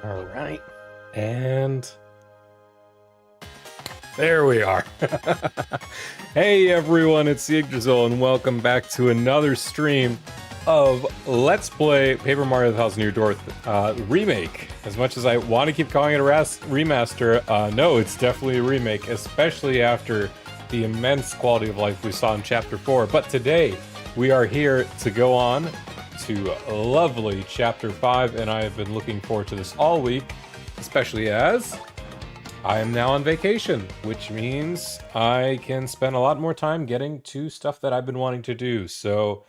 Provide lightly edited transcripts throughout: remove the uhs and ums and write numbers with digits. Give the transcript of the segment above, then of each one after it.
All right. And there we are. Hey everyone, it's Yggdrasiel and welcome back to another stream of Let's Play Paper Mario The Thousand Year Door Remake. As much as I want to keep calling it a remaster, no, it's definitely a remake, especially after the immense quality of life we saw in Chapter 4. But today, we are here to go on to lovely Chapter 5, and I have been looking forward to this all week, especially as I am now on vacation, which means I can spend a lot more time getting to stuff that I've been wanting to do. So,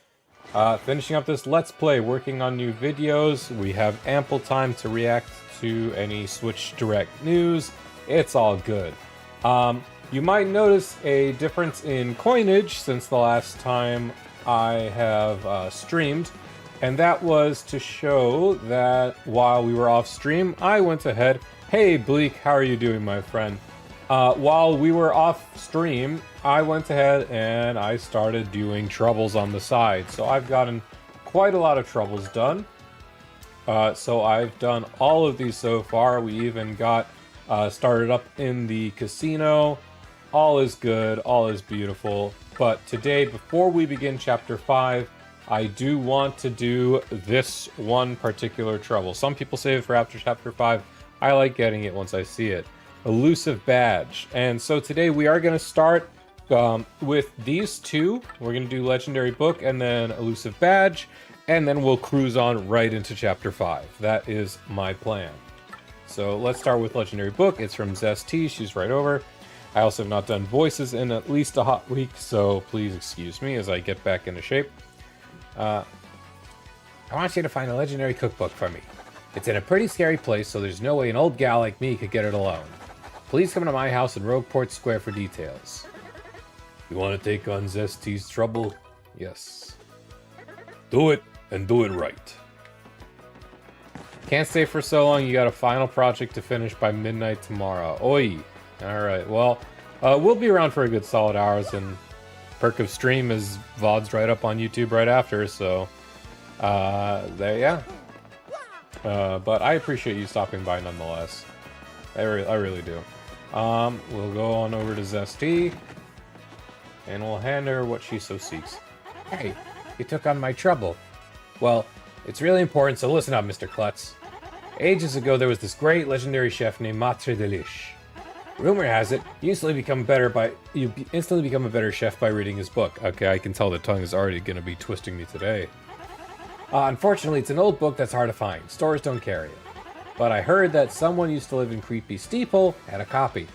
finishing up this Let's Play, working on new videos, we have ample time to react to any Switch Direct news. It's all good. You might notice a difference in coinage since the last time I have streamed, and that was to show that while we were off stream, I went ahead. Hey Bleak, how are you doing, my friend? While we were off stream, I went ahead and I started doing troubles on the side. So I've gotten quite a lot of troubles done. So I've done all of these so far. We even got started up in the casino. All is good, all is beautiful. But today, before we begin Chapter 5, I do want to do this one particular trouble. Some people save it for after Chapter 5. I like getting it once I see it. Elusive Badge. And so today we are going to start with these two. We're going to do Legendary Book and then Elusive Badge. And then we'll cruise on right into Chapter 5. That is my plan. So let's start with Legendary Book. It's from Zesty. She's right over. I also have not done voices in at least a hot week, so please excuse me as I get back into shape. I want you to find a legendary cookbook for me. It's in a pretty scary place, so there's no way an old gal like me could get it alone. Please come to my house in Rogueport Square for details. You want to take on Zesty's trouble? Yes. Do it, and do it right. Can't stay for so long, you got a final project to finish by midnight tomorrow. Oi! Alright, well, we'll be around for a good solid hours, and perk of stream is VODs right up on YouTube right after, so, there, yeah. But I appreciate you stopping by nonetheless. I really do. We'll go on over to Zesty, and we'll hand her what she so seeks. Hey, you took on my trouble. Well, it's really important, so listen up, Mr. Klutz. Ages ago, there was this great legendary chef named Matre Delish. Rumor has it, you instantly become a better chef by reading his book. Okay, I can tell the tongue is already going to be twisting me today. Unfortunately, it's an old book that's hard to find. Stores don't carry it. But I heard that someone used to live in Creepy Steeple had a copy.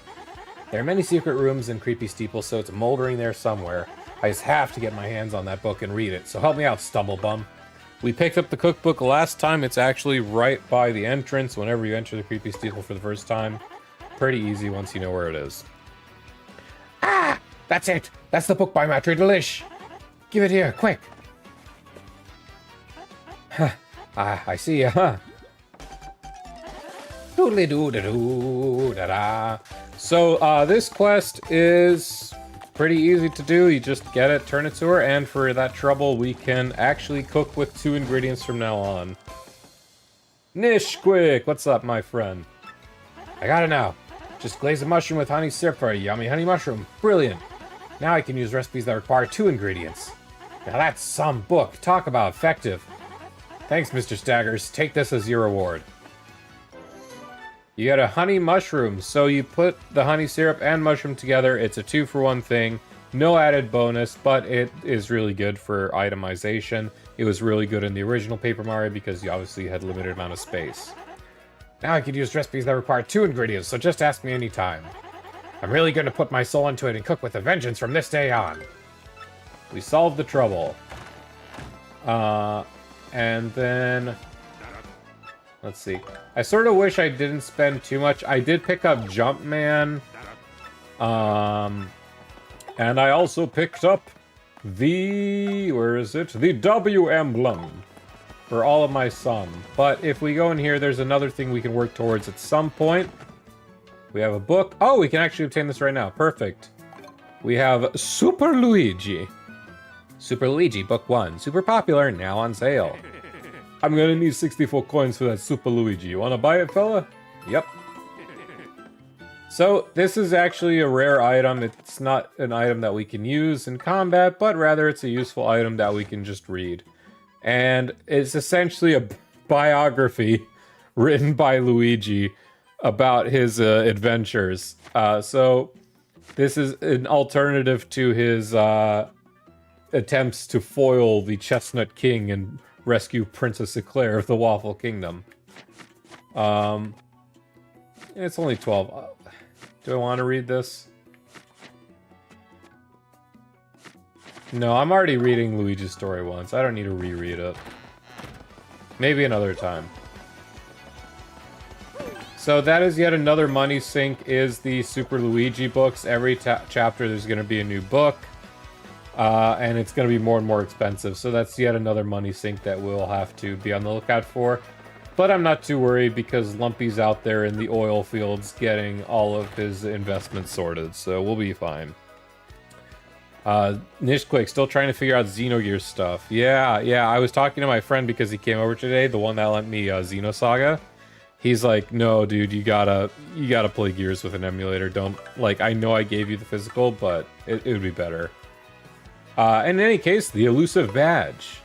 There are many secret rooms in Creepy Steeple, so it's moldering there somewhere. I just have to get my hands on that book and read it, so help me out, Stumblebum. We picked up the cookbook last time. It's actually right by the entrance whenever you enter the Creepy Steeple for the first time. Pretty easy once you know where it is. Ah! That's it! That's the book by Matre Delish! Give it here, quick! Huh. I see ya, huh? Doodly-doo-da-doo-da-da. So, this quest is pretty easy to do. You just get it, turn it to her, and for that trouble, we can actually cook with 2 ingredients from now on. Nishquick! What's up, my friend? I got it now. Just glaze a mushroom with honey syrup for a yummy honey mushroom. Brilliant. Now I can use recipes that require 2 ingredients. Now that's some book. Talk about effective. Thanks, Mr. Staggers. Take this as your reward. You get a honey mushroom. So you put the honey syrup and mushroom together. It's a 2-for-1 thing. No added bonus, but it is really good for itemization. It was really good in the original Paper Mario because you obviously had limited amount of space. Now I can use recipes that require 2 ingredients, so just ask me anytime. I'm really going to put my soul into it and cook with a vengeance from this day on. We solved the trouble. And then... Let's see. I sort of wish I didn't spend too much. I did pick up Jumpman. And I also picked up the... Where is it? The W emblem. For all of my sun. But if we go in here, there's another thing we can work towards at some point. We have a book. Oh, we can actually obtain this right now. Perfect. We have Super Luigi. Super Luigi, Book 1. Super popular, now on sale. I'm gonna need 64 coins for that Super Luigi. You wanna buy it, fella? Yep. So, this is actually a rare item. It's not an item that we can use in combat, but rather it's a useful item that we can just read. And it's essentially a biography written by Luigi about his adventures. So, this is an alternative to his attempts to foil the Chestnut King and rescue Princess Eclair of the Waffle Kingdom. It's only 12. Do I want to read this? No, I'm already reading Luigi's story once. I don't need to reread it. Maybe another time. So that is yet another money sink, is the Super Luigi books. Every chapter there's going to be a new book. And it's going to be more and more expensive. So that's yet another money sink that we'll have to be on the lookout for. But I'm not too worried because Lumpy's out there in the oil fields getting all of his investments sorted. So we'll be fine. Nishquake, still trying to figure out Xenogears stuff. Yeah, I was talking to my friend because he came over today, the one that lent me Xenosaga. He's like, no, dude, you gotta play Gears with an emulator. Don't, like, I know I gave you the physical, but it would be better. In any case, the elusive badge.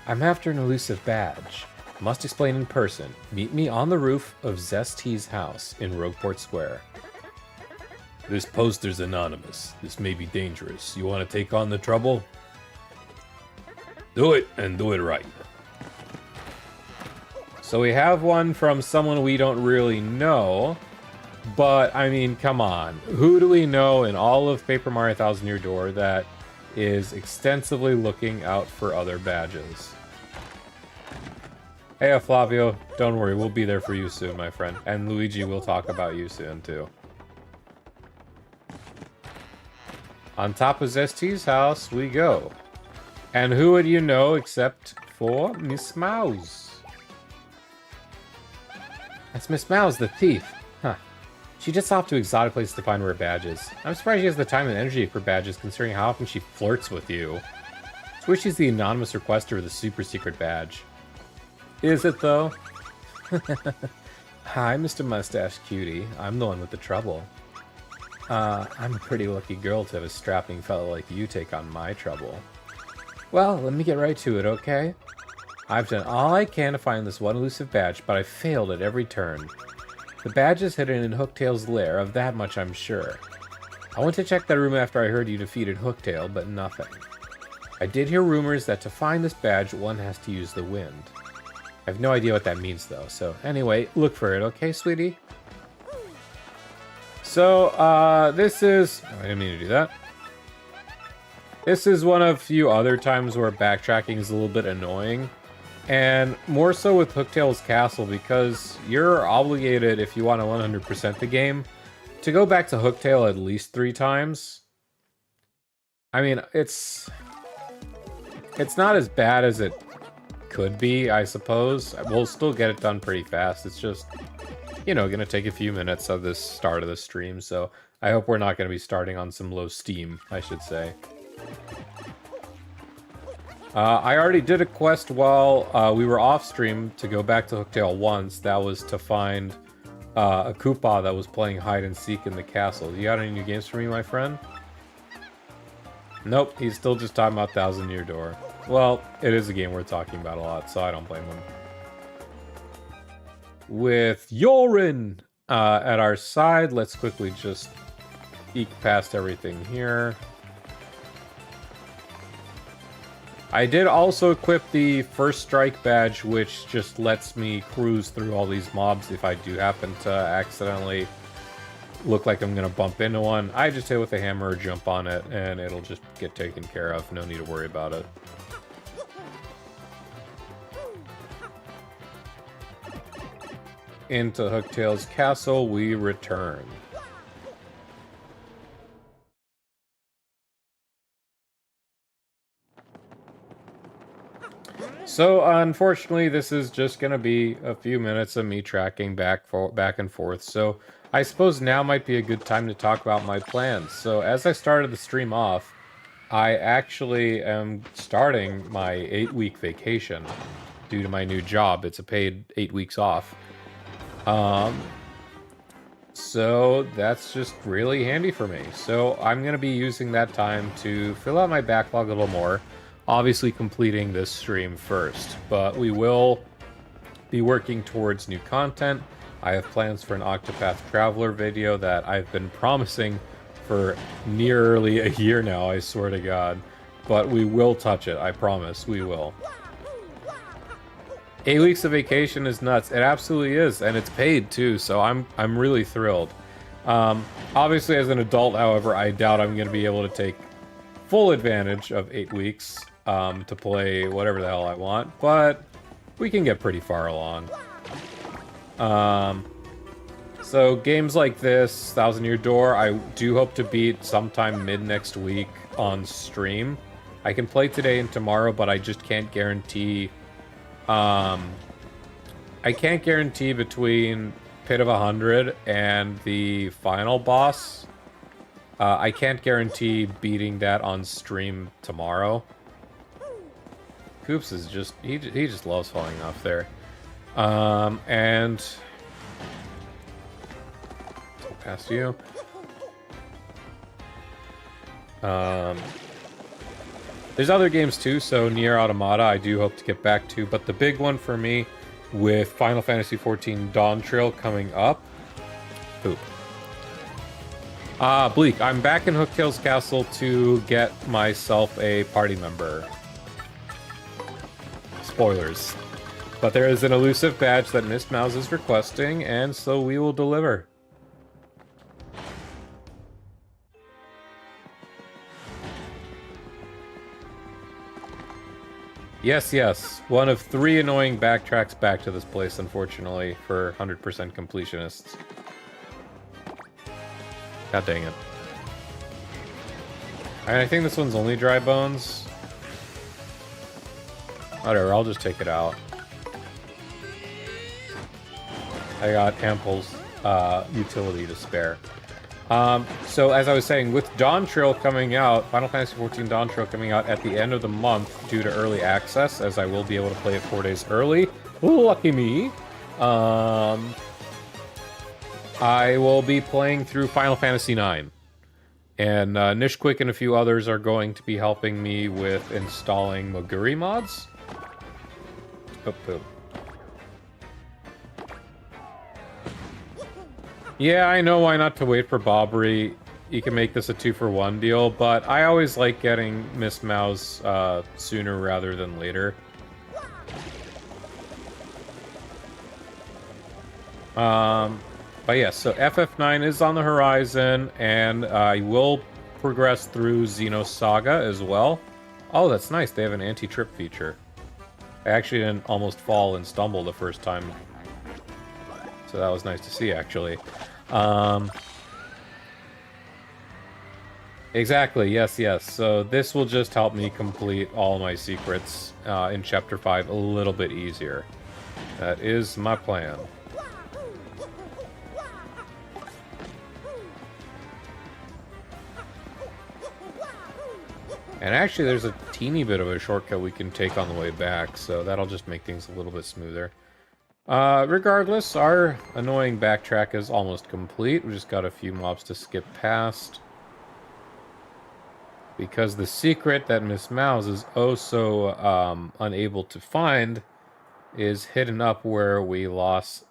I'm after an elusive badge. Must explain in person. Meet me on the roof of Zest's house in Rogueport Square. This poster's anonymous. This may be dangerous. You want to take on the trouble? Do it, and do it right. So we have one from someone we don't really know. But, I mean, come on. Who do we know in all of Paper Mario Thousand Year Door that is extensively looking out for other badges? Hey, Flavio, don't worry, we'll be there for you soon, my friend. And Luigi will talk about you soon, too. On top of Zest's house we go. And who would you know except for Miss Mouse? That's Miss Mouse, the thief. Huh. She just off to exotic places to find rare badges. I'm surprised she has the time and energy for badges, considering how often she flirts with you. I wish she's the anonymous requester of the super secret badge. Is it, though? Hi, Mr. Mustache Cutie. I'm the one with the trouble. I'm a pretty lucky girl to have a strapping fellow like you take on my trouble. Well, let me get right to it, okay? I've done all I can to find this one elusive badge, but I failed at every turn. The badge is hidden in Hooktail's lair, of that much I'm sure. I went to check that room after I heard you defeated Hooktail, but nothing. I did hear rumors that to find this badge, one has to use the wind. I have no idea what that means, though, so anyway, look for it, okay, sweetie? So, this is... Oh, I didn't mean to do that. This is one of few other times where backtracking is a little bit annoying. And more so with Hooktail's Castle, because you're obligated, if you want to 100% the game, to go back to Hooktail at least 3 times. I mean, it's not as bad as it could be, I suppose. We'll still get it done pretty fast. It's just, you know, gonna take a few minutes of this start of the stream, so I hope we're not gonna be starting on some low steam, I should say. I already did a quest while we were off stream to go back to Hooktail once. That was to find a Koopa that was playing hide and seek in the castle. You got any new games for me, my friend? Nope, he's still just talking about Thousand Year Door. Well, it is a game we're talking about a lot, so I don't blame him. With Yorin at our side, let's quickly just eke past everything here. I did also equip the First Strike badge, which just lets me cruise through all these mobs if I do happen to accidentally look like I'm going to bump into one. I just hit with a hammer or jump on it, and it'll just get taken care of. No need to worry about it. Into Hooktail's castle we return. So, unfortunately, this is just going to be a few minutes of me tracking back and forth. So, I suppose now might be a good time to talk about my plans. So, as I started the stream off, I actually am starting my 8-week vacation. due to my new job. It's a paid 8 weeks off. So that's just really handy for me. So I'm going to be using that time to fill out my backlog a little more. Obviously completing this stream first, but we will be working towards new content. I have plans for an Octopath Traveler video that I've been promising for nearly a year now, I swear to God. But we will touch it, I promise, we will. 8 weeks of vacation is nuts. It absolutely is, and it's paid too, so I'm really thrilled. Obviously, as an adult, however, I doubt I'm going to be able to take full advantage of 8 weeks to play whatever the hell I want, but we can get pretty far along. So games like this, Thousand Year Door, I do hope to beat sometime mid-next week on stream. I can play today and tomorrow, but I just can't guarantee... I can't guarantee between Pit of 100 and the final boss. I can't guarantee beating that on stream tomorrow. Coops is just... He just loves falling off there. And... Past you. There's other games too, so Nier Automata I do hope to get back to, but the big one for me with Final Fantasy XIV Dawn Trail coming up... Poop. Bleak, I'm back in Hooktail's Castle to get myself a party member. Spoilers. But there is an elusive badge that Miss Mouse is requesting, and so we will deliver. Yes, yes. One of 3 annoying backtracks back to this place, unfortunately, for 100% completionists. God dang it. I think this one's only dry bones. Whatever, I'll just take it out. I got ample utility to spare. So as I was saying, with Dawn Trail coming out, Final Fantasy XIV Dawn Trail coming out at the end of the month due to early access, as I will be able to play it 4 days early. Lucky me. I will be playing through Final Fantasy IX. And Nishquick and a few others are going to be helping me with installing Moguri mods. Oh, poop. Yeah, I know why not to wait for Bobbery. You can make this a 2-for-1 deal, but I always like getting Miss Mouse sooner rather than later. But yeah, so FF9 is on the horizon, and I will progress through Xenosaga as well. Oh, that's nice. They have an anti-trip feature. I actually didn't almost fall and stumble the first time. So that was nice to see, actually. Exactly, yes, yes. So this will just help me complete all my secrets in Chapter 5 a little bit easier. That is my plan. And actually, there's a teeny bit of a shortcut we can take on the way back, so that'll just make things a little bit smoother. Regardless, our annoying backtrack is almost complete. We just got a few mobs to skip past. Because the secret that Miss Mouse is oh so unable to find is hidden up where we beat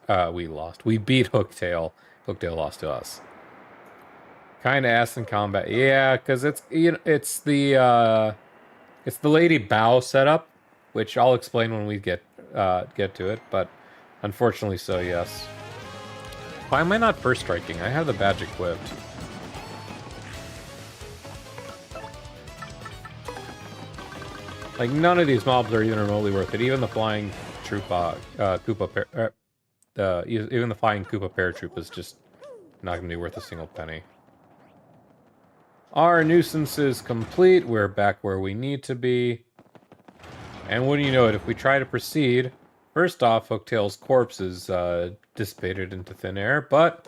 Hooktail. Hooktail lost to us. Kind of ass in combat. Yeah, because it's the Lady Bow setup, which I'll explain when we get to it, but unfortunately so, yes. Why am I not first striking? I have the badge equipped. Like, none of these mobs are even remotely worth it. Even the flying Koopa even the flying Koopa paratroop is just not going to be worth a single penny. Our nuisance is complete. We're back where we need to be. And wouldn't you know it, if we try to proceed, first off, Hooktail's corpse is dissipated into thin air, but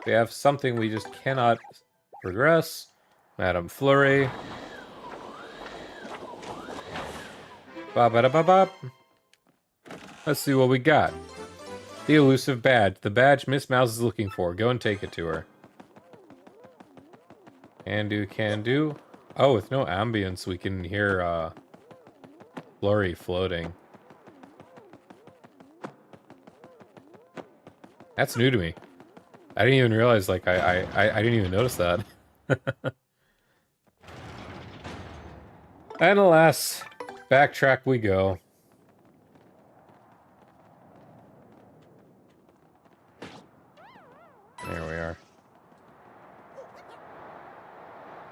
we have something we just cannot progress. Madame Flurry. Ba-ba-da-ba-ba. Let's see what we got. The elusive badge. The badge Miss Mouse is looking for. Go and take it to her. Can do, can do. Oh, with no ambience, we can hear, Flurry floating. That's new to me. I didn't even realize, like, I didn't even notice that. And alas, backtrack we go. There we are.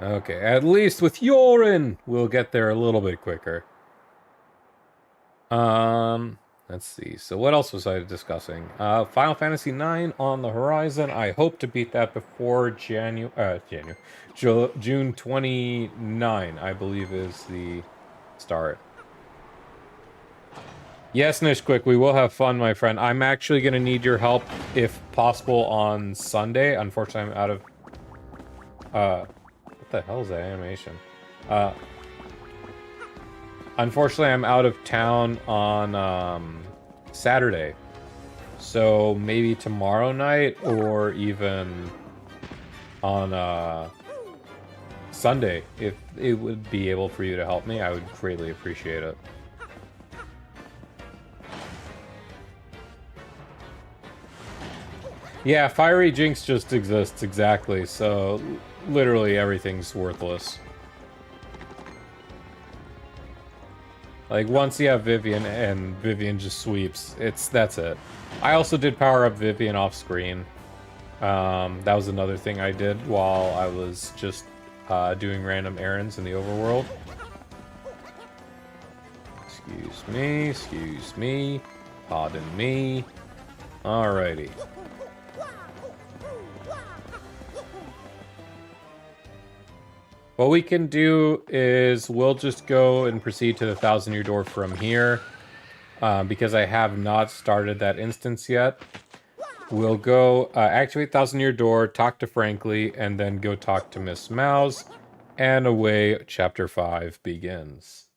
Okay, at least with Yorin, we'll get there a little bit quicker. Let's see. So what else was I discussing? Final Fantasy IX on the horizon. I hope to beat that before June 29, I believe is the start. Yes, Nishquick, we will have fun, my friend. I'm actually going to need your help, if possible, on Sunday. Unfortunately, I'm out of... what the hell is that animation? Unfortunately, I'm out of town on Saturday. So maybe tomorrow night or even on Sunday. If it would be able for you to help me, I would greatly appreciate it. Yeah, Fiery Jinx just exists, exactly. So literally everything's worthless. Like, once you have Vivian and Vivian just sweeps, that's it. I also did power up Vivian off screen. That was another thing I did while I was just doing random errands in the overworld. Excuse me, pardon me. Alrighty. What we can do is we'll just go and proceed to the 1,000-Year Door from here. Because I have not started that instance yet. We'll go activate 1,000-Year Door, talk to Frankly, and then go talk to Miss Mouse. And away Chapter 5 begins.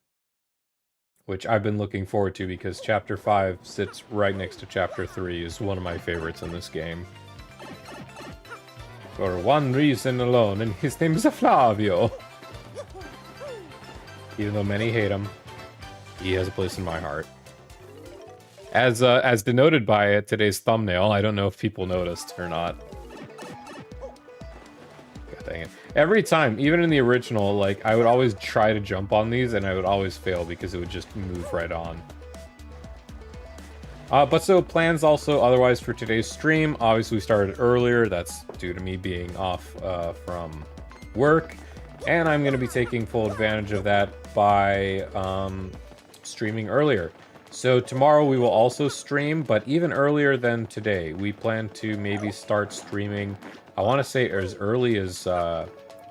Which I've been looking forward to because Chapter 5 sits right next to Chapter 3, is one of my favorites in this game. For one reason alone, and his name is Flavio. Even though many hate him, he has a place in my heart. As denoted by today's thumbnail, I don't know if people noticed or not. God dang it. Every time, even in the original, like, I would always try to jump on these, and I would always fail because it would just move right on. But so plans also otherwise for today's stream. Obviously we started earlier. That's due to me being off from work. And I'm going to be taking full advantage of that by streaming earlier. So tomorrow we will also stream, but even earlier than today. We plan to maybe start streaming, I want to say as early as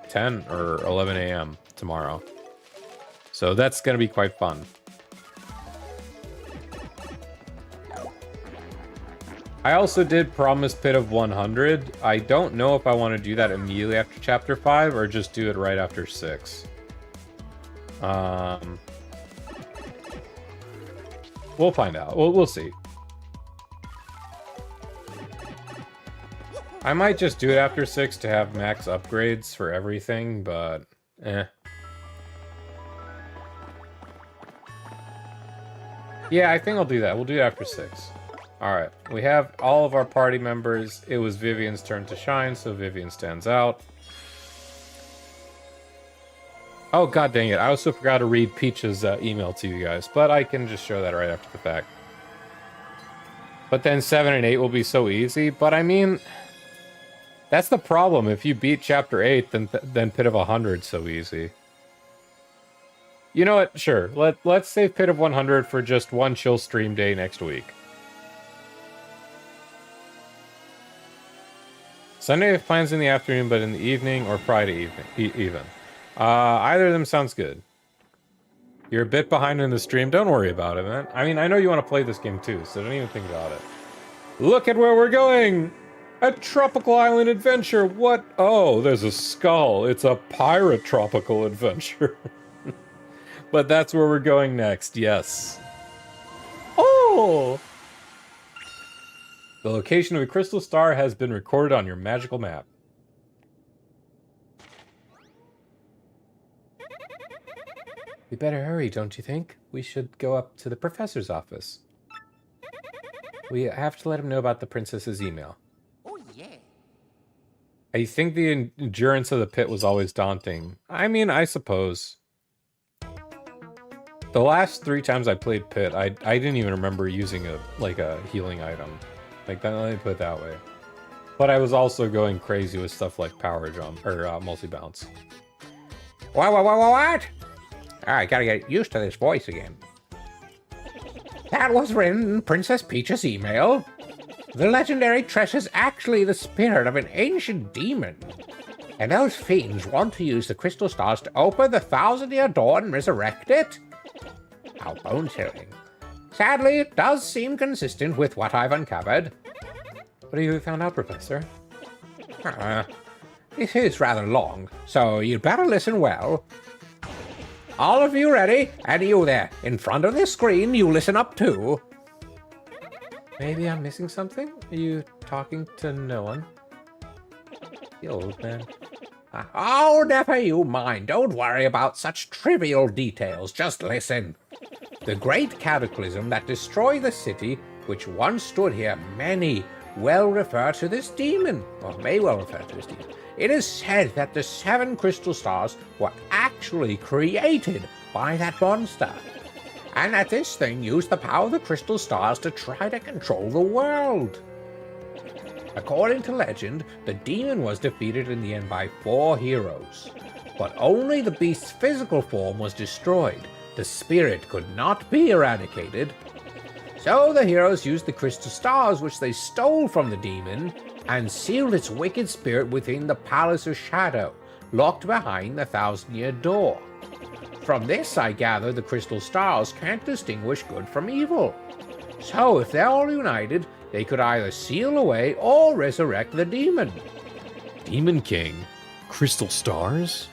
10 or 11 a.m. tomorrow. So that's going to be quite fun. I also did promise Pit of 100. I don't know if I want to do that immediately after Chapter 5 or just do it right after 6. We'll find out. We'll see. I might just do it after 6 to have max upgrades for everything, but eh. Yeah, I think I'll do that. We'll do it after 6. Alright, we have all of our party members. It was Vivian's turn to shine, so Vivian stands out. Oh, god dang it. I also forgot to read Peach's email to you guys, but I can just show that right after the fact. But then 7 and 8 will be so easy, but I mean... That's the problem. If you beat Chapter 8, then Pit of 100's so easy. You know what? Sure. Let's save Pit of 100 for just one chill stream day next week. Sunday I have plans in the afternoon, but in the evening or Friday even. Either of them sounds good. You're a bit behind in the stream. Don't worry about it, man. I mean, I know you want to play this game too, so don't even think about it. Look at where we're going! A tropical island adventure! What? Oh, there's a skull. It's a pirate tropical adventure. But that's where we're going next, yes. Oh! The location of a crystal star has been recorded on your magical map. We better hurry, don't you think? We should go up to the professor's office. We have to let him know about the princess's email. Oh, yeah. I think the endurance of the pit was always daunting. I mean, I suppose. The last 3 times I played pit, I didn't even remember using a healing item. Like, let me put it that way. But I was also going crazy with stuff like power jump, or multi-bounce. What? Alright, gotta get used to this voice again. That was written in Princess Peach's email. The legendary treasure's actually the spirit of an ancient demon. And those fiends want to use the crystal stars to open the 1,000-year door and resurrect it? How bone-chilling. Sadly, it does seem consistent with what I've uncovered. What have you found out, Professor? This is rather long, so you'd better listen well. All of you ready? And you there, in front of this screen, you listen up too. Maybe I'm missing something? Are you talking to no one? The old man. Oh, never you mind. Don't worry about such trivial details. Just listen. The great cataclysm that destroyed the city, which once stood here, many well refer to this demon, or may well refer to this demon. It is said that the 7 crystal stars were actually created by that monster, and that this thing used the power of the crystal stars to try to control the world. According to legend, the demon was defeated in the end by 4 heroes, but only the beast's physical form was destroyed. The spirit could not be eradicated. So the heroes used the crystal stars which they stole from the demon and sealed its wicked spirit within the Palace of Shadow, locked behind the 1,000-year door. From this, I gather the crystal stars can't distinguish good from evil. So if they're all united, they could either seal away or resurrect the demon. Demon King? Crystal stars?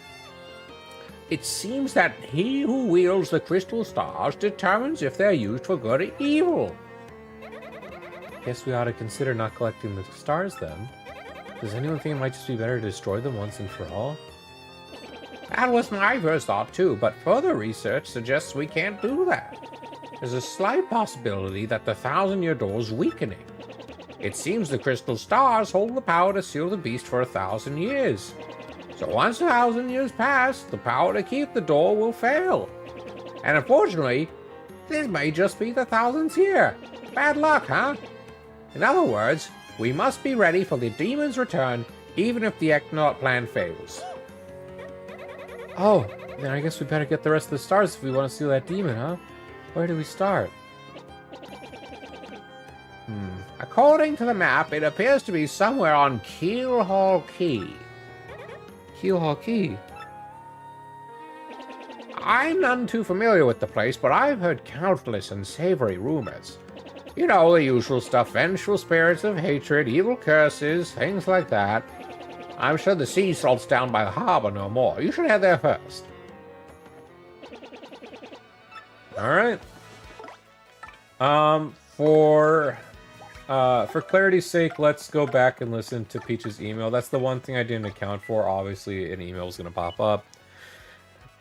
It seems that he who wields the crystal stars determines if they're used for good or evil. Guess we ought to consider not collecting the stars then. Does anyone think it might just be better to destroy them once and for all? That was my first thought too, but further research suggests we can't do that. There's a slight possibility that the 1,000-year door is weakening. It seems the crystal stars hold the power to seal the beast for 1,000 years. So once 1,000 years pass, the power to keep the door will fail. And unfortunately, this may just be the 1,000th year. Bad luck, huh? In other words, we must be ready for the demon's return, even if the Eknot plan fails. Oh, then I guess we better get the rest of the stars if we want to seal that demon, huh? Where do we start? According to the map, it appears to be somewhere on Keelhall Key. Keelhall Key? I'm none too familiar with the place, but I've heard countless unsavory rumors. You know, the usual stuff, vengeful spirits of hatred, evil curses, things like that. I'm sure the sea salts down by the harbor know more. You should head there first. Alright. For clarity's sake, let's go back and listen to Peach's email. That's the one thing I didn't account for. Obviously, an email is going to pop up.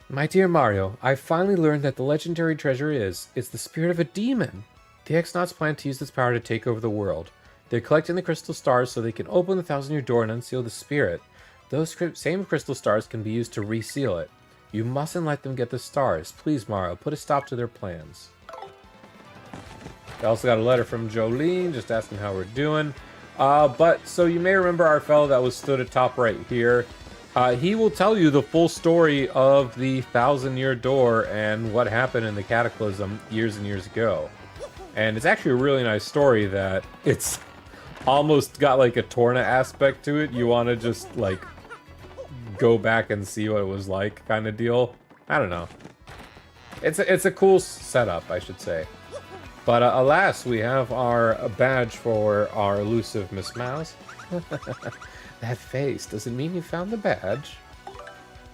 My dear Mario, I finally learned that the legendary treasure is the spirit of a demon. The X-Nauts plan to use this power to take over the world. They're collecting the crystal stars so they can open the 1,000-year door and unseal the spirit. Those same crystal stars can be used to reseal it. You mustn't let them get the stars. Please, Mario, put a stop to their plans. I also got a letter from Jolene, just asking how we're doing. So you may remember our fellow that was stood atop right here. He will tell you the full story of the 1,000-year door and what happened in the Cataclysm years and years ago. And it's actually a really nice story that it's almost got like a Torna aspect to it. You want to just like go back and see what it was like kind of deal. I don't know. It's a cool setup, I should say. But alas, we have our badge for our elusive Miss Mouse. That face, does it mean you found the badge?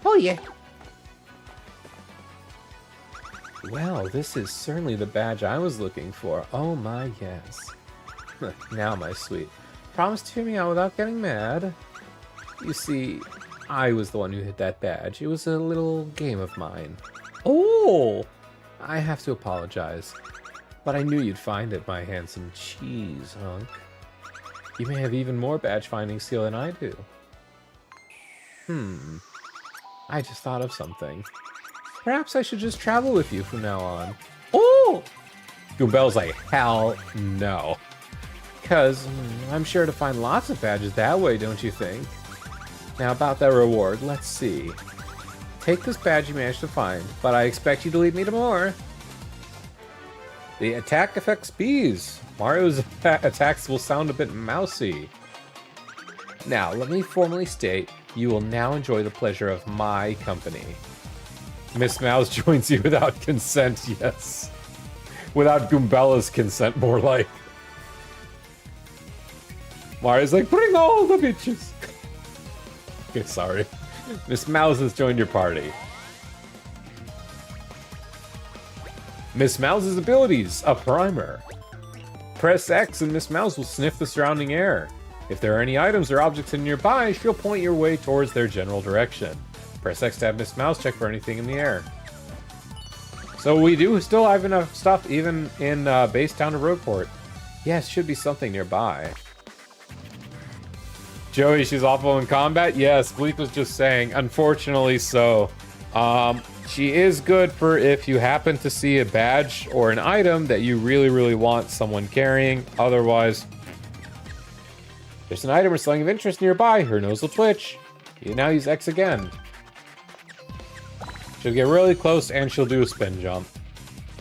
Oh yeah. Well, this is certainly the badge I was looking for. Oh my, yes. Now, my sweet, promise to hear me out without getting mad. You see, I was the one who hid that badge. It was a little game of mine. Oh! I have to apologize, but I knew you'd find it, my handsome cheese hunk. You may have even more badge finding skill than I do. I just thought of something. Perhaps I should just travel with you from now on. Oh! Goombell's like, hell no. Because I'm sure to find lots of badges that way, don't you think? Now about that reward, let's see. Take this badge you managed to find, but I expect you to lead me to more. The attack affects bees. Mario's attacks will sound a bit mousy. Now, let me formally state, you will now enjoy the pleasure of my company. Miss Mouse joins you without consent, yes. Without Goombella's consent, more like. Mario's like, bring all the bitches. Okay, sorry. Miss Mouse has joined your party. Miss Mouse's abilities, a primer. Press X and Miss Mouse will sniff the surrounding air. If there are any items or objects in nearby, she'll point your way towards their general direction. Press X to have Miss Mouse check for anything in the air. So we do still have enough stuff even in base town of Rogueport. Yes, should be something nearby. Joey, she's awful in combat? Yes, Gleek was just saying, unfortunately so. She is good for if you happen to see a badge or an item that you really, really want someone carrying. Otherwise, there's an item or something of interest nearby. Her nose will twitch. You now use X again. She'll get really close and she'll do a spin jump.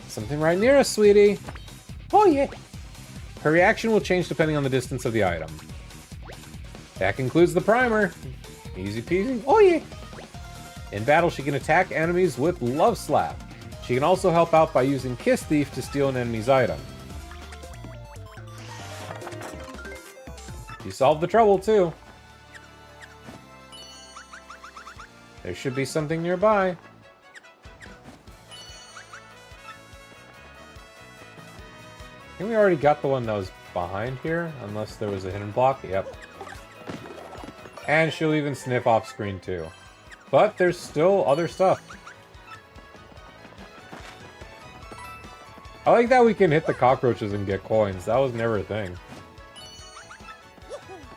Something right near us, sweetie. Oh yeah. Her reaction will change depending on the distance of the item. That concludes the primer. Easy peasy. Oh yeah. In battle, she can attack enemies with Love Slap. She can also help out by using Kiss Thief to steal an enemy's item. You solved the trouble, too. There should be something nearby. I think we already got the one that was behind here, unless there was a hidden block. Yep. And she'll even sniff off screen, too. But there's still other stuff. I like that we can hit the cockroaches and get coins. That was never a thing.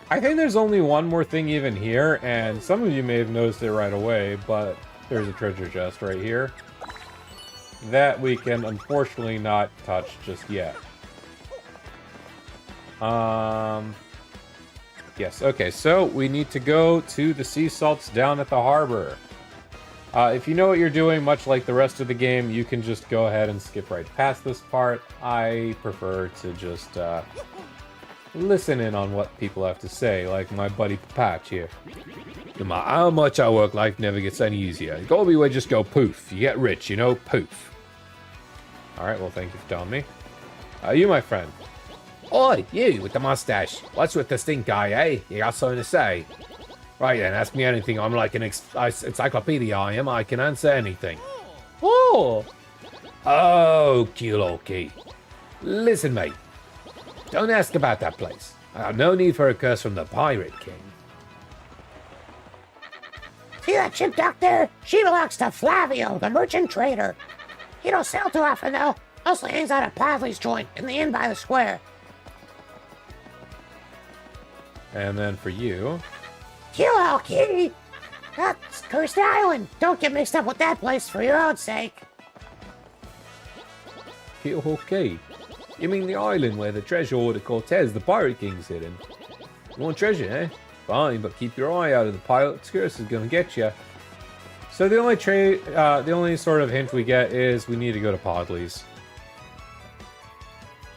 I think there's only one more thing even here, and some of you may have noticed it right away, but there's a treasure chest right here that we can unfortunately not touch just yet. Yes, okay, so we need to go to the sea salts down at the harbor. If you know what you're doing, much like the rest of the game, you can just go ahead and skip right past this part. I prefer to just listen in on what people have to say, like my buddy Patch here. No matter how much I work, life never gets any easier. You gotta be where just go poof. You get rich, you know, poof. Alright, well, thank you for telling me. You, my friend. Oi, you with the mustache. What's with the stink eye, eh? You got something to say? Right then, ask me anything. I'm like an encyclopedia, I am. I can answer anything. Oh! Okie dokie. Listen, mate. Don't ask about that place. I have no need for a curse from the Pirate King. See that ship dock there? She belongs to Flavio, the merchant trader. He don't sail too often, though. Mostly hangs out at Padley's joint in the inn by the square. And then for you... Hello, kitty. That's Cursed Island. Don't get mixed up with that place for your own sake. Okay. You mean the island where the treasure hoard of Cortez, the Pirate King's hidden? You want treasure, eh? Fine, but keep your eye out of the pirate's curse is gonna get you. So the only sort of hint we get is we need to go to Podley's.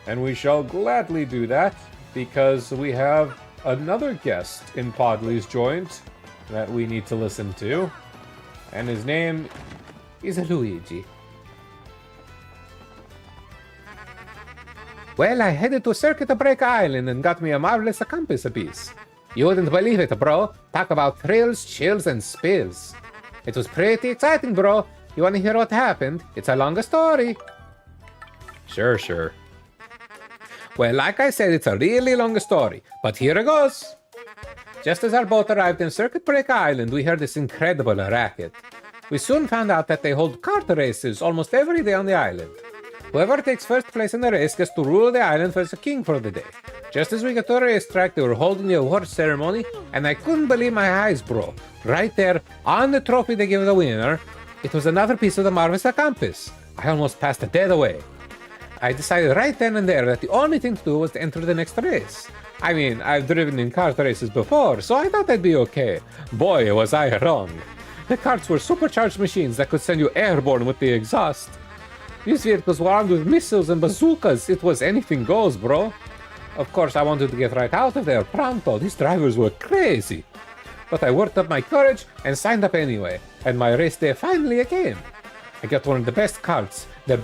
And we shall gladly do that, because we have another guest in Podley's joint that we need to listen to. And his name is Luigi. Well, I headed to Circuit Break Island and got me a marvelous compass piece. You wouldn't believe it, bro. Talk about thrills, chills, and spills. It was pretty exciting, bro. You want to hear what happened? It's a longer story. Sure, sure. Well, like I said, it's a really long story, but here it goes. Just as our boat arrived in Circuit Breaker Island, we heard this incredible racket. We soon found out that they hold kart races almost every day on the island. Whoever takes first place in the race gets to rule the island as a king for the day. Just as we got to the racetrack, they were holding the award ceremony, and I couldn't believe my eyes, bro. Right there, on the trophy they give the winner, it was another piece of the Marvelous Compass. I almost passed a dead away. I decided right then and there that the only thing to do was to enter the next race. I mean, I've driven in kart races before, so I thought I'd be okay. Boy, was I wrong. The karts were supercharged machines that could send you airborne with the exhaust. These vehicles were armed with missiles and bazookas. It was anything goes, bro. Of course, I wanted to get right out of there pronto. These drivers were crazy. But I worked up my courage and signed up anyway, and my race day finally came. I got one of the best karts, the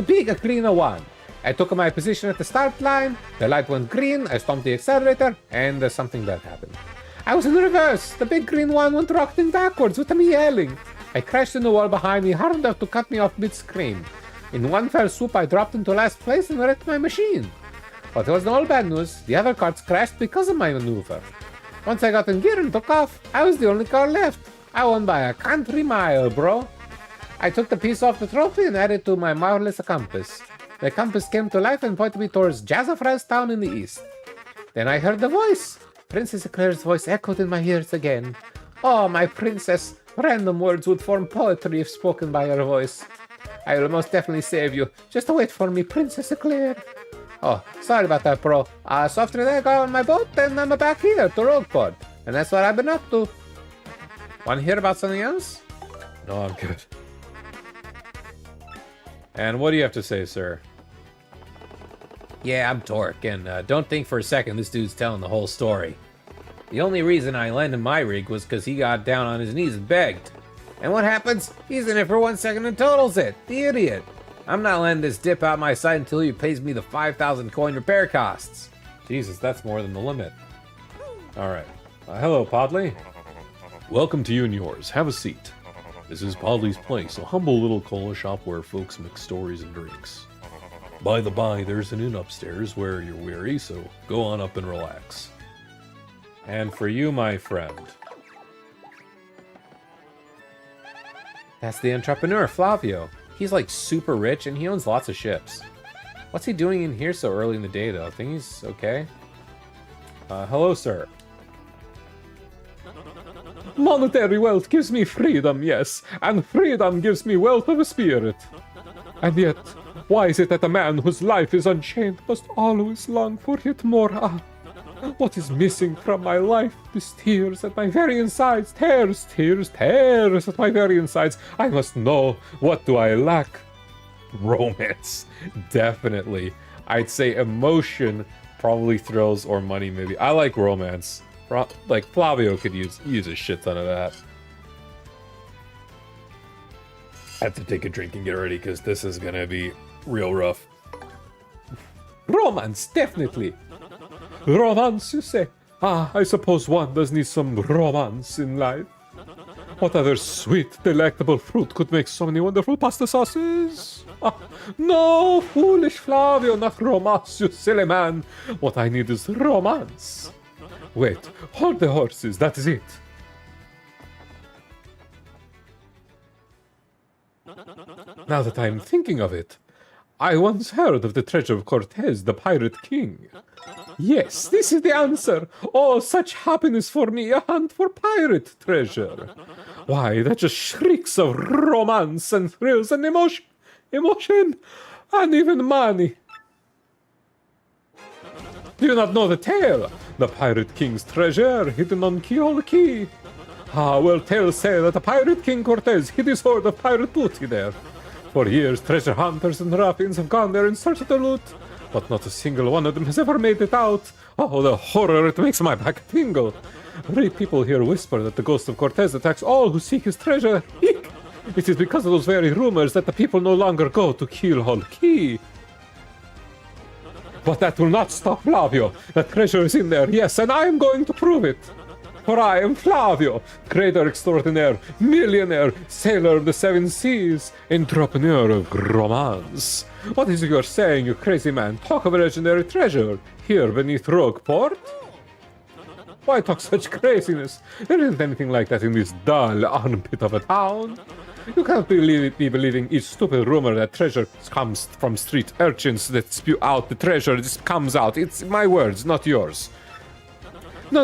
big green one. I took my position at the start line, the light went green, I stomped the accelerator, and something bad happened. I was in reverse, the big green one went rocketing backwards with me yelling. I crashed in the wall behind me hard enough to cut me off mid-screen. In one fell swoop I dropped into last place and wrecked my machine. But it wasn't all bad news, the other cars crashed because of my maneuver. Once I got in gear and took off, I was the only car left. I won by a country mile, bro. I took the piece off the trophy and added it to my marvelous compass. The compass came to life and pointed me towards Jazzafraz town in the east. Then I heard the voice. Princess Eclair's voice echoed in my ears again. Oh, my princess, random words would form poetry if spoken by your voice. I will most definitely save you. Just wait for me, Princess Eclair. Oh, sorry about that, bro. So after that, I got on my boat and I'm back here to Rogueport. And that's what I've been up to. Want to hear about something else? No, I'm good. And what do you have to say, sir? Yeah, I'm Torque, and don't think for a second this dude's telling the whole story. The only reason I landed my rig was because he got down on his knees and begged. And what happens? He's in it for 1 second and totals it. The idiot. I'm not letting this dip out my side until he pays me the 5,000 coin repair costs. Jesus, that's more than the limit. Alright. Hello, Podley. Welcome to you and yours. Have a seat. This is Podley's Place, a humble little cola shop where folks mix stories and drinks. By the by, there's an inn upstairs where you're weary, so go on up and relax. And for you, my friend. That's the entrepreneur, Flavio. He's like super rich and he owns lots of ships. What's he doing in here so early in the day, though? I think he's okay. Hello, sir. Monetary wealth gives me freedom, yes, and freedom gives me wealth of spirit. And yet, why is it that a man whose life is unchained must always long for yet more? What is missing from my life? This tears at my very insides, tears at my very insides. I must know, what do I lack? Romance. Definitely. I'd say emotion, probably thrills, or money maybe. I like romance. Like, Flavio could use a shit ton of that. I have to take a drink and get ready, because this is gonna be real rough. Romance, definitely. Romance, you say? I suppose one does need some romance in life. What other sweet, delectable fruit could make so many wonderful pasta sauces? No, foolish Flavio, not romance, you silly man. What I need is romance. Wait, hold the horses, that is it. Now that I'm thinking of it, I once heard of the treasure of Cortez, the pirate king. Yes, this is the answer. Oh, such happiness for me, a hunt for pirate treasure. Why, that just shrieks of romance and thrills and emotion, and even money. Do you not know the tale? The pirate king's treasure hidden on Kiola Key. Well, tales say that the pirate king Cortez hid his hoard of pirate booty there. For years, treasure hunters and ruffians have gone there in search of the loot, but not a single one of them has ever made it out. Oh, the horror, it makes my back tingle. People here whisper that the ghost of Cortez attacks all who seek his treasure. Eek! It is because of those very rumors that the people no longer go to Keelhaul Key. But that will not stop Flavio. The treasure is in there, yes, and I am going to prove it. For I am Flavio, trader extraordinaire, millionaire, sailor of the seven seas, entrepreneur of romance. What is it you're saying, you crazy man? Talk of a legendary treasure here beneath Rogue Port? Why talk such craziness? There isn't anything like that in this dull armpit of a town. You can't be believing each stupid rumor that treasure comes from street urchins that spew out the treasure just comes out. It's my words, not yours. No.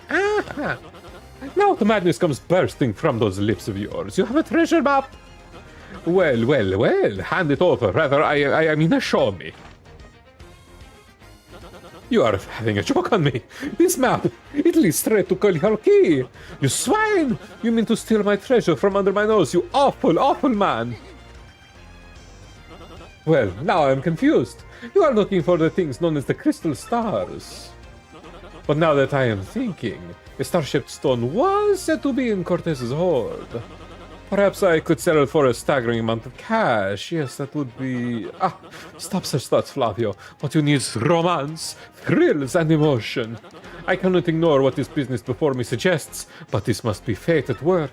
Aha. Now the madness comes bursting from those lips of yours. You have a treasure map? Well. Hand it over. Rather, I mean, show me. You are having a joke on me. This map, it leads straight to Key. You swine! You mean to steal my treasure from under my nose, you awful man. Well, now I am confused. You are looking for the things known as the crystal stars. But now that I am thinking, the star-shaped stone was said to be in Cortez's hoard. Perhaps I could sell it for a staggering amount of cash. Yes, that would be... stop such thoughts, Flavio. What you need is romance, thrills, and emotion. I cannot ignore what this business before me suggests, but this must be fate at work.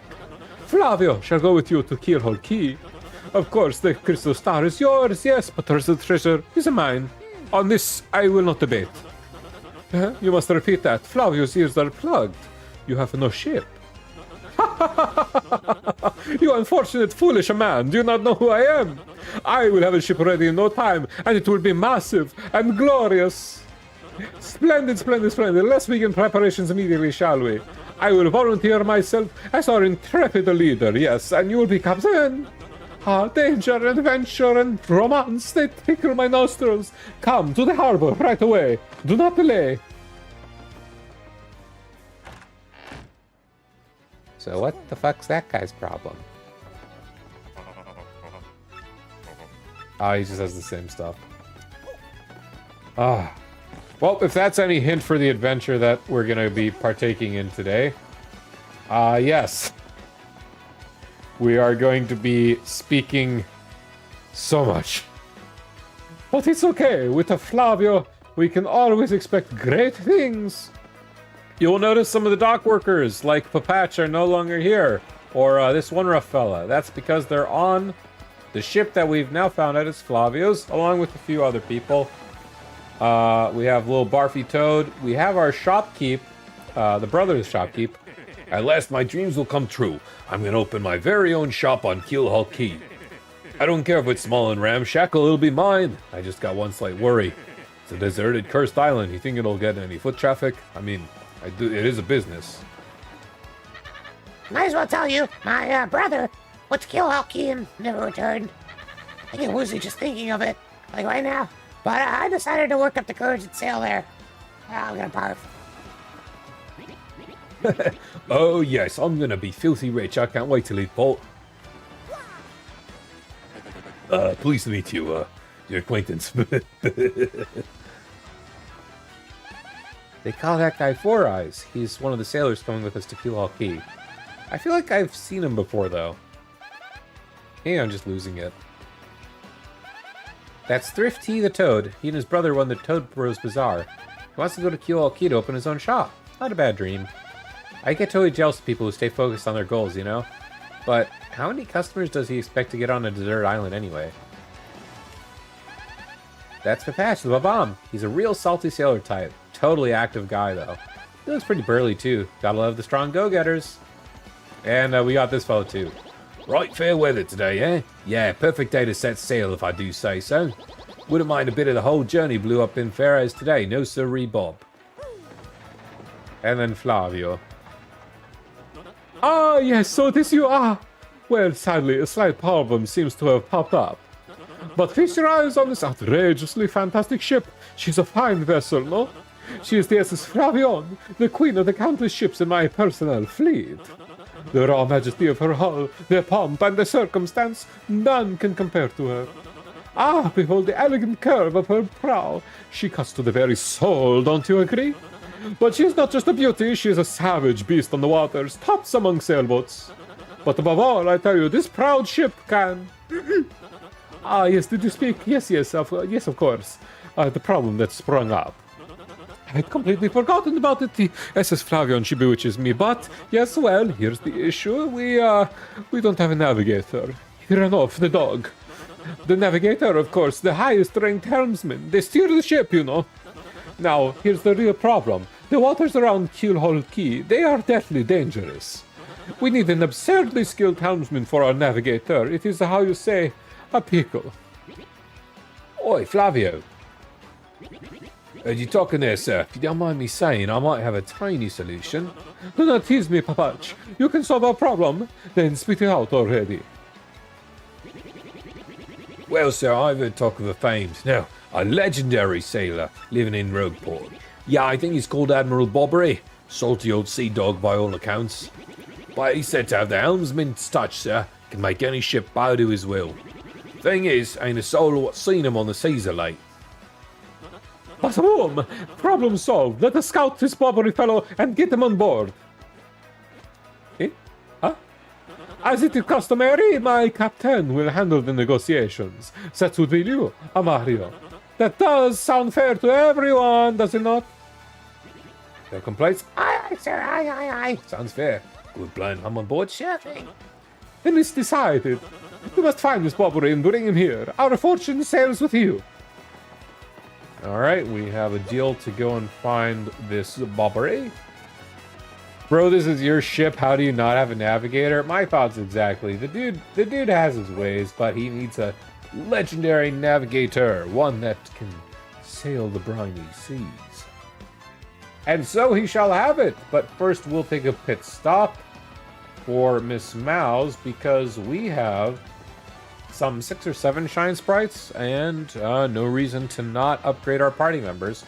Flavio shall go with you to Key. Of course, the crystal star is yours, yes, but the rest of the treasure is mine. On this, I will not debate. You must repeat that. Flavio's ears are plugged. You have no ship. You unfortunate, foolish man. Do you not know who I am? I will have a ship ready in no time, and it will be massive and glorious. Splendid. Let's begin preparations immediately, shall we? I will volunteer myself as our intrepid leader, yes, and you will be captain. Danger, adventure, and romance, they tickle my nostrils. Come to the harbor right away. Do not delay. So what the fuck's that guy's problem? He just has the same stuff. Well, if that's any hint for the adventure that we're gonna be partaking in today, yes. We are going to be speaking so much. But it's okay. With a Flavio, we can always expect great things. You'll notice some of the dock workers, like Papatch, are no longer here. Or this one rough fella. That's because they're on the ship that we've now found out is Flavio's, along with a few other people. We have little Barfy Toad. We have our shopkeep, the brother's shopkeep. At last my dreams will come true. I'm gonna open my very own shop on Keelhaul Key. I don't care if it's small and ramshackle, it'll be mine. I just got one slight worry. It's a deserted, cursed island. You think it'll get any foot traffic? I mean, it is a business. Might as well tell you, my brother went to kill Key and never returned. I get woozy just thinking of it, like right now. But I decided to work up the courage and sail there. I'm gonna barf. Oh yes, I'm gonna be filthy rich. I can't wait to leave port. Pleased to meet you, your acquaintance. They call that guy Four Eyes. He's one of the sailors coming with us to Keelhaul Key. I feel like I've seen him before, though. Maybe I'm just losing it. That's Thrifty the Toad. He and his brother run the Toad Bros Bazaar. He wants to go to Keelhaul Key to open his own shop. Not a bad dream. I get totally jealous of people who stay focused on their goals, you know? But how many customers does he expect to get on a desert island anyway? That's Papatch, the Babam. He's a real salty sailor type. Totally active guy, though. He looks pretty burly, too. Gotta love the strong go-getters. And we got this fellow, too. Right, fair weather today, eh? Yeah, perfect day to set sail, if I do say so. Wouldn't mind a bit of the whole journey blew up in fair as today, no sirree Bob. And then Flavio. Ah, yes, so this you are. Well, sadly, a slight problem seems to have popped up. But feast your eyes on this outrageously fantastic ship. She's a fine vessel, no? She is the SS Flavion, the queen of the countless ships in my personal fleet. The raw majesty of her hull, the pomp and the circumstance, none can compare to her. Ah, behold the elegant curve of her prow. She cuts to the very soul, don't you agree? But she is not just a beauty, she is a savage beast on the waters, tops among sailboats. But above all, I tell you, this proud ship can... Ah, yes, did you speak? Yes, of course. The problem that sprung up. I had completely forgotten about it. The SS Flavion, she bewitches me. But, yes, well, here's the issue. We don't have a navigator. He ran off, the dog. The navigator, of course, the highest ranked helmsman. They steer the ship, you know. Now, here's the real problem. The waters around Keelhaul Key, they are deathly dangerous. We need an absurdly skilled helmsman for our navigator. It is, how you say, a pickle. Oi, Flavio. Are you talking there, sir? If you don't mind me saying, I might have a tiny solution. Do not tease me, Papach. You can solve our problem. Then spit it out already. Well, sir, I've heard talk of a legendary sailor living in Rogueport. Yeah, I think he's called Admiral Bobbery. Salty old sea dog by all accounts. But he's said to have the helmsman's touch, sir. Can make any ship bow to his will. Thing is, ain't a soul what's seen him on the seas of late. But boom! Problem solved. Let us scout this Bobbery fellow and get him on board. Eh? Huh? As it is customary, my captain will handle the negotiations. That would be you, Amario. That does sound fair to everyone, does it not? No complaints? Aye, sir, aye. Sounds fair. Good plan. I'm on board. Sure thing. Then it's decided. We must find this Bobbery and bring him here. Our fortune sails with you. Alright, we have a deal to go and find this Bobbery. Bro, this is your ship. How do you not have a navigator? My thoughts exactly. The dude has his ways, but he needs a legendary navigator, one that can sail the briny seas. And so he shall have it. But first we'll take a pit stop for Miss Mouse because we have some 6 or 7 shine sprites and no reason to not upgrade our party members.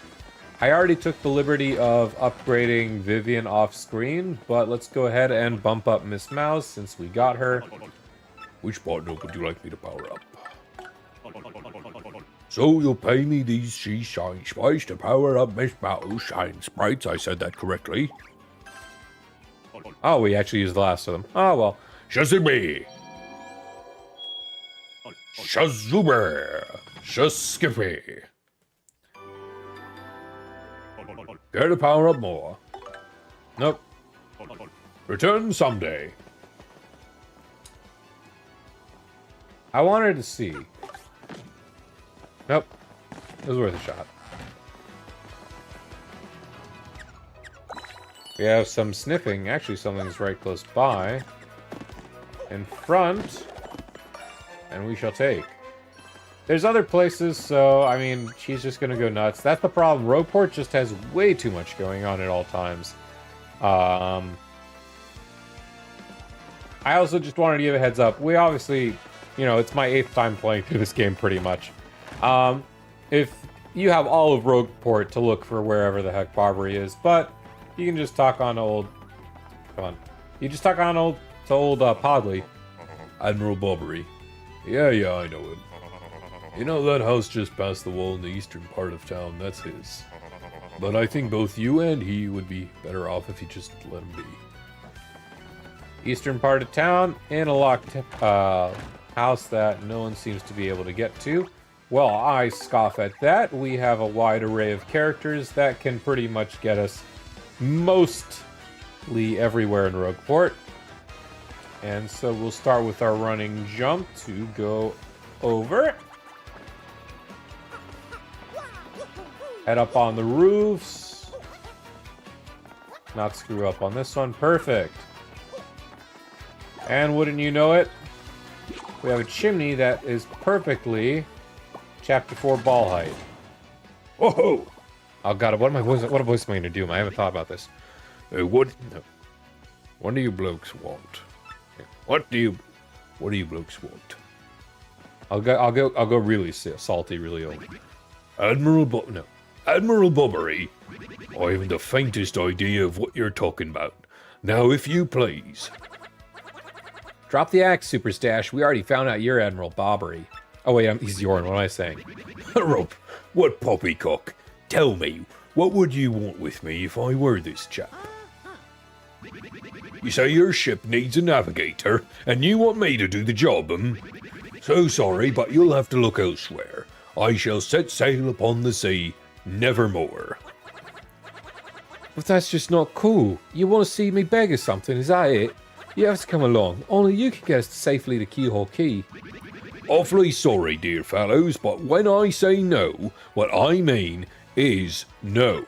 I already took the liberty of upgrading Vivian off screen, but let's go ahead and bump up Miss Mouse since we got her. Which partner would you like me to power up? So you'll pay me these shine sprites to power up Miss Mouse shine sprites. I said that correctly. Oh, we actually used the last of them. Oh, well. Shazumi! Shazuber! Shaskippy! Care to power up more? Nope. Return someday. I wanted to see. Nope. It was worth a shot. We have some sniffing. Actually, something's right close by. In front. And we shall take. There's other places, so, I mean, she's just gonna go nuts. That's the problem. Rogueport just has way too much going on at all times. I also just wanted to give a heads up. We obviously, you know, it's my 8th time playing through this game pretty much. If you have all of Rogueport to look for wherever the heck Barbary is, but you can just talk on old... Come on. You just talk on old Podley. Admiral Bobbery. Yeah, I know him. You know that house just past the wall in the eastern part of town? That's his. But I think both you and he would be better off if you just let him be. Eastern part of town, in a locked house that no one seems to be able to get to. Well, I scoff at that. We have a wide array of characters that can pretty much get us mostly everywhere in Rogueport. And so we'll start with our running jump to go over. Head up on the roofs. Not screw up on this one. Perfect. And wouldn't you know it, we have a chimney that is perfectly chapter 4 ball height. Whoa! Oh god, what voice am I going to do? I haven't thought about this. What do you blokes want? What do you blokes want? I'll go really salty, really old. Admiral Bobbery. I haven't the faintest idea of what you're talking about. Now, if you please. Drop the axe, Super Stash. We already found out you're Admiral Bobbery. Oh wait, he's Yorn. What am I saying? Rob, what poppycock? Tell me, what would you want with me if I were this chap? You say your ship needs a navigator, and you want me to do the job, So sorry, but you'll have to look elsewhere. I shall set sail upon the sea, nevermore. But that's just not cool. You want to see me beg or something, is that it? You have to come along. Only you can get us safely to Keyhole Key. Awfully sorry, dear fellows, but when I say no, what I mean is no.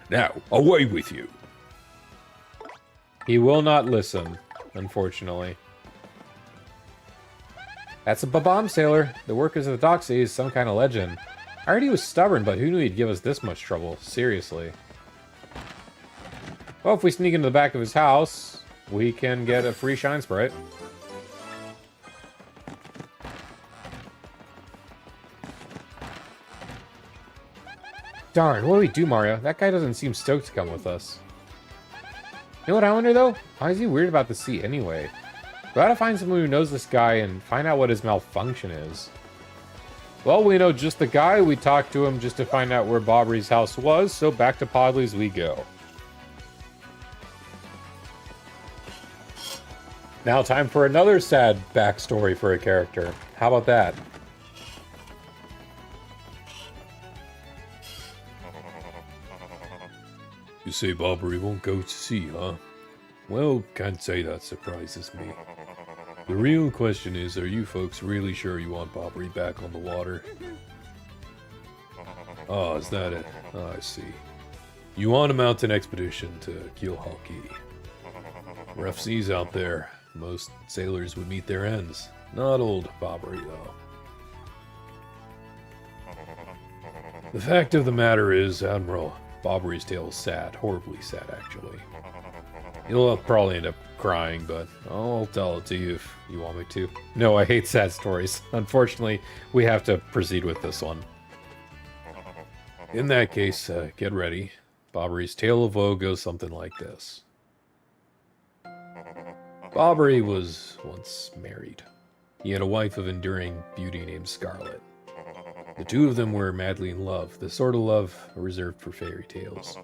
Now, away with you. He will not listen, unfortunately. That's a Babam sailor. The workers of the dock say he's some kind of legend. I heard he was stubborn, but who knew he'd give us this much trouble? Seriously. Well, if we sneak into the back of his house, we can get a free shine sprite. Darn, what do we do, Mario? That guy doesn't seem stoked to come with us. You know what I wonder, though? Why is he weird about the sea anyway? We gotta find someone who knows this guy and find out what his malfunction is. Well, we know just the guy. We talked to him just to find out where Bobbery's house was, so back to Podley's we go. Now time for another sad backstory for a character. How about that? You say Bobbery won't go to sea, huh? Well, can't say that surprises me. The real question is, are you folks really sure you want Bobbery back on the water? Oh, is that it? Oh, I see. You want a mountain expedition to Keelhaulkey. Rough seas out there. Most sailors would meet their ends. Not old Bobbery, though. The fact of the matter is, Admiral, Bobbery's tale is sad. Horribly sad, actually. You'll probably end up crying, but I'll tell it to you if you want me to. No, I hate sad stories. Unfortunately, we have to proceed with this one. In that case, get ready. Bobbery's tale of woe goes something like this. Bobbery was once married. He had a wife of enduring beauty named Scarlet. The two of them were madly in love, the sort of love reserved for fairy tales.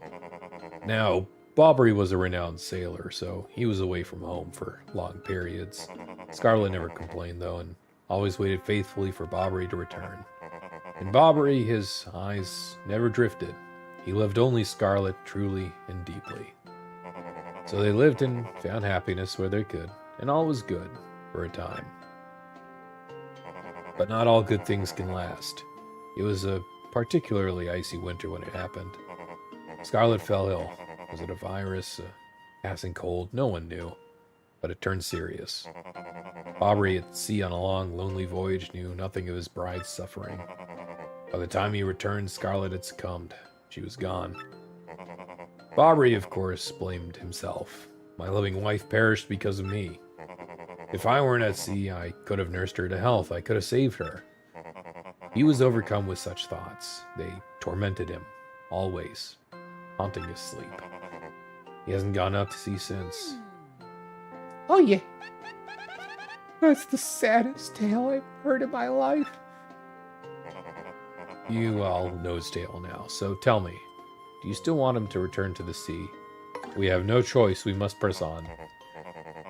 Now, Bobbery was a renowned sailor, so he was away from home for long periods. Scarlet never complained, though, and always waited faithfully for Bobbery to return. In Bobbery, his eyes never drifted. He loved only Scarlet truly and deeply. So they lived and found happiness where they could, and all was good for a time. But not all good things can last. It was a particularly icy winter when it happened. Scarlet fell ill. Was it a virus, a passing cold? No one knew. But it turned serious. Bobbery at sea on a long, lonely voyage knew nothing of his bride's suffering. By the time he returned, Scarlet had succumbed. She was gone. Bobbery, of course, blamed himself. My loving wife perished because of me. If I weren't at sea, I could have nursed her to health. I could have saved her. He was overcome with such thoughts. They tormented him, always, haunting his sleep. He hasn't gone out to sea since. Oh, yeah. That's the saddest tale I've heard in my life. You all know his tale now, so tell me, do you still want him to return to the sea? We have no choice. We must press on.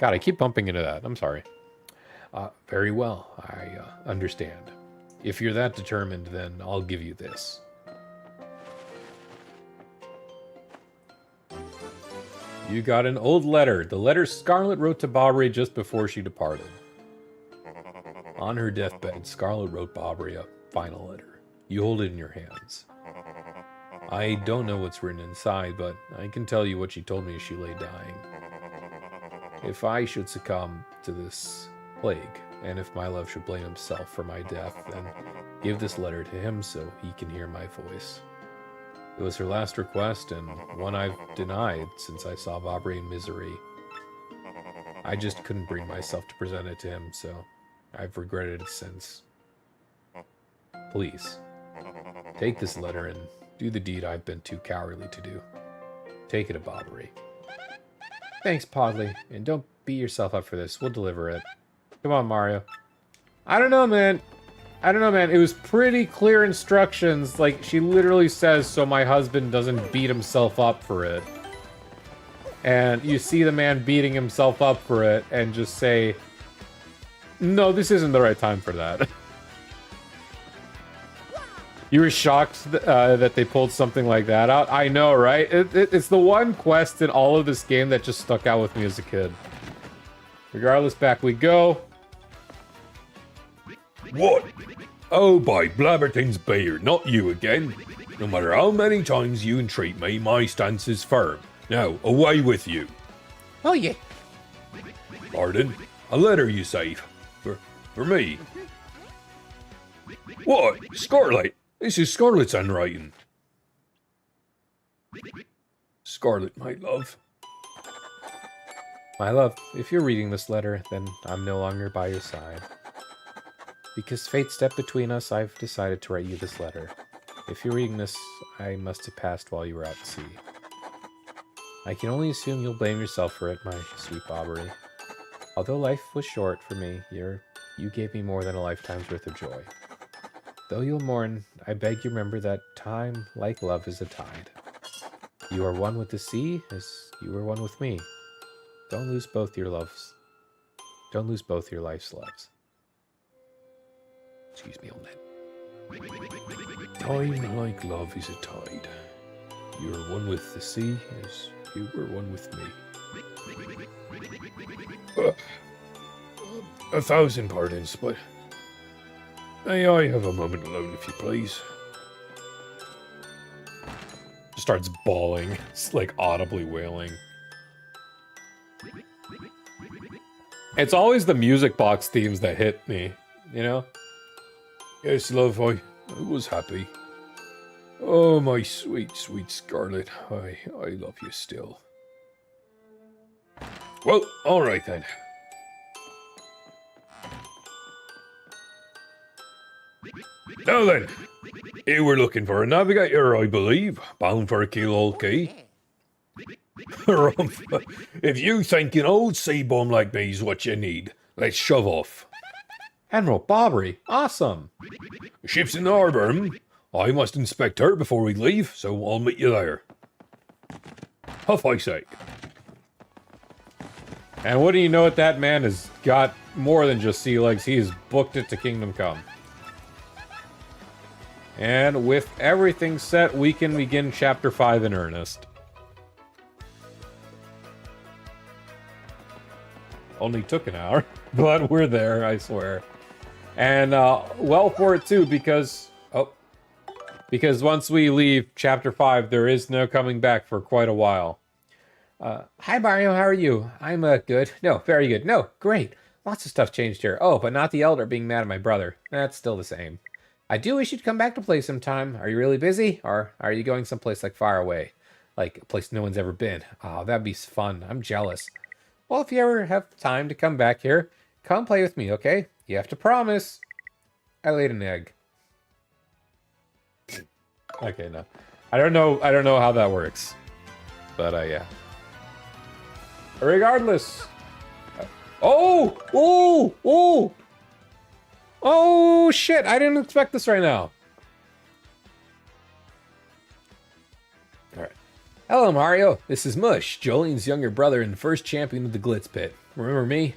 God, I keep bumping into that. I'm sorry. Very well, I understand. If you're that determined, then I'll give you this. You got an old letter. The letter Scarlet wrote to Bobbery just before she departed. On her deathbed, Scarlet wrote Bobbery a final letter. You hold it in your hands. I don't know what's written inside, but I can tell you what she told me as she lay dying. If I should succumb to this plague, and if my love should blame himself for my death, then give this letter to him so he can hear my voice. It was her last request, and one I've denied since I saw Bobbery in misery. I just couldn't bring myself to present it to him, so I've regretted it since. Please, take this letter and do the deed I've been too cowardly to do. Take it to Bobbery. Thanks, Podley. And don't beat yourself up for this. We'll deliver it. Come on, Mario. I don't know, man. It was pretty clear instructions. Like, she literally says, so my husband doesn't beat himself up for it. And you see the man beating himself up for it and just say, no, this isn't the right time for that. You were shocked that they pulled something like that out? I know, right? It's the one quest in all of this game that just stuck out with me as a kid. Regardless, back we go. What? Oh, by Blabberton's beard, not you again. No matter how many times you entreat me, my stance is firm. Now, away with you. Oh, yeah. Pardon? A letter, you say? For me? What? Scarlet? This is Scarlet's handwriting. Scarlet, my love. My love, if you're reading this letter, then I'm no longer by your side. Because fate stepped between us, I've decided to write you this letter. If you're reading this, I must have passed while you were out at sea. I can only assume you'll blame yourself for it, my sweet Bobbery. Although life was short for me, you gave me more than a lifetime's worth of joy. Though you'll mourn, I beg you remember that time, like love, is a tide. You are one with the sea, as you were one with me. Don't lose both your loves. Don't lose both your life's loves. Excuse me on that. Time like love is a tide. You are one with the sea as you were one with me. 1,000 pardons, but may I have a moment alone, if you please? Starts bawling. It's like audibly wailing. It's always the music box themes that hit me, you know? Yes, love, I was happy. Oh, my sweet, sweet Scarlet. I love you still. Well, all right then. Now then, you were looking for a navigator, I believe, bound for Keelhole Key. If you think an old sea bum like me's what you need, let's shove off. Admiral Bobbery, awesome! Ship's in the harbour, I must inspect her before we leave, so I'll meet you there. Huff, I say. And what do you know it, that man has got more than just sea legs, he has booked it to Kingdom Come. And with everything set, we can begin Chapter 5 in earnest. Only took an hour, but we're there, I swear. And, well for it too, because once we leave Chapter 5, there is no coming back for quite a while. Hi Mario, how are you? I'm, good. No, very good. No, great. Lots of stuff changed here. Oh, but not the Elder being mad at my brother. That's still the same. I do wish you'd come back to play sometime. Are you really busy? Or are you going someplace like far away? Like a place no one's ever been? Oh, that'd be fun. I'm jealous. Well, if you ever have time to come back here, come play with me, okay? You have to promise. I laid an egg. Okay, no. I don't know how that works. But, yeah. Regardless. Oh, shit. I didn't expect this right now. Alright. Hello, Mario. This is Mush, Jolene's younger brother and first champion of the Glitz Pit. Remember me?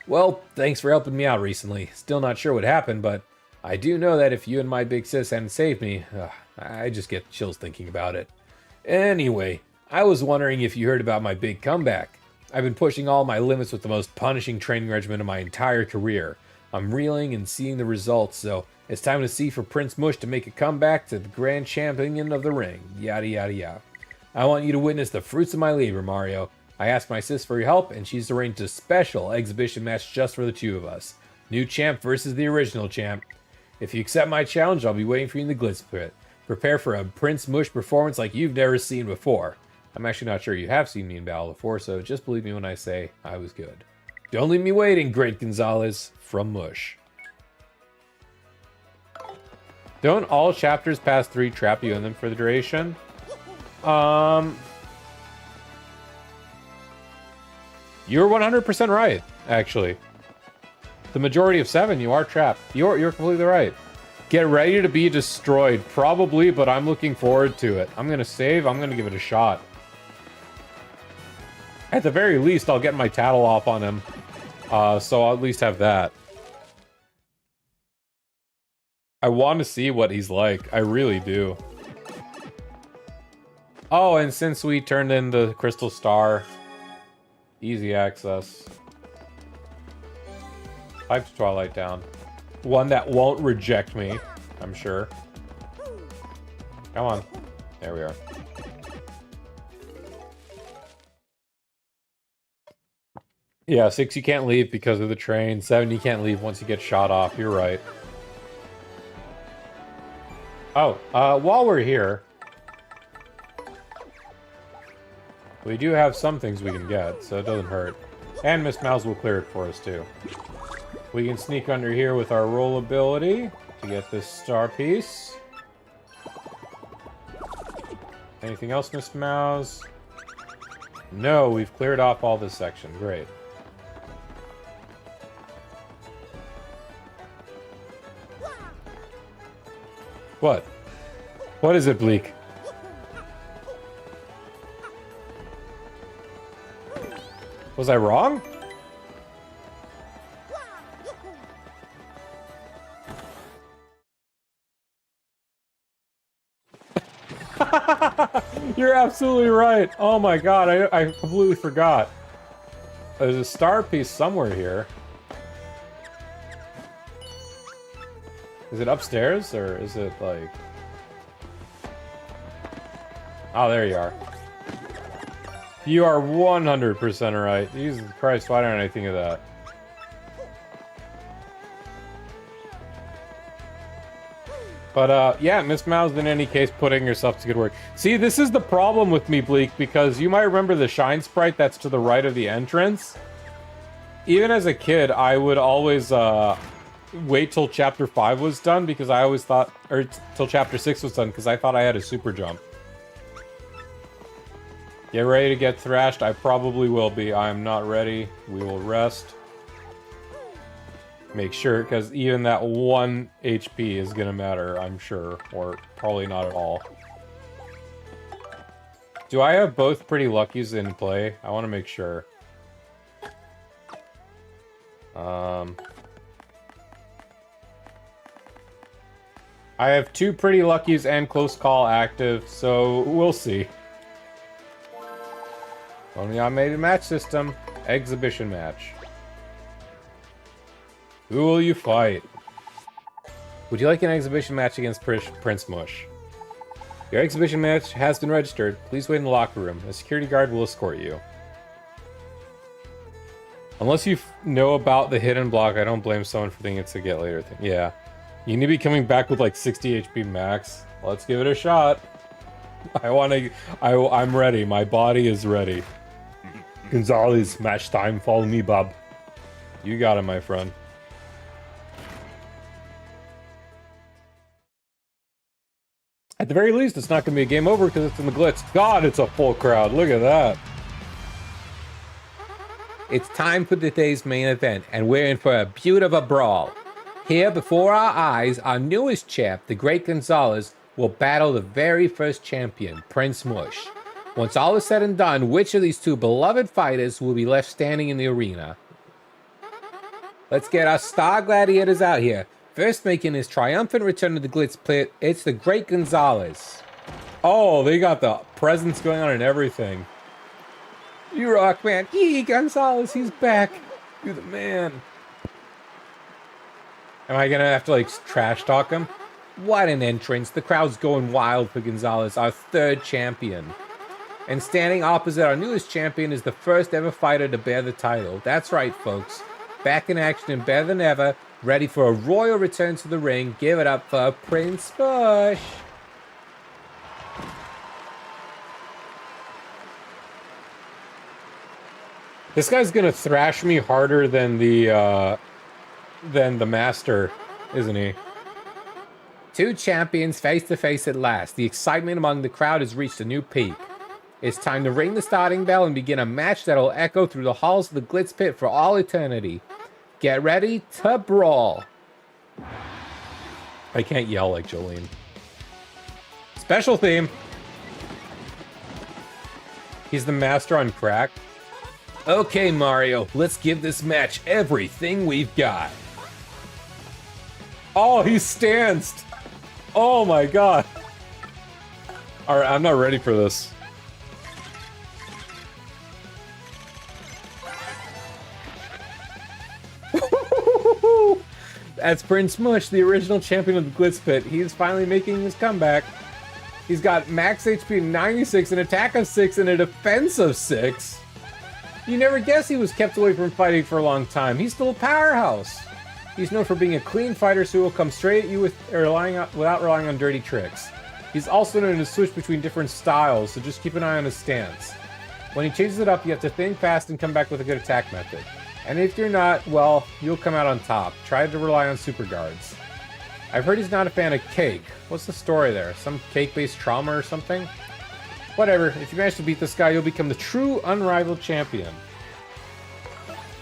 Well, thanks for helping me out recently. Still not sure what happened, but I do know that if you and my big sis hadn't saved me, I just get chills thinking about it. Anyway, I was wondering if you heard about my big comeback. I've been pushing all my limits with the most punishing training regimen of my entire career. I'm reeling and seeing the results, so it's time to see for Prince Mush to make a comeback to the grand champion of the ring. Yada yada yada. I want you to witness the fruits of my labor, Mario. I asked my sis for your help, and she's arranged a special exhibition match just for the two of us. New champ versus the original champ. If you accept my challenge, I'll be waiting for you in the Glitz Pit. Prepare for a Prince Mush performance like you've never seen before. I'm actually not sure you have seen me in battle before, so just believe me when I say I was good. Don't leave me waiting, Great Gonzalez. From Mush. Don't all chapters past 3 trap you in them for the duration? You're 100% right, actually. The majority of 7, you are trapped. You're completely right. Get ready to be destroyed. Probably, but I'm looking forward to it. I'm gonna save. I'm gonna give it a shot. At the very least, I'll get my tattle off on him. So I'll at least have that. I want to see what he's like. I really do. Oh, and since we turned in the Crystal Star, easy access. Pipe to Twilight down. One that won't reject me, I'm sure. Come on. There we are. Yeah, 6 you can't leave because of the train. 7 you can't leave once you get shot off. You're right. Oh, while we're here, we do have some things we can get, so it doesn't hurt. And Miss Mouse will clear it for us, too. We can sneak under here with our roll ability to get this star piece. Anything else, Miss Mouse? No, we've cleared off all this section. Great. What? What is it, Bleak? Was I wrong? You're absolutely right. Oh my god, I completely forgot. There's a star piece somewhere here. Is it upstairs, or is it, like... Oh, there you are. You are 100% right. Jesus Christ, why didn't I think of that? But, yeah, Miss Mouse, in any case, putting herself to good work. See, this is the problem with me, Bleak, because you might remember the Shine Sprite that's to the right of the entrance. Even as a kid, I would always, wait till Chapter 5 was done, because I always thought... Or till Chapter 6 was done, because I thought I had a super jump. Get ready to get thrashed. I probably will be. I am not ready. We will rest. Make sure, because even that 1 HP is going to matter, I'm sure. Or probably not at all. Do I have both Pretty Luckies in play? I want to make sure. I have 2 Pretty Luckies and Close Call active, so we'll see. Only automated match system. Exhibition match. Who will you fight? Would you like an exhibition match against Prince Mush? Your exhibition match has been registered. Please wait in the locker room. A security guard will escort you. Unless you know about the hidden block, I don't blame someone for thinking it's a get later thing. Yeah. You need to be coming back with like 60 HP max. Let's give it a shot. I'm ready. My body is ready. Gonzalez, match time. Follow me, Bob. You got it, my friend. At the very least, it's not going to be a game over because it's in the glitz. God, it's a full crowd. Look at that. It's time for today's main event, and we're in for a beautiful brawl. Here before our eyes, our newest champ, the Great Gonzalez, will battle the very first champion, Prince Mush. Once all is said and done, which of these two beloved fighters will be left standing in the arena? Let's get our star gladiators out here. First making his triumphant return to the glitz pit, it's the Great Gonzalez. Oh, they got the presents going on and everything. You rock, man. Gonzalez, he's back. You're the man. Am I gonna have to, like, trash talk him? What an entrance. The crowd's going wild for Gonzalez, our third champion. And standing opposite our newest champion is the first ever fighter to bear the title. That's right, folks. Back in action and better than ever, ready for a royal return to the ring. Give it up for Prince Mush. This guy's gonna thrash me harder than the master, isn't he? Two champions face to face at last. The excitement among the crowd has reached a new peak. It's time to ring the starting bell and begin a match that'll echo through the halls of the glitz pit for all eternity. Get ready to brawl. I can't yell like Jolene. Special theme. He's the master on crack. Okay, Mario, let's give this match everything we've got. Oh, he stanced. Oh my god. Alright, I'm not ready for this. That's Prince Mush, the original champion of the Glitz Pit. He's finally making his comeback. He's got max HP 96, an attack of 6, and a defense of 6. You never guess he was kept away from fighting for a long time. He's still a powerhouse. He's known for being a clean fighter, so he will come straight at you without relying on dirty tricks. He's also known to switch between different styles, so just keep an eye on his stance. When he changes it up, you have to think fast and come back with a good attack method. And if you're not, well, you'll come out on top. Try to rely on super guards. I've heard he's not a fan of cake. What's the story there? Some cake-based trauma or something? Whatever, if you manage to beat this guy, you'll become the true unrivaled champion.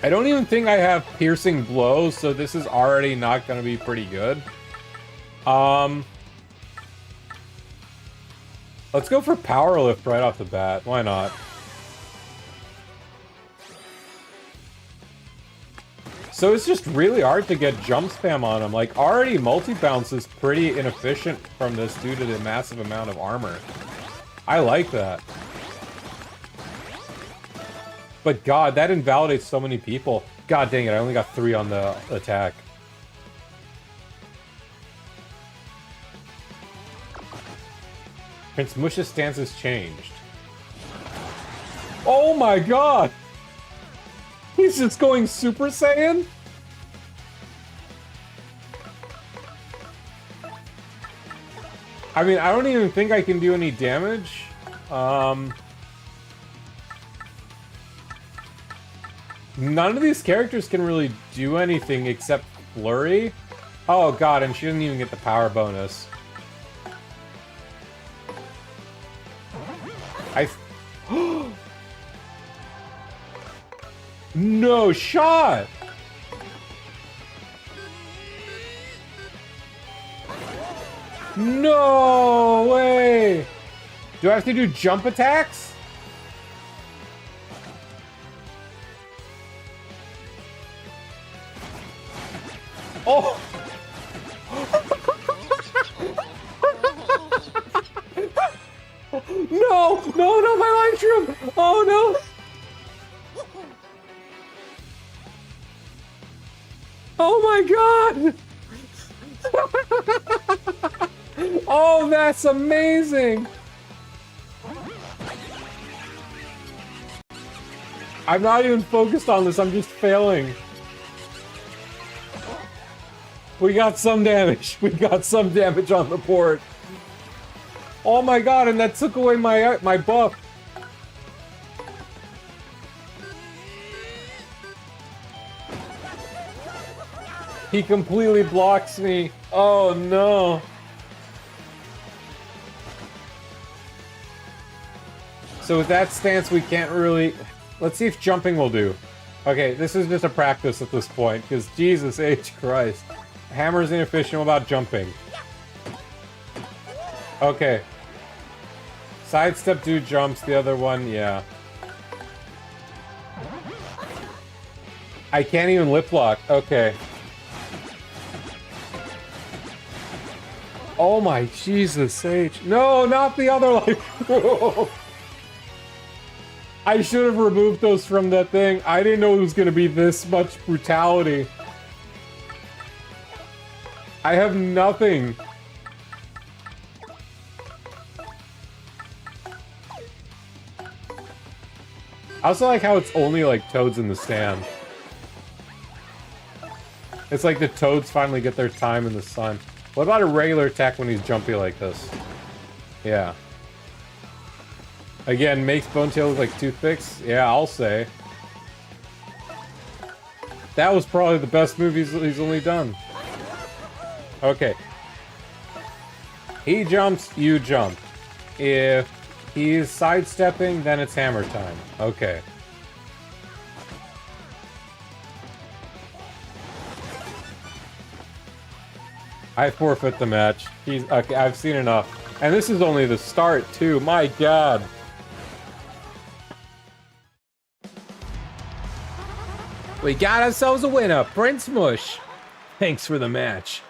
I don't even think I have piercing blows, so this is already not going to be pretty good. Let's go for power lift right off the bat. Why not? So it's just really hard to get jump spam on him. Like, already multi-bounce is pretty inefficient from this due to the massive amount of armor. I like that. But god, that invalidates so many people. God dang it, I only got 3 on the attack. Prince Mush's stance has changed. Oh my god! He's just going Super Saiyan? I mean, I don't even think I can do any damage. None of these characters can really do anything except Flurry. Oh god, and she doesn't even get the power bonus. No shot! No way! Do I have to do jump attacks? Oh! No! No, no, my life shroom! Oh no! Oh my god! Oh, that's amazing! I'm not even focused on this, I'm just failing. We got some damage. We got some damage on the board. Oh my god, and that took away my buff. He completely blocks me. Oh no. So with that stance, we can't really... Let's see if jumping will do. Okay, this is just a practice at this point, because Jesus H. Christ. Hammer's inefficient. What about jumping? Okay. Sidestep, do jumps. The other one, yeah. I can't even lip lock. Okay. Oh my Jesus H. No, not the other life. I should have removed those from that thing. I didn't know it was going to be this much brutality. I have nothing. I also like how it's only like toads in the stand. It's like the toads finally get their time in the sun. What about a regular attack when he's jumpy like this? Yeah. Again, makes Bonetail look like toothpicks? Yeah, I'll say. That was probably the best move he's only done. Okay. He jumps, you jump. If he's sidestepping, then it's hammer time. Okay. I forfeit the match. Okay, I've seen enough. And this is only the start, too. My god. We got ourselves a winner, Prince Mush. Thanks for the match.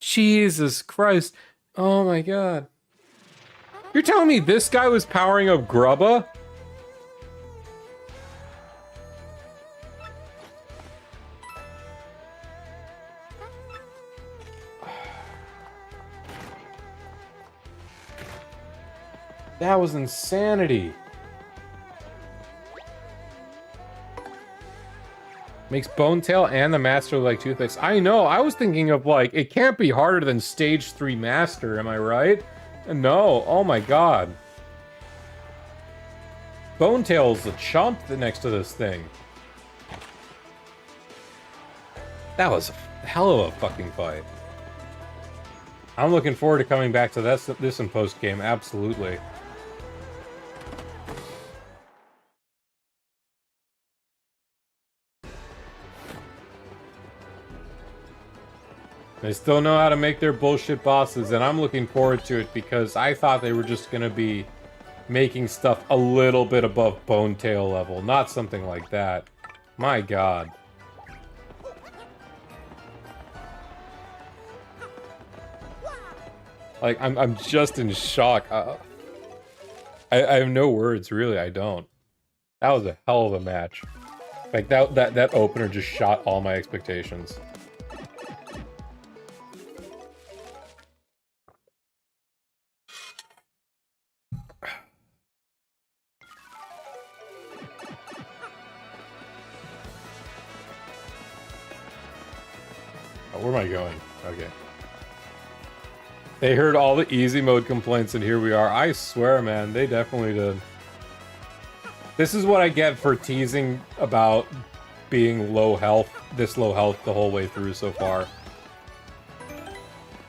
Jesus Christ. Oh my god. You're telling me this guy was powering up Grubba? That was insanity. Makes Bonetail and the Master look like toothpicks. I know, I was thinking of like, it can't be harder than Stage 3 Master, am I right? No, oh my god. Bonetail's a chump next to this thing. That was a hell of a fucking fight. I'm looking forward to coming back to this in post-game, absolutely. They still know how to make their bullshit bosses, and I'm looking forward to it because I thought they were just gonna be making stuff a little bit above Bonetail level, not something like that. My god. Like, I'm just in shock. I have no words, really, I don't. That was a hell of a match. Like, that opener just shot all my expectations. Where am I going? Okay. They heard all the easy mode complaints and here we are. I swear, man, they definitely did. This is what I get for teasing about being low health, this low health the whole way through so far.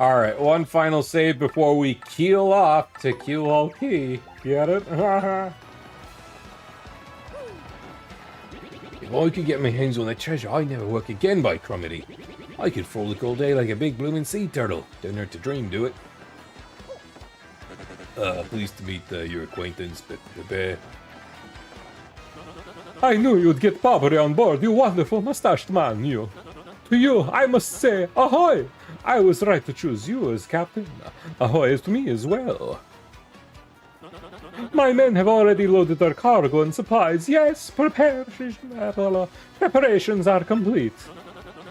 Alright, one final save before we keel off to Keel Key. Get it? If I could get my hands on that treasure, I'd never work again, by Cromity. I could frolic all day like a big blooming sea turtle. Don't hurt to dream, do it. Pleased to meet your acquaintance, but the bear. I knew you'd get Bobbery on board, you wonderful mustached man, you. To you, I must say, ahoy! I was right to choose you as captain. Ahoy to me as well. My men have already loaded their cargo and supplies. Yes, preparations are complete.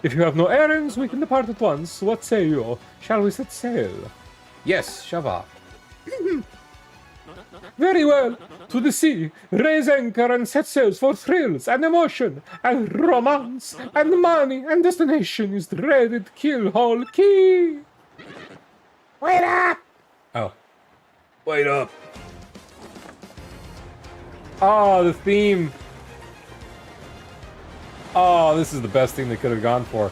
If you have no errands, we can depart at once. What say you? Shall we set sail? Yes, shove off. Very well. To the sea. Raise anchor and set sails for thrills and emotion and romance and money, and destination is dreaded Keel Key. Wait up! Oh. Wait up. Oh, the theme. Oh, this is the best thing they could have gone for.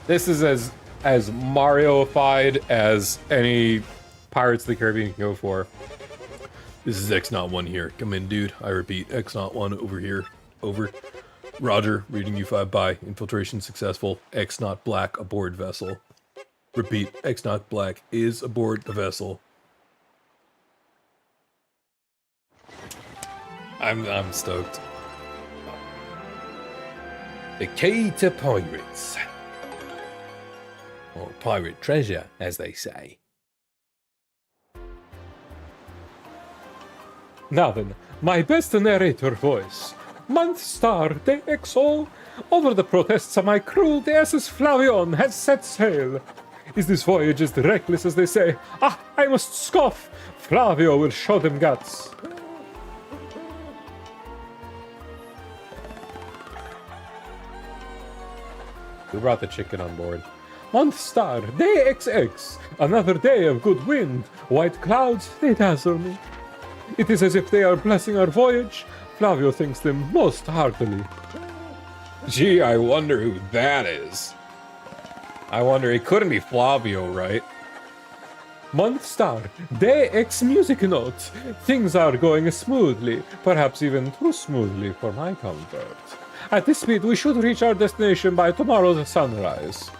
This is as Mario-ified as any Pirates of the Caribbean can go for. This is X-Not-1 here. Come in, dude. I repeat, X-Not-1 over here. Over. Roger, reading U5 by. Infiltration successful. X-Not Black aboard vessel. Repeat, X-Not Black is aboard the vessel. I'm stoked. The key to pirates. Or pirate treasure, as they say. Now then, my best narrator voice. Month star de XO. Over the protests of my crew, the SS Flavion has set sail. Is this voyage as reckless as they say? Ah, I must scoff. Flavio will show them guts. Who brought the chicken on board? Month star, day XX. Another day of good wind. White clouds, they dazzle me. It is as if they are blessing our voyage. Flavio thanks them most heartily. Gee, I wonder who that is. I wonder, it couldn't be Flavio, right? Month star, day X music notes. Things are going smoothly, perhaps even too smoothly for my comfort. At this speed, we should reach our destination by tomorrow's sunrise.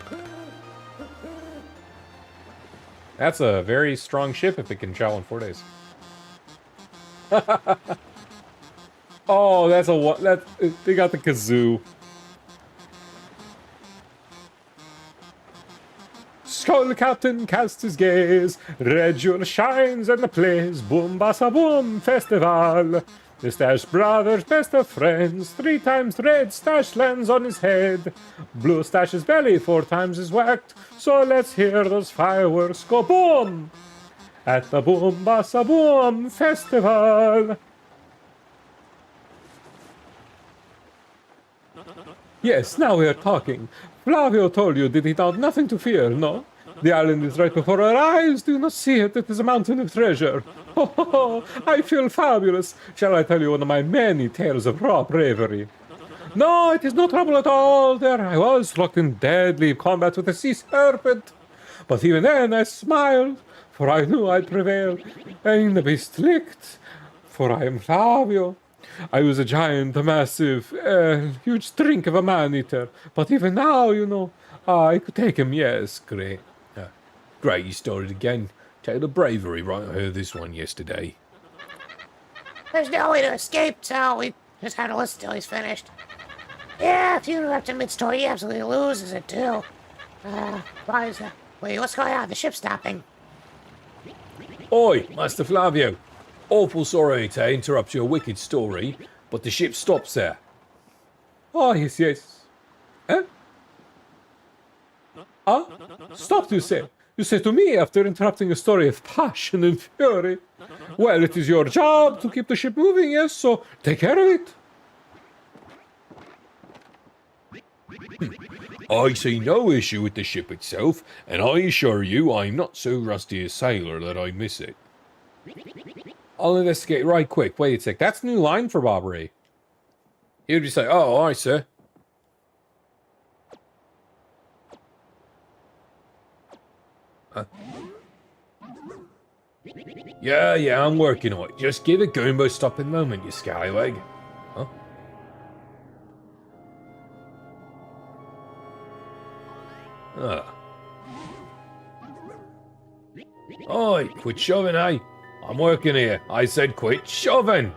That's a very strong ship if it can travel in 4 days. Oh, that's a what? That they got the kazoo. skull captain casts his gaze. Red jewel shines and the plays. Boom basa boom festival. The Stash brothers, best of friends. 3 times red Stash lands on his head. Blue Stash's belly 4 times is whacked. So let's hear those fireworks go boom at the Boom Basa Boom Festival. Yes, now we are talking. Flavio told you, did he not? Nothing to fear, no? The island is right before our eyes. Do you not see it? It is a mountain of treasure. Oh, I feel fabulous. Shall I tell you one of my many tales of raw bravery? No, it is no trouble at all. There I was, locked in deadly combat with a sea serpent. But even then I smiled, for I knew I'd prevail. And the beast licked, for I am Flavio. I was a giant, a massive, huge drink of a man-eater. But even now, you know, I could take him, yes, great. Great, you started again. Tale of bravery, right? I heard this one yesterday. There's no way to escape, so we just have to listen till he's finished. Yeah, if you interrupt him mid-story, he absolutely loses it, too. Why is that? Wait, what's going on? The ship's stopping. Oi, Master Flavio. Awful sorry to interrupt your wicked story, but the ship stops there. Oh, yes, yes. Eh? Ah? Stop, you say? You say to me after interrupting a story of passion and fury? Well, it is your job to keep the ship moving, yes, so take care of it. I see no issue with the ship itself, and I assure you I'm not so rusty a sailor that I miss it. I'll investigate right quick. Wait a sec. That's a new line for Bobbery. He would just say, oh, all right, sir. Yeah, I'm working on it. Just give it going by stopping a moment, you scallywag. Huh? Oi, quit shoving, eh? I'm working here. I said quit shoving.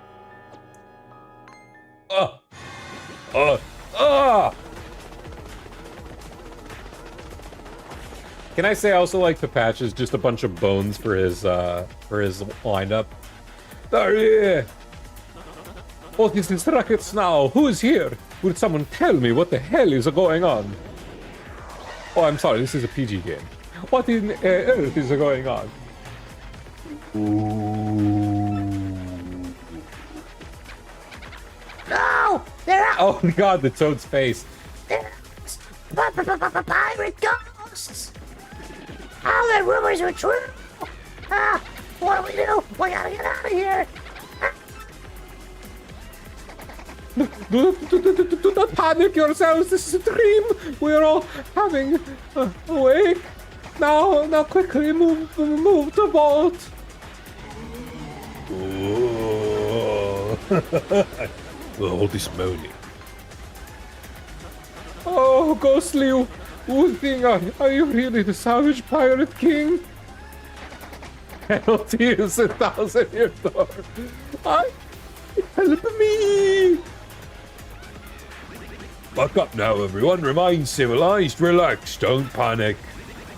Can I say I also like the patch is just a bunch of bones for his lineup? There, yeah. What is this racket now? Who is here? Would someone tell me what the hell is going on? Oh, I'm sorry, this is a PG game. What in earth is going on? No! They're out! Oh god, the toad's face. They're pirate ghosts! All the rumors were true! What do? We gotta get out of here! Do not panic yourselves. This is a dream. We're all having a wake. Now, quickly move the boat. Holy smoly. Oh, Ghostly, Wu Thing, are you really the Savage Pirate King? Penalty is 1,000 years old. Help me! Buck up now, everyone. Remain civilized. Relax. Don't panic.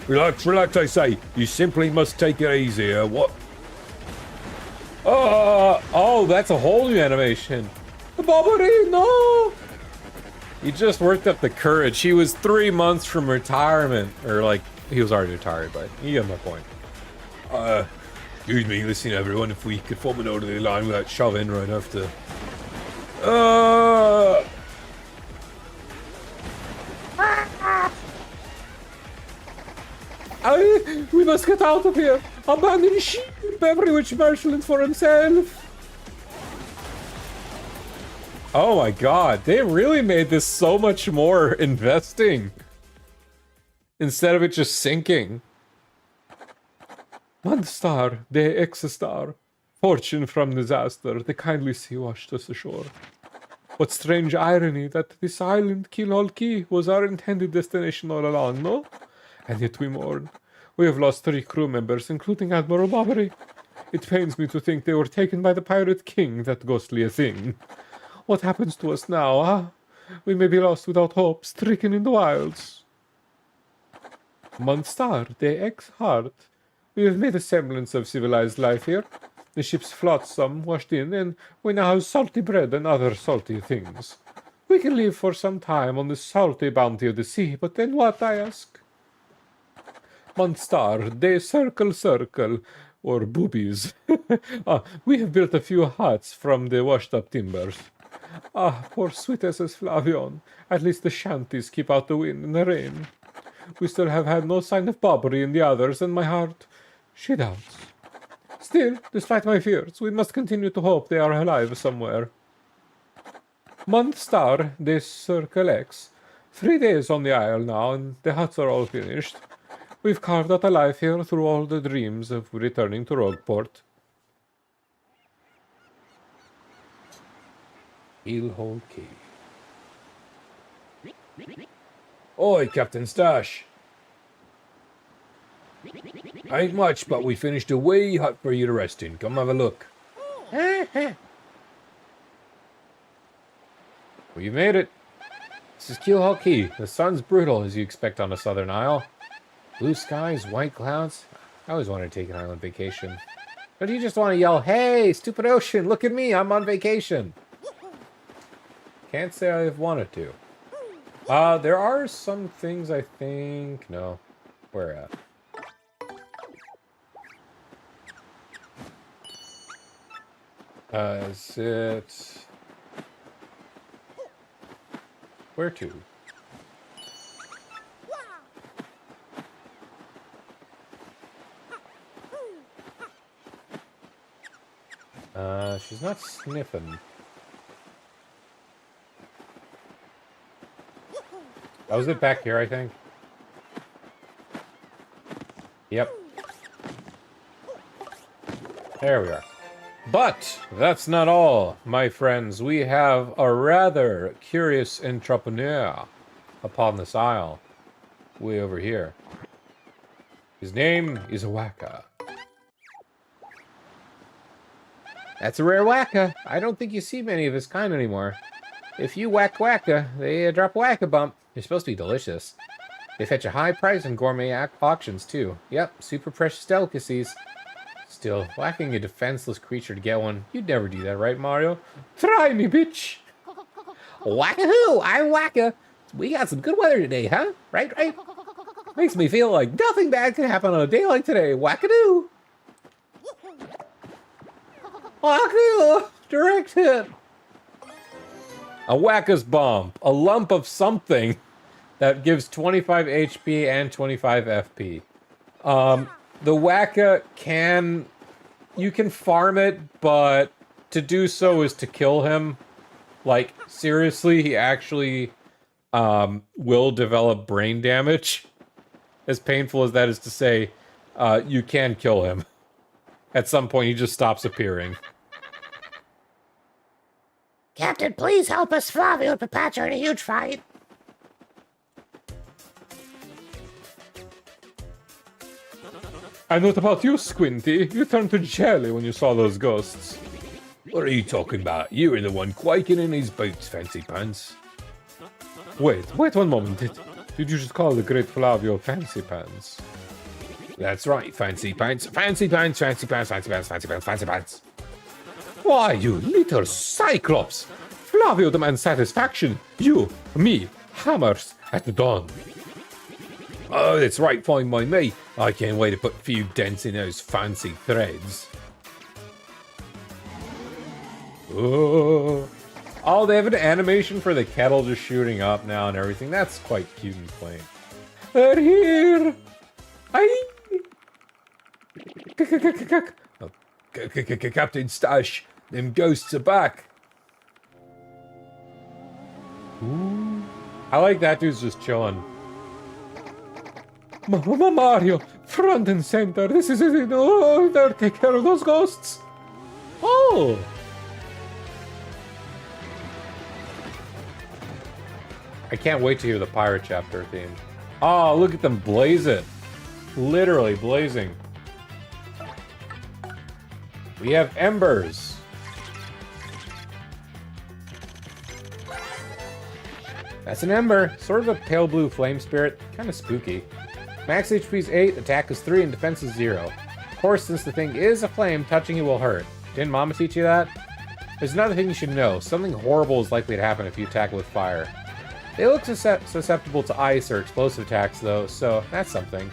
Relax, I say. You simply must take it easy. What? Oh, that's a whole new animation. Bobbery, no! He just worked up the courage. He was 3 months from retirement. Or, like, he was already retired, but you get my point. Excuse me. Listen, everyone. If we could form an orderly line without shoving right after. We must get out of here. Abandon ship. Every which merchant for himself. Oh my god, they really made this so much more investing. Instead of it just sinking. 1 star, de X star. Fortune from disaster, the kindly sea washed us ashore. What strange irony that this island, Kilholki, was our intended destination all along, no? And yet we mourn. We have lost 3 crew members, including Admiral Bobbery. It pains me to think they were taken by the Pirate King, that ghostly thing. What happens to us now, huh? We may be lost without hope, stricken in the wilds. Monstar de Ex Heart. We have made a semblance of civilized life here. The ship's flotsam washed in, and we now have salty bread and other salty things. We can live for some time on the salty bounty of the sea, but then what, I ask? Monstar de Circle, or boobies. We have built a few huts from the washed-up timbers. Ah, poor sweet SS Flavion. At least the shanties keep out the wind and the rain. We still have had no sign of Bobbery in the others, and my heart, she doubts. Still, despite my fears, we must continue to hope they are alive somewhere. Monstar de Circle X. 3 days on the isle now, and the huts are all finished. We've carved out a life here through all the dreams of returning to Rogueport. Keelhole Key. Oi, Captain Stash. Ain't much, but we finished a wee hut for you to rest in. Come have a look. Well, you made it. This is Keelhaul Key. The sun's brutal, as you expect on a southern isle. Blue skies, white clouds. I always wanted to take an island vacation. But you just want to yell, "Hey, stupid ocean, look at me, I'm on vacation." Can't say I've wanted to. There are some things I think... No. Where at? Is it... Where to? She's not sniffing. Oh, was it back here, I think? Yep. There we are. But that's not all, my friends. We have a rather curious entrepreneur upon this isle. Way over here. His name is Waka. That's a rare Waka. I don't think you see many of his kind anymore. If you whack Waka, they drop Waka bump. They're supposed to be delicious. They fetch a high price in gourmet auctions, too. Yep, super precious delicacies. Still, whacking a defenseless creature to get one, you'd never do that, right, Mario? Try me, bitch! Whack-a-hoo! I'm Waka! We got some good weather today, huh? Right? Makes me feel like nothing bad could happen on a day like today. Whack-a-doo! Whack-a-doo! Direct hit! A Wacka's bomb. A lump of something that gives 25 HP and 25 FP. The Waka can... You can farm it, but to do so is to kill him. Like, seriously, he actually will develop brain damage. As painful as that is to say, you can kill him. At some point, he just stops appearing. Captain, please help us. Flavio and Papacha are in a huge fight. And what about you, Squinty? You turned to jelly when you saw those ghosts. What are you talking about? You were the one quaking in his boots, Fancy Pants. Wait one moment. Did you just call the great Flavio Fancy Pants? That's right, Fancy Pants. Fancy Pants, Fancy Pants, Fancy Pants, Fancy Pants, Fancy Pants. Why, you little cyclops! Flavio demands satisfaction. You, me, hammers at the dawn. Oh, that's right, fine by me. I can't wait to put a few dents in those fancy threads. Oh, they have an animation for the kettle just shooting up now and everything. That's quite cute and quaint. They're here! Captain Stash, them ghosts are back. Ooh. I like that dude's just chilling. Mario, front and center. This is it. Oh, there, take care of those ghosts. Oh! I can't wait to hear the pirate chapter theme. Oh, look at them blaze it. Literally blazing. We have embers. That's an ember. Sort of a pale blue flame spirit. Kind of spooky. Max HP is 8, attack is 3, and defense is 0. Of course, since the thing is a flame, touching it will hurt. Didn't Mama teach you that? There's another thing you should know. Something horrible is likely to happen if you attack it with fire. They look susceptible to ice or explosive attacks, though, so that's something.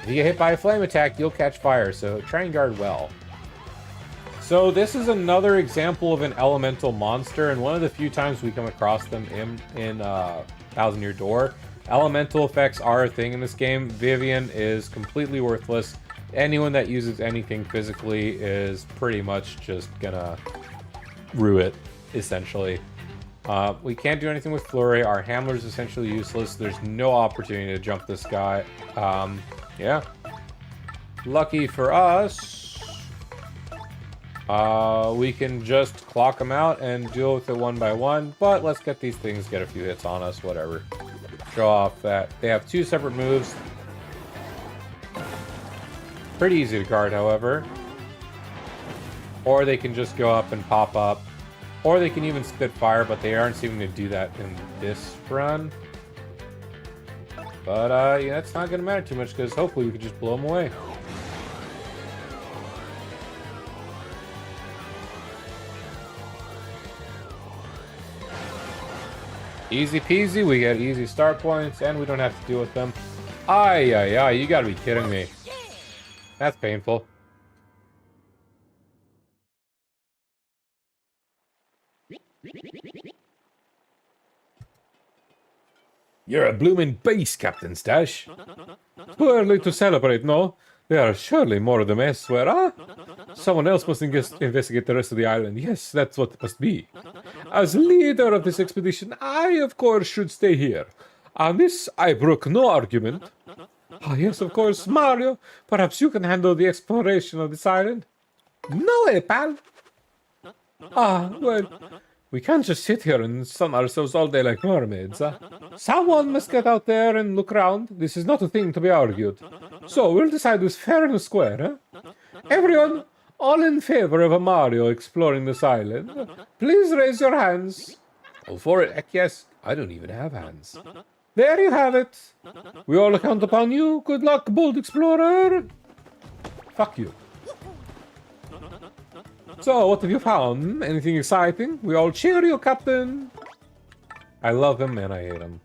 If you get hit by a flame attack, you'll catch fire, so try and guard well. So this is another example of an elemental monster, and one of the few times we come across them in Thousand Year Door. Elemental effects are a thing in this game. Vivian is completely worthless. Anyone that uses anything physically is pretty much just gonna rue it, essentially. We can't do anything with Flurry. Our Hamler's essentially useless. There's no opportunity to jump this guy. Yeah. Lucky for us, we can just clock them out and deal with it one by one, but let's get these things, get a few hits on us, whatever. Show off that they have 2 separate moves. Pretty easy to guard, however. Or they can just go up and pop up. Or they can even spit fire, but they aren't seeming to do that in this run. But, yeah, it's not going to matter too much, because hopefully we can just blow them away. Easy peasy, we get easy start points, and we don't have to deal with them. Ay, ay, ay, you gotta be kidding me. That's painful. You're a bloomin' beast, Captain Stash. Too early to celebrate, no? There are surely more of them elsewhere, huh? Someone else must investigate the rest of the island. Yes, that's what it must be. As leader of this expedition, I, of course, should stay here. On this, I brook no argument. Ah, yes, of course, Mario. Perhaps you can handle the exploration of this island. No way, pal. Ah, well, we can't just sit here and sun ourselves all day like mermaids, huh? Someone must get out there and look around. This is not a thing to be argued. So we'll decide who's fair and square, huh? Everyone, all in favor of a Mario exploring this island, please raise your hands. All for it. Heck yes. I don't even have hands. There you have it. We all count upon you. Good luck, bold explorer. Fuck you. So, what have you found? Anything exciting? We all cheer you, Captain. I love him and I hate him.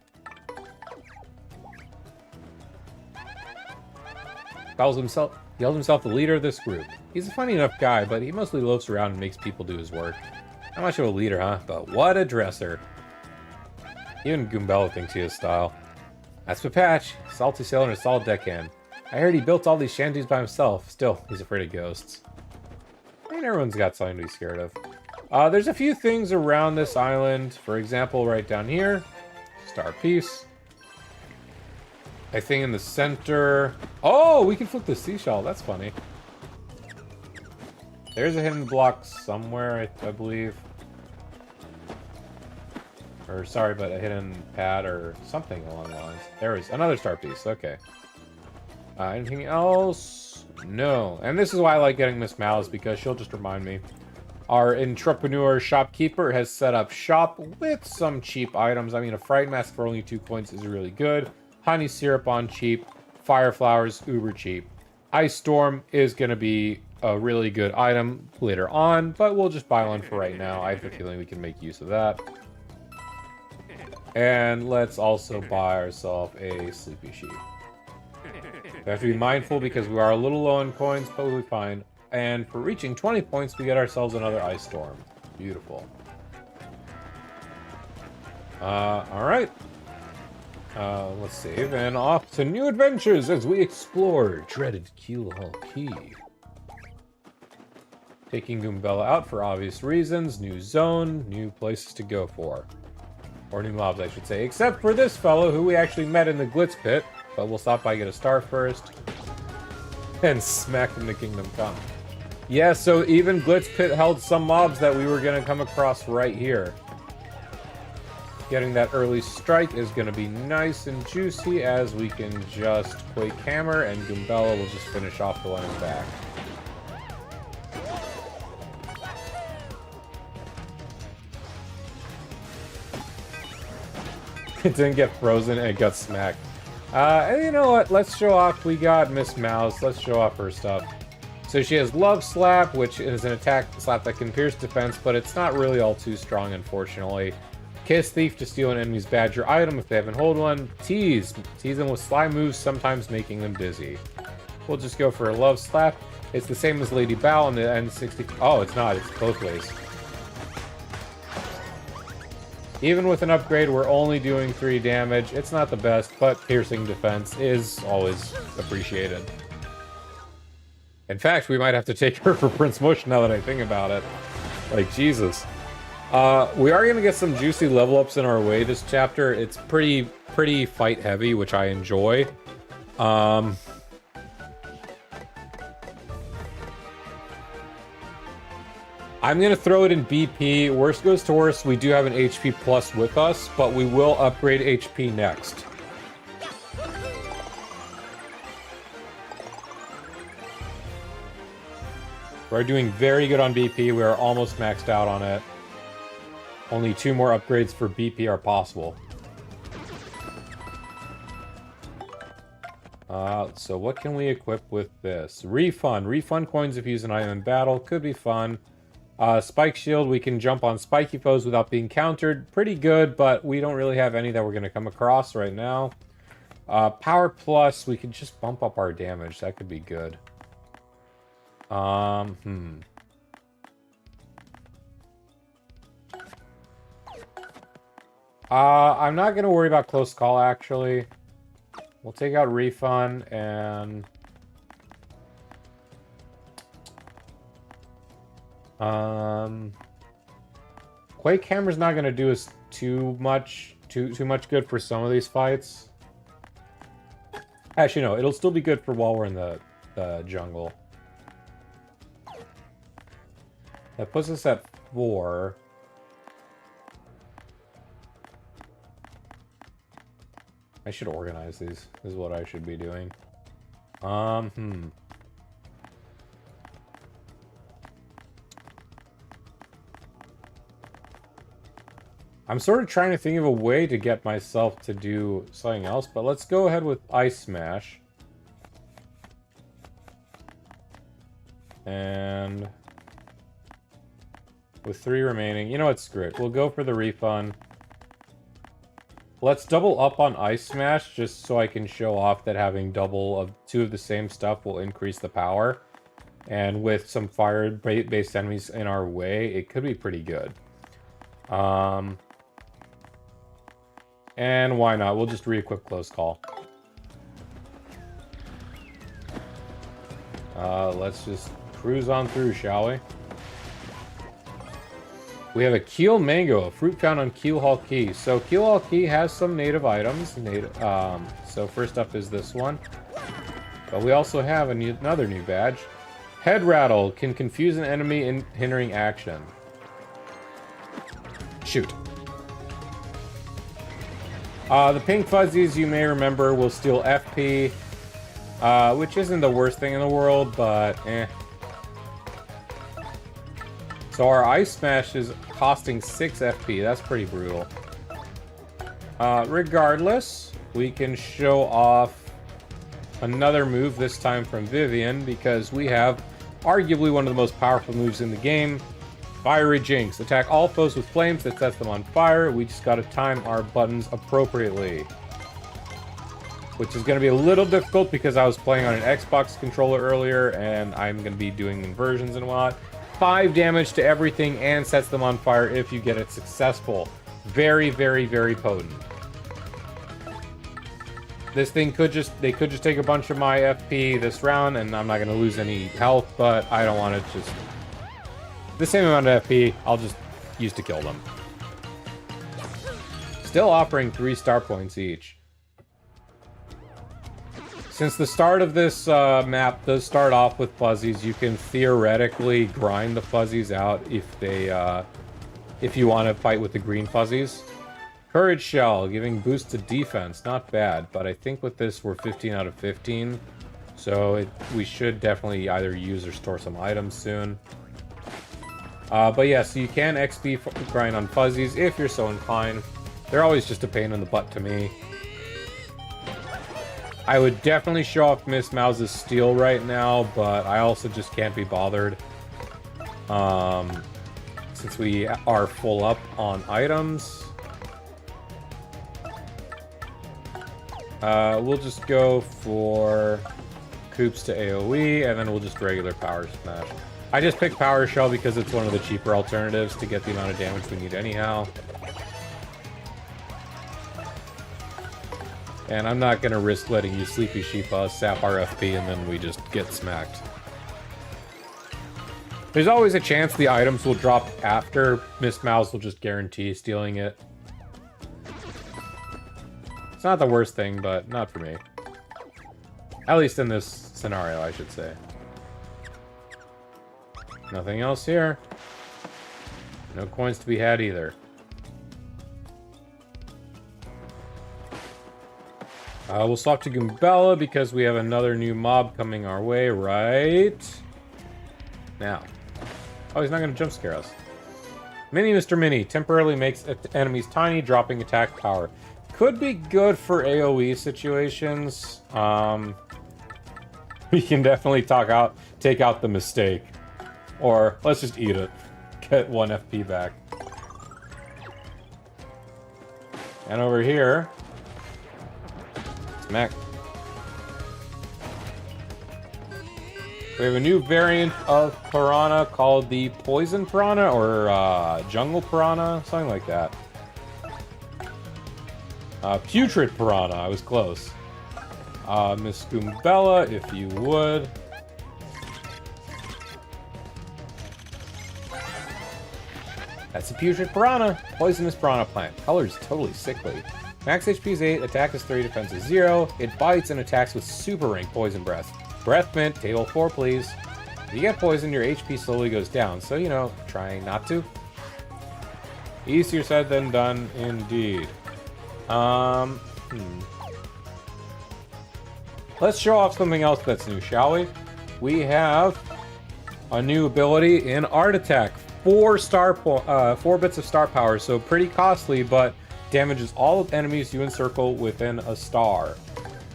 He calls himself the leader of this group. He's a funny enough guy, but he mostly loafs around and makes people do his work. Not much of a leader, huh? But what a dresser. Even Goombella thinks he has style. That's Papatch, salty sailor and a solid deckhand. I heard he built all these shanties by himself. Still, he's afraid of ghosts. I mean, everyone's got something to be scared of. There's a few things around this island. For example, right down here, star piece. I think in the center. Oh, we can flip the seashell. That's funny. There's a hidden block somewhere, I believe. Or sorry, but a hidden pad or something along the lines. There is another star piece. Okay. Anything else? No. And this is why I like getting Miss Mouse, because she'll just remind me. Our entrepreneur shopkeeper has set up shop with some cheap items. I mean, a fright mask for only 2 coins is really good. Honey syrup on cheap. Fire flowers, uber cheap. Ice storm is going to be a really good item later on, but we'll just buy one for right now. I have a feeling we can make use of that. And let's also buy ourselves a sleepy sheep. We have to be mindful because we are a little low on coins, but we'll be fine. And for reaching 20 points, we get ourselves another ice storm. Beautiful. Alright. Let's save and off to new adventures as we explore dreaded Keelhaul Key. Taking Goombella out for obvious reasons. New zone, new places to go for. Or new mobs, I should say. Except for this fellow who we actually met in the Glitz Pit. But we'll stop by, get a star first. And smack him to Kingdom Come. Yeah, so even Glitz Pit held some mobs that we were going to come across right here. Getting that early strike is going to be nice and juicy as we can just Quake Hammer and Goombella will just finish off the one in the back. It didn't get frozen and it got smacked. And you know what? Let's show off. We got Miss Mouse. Let's show off her stuff. So she has Love Slap, which is an attack slap that can pierce defense, but it's not really all too strong, unfortunately. Kiss Thief to steal an enemy's badge or item if they haven't hold one. Tease. Tease them with sly moves, sometimes making them dizzy. We'll just go for a Love Slap. It's the same as Lady Bow on the N60. Oh, it's not. It's both ways. Even with an upgrade, we're only doing 3 damage. It's not the best, but piercing defense is always appreciated. In fact, we might have to take her for Prince Mush now that I think about it. Like, Jesus. We are going to get some juicy level ups in our way this chapter. It's pretty fight heavy, which I enjoy. I'm going to throw it in BP. Worst goes to worst, we do have an HP plus with us, but we will upgrade HP next. We're doing very good on BP. We are almost maxed out on it. Only 2 more upgrades for BP are possible. So what can we equip with this? Refund. Refund coins if used an item in battle. Could be fun. Spike Shield, we can jump on spiky foes without being countered. Pretty good, but we don't really have any that we're going to come across right now. Power Plus, we can just bump up our damage. That could be good. I'm not going to worry about Close Call, actually. We'll take out Refund and... Quake Hammer's not going to do us too much good for some of these fights. Actually, no, it'll still be good for while we're in the jungle. That puts us at 4. I should organize these. This is what I should be doing. I'm sort of trying to think of a way to get myself to do something else, but let's go ahead with Ice Smash. And with 3 remaining, you know what, screw it. We'll go for the refund. Let's double up on Ice Smash just so I can show off that having double of 2 of the same stuff will increase the power. And with some fire-based enemies in our way, it could be pretty good. And why not? We'll just re-equip Close Call. Let's just cruise on through, shall we? We have a Keel Mango, a fruit found on Keel Hall Key. So Keel Hall Key has some native items. So first up is this one. But we also have another new badge. Head Rattle can confuse an enemy in hindering action. Shoot. The pink fuzzies, you may remember, will steal FP, which isn't the worst thing in the world, but eh. So our Ice Smash is costing 6 FP. That's pretty brutal. Regardless, we can show off another move, this time from Vivian, because we have arguably one of the most powerful moves in the game. Fiery Jinx. Attack all foes with flames that sets them on fire. We just gotta time our buttons appropriately. Which is gonna be a little difficult because I was playing on an Xbox controller earlier and I'm gonna be doing inversions and whatnot. 5 damage to everything and sets them on fire if you get it successful. Very, very, very potent. This thing they could just take a bunch of my FP this round and I'm not gonna lose any health, but I don't want to just... The same amount of FP, I'll just use to kill them. Still offering 3 star points each. Since the start of this map does start off with fuzzies, you can theoretically grind the fuzzies out if you want to fight with the green fuzzies. Courage Shell, giving boost to defense, not bad, but I think with this we're 15 out of 15, so we should definitely either use or store some items soon. But yeah, so you can XP grind on fuzzies if you're so inclined. They're always just a pain in the butt to me. I would definitely show off Miss Mouse's steel right now, but I also just can't be bothered. Since we are full up on items. We'll just go for Coops to AoE, and then we'll just regular Power Smash. I just picked Power Shell because it's one of the cheaper alternatives to get the amount of damage we need anyhow. And I'm not going to risk letting you Sleepy Sheep sap our FP and then we just get smacked. There's always a chance the items will drop after. Miss Mouse will just guarantee stealing it. It's not the worst thing, but not for me. At least in this scenario, I should say. Nothing else here. No coins to be had either. We'll swap to Goombella because we have another new mob coming our way right now. Oh, he's not going to jump scare us. Mini Mr. Mini temporarily makes enemies tiny, dropping attack power. Could be good for AoE situations. We can definitely take out the mistake. Or let's just eat it. Get 1 FP back. And over here, smack. We have a new variant of Piranha called the Poison Piranha or Jungle Piranha, something like that. Putrid Piranha, I was close. Miss Goombella, if you would. That's a Putrid Piranha. Poisonous Piranha plant. Color's totally sickly. Max HP is 8, attack is 3, defense is 0. It bites and attacks with super rank Poison Breath. Breath Mint, table 4 please. If you get poisoned, your HP slowly goes down, so you know, trying not to. Easier said than done, indeed. Let's show off something else that's new, shall we? We have a new ability in Art Attack. 4 bits of star power, so pretty costly, but damages all enemies you encircle within a star.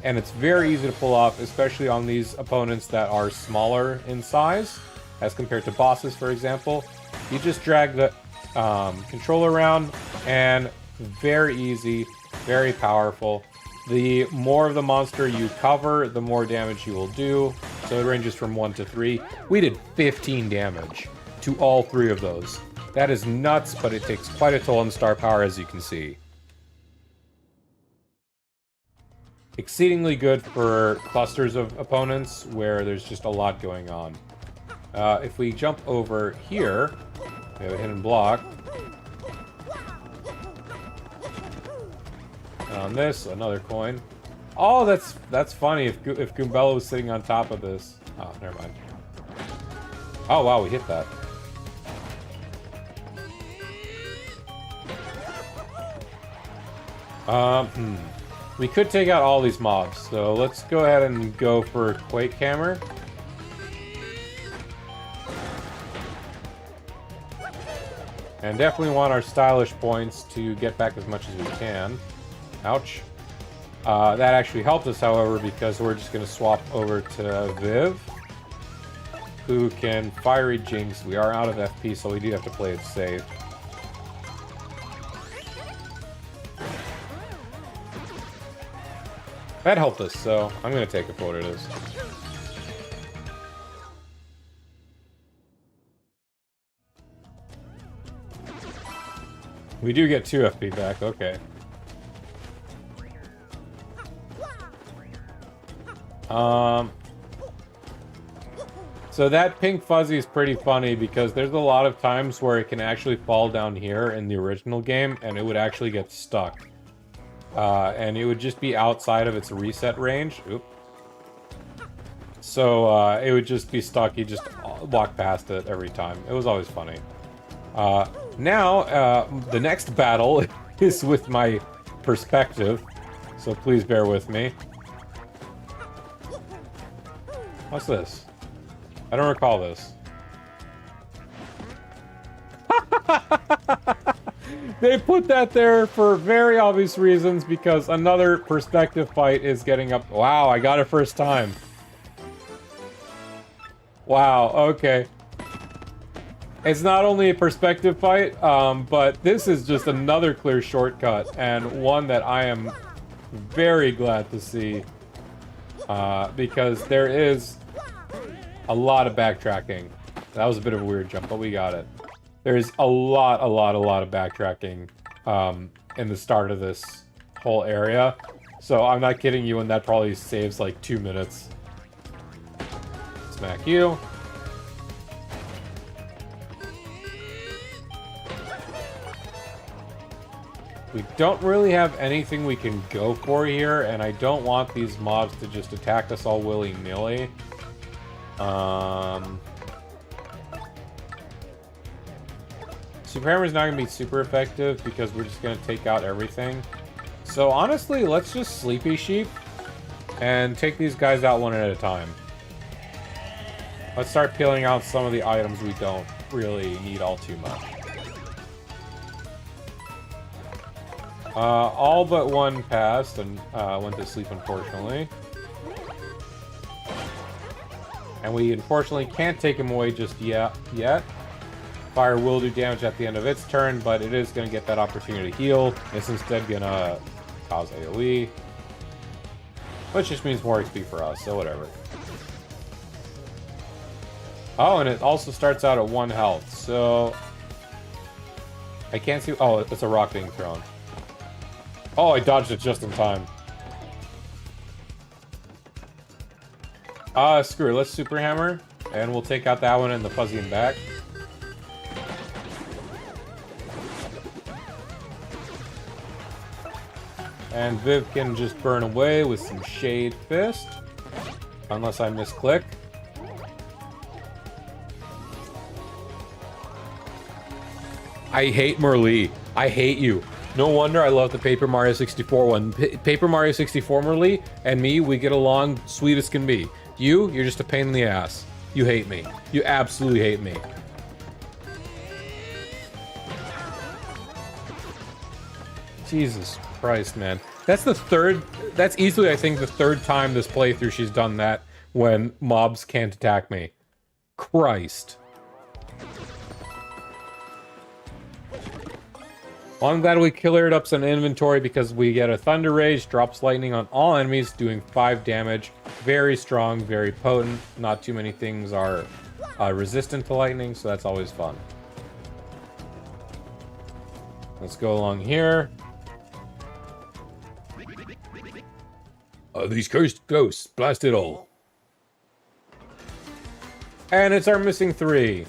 And it's very easy to pull off, especially on these opponents that are smaller in size, as compared to bosses, for example. You just drag the controller around, and very easy, very powerful. The more of the monster you cover, the more damage you will do. So it ranges from 1 to 3. We did 15 damage to all 3 of those. That is nuts, but it takes quite a toll on star power, as you can see. Exceedingly good for clusters of opponents where there's just a lot going on. If we jump over here, we have a hidden block. And on this, another coin. Oh, that's funny. If Goombella was sitting on top of this. Oh, never mind. Oh wow, we hit that. We could take out all these mobs, so let's go ahead and go for Quake Hammer. And definitely want our stylish points to get back as much as we can. Ouch. That actually helped us, however, because we're just going to swap over to Viv, who can Fiery Jinx. We are out of FP, so we do have to play it safe. That helped us, so I'm going to take it for what it is. We do get 2 FP back, okay. So that pink fuzzy is pretty funny because there's a lot of times where it can actually fall down here in the original game and it would actually get stuck. And it would just be outside of its reset range. Oop. So it would just be stuck. You just walk past it every time. It was always funny. Now, the next battle is with my perspective. So please bear with me. What's this? I don't recall this. They put that there for very obvious reasons because another perspective fight is getting up. Wow, I got it first time. Wow, okay. It's not only a perspective fight, but this is just another clear shortcut, and one that I am very glad to see, because there is a lot of backtracking. That was a bit of a weird jump, but we got it. There's a lot of backtracking in the start of this whole area, so I'm not kidding you, and that probably saves like 2 minutes. Smack you. We don't really have anything we can go for here, and I don't want these mobs to just attack us all willy-nilly. Super Hammer's not going to be super effective because we're just going to take out everything. So honestly, let's just Sleepy Sheep and take these guys out one at a time. Let's start peeling out some of the items we don't really need all too much. All but one passed and went to sleep, unfortunately. And we unfortunately can't take him away just yet. Fire will do damage at the end of its turn, but it is going to get that opportunity to heal. It's instead going to cause AoE. Which just means more XP for us, so whatever. Oh, and it also starts out at 1 health, so... I can't see... Oh, it's a rock being thrown. Oh, I dodged it just in time. Screw it. Let's Super Hammer, and we'll take out that one and the fuzzy in back. And Viv can just burn away with some Shade Fist. Unless I misclick. I hate Merlee. I hate you. No wonder I love the Paper Mario 64 one. Paper Mario 64 Merlee and me, we get along sweet as can be. You're just a pain in the ass. You hate me. You absolutely hate me. Jesus Christ, man. That's easily, I think, the 3rd time this playthrough she's done that when mobs can't attack me. Christ. Well, I'm glad we cleared up some inventory because we get a Thunder Rage, drops lightning on all enemies, doing 5 damage. Very strong, very potent. Not too many things are resistant to lightning, so that's always fun. Let's go along here. These cursed ghosts, blast it all. And it's our missing 3.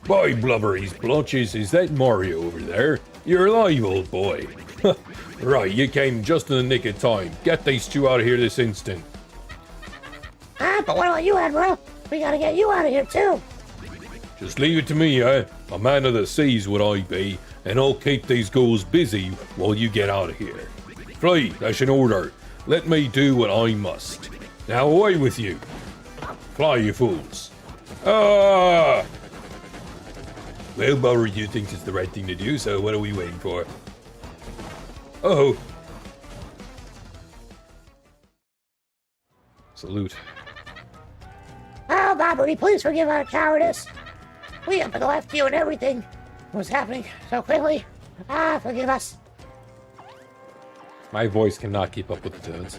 By blubberies blotches, is that Mario over there? You're alive, old boy. Right, you came just in the nick of time. Get these 2 out of here this instant. But what about you, Admiral? We gotta get you out of here, too. Just leave it to me, eh? A man of the seas would I be, and I'll keep these ghouls busy while you get out of here. Flee, that's an order. Let me do what I must. Now away with you. Fly, you fools. Ah! Well, Bauer, you think it's the right thing to do, so what are we waiting for? Oh. Salute. Oh, Bobbery, please forgive our cowardice. We up and left you and everything was happening so quickly. Forgive us. My voice cannot keep up with the tones.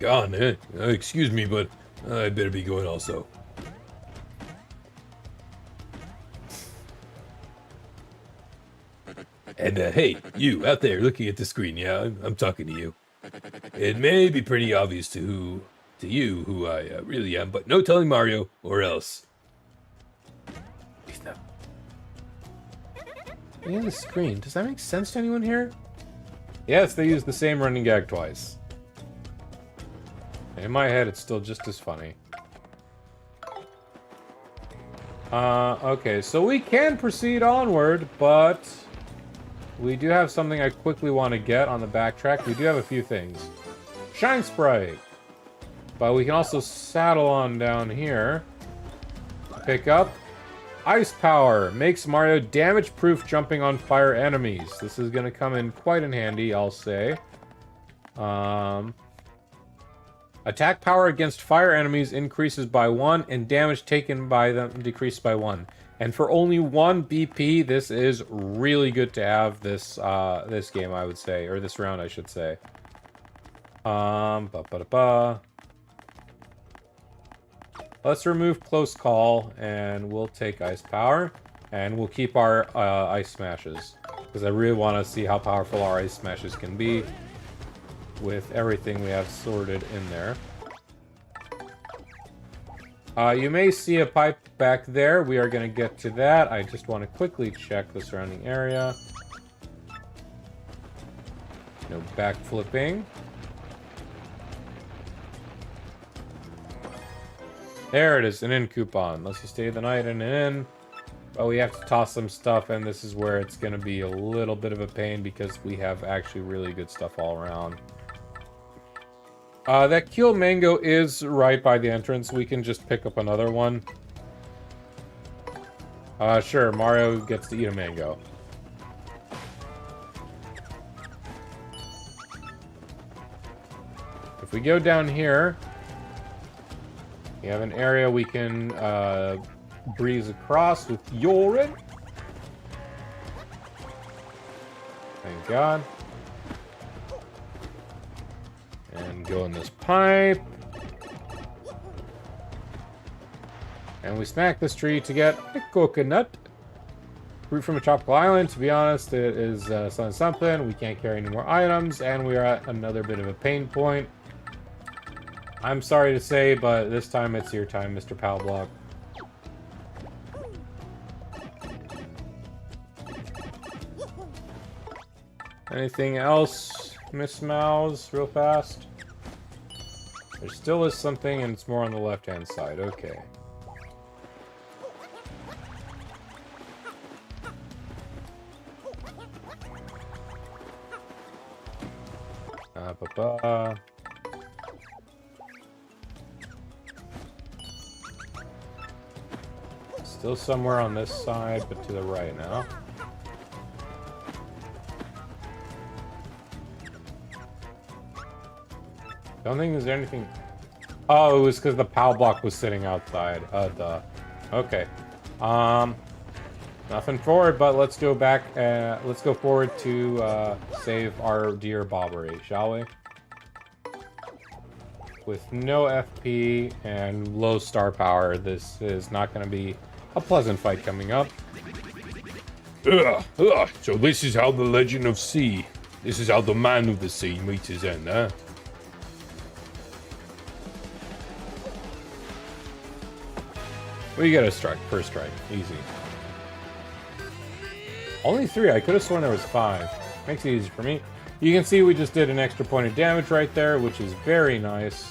Gone, eh? Excuse me, but I better be going also. And hey, you out there looking at the screen, yeah, I'm talking to you. It may be pretty obvious to you who I really am, but no telling Mario, or else. Peace now. Look at the screen. Does that make sense to anyone here? Yes, they use the same running gag twice. In my head, it's still just as funny. Okay, so we can proceed onward, but we do have something I quickly want to get on the backtrack. We do have a few things. Shine Sprite! But we can also saddle on down here. Pick up Ice power makes Mario damage-proof jumping on fire enemies. This is going to come in quite in handy, I'll say. Attack power against fire enemies increases by 1, and damage taken by them decreases by 1. And for only 1 BP, this is really good to have this this game, I would say, or this round, I should say. Let's remove close call, and we'll take ice power, and we'll keep our ice smashes, because I really want to see how powerful our ice smashes can be with everything we have sorted in there. You may see a pipe back there. We are going to get to that. I just want to quickly check the surrounding area. No backflipping. There it is, an inn coupon. Let's just stay the night in an inn. But we have to toss some stuff, and this is where it's going to be a little bit of a pain because we have actually really good stuff all around. That Keel Mango is right by the entrance. We can just pick up another one. Sure, Mario gets to eat a mango. If we go down here, we have an area we can breeze across with Yorin. Thank God. And go in this pipe. And we smack this tree to get a coconut. Fruit from a tropical island. To be honest, it is something. We can't carry any more items, and we are at another bit of a pain point. I'm sorry to say, but this time it's your time, Mr. Palblock. Anything else, Miss Mouse, real fast? There still is something, and it's more on the left-hand side. Okay. Still somewhere on this side, but to the right now. Don't think there's anything... Oh, it was because the PAL block was sitting outside. Duh. Okay. Nothing forward, but let's go back. Let's go forward to save our dear Bobbery, shall we? With no FP and low star power, this is not going to be a pleasant fight coming up. So this is how the Legend of Sea. This is how the Man of the Sea meets his end, huh? We get a strike, first strike, easy. Only 3, I could have sworn there was 5. Makes it easy for me. You can see we just did an extra point of damage right there, which is very nice.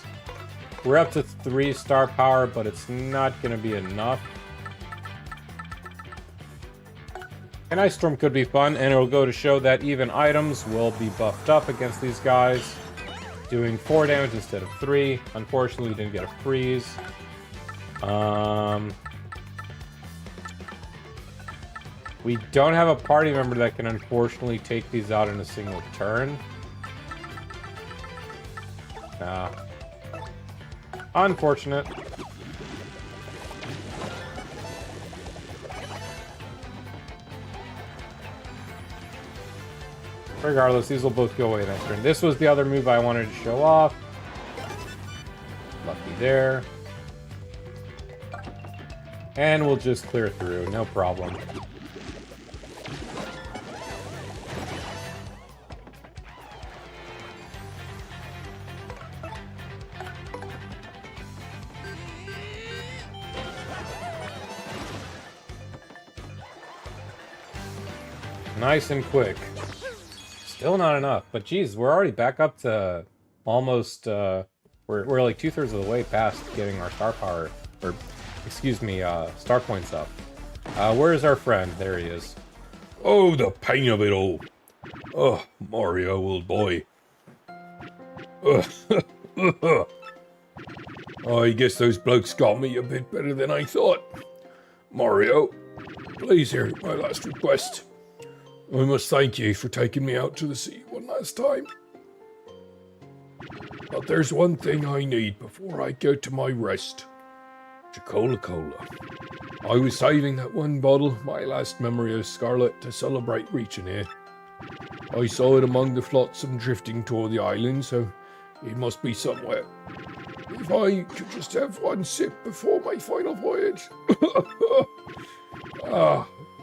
We're up to 3 star power, but it's not going to be enough. An Ice Storm could be fun, and it'll go to show that even items will be buffed up against these guys, doing 4 damage instead of 3. Unfortunately, we didn't get a freeze. We don't have a party member that can unfortunately take these out in a single turn. Unfortunate. Regardless, these will both go away next turn. This was the other move I wanted to show off. Lucky there. And we'll just clear through, no problem. Nice and quick. Still not enough, but geez, we're already back up to almost, we're like 2/3 of the way past getting our star power, or excuse me, star points up. Where is our friend? There he is. Oh, the pain of it all. Oh, Mario, old boy. I guess those blokes got me a bit better than I thought. Mario, Please hear my last request. I must thank you for taking me out to the sea one last time. But there's one thing I need before I go to my rest. Coca-Cola. I was saving that one bottle, my last memory of Scarlet, to celebrate reaching here. I saw it among the flotsam drifting toward the island, so it must be somewhere. If I could just have one sip before my final voyage.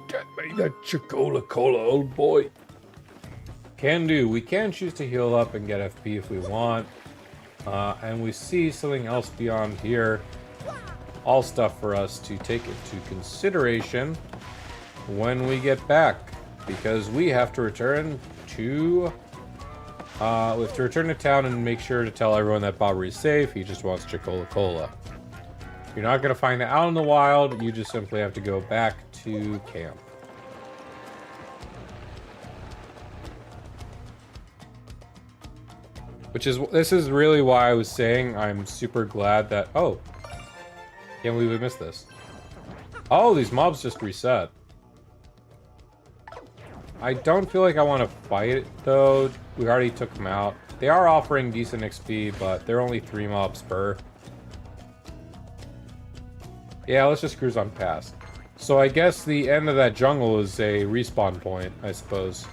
Get me that Coca-Cola, old boy. Can do. We can choose to heal up and get FP if we want. And we see something else beyond here. All stuff for us to take into consideration when we get back. Because we have to return to... to town and make sure to tell everyone that Bobbery is safe. He just wants Coca-Cola. You're not going to find it out in the wild. You just simply have to go back to camp. This is really why I was saying I'm super glad that... Oh. Can't believe we missed this. Oh, these mobs just reset. I don't feel like I want to fight it, though. We already took them out. They are offering decent XP, but they're only 3 mobs per. Yeah, let's just cruise on past. So I guess the end of that jungle is a respawn point, I suppose.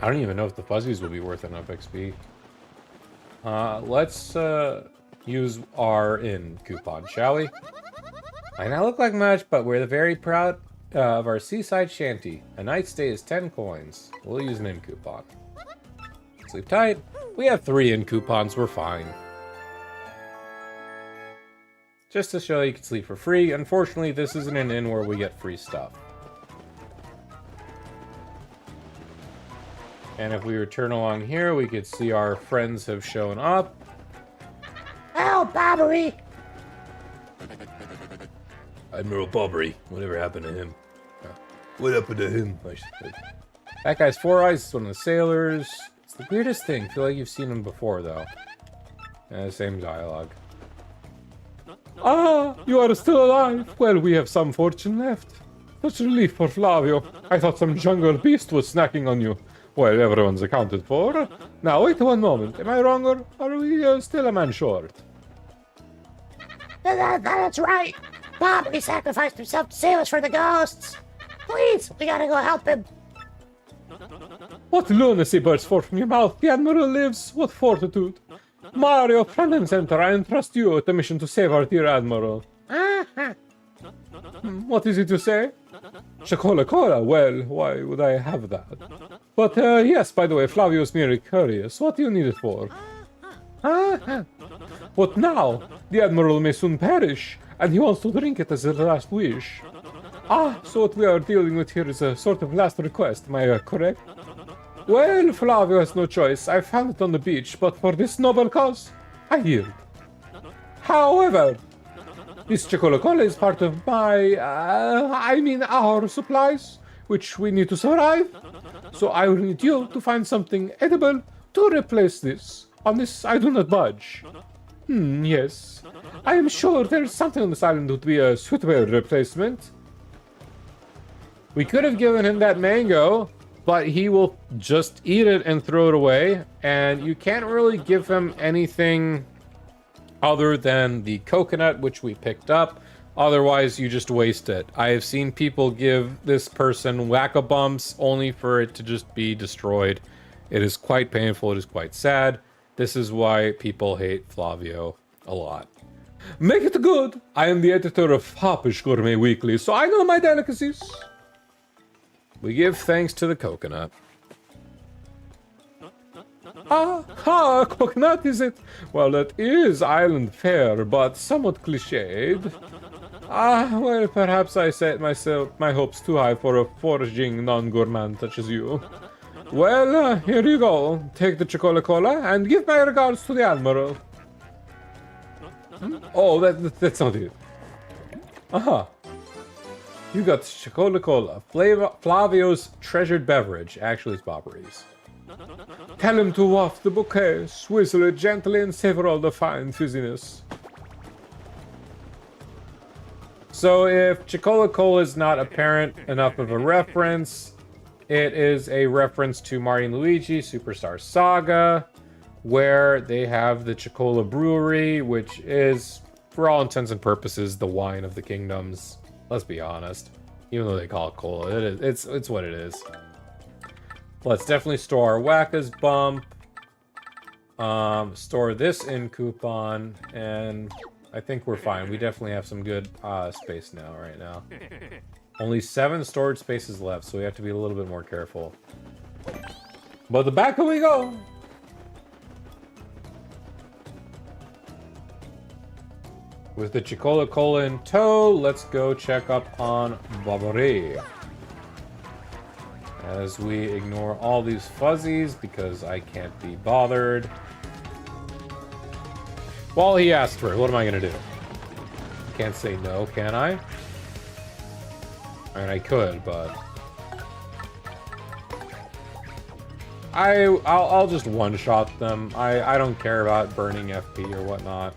I don't even know if the fuzzies will be worth enough XP. Let's use our inn coupon, shall we? Might not look like much, but we're very proud of our seaside shanty. A night stay is 10 coins. We'll use an inn coupon. Sleep tight. We have 3 inn coupons, we're fine. Just to show you can sleep for free. Unfortunately, this isn't an inn where we get free stuff. And if we return along here, we could see our friends have shown up. Oh, Bobbery! Admiral Bobbery, whatever happened to him? What happened to him? That guy's 4 Eyes is one of the sailors. It's the weirdest thing. I feel like you've seen him before, though. Same dialogue. Ah, you are still alive. Well, we have some fortune left. Such relief for Flavio. I thought some jungle beast was snacking on you. Well, everyone's accounted for. Now, wait one moment. Am I wrong, or are we still a man short? That's right. Bobbery sacrificed himself to save us from the ghosts. Please, we gotta go help him. What lunacy bursts forth from your mouth? The Admiral lives. What fortitude. Mario, front and center, I entrust you with the mission to save our dear Admiral. Uh-huh. What is it you say? Coca-Cola? Well, why would I have that? But, yes, by the way, Flavio's merely curious. What do you need it for? What now? The Admiral may soon perish, and he wants to drink it as his last wish. Ah, so what we are dealing with here is a sort of last request, am I correct? Well, Flavio has no choice. I found it on the beach, but for this noble cause, I yield. However, this Coca-Cola is part of my, our supplies, which we need to survive. So I will need you to find something edible to replace this. On this, I do not budge. Yes. I am sure there is something on this island that would be a suitable replacement. We could have given him that mango, but he will just eat it and throw it away. And you can't really give him anything other than the coconut, which we picked up. Otherwise, you just waste it. I have seen people give this person whack-a-bumps only for it to just be destroyed. It is quite painful. It is quite sad. This is why people hate Flavio a lot. Make it good. I am the editor of Hoppish Gourmet Weekly, so I know my delicacies. We give thanks to the coconut. Coconut is it? Well, that is island fare, but somewhat cliched. Well, perhaps I set my hopes too high for a foraging non-gourmand such as you. Well, here you go. Take the Coca-Cola and give my regards to the Admiral. Oh, that's not it. You got Coca-Cola, Flavio's treasured beverage. Actually, it's Bobbery's. Tell him to waft the bouquet, swizzle it gently, and savor all the fine fizziness. So if Chicola Cola is not apparent enough of a reference, it is a reference to Mario and Luigi Superstar Saga, where they have the Chicola Brewery, which is, for all intents and purposes, the wine of the kingdoms. Let's be honest. Even though they call it cola, it's what it is. Let's definitely store our Wacka's Bump. Store this in coupon, and I think we're fine. We definitely have some good space now, right now. Only 7 storage spaces left, so we have to be a little bit more careful. But the back we go! With the Chicola Cola in tow, let's go check up on Barbary. As we ignore all these fuzzies because I can't be bothered. Well, he asked for it. What am I gonna do? Can't say no, can I? I mean, I could, but I'll just one-shot them. I don't care about burning FP or whatnot.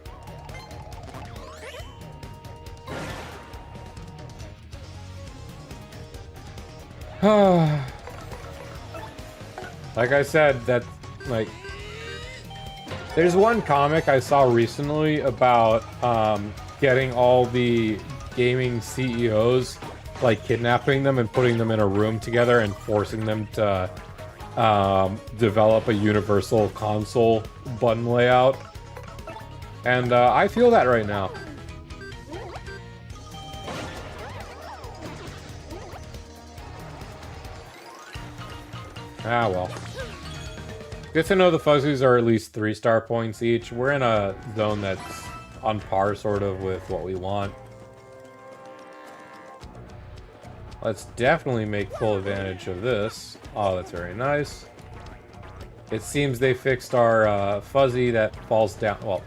Like I said, that, like, there's one comic I saw recently about getting all the gaming CEOs, like kidnapping them and putting them in a room together and forcing them to develop a universal console button layout. And I feel that right now. Ah, well. Good to know the fuzzies are at least 3-star points each. We're in a zone that's on par, sort of, with what we want. Let's definitely make full advantage of this. Oh, that's very nice. It seems they fixed our fuzzy that falls down. Well,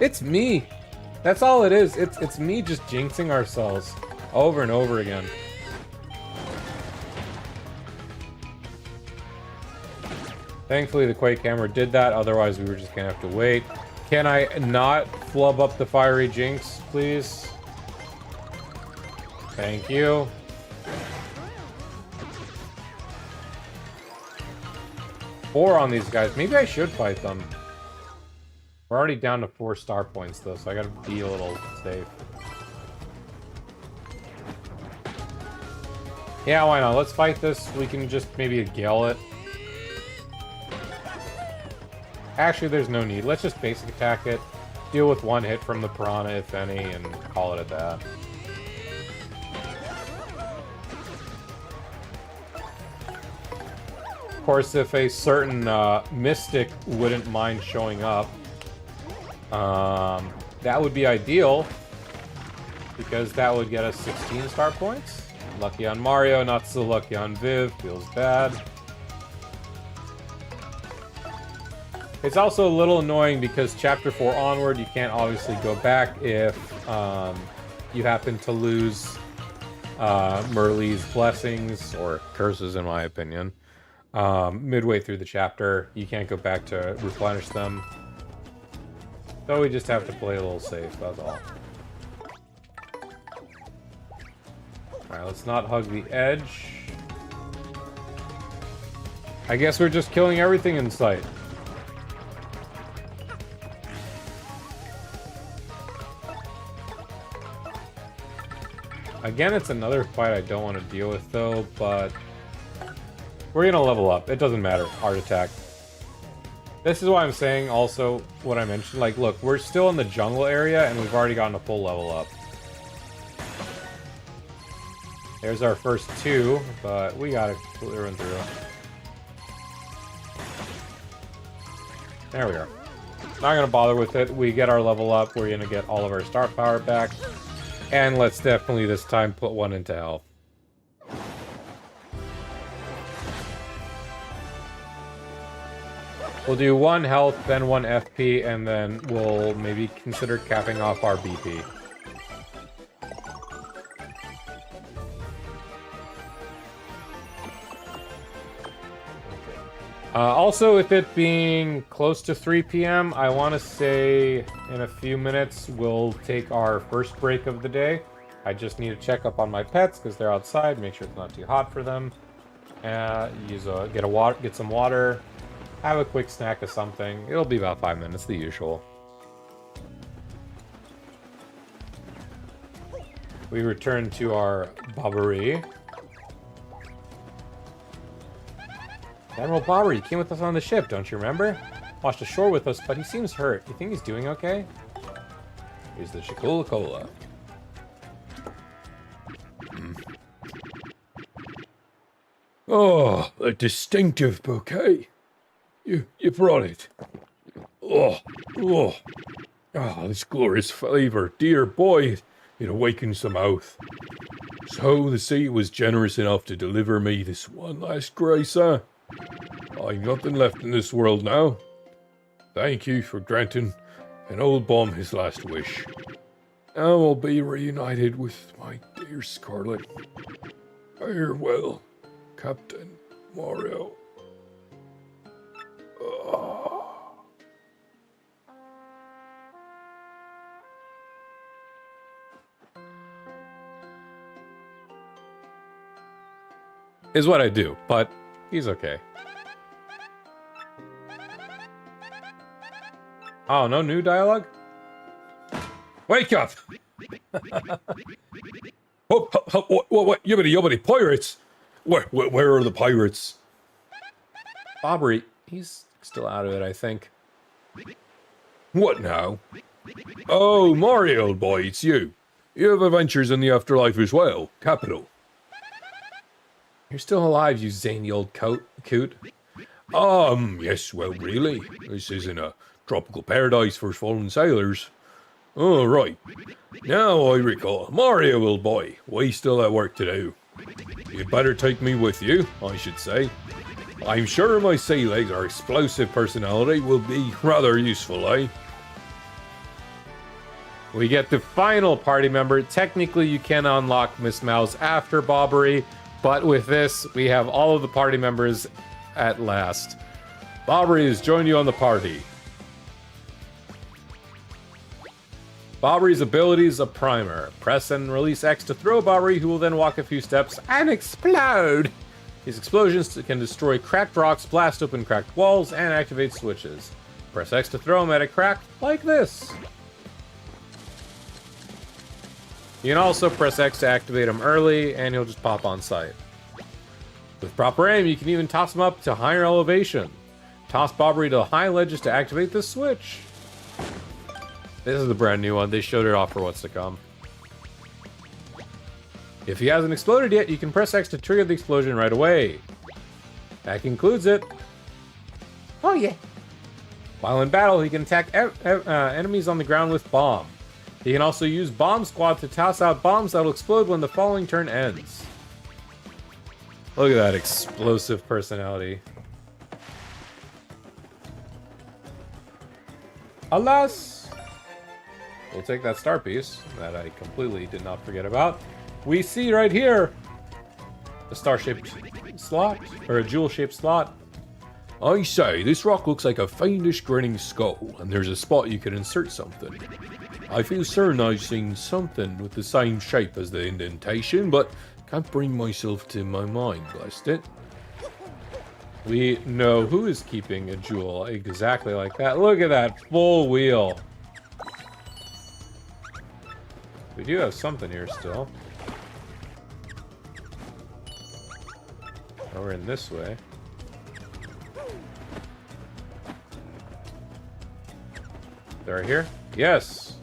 it's me. That's all it is. It's me just jinxing ourselves over and over again. Thankfully, the Quake Hammer did that. Otherwise, we were just gonna have to wait. Can I not flub up the Fiery Jinx, please? Thank you. Four on these guys. Maybe I should fight them. We're already down to 4 star points, though, so I gotta be a little safe. Yeah, why not? Let's fight this. We can just maybe gale it. Actually, there's no need. Let's just basic attack it. Deal with 1 hit from the Piranha, if any, and call it at that. Of course, if a certain Mystic wouldn't mind showing up, that would be ideal, because that would get us 16 star points. Lucky on Mario, not so lucky on Viv. Feels bad. It's also a little annoying because Chapter 4 onward, you can't obviously go back if you happen to lose Merlee's blessings, or curses in my opinion. Midway through the chapter, you can't go back to replenish them. So we just have to play a little safe, that's all. Alright, let's not hug the edge. I guess we're just killing everything in sight. Again, it's another fight I don't want to deal with, though, but we're gonna level up. It doesn't matter. Art attack. This is why I'm saying also what I mentioned. Like, look, we're still in the jungle area, and we've already gotten a full level up. There's our first 2, but we got it through and through. There we are. Not gonna bother with it. We get our level up. We're gonna get all of our star power back. And let's definitely this time put 1 into health. We'll do 1 health, then 1 FP, and then we'll maybe consider capping off our BP. Okay. Also, with it being close to 3 p.m., I want to say in a few minutes we'll take our first break of the day. I just need to check up on my pets because they're outside, make sure it's not too hot for them. Get some water, have a quick snack of something. It'll be about 5 minutes, the usual. We return to our Bobbery. Admiral Bobbery came with us on the ship, don't you remember? Washed ashore with us, but he seems hurt. You think he's doing okay? Here's the Shikola Cola. Oh, a distinctive bouquet. You brought it. Oh, this glorious flavor. Dear boy, it awakens the mouth. So the sea was generous enough to deliver me this one last grace, huh? I've nothing left in this world now. Thank you for granting an old bum his last wish. I will be reunited with my dear Scarlet. Farewell, Captain Mario. Is what I do, but he's okay. Oh, no new dialogue? Wake up! What? Yibbity pirates! Where are the pirates? Bobbery, he's still out of it, I think. What now? Oh, Mario, old boy, it's you. You have adventures in the afterlife as well. Capital. You're still alive, you zany old coot. Yes, well, really. This isn't a tropical paradise for fallen sailors. Oh, right. Now I recall. Mario, old boy, we still have work to do. You'd better take me with you, I should say. I'm sure my sea legs or explosive personality will be rather useful, eh? We get the final party member. Technically, you can unlock Miss Mouse after Bobbery, but with this, we have all of the party members at last. Bobbery has joined you on the party. Bobbery's ability is a primer. Press and release X to throw Bobbery, who will then walk a few steps and explode. These explosions can destroy cracked rocks, blast open cracked walls, and activate switches. Press X to throw him at a crack like this. You can also press X to activate him early, and he'll just pop on sight. With proper aim, you can even toss him up to higher elevation. Toss Bobbery to high ledges to activate the switch. This is the brand new one. They showed it off for what's to come. If he hasn't exploded yet, you can press X to trigger the explosion right away. That concludes it. Oh, yeah. While in battle, he can attack enemies on the ground with Bomb. He can also use Bomb Squad to toss out bombs that will explode when the following turn ends. Look at that explosive personality. Alas! We'll take that star piece that I completely did not forget about. We see right here a star-shaped slot, or a jewel-shaped slot. I say, this rock looks like a fiendish grinning skull, and there's a spot you could insert something. I feel certain I've seen something with the same shape as the indentation, but can't bring myself to my mind, blast it. We know who is keeping a jewel exactly like that. Look at that full wheel. We do have something here still. Over in this way. They're right here? Yes!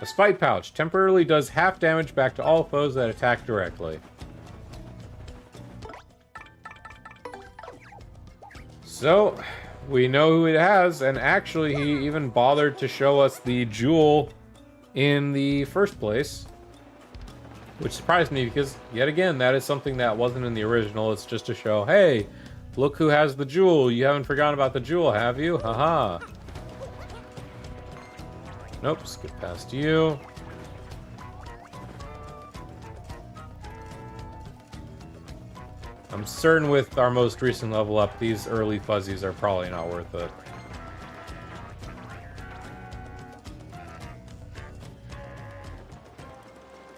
A Spite Pouch temporarily does half damage back to all foes that attack directly. So, we know who it has, and actually he even bothered to show us the jewel in the first place. Which surprised me because, yet again, that is something that wasn't in the original. It's just to show, hey, look who has the jewel. You haven't forgotten about the jewel, have you? Haha. Nope, skip past you. I'm certain with our most recent level up, these early fuzzies are probably not worth it.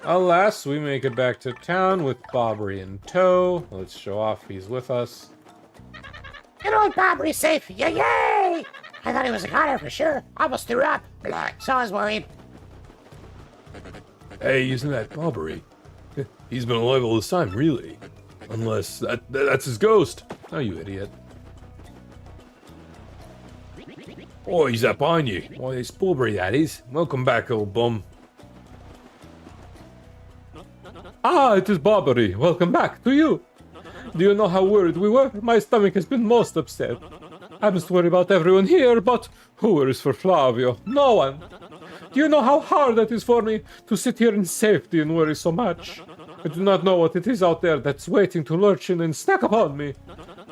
Alas, we make it back to town with Bobbery in tow. Let's show off he's with us. Good old Bobbery's safe. Yay! I thought he was a goner for sure. Almost threw up. So I was worried. Hey, isn't that Bobbery? He's been alive all this time, really. Unless that's his ghost. Oh, you idiot. Oh, he's up behind you. Why, it's Bobbery, that is. Welcome back, old bum. Ah, it is Bobbery. Welcome back to you. Do you know how worried we were? My stomach has been most upset. I must worry about everyone here, but who worries for Flavio? No one. Do you know how hard that is for me to sit here in safety and worry so much? I do not know what it is out there that's waiting to lurch in and snack upon me.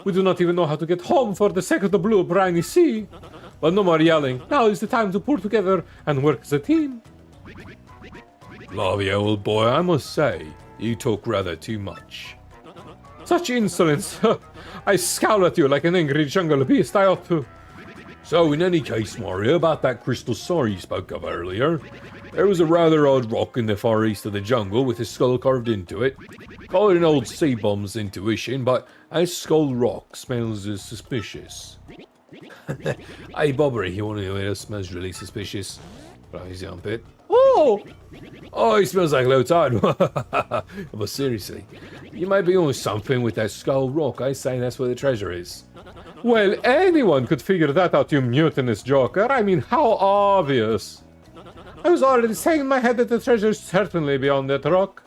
We do not even know how to get home for the sake of the blue briny sea. But no more yelling. Now is the time to pull together and work as a team. Flavio, old boy, I must say, you talk rather too much. Such insolence. I scowl at you like an angry jungle beast. I ought to. So, in any case, Mario, about that crystal star you spoke of earlier, there was a rather odd rock in the far east of the jungle with a skull carved into it. Call it an old sea bum's intuition, but a skull rock smells suspicious. Hey, Bobbery, you want to know what else smells really suspicious? Right, his armpit. Oh! Oh, he smells like low tide. But seriously, you might be on something with that skull rock. I say that's where the treasure is. Well, anyone could figure that out, you mutinous joker. I mean, how obvious. I was already saying in my head that the treasure is certainly beyond that rock.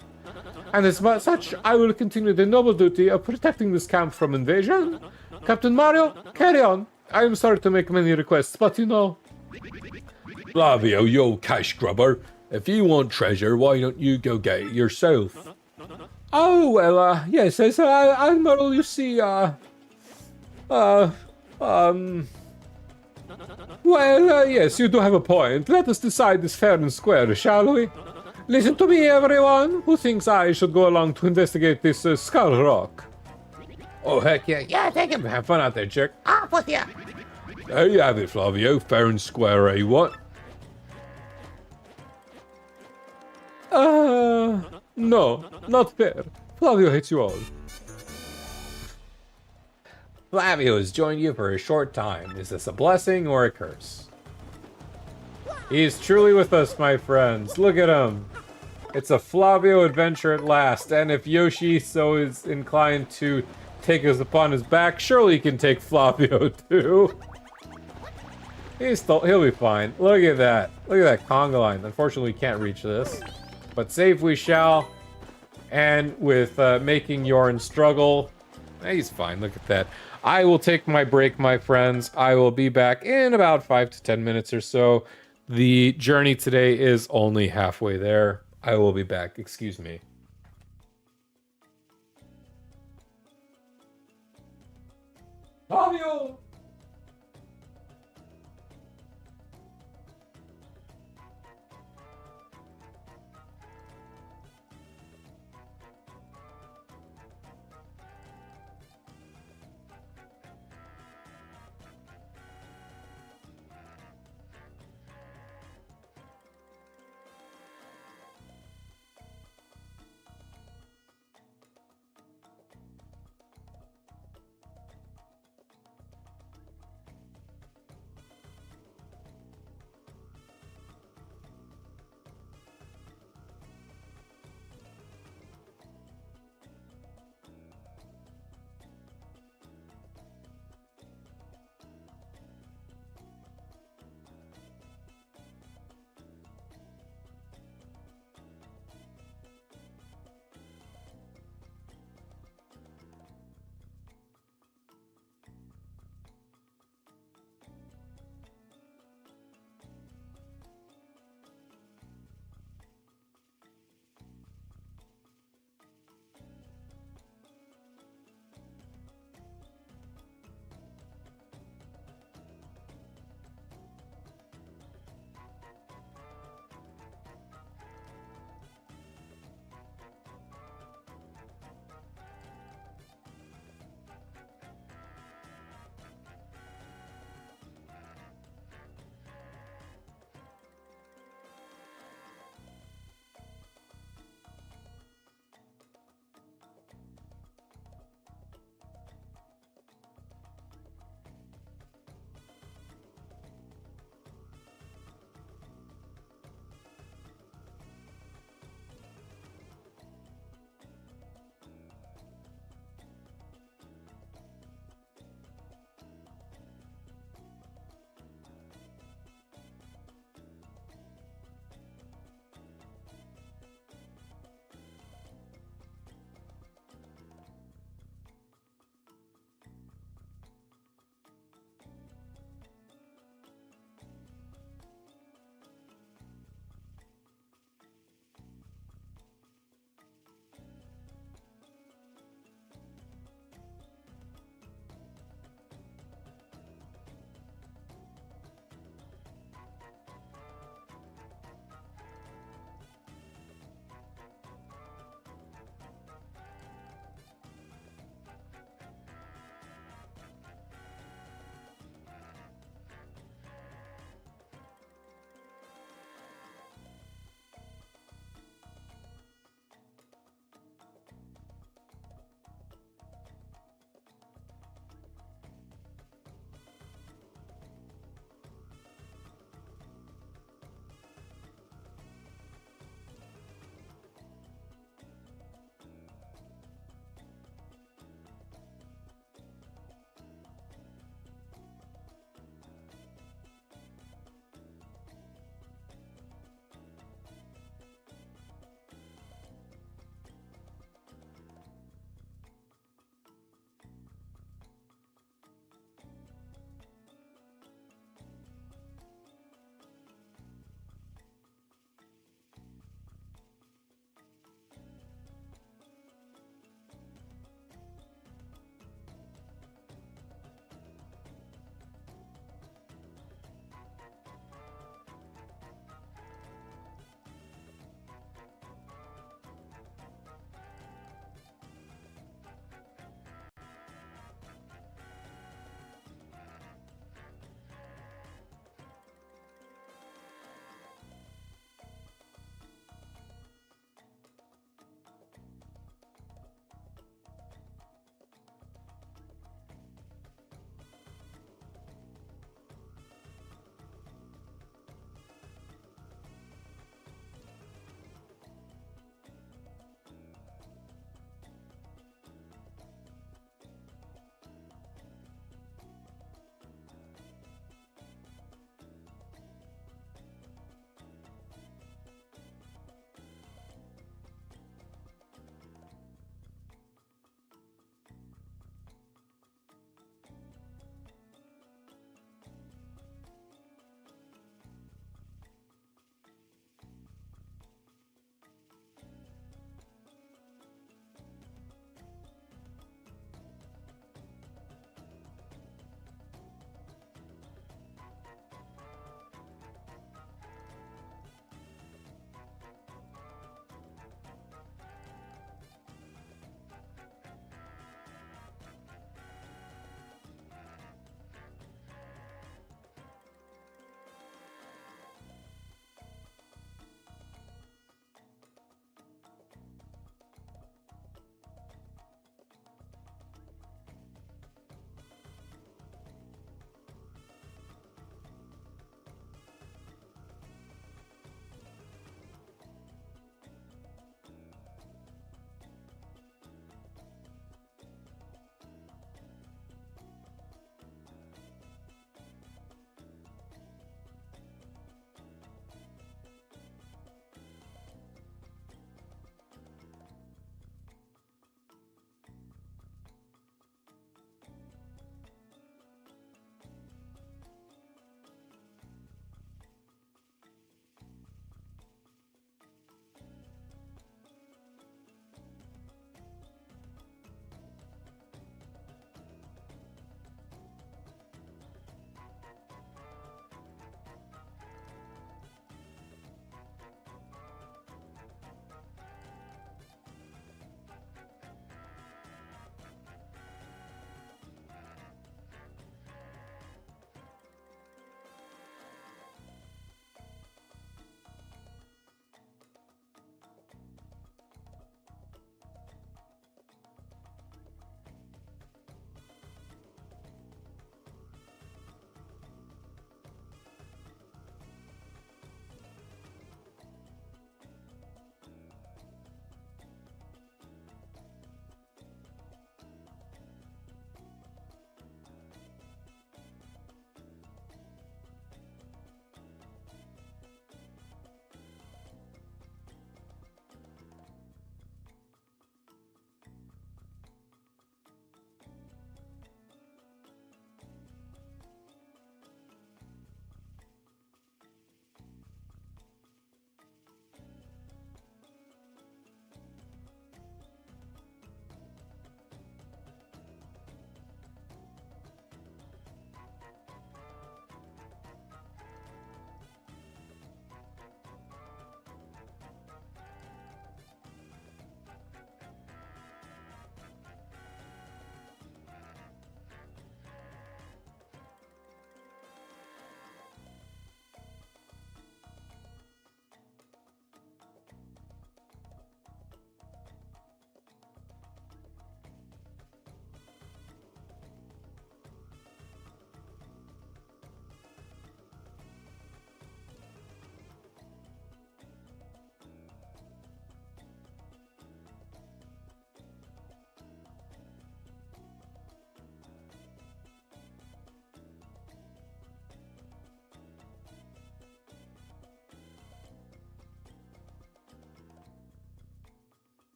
And as such, I will continue the noble duty of protecting this camp from invasion. Captain Mario, carry on. I am sorry to make many requests, but you know... Flavio, you old cash grubber. If you want treasure, why don't you go get it yourself? Oh, well, yes, as Admiral, you see, well, yes, you do have a point. Let us decide this fair and square, shall we? Listen to me, everyone. Who thinks I should go along to investigate this skull rock? Oh, heck yeah. Yeah, take him. Have fun out there, chick. Off with you. There you have it, Flavio. Fair and square, eh, what? No, not fair. Flavio hates you all. Flavio has joined you for a short time. Is this a blessing or a curse? He's truly with us, my friends. Look at him. It's a Flavio adventure at last, and if Yoshi so is inclined to take us upon his back, surely he can take Flavio too. He'll be fine. Look at that. Look at that conga line. Unfortunately, we can't reach this, but save we shall. And with making Yorn struggle, he's fine. Look at that. I will take my break, my friends. I will be back in about 5 to 10 minutes or so. The journey today is only halfway there. I will be back. Excuse me. Flavio!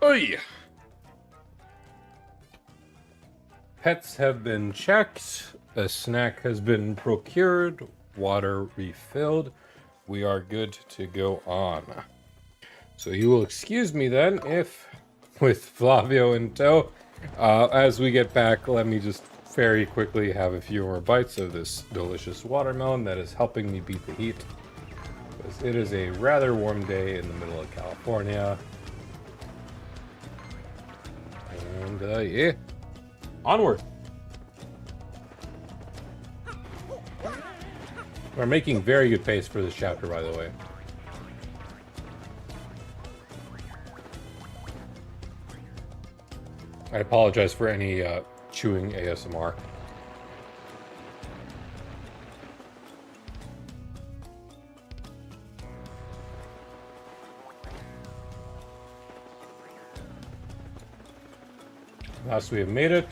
Oi! Pets have been checked. A snack has been procured. Water refilled. We are good to go on. So you will excuse me then if, with Flavio in tow, as we get back, let me just very quickly have a few more bites of this delicious watermelon that is helping me beat the heat. Because it is a rather warm day in the middle of California. And yeah, onward. We're making very good pace for this chapter, by the way. I apologize for any chewing ASMR. Last we have made it.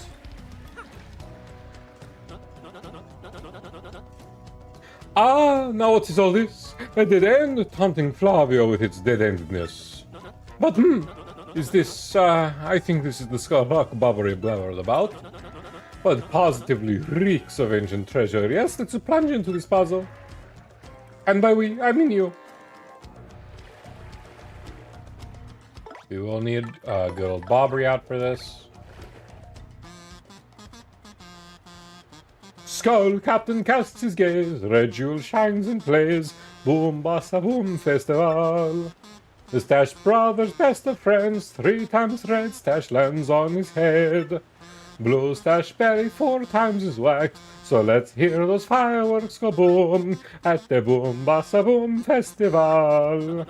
Ah, now what is all this? A dead end, taunting Flavio with its dead-endedness. But is this, I think this is the skull rock Bobbery blabbered about. But positively reeks of ancient treasure. Yes, let's plunge into this puzzle. And by we, I mean you. We will need good old Bobbery out for this. Skull Captain casts his gaze, red jewel shines and plays, boom bassa boom festival. The Stash brothers, best of friends, 3 times red stash lands on his head. Blue stash berry 4 times is whacked, so let's hear those fireworks go boom at the boom bassa boom festival.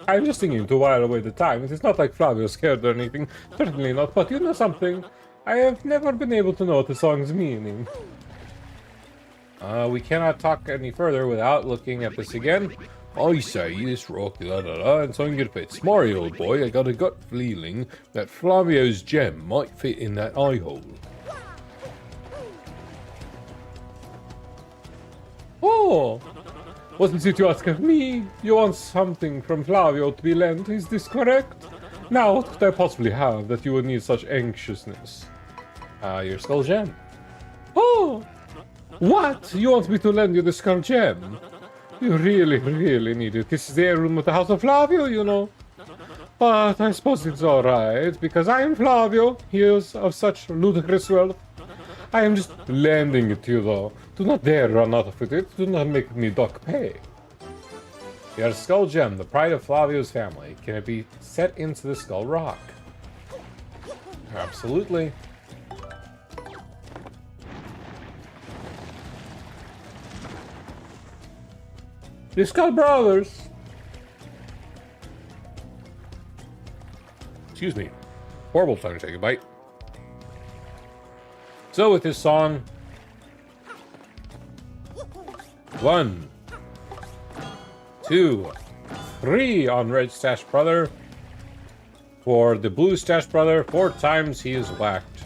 I'm just singing to while away the time. It is not like Flavio's scared or anything, certainly not, but you know something? I have never been able to know what the song's meaning. We cannot talk any further without looking at this again. I say this rock, la la la, and so I'm gonna fit. Smarty old boy, I got a gut feeling that Flavio's gem might fit in that eye hole. Oh, wasn't it you ask of me? You want something from Flavio to be lent, is this correct? Now, what could I possibly have that you would need such anxiousness? Your skull gem. Oh! What? You want me to lend you the skull gem? You really, really need it. This is the heirloom of the House of Flavio, you know. But I suppose it's alright, because I am Flavio. He is of such ludicrous wealth. I am just lending it to you, though. Do not dare run out with it. Do not make me dock pay. Your skull gem, the pride of Flavio's family. Can it be set into the skull rock? Absolutely. The Skull Brothers. Excuse me. Horrible time to take a bite. So with this song, 1, 2, 3 on Red Stash Brother. For the Blue Stash Brother, 4 times he is whacked.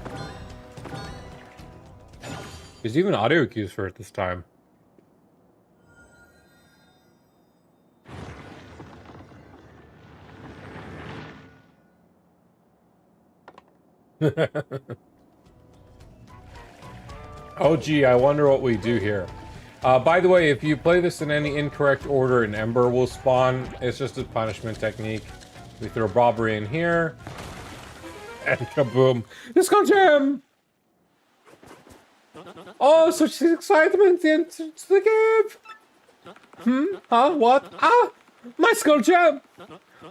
There's even audio cues for it this time. Oh gee, I wonder what we do here. By the way, if you play this in any incorrect order, an ember will spawn. It's just a punishment technique. We throw Bobbery in here. And kaboom. The Skull Gem! Oh, such excitement into the cave! Huh? What? Ah! My Skull Gem!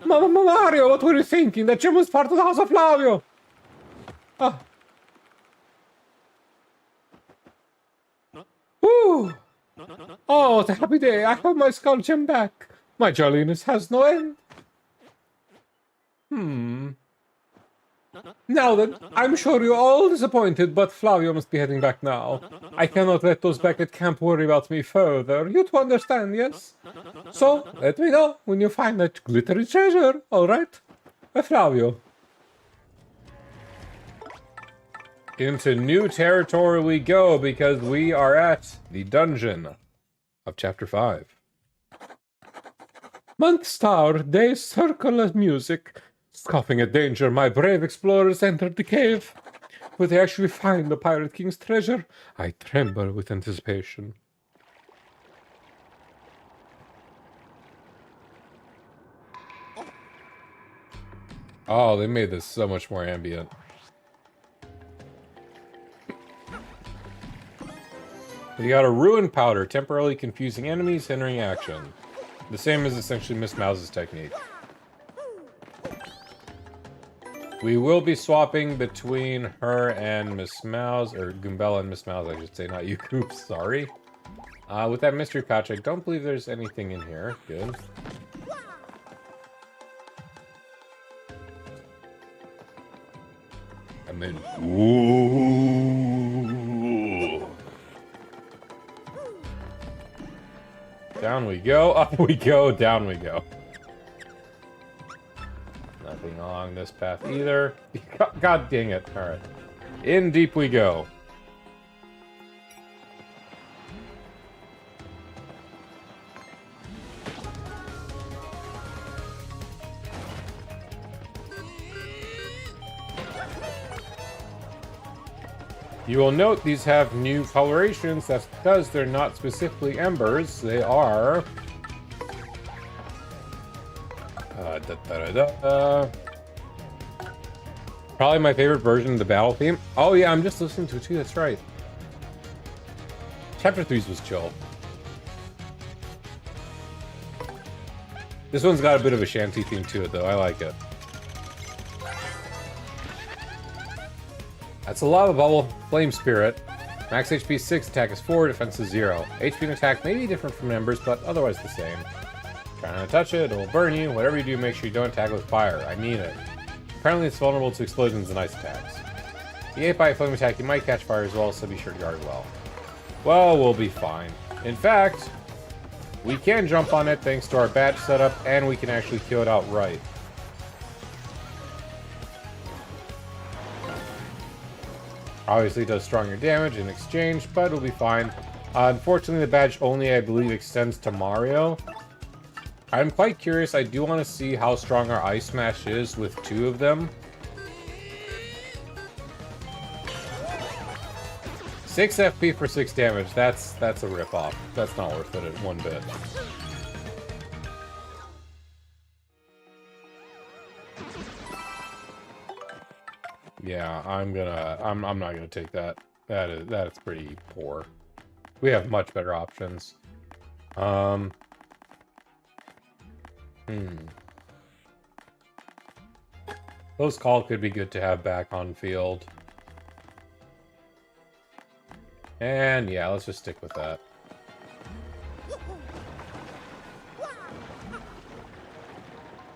Mario, what were you thinking? That gem was part of the House of Flavio! Ah. Ooh! Oh, what a happy day! I have my Skull Gem back! My jolliness has no end! Now then, I'm sure you're all disappointed, but Flavio must be heading back now. I cannot let those back at camp worry about me further. You two understand, yes? So, let me know when you find that glittery treasure, alright? Flavio. Into new territory we go, because we are at the dungeon of Chapter 5. Month star, day circle of music. Scoffing at danger, my brave explorers entered the cave. Will they actually find the Pirate King's treasure? I tremble with anticipation. Oh, they made this so much more ambient. We got a ruin powder, temporarily confusing enemies, hindering action. The same as essentially Miss Mouse's technique. We will be swapping between her and Miss Mouse, or Goombella and Miss Mouse, I should say, not you, Oops, sorry. With that mystery pouch, I don't believe there's anything in here. Good. And then, ooh. Down we go, up we go, down we go. Nothing along this path either. God dang it. Alright. In deep we go. You will note these have new colorations. That's because they're not specifically embers. They are... Probably my favorite version of the battle theme. Oh yeah, I'm just listening to it too, that's right. Chapter 3's was chill. This one's got a bit of a shanty theme to it though, I like it. That's a lava bubble, flame spirit. Max HP 6, attack is 4, defense is 0. HP and attack may be different from embers, but otherwise the same. Try not to touch it, it'll burn you. Whatever you do, make sure you don't attack with fire. I mean it. Apparently it's vulnerable to explosions and ice attacks. If you get hit by a flame attack, you might catch fire as well, so be sure to guard well. Well, we'll be fine. In fact, we can jump on it thanks to our badge setup, and we can actually kill it outright. Obviously it does stronger damage in exchange, but it'll be fine. Unfortunately, the badge only, I believe, extends to Mario. I'm quite curious. I do want to see how strong our Ice Smash is with 2 of them. 6 FP for 6 damage. That's a ripoff. That's not worth it at one bit. Yeah, I'm not gonna take that. That's pretty poor. We have much better options. Close call could be good to have back on field. And yeah, let's just stick with that.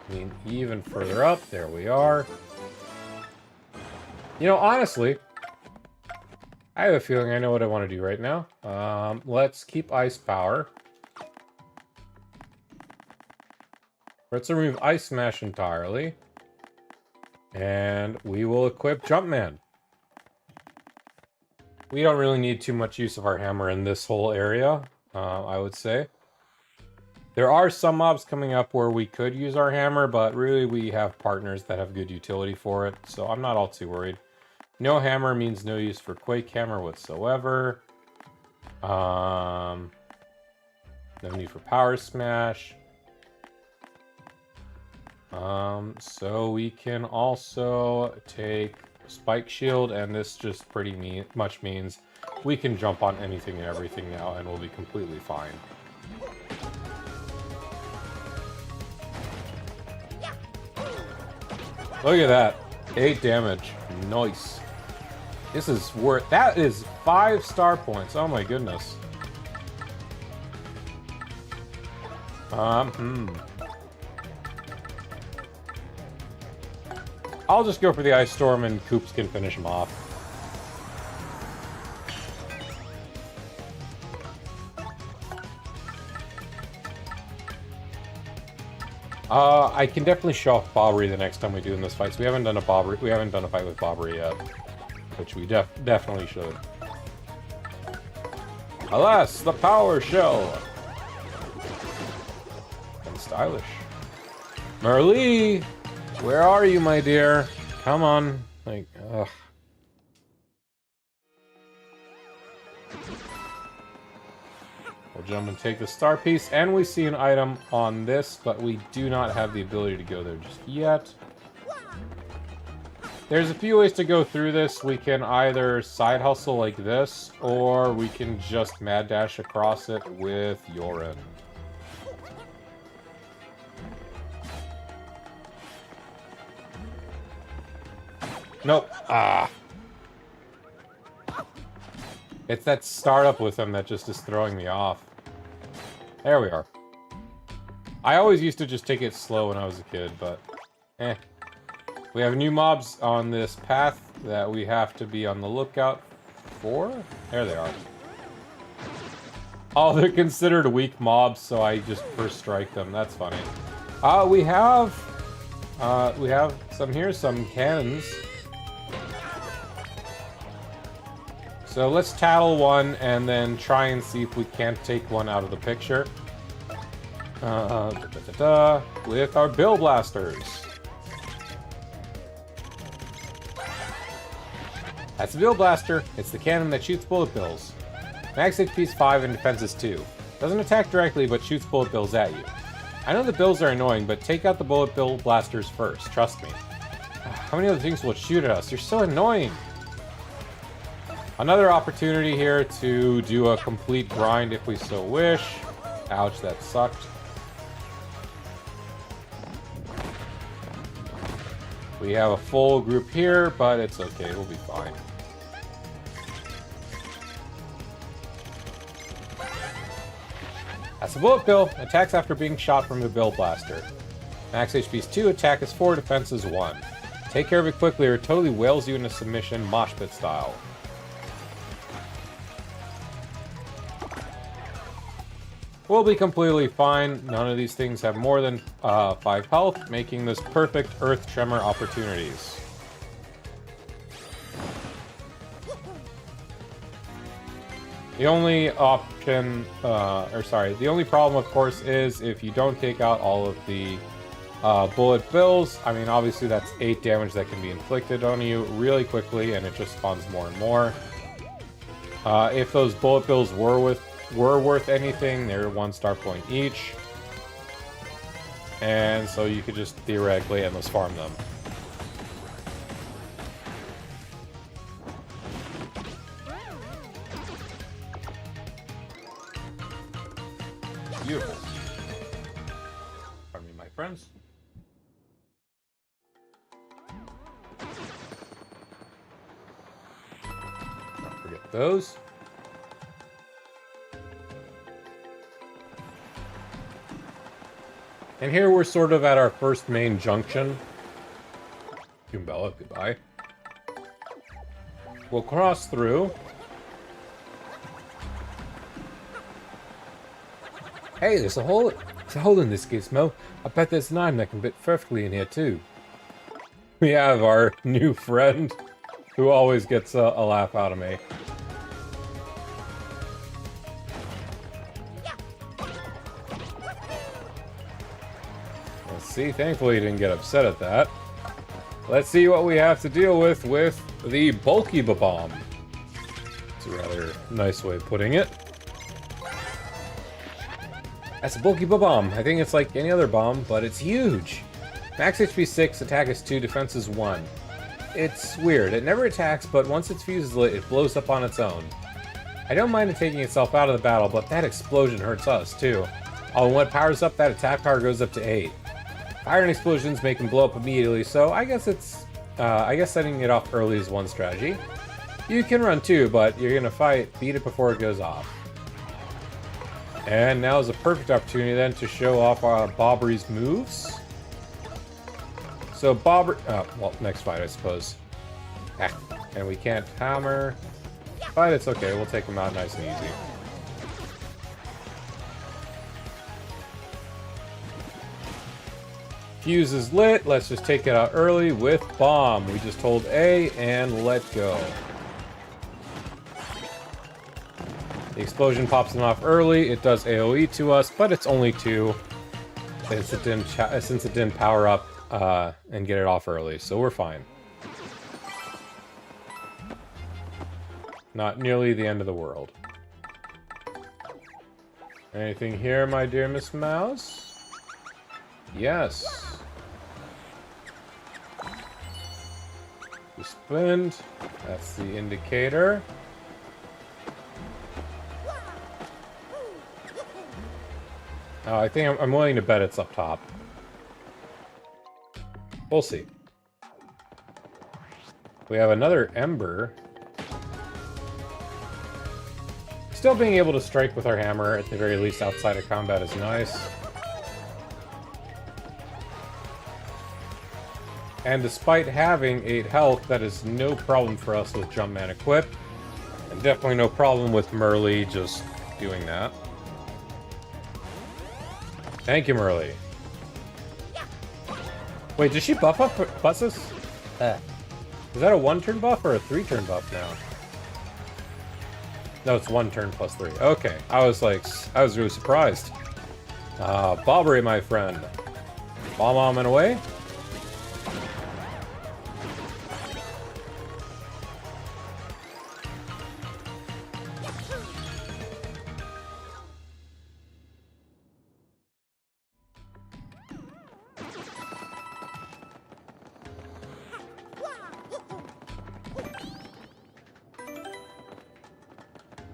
I mean, even further up, there we are. You know, honestly, I have a feeling I know what I want to do right now. Let's keep ice power. Let's remove Ice Smash entirely. And we will equip Jumpman. We don't really need too much use of our hammer in this whole area, I would say. There are some mobs coming up where we could use our hammer, but really we have partners that have good utility for it, so I'm not all too worried. No hammer means no use for Quake Hammer whatsoever. No need for Power Smash. So we can also take Spike Shield, and this just pretty much means we can jump on anything and everything now, and we'll be completely fine. Look at that. 8 damage. Nice. This is worth... That is 5 star points. Oh my goodness. I'll just go for the Ice Storm and Koops can finish him off. I can definitely show off Bobbery the next time we do in this fight. So we haven't done a fight with Bobbery yet, which we definitely should. Alas, the Power Shell! And stylish. Merlee! Where are you, my dear? Come on. Like, ugh. We'll jump and take the star piece, and we see an item on this, but we do not have the ability to go there just yet. There's a few ways to go through this. We can either side hustle like this, or we can just mad dash across it with Yorin. Nope. Ah. It's that startup with him that just is throwing me off. There we are. I always used to just take it slow when I was a kid, but eh. We have new mobs on this path that we have to be on the lookout for. There they are. Oh, they're considered weak mobs, so I just first strike them. That's funny. We have some cannons. So let's tattle one and then try and see if we can't take one out of the picture. With our bill blasters. That's the bill blaster. It's the cannon that shoots bullet bills. Max HP is 5 and defense is 2. Doesn't attack directly, but shoots bullet bills at you. I know the bills are annoying, but take out the bullet bill blasters first. Trust me. How many other things will shoot at us? You're so annoying. Another opportunity here to do a complete grind if we so wish. Ouch, that sucked. We have a full group here, but it's okay, we'll be fine. That's a bullet bill. Attacks after being shot from the bill blaster. Max HP is 2, attack is 4, defense is 1. Take care of it quickly or it totally whales you into submission, mosh pit style. We'll be completely fine. None of these things have more than 5 health, making this perfect Earth Tremor opportunities. The only option, the only problem, of course, is if you don't take out all of the bullet bills. I mean, obviously that's 8 damage that can be inflicted on you really quickly, and it just spawns more and more. If those bullet bills were worth anything, they're 1 star point each. And so you could just theoretically endless farm them. Beautiful. Pardon me, my friends. Don't forget those. And here we're sort of at our first main junction. Kumbella, goodbye. We'll cross through. Hey, there's a hole in this gizmo. I bet there's 9 that can fit perfectly in here too. We have our new friend, who always gets a laugh out of me. See, thankfully he didn't get upset at that. Let's see what we have to deal with the bulky bomb. It's a rather nice way of putting it. That's a bulky bomb. I think it's like any other bomb, but it's huge. Max HP 6, attack is 2, defense is 1. It's weird. It never attacks, but once its fuse is lit, it blows up on its own. I don't mind it taking itself out of the battle, but that explosion hurts us too. Oh, and when it powers up, that attack power goes up to 8. Fire and explosions make him blow up immediately, so I guess setting it off early is one strategy. You can run too, but you're gonna beat it before it goes off. And now is a perfect opportunity then to show off Bobbery's moves. So well, next fight I suppose. And we can't hammer, but it's okay, we'll take him out nice and easy. Fuse is lit. Let's just take it out early with bomb. We just hold A and let go. The explosion pops them off early. It does AoE to us, but it's only 2 since it didn't power up and get it off early, so we're fine. Not nearly the end of the world. Anything here, my dear Miss Mouse? Yes. The splint. That's the indicator. Oh, I think I'm willing to bet it's up top. We'll see. We have another ember. Still being able to strike with our hammer, at the very least outside of combat, is nice. And despite having 8 health, that is no problem for us with Jumpman equipped. And definitely no problem with Merle just doing that. Thank you, Merle. Wait, does she buff up buses? Is that a 1-turn buff or a 3-turn buff now? No, it's 1 turn plus 3. Okay, I was really surprised. Bobbery, my friend. Bomb and away.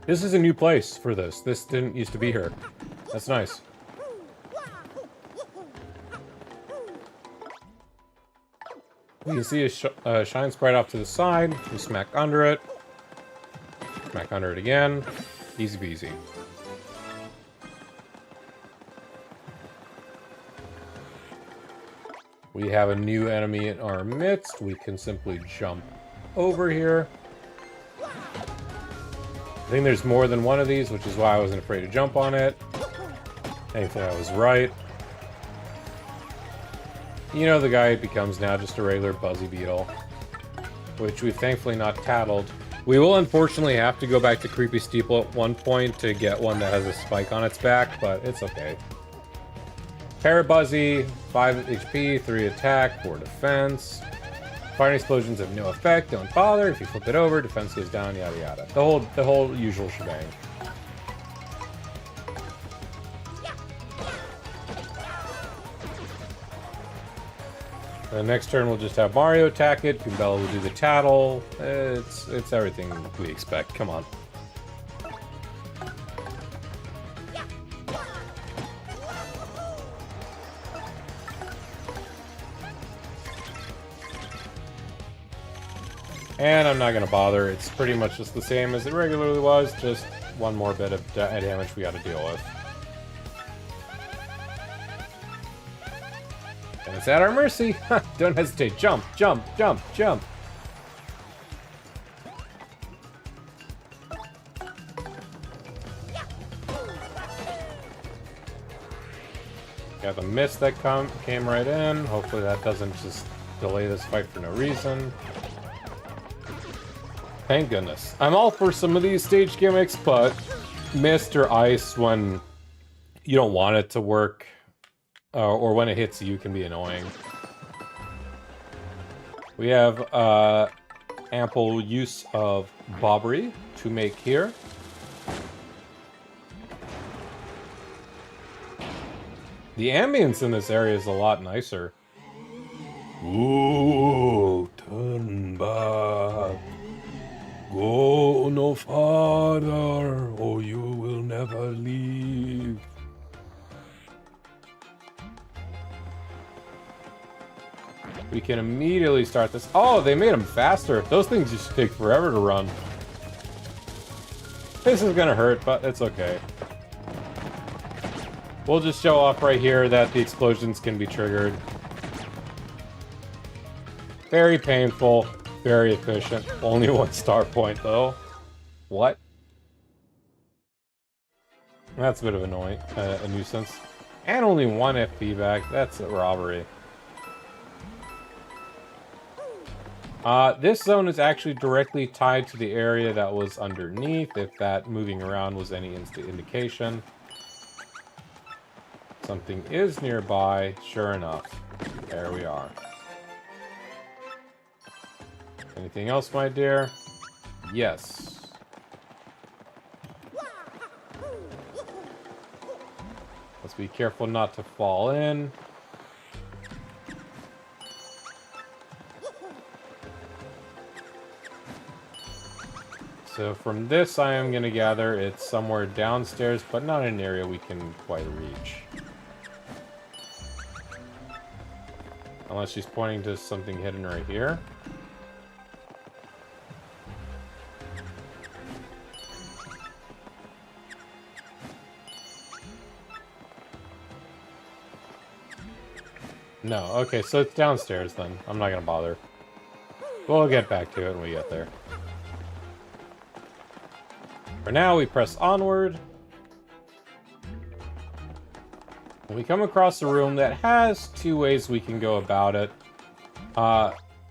This is a new place for this. This didn't used to be here. That's nice. You can see a shine sprite off to the side. We smack under it. Smack under it again. Easy peasy. We have a new enemy in our midst. We can simply jump over here. I think there's more than one of these, which is why I wasn't afraid to jump on it. Thankfully, I was right. You know, the guy becomes now just a regular Buzzy Beetle, which we've thankfully not tattled. We will unfortunately have to go back to Creepy Steeple at one point to get one that has a spike on its back, but it's okay. Parabuzzy, 5 HP, 3 attack, 4 defense. Fire explosions have no effect, don't bother. If you flip it over, defense goes down, yada yada. The whole usual shebang. The next turn we'll just have Mario attack it, Goombella will do the tattle. It's everything we expect. Come on. And I'm not going to bother. It's pretty much just the same as it regularly was, just one more bit of damage we got to deal with. And it's at our mercy. Don't hesitate. Jump, jump, jump, jump. Got the mist that came right in. Hopefully that doesn't just delay this fight for no reason. Thank goodness. I'm all for some of these stage gimmicks, but mist or ice when you don't want it to work, or when it hits you, can be annoying. We have ample use of Bobbery to make here. The ambience in this area is a lot nicer. Ooh, turn back. Go no farther, or you will never leave. We can immediately start this. Oh, they made them faster. Those things used to take forever to run. This is gonna hurt, but it's okay. We'll just show off right here that the explosions can be triggered. Very painful. Very efficient. Only 1 star point, though. What? That's a bit of a nuisance. And only 1 FP back. That's a robbery. This zone is actually directly tied to the area that was underneath, if that moving around was any indication. Something is nearby, sure enough. There we are. Anything else, my dear? Yes. Let's be careful not to fall in. So from this, I am going to gather it's somewhere downstairs, but not an area we can quite reach. Unless she's pointing to something hidden right here. No, okay, so it's downstairs then. I'm not going to bother. We'll get back to it when we get there. For now, we press onward. We come across a room that has two ways we can go about it.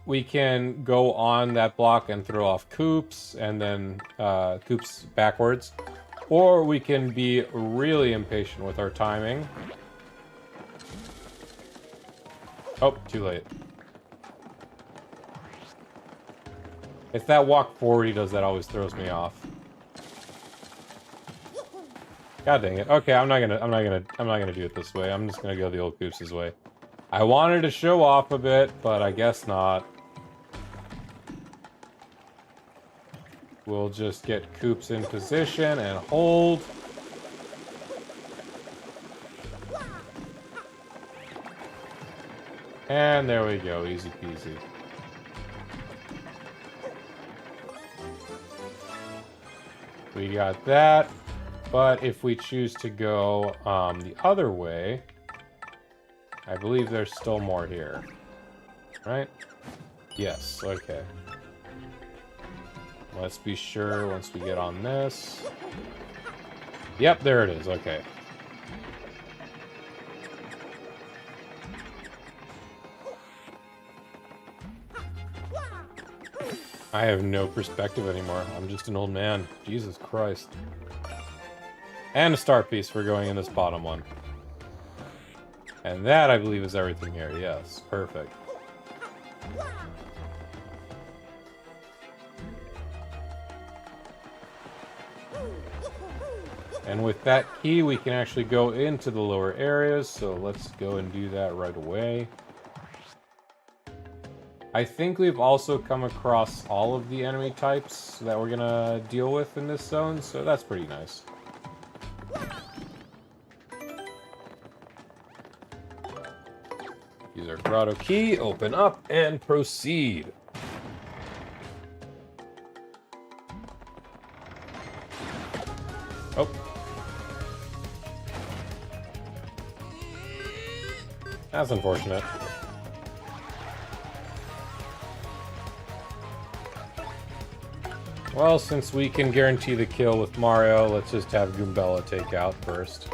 We can go on that block and throw off coops, and then coops backwards. Or we can be really impatient with our timing. Oh, too late. It's that walk forward he does that always throws me off. God dang it. Okay, I'm not gonna do it this way. I'm just gonna go the old Gooses way. I wanted to show off a bit, but I guess not. We'll just get Coops in position and hold. And there we go, easy peasy. We got that. But if we choose to go the other way, I believe there's still more here. Right? Yes, okay. Let's be sure once we get on this. Yep, there it is, okay. I have no perspective anymore. I'm just an old man. Jesus Christ. And a star piece for going in this bottom one. And that, I believe, is everything here. Yes, perfect. And with that key, we can actually go into the lower areas, so let's go and do that right away. I think we've also come across all of the enemy types that we're gonna deal with in this zone, so that's pretty nice. Use our grotto key, open up, and proceed. Oh. That's unfortunate. Well, since we can guarantee the kill with Mario, let's just have Goombella take out first.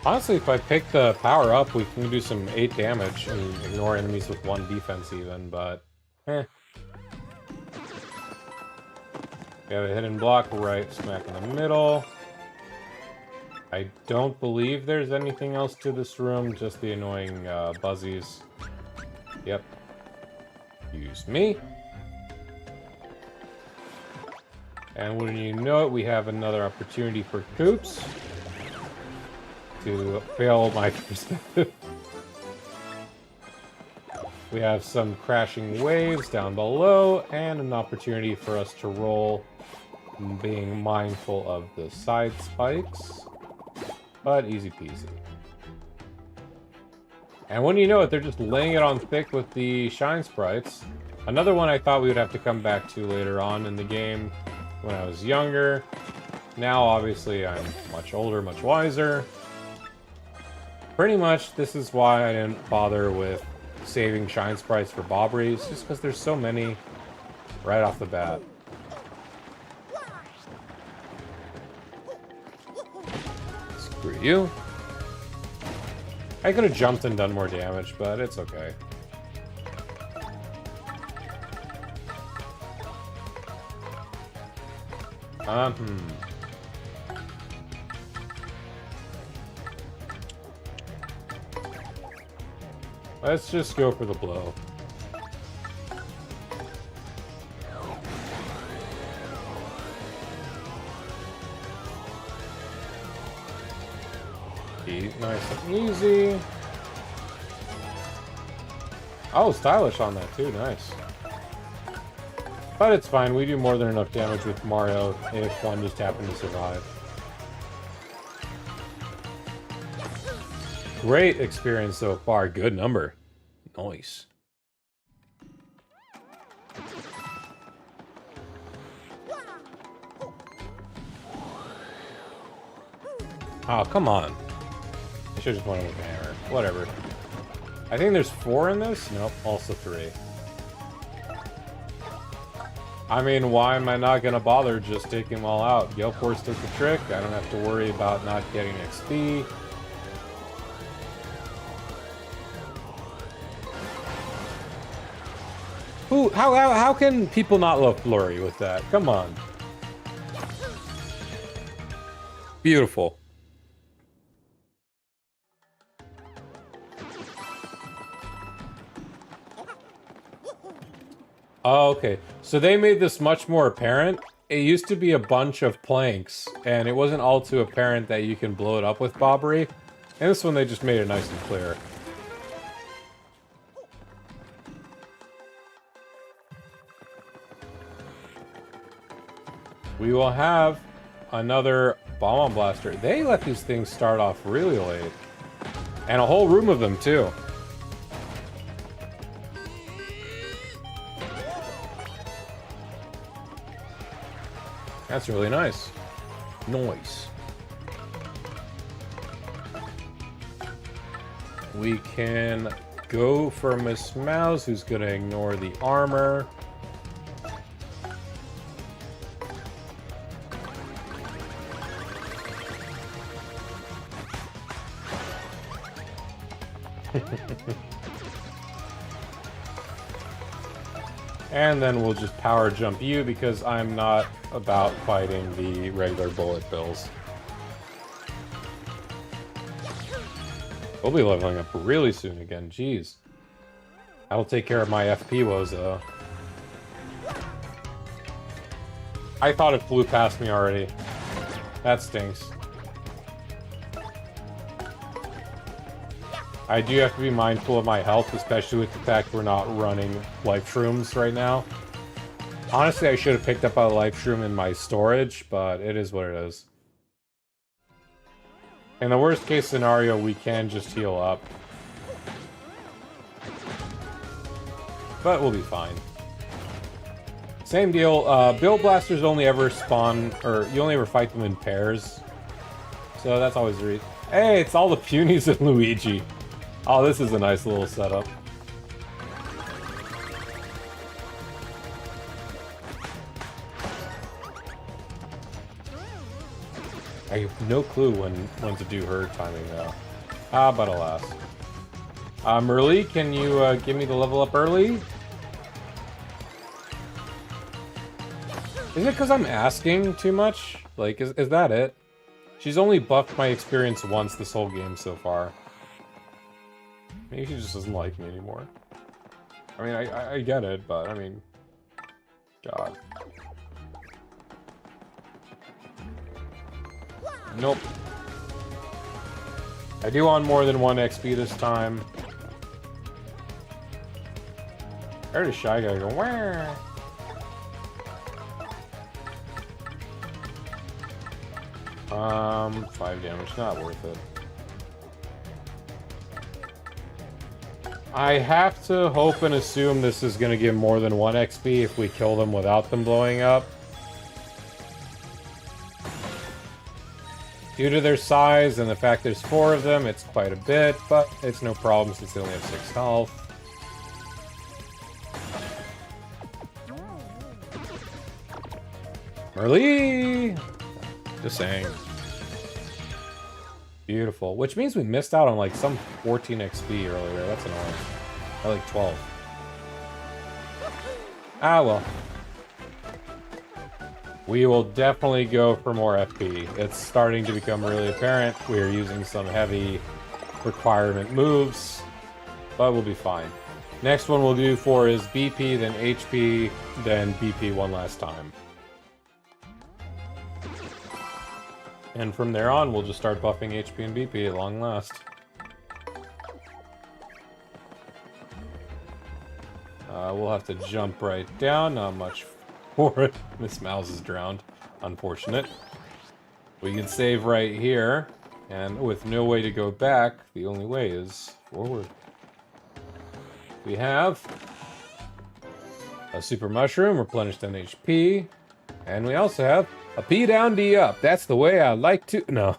Honestly, if I pick the power up, we can do some 8 damage and ignore enemies with 1 defense even, but eh. We have a hidden block right smack in the middle. I don't believe there's anything else to this room, just the annoying buzzies. Yep. Use me. And when you know it, we have another opportunity for Coops to fail my perspective. We have some crashing waves down below, and an opportunity for us to roll, being mindful of the side spikes. But easy peasy. And when you know it, they're just laying it on thick with the shine sprites. Another one I thought we would have to come back to later on in the game when I was younger. Now, obviously, I'm much older, much wiser. Pretty much, this is why I didn't bother with saving shine sprites for Bobberies, just because there's so many right off the bat. Screw you. I could have jumped and done more damage, but it's okay. Let's just go for the blow. Nice and easy. Oh, stylish on that too, nice. But it's fine, we do more than enough damage with Mario if one just happened to survive. Great experience so far, good number. Nice. Oh, come on. I should've just went with the hammer. Whatever. I think there's 4 in this? Nope, also 3. I mean, why am I not gonna bother just taking them all out? Gale Force took the trick. I don't have to worry about not getting XP. How can people not love Flurry with that? Come on. Beautiful. Oh, okay. So they made this much more apparent. It used to be a bunch of planks, and it wasn't all too apparent that you can blow it up with Bobbery. And this one, they just made it nice and clear. We will have another Bomb Blaster. They let these things start off really late. And a whole room of them, too. That's really nice. Nice. We can go for Miss Mouse, who's gonna ignore the armor. And then we'll just power jump you because I'm not about fighting the regular bullet bills. We'll be leveling up really soon again, jeez. That'll take care of my FP woes though. I thought it flew past me already. That stinks. I do have to be mindful of my health, especially with the fact we're not running life shrooms right now. Honestly, I should have picked up a life shroom in my storage, but it is what it is. In the worst case scenario, we can just heal up. But we'll be fine. Same deal, Build Blasters only ever spawn, or you only ever fight them in pairs. So that's always the reason. Hey, it's all the Punies and Luigi. Oh, this is a nice little setup. I have no clue when to do her timing though. Ah, but alas. Merly, can you give me the level up early? Is it because I'm asking too much? Like, is that it? She's only buffed my experience once this whole game so far. Maybe she just doesn't like me anymore. I mean, I get it, but I mean... God. Nope. I do want more than 1 XP this time. I heard a Shy Guy go, where? 5 damage, not worth it. I have to hope and assume this is going to give more than 1 XP if we kill them without them blowing up. Due to their size and the fact there's 4 of them, it's quite a bit, but it's no problem since they only have 6 health. Merly! Just saying. Beautiful. Which means we missed out on like some 14 XP earlier. That's annoying. Or like 12. Ah, well. we will definitely go for more FP. It's starting to become really apparent. We are using some heavy requirement moves, but we'll be fine. Next one we'll do for is BP, then HP, then BP one last time. And from there on, we'll just start buffing HP and BP at long last. We'll have to jump right down, not much for it. Miss Mouse is drowned. Unfortunate. We can save right here, and with no way to go back, the only way is forward. We have a super mushroom, replenished on HP, and we also have a P down, D up. That's the way I like to... No.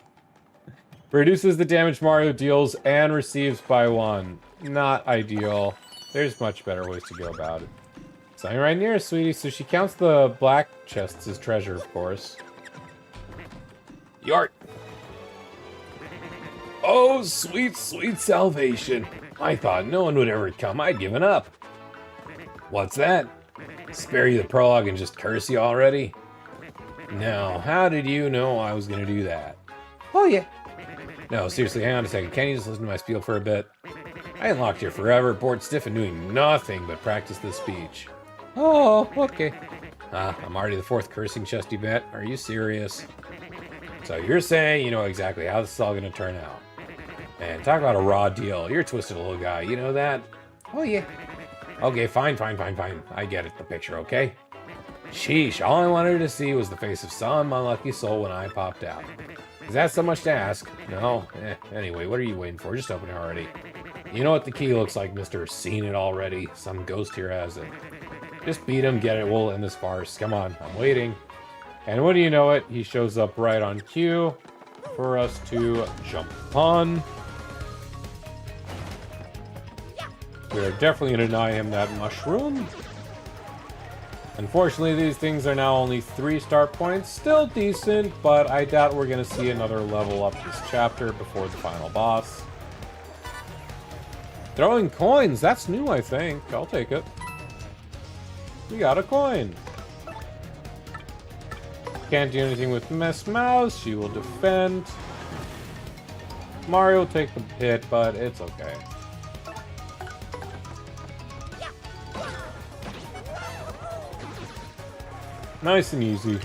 Reduces the damage Mario deals and receives by 1. Not ideal. There's much better ways to go about it. Something right near, sweetie. So she counts the black chests as treasure, of course. Yart! Oh, sweet, sweet salvation. I thought no one would ever come. I'd given up. What's that? Spare you the prologue and just curse you already? No, how did you know I was gonna do that? Oh, yeah. No, seriously, hang on a second. Can't you just listen to my spiel for a bit? I ain't locked here forever, bored stiff and doing nothing but practice this speech. Oh, okay. I'm already the 4th cursing chest you bet. Are you serious? So you're saying you know exactly how this is all gonna turn out. Man, talk about a raw deal. You're a twisted little guy, you know that? Oh, yeah. Okay, fine. I get it, the picture, okay? Sheesh, all I wanted to see was the face of some unlucky soul when I popped out. Is that so much to ask? No? Anyway, what are you waiting for? Just open it already. You know what the key looks like, mister. Seen it already. Some ghost here has it. Just beat him, get it, we'll end this farce. Come on, I'm waiting. And when do you know it, he shows up right on cue for us to jump on. We're definitely going to deny him that mushroom. Unfortunately, these things are now only 3 start points. Still decent, but I doubt we're going to see another level up this chapter before the final boss. Throwing coins, that's new, I think. I'll take it. We got a coin. Can't do anything with Miss Mouse. She will defend. Mario will take the hit, but it's okay. Nice and easy.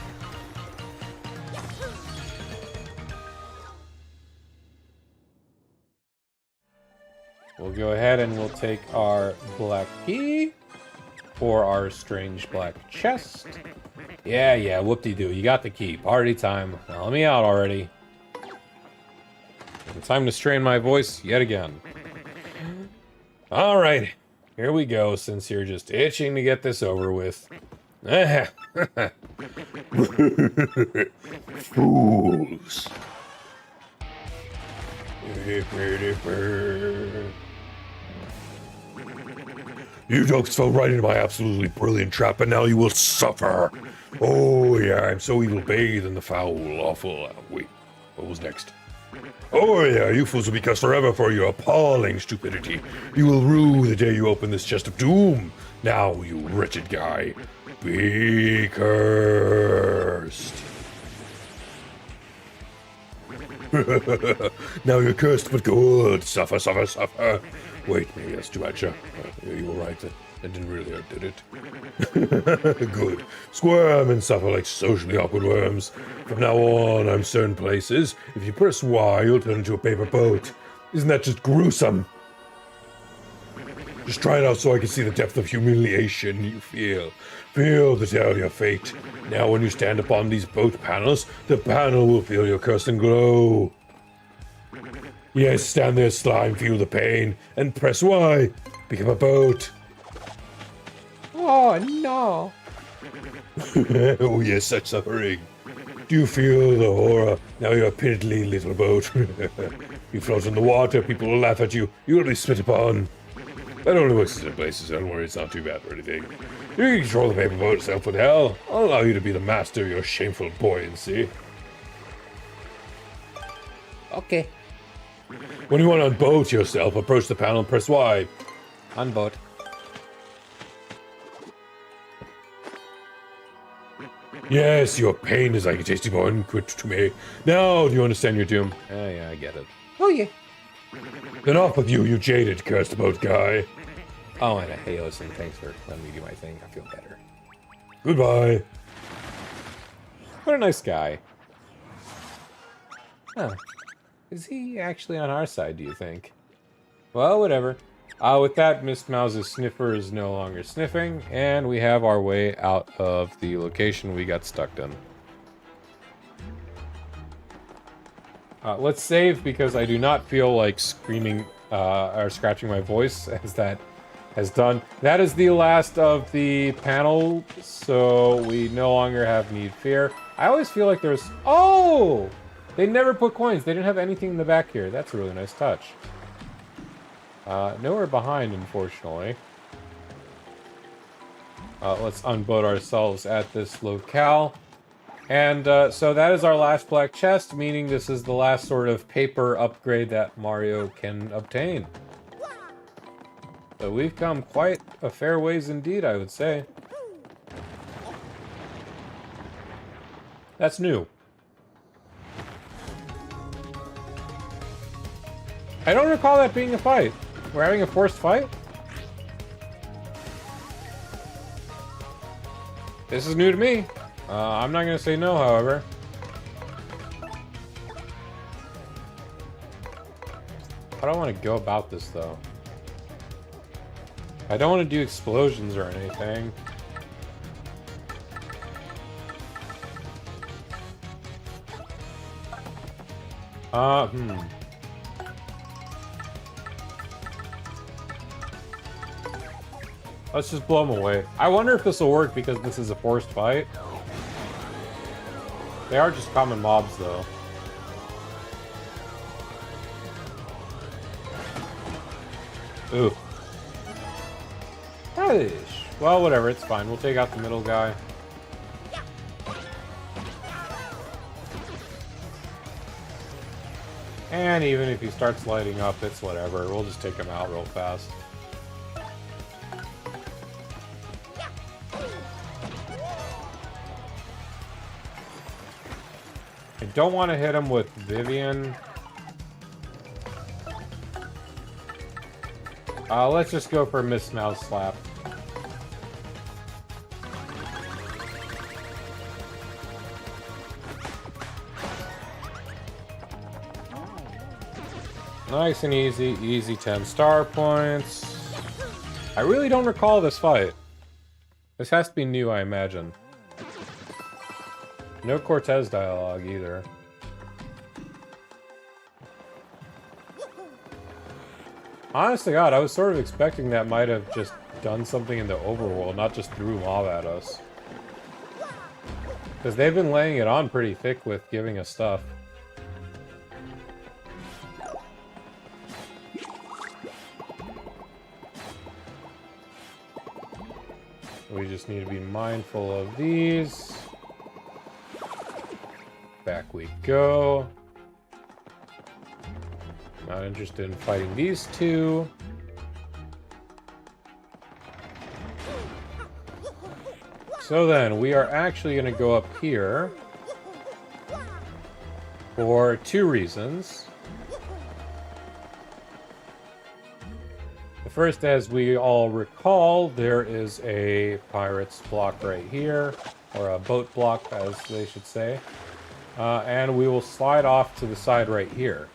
We'll go ahead and we'll take our black key for our strange black chest. Yeah, whoop-de-doo. You got the key. Party time. Now let me out already. It's time to strain my voice yet again. Alright, here we go, since you're just itching to get this over with. Fools. You jokes fell right into my absolutely brilliant trap, and now you will suffer. Oh yeah, I'm so evil, bathed in the foul, awful. Wait, what was next? Oh yeah, you fools will be cursed forever for your appalling stupidity. You will rue the day you open this chest of doom. Now, you wretched guy, be cursed. Now you're cursed but good. Suffer, suffer, suffer. Wait, maybe that's too much. You were right. That didn't really hurt, did it? Good. Squirm and suffer like socially awkward worms. From now on, I'm certain places. If you press Y, you'll turn into a paper boat. Isn't that just gruesome? Just try it out so I can see the depth of humiliation you feel. Feel the terror of your fate. Now when you stand upon these boat panels, the panel will feel your curse and glow. Yes, stand there, slime, feel the pain, and press Y. Become a boat. Oh, no. Oh yes, such suffering. Do you feel the horror? Now you're a piddly little boat. You float in the water, people will laugh at you, you will be spit upon. That only works in some places, don't worry, it's not too bad or anything. You can control the paper boat itself with hell. I'll allow you to be the master of your shameful buoyancy. Okay. When you want to unboat yourself, approach the panel and press Y. Unboat. Yes, your pain is like a tasty banquet to me. Now, do you understand your doom? Yeah, I get it. Oh, yeah. Then off with you, you jaded, cursed about guy. Oh, and hey, listen, thanks for letting me do my thing. I feel better. Goodbye. What a nice guy. Huh. Is he actually on our side, do you think? Well, whatever. With that, Miss Mouse's sniffer is no longer sniffing, and we have our way out of the location we got stuck in. Let's save, because I do not feel like screaming or scratching my voice, as that has done. That is the last of the panel, so we no longer have need fear. I always feel like there's... Oh! They never put coins. They didn't have anything in the back here. That's a really nice touch. Nowhere behind, unfortunately. Let's unboat ourselves at this locale. And so that is our last black chest, meaning this is the last sort of paper upgrade that Mario can obtain. So we've come quite a fair ways indeed, I would say. That's new. I don't recall that being a fight. We're having a forced fight? This is new to me. I'm not gonna say no, however. How do I want to go about this, though? I don't want to do explosions or anything. Let's just blow them away. I wonder if this will work because this is a forced fight. They are just common mobs, though. Ooh. Well, whatever, it's fine. We'll take out the middle guy. And even if he starts lighting up, it's whatever. We'll just take him out real fast. I don't want to hit him with Vivian. Let's just go for Miss Mouse Slap. Nice and easy. Easy 10 star points. I really don't recall this fight. This has to be new, I imagine. No Cortez dialogue either. Honest to God, I was sort of expecting that might have just done something in the overworld, not just threw mob at us. Because they've been laying it on pretty thick with giving us stuff. We just need to be mindful of these. Back we go. Not interested in fighting these two. So then, we are actually going to go up here for two reasons. The first, as we all recall, there is a pirate's block right here, or a boat block, as they should say. And we will slide off to the side right here.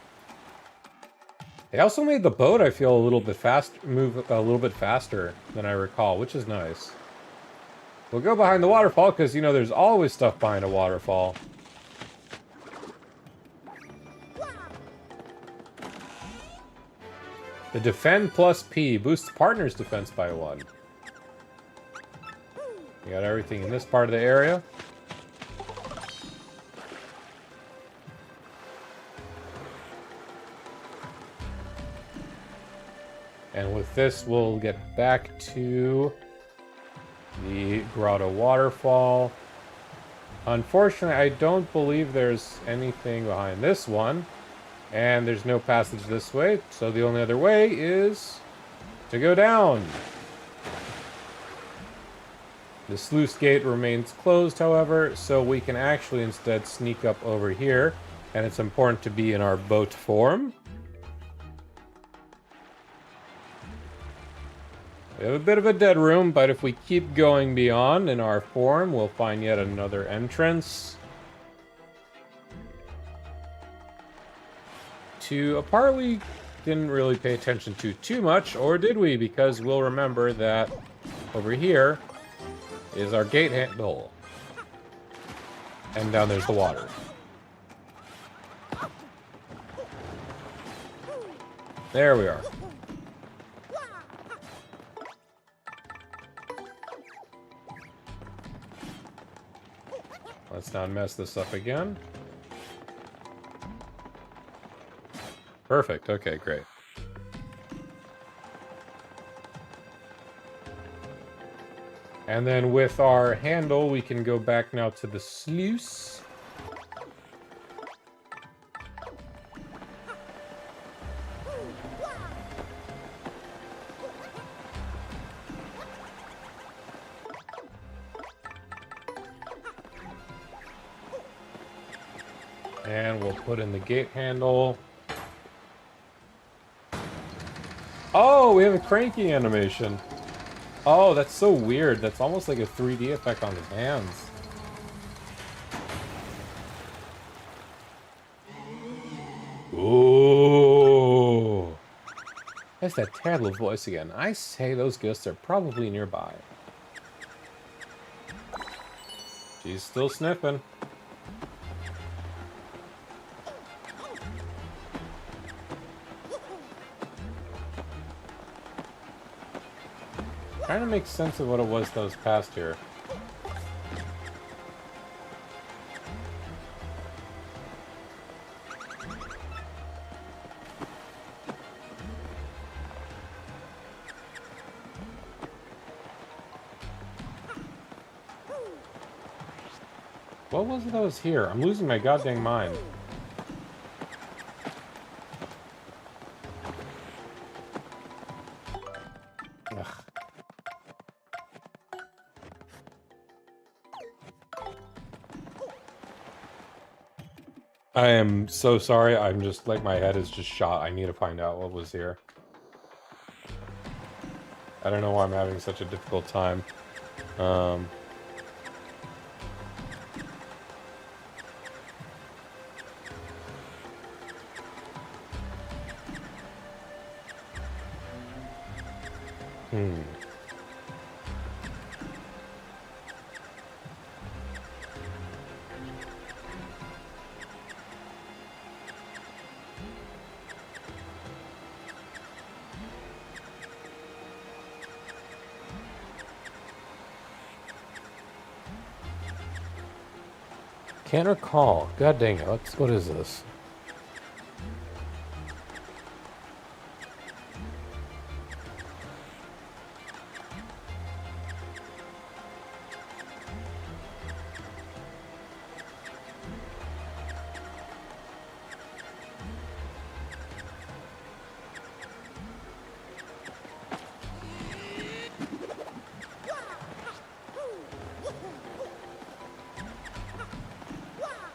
They also made the boat, I feel, move a little bit faster than I recall, which is nice. We'll go behind the waterfall, because, you know, there's always stuff behind a waterfall. The Defend plus P boosts partner's defense by 1. We got everything in this part of the area. And with this, we'll get back to the Grotto Waterfall. Unfortunately, I don't believe there's anything behind this one. And there's no passage this way, so the only other way is to go down. The sluice gate remains closed, however, so we can actually instead sneak up over here, and it's important to be in our boat form. We have a bit of a dead room, but if we keep going beyond in our form, we'll find yet another entrance to a part we didn't really pay attention to too much, or did we? Because we'll remember that over here is our gate handle. And down there's the water. There we are. Let's not mess this up again. Perfect. Okay, great. And then with our handle, we can go back now to the sluice. And we'll put in the gate handle. Oh, we have a cranky animation. Oh, that's so weird. That's almost like a 3D effect on his hands. Ooh. That's that terrible voice again. I say those ghosts are probably nearby. She's still sniffing. Trying to make sense of what it was that was past here. What was it that was here? I'm losing my goddamn mind. Ugh. I am so sorry. I'm just like my head is just shot. I need to find out what was here. I don't know why I'm having such a difficult time. Can't recall. God dang it. What is this?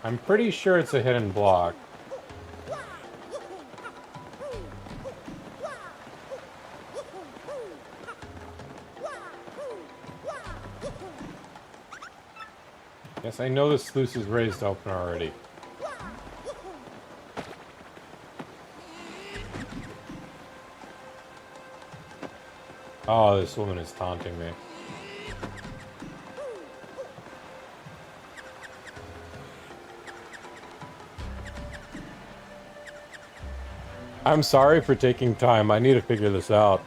I'm pretty sure it's a hidden block. Yes, I know the sluice is raised open already. Oh, this woman is taunting me. I'm sorry for taking time. I need to figure this out.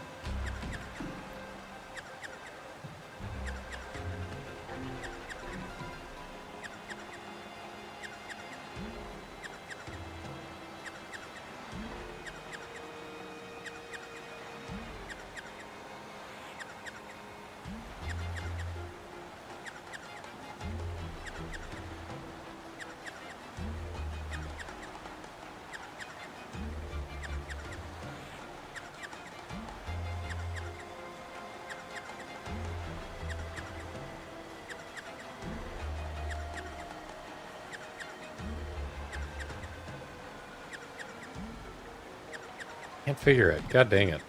Can't figure it. God dang it.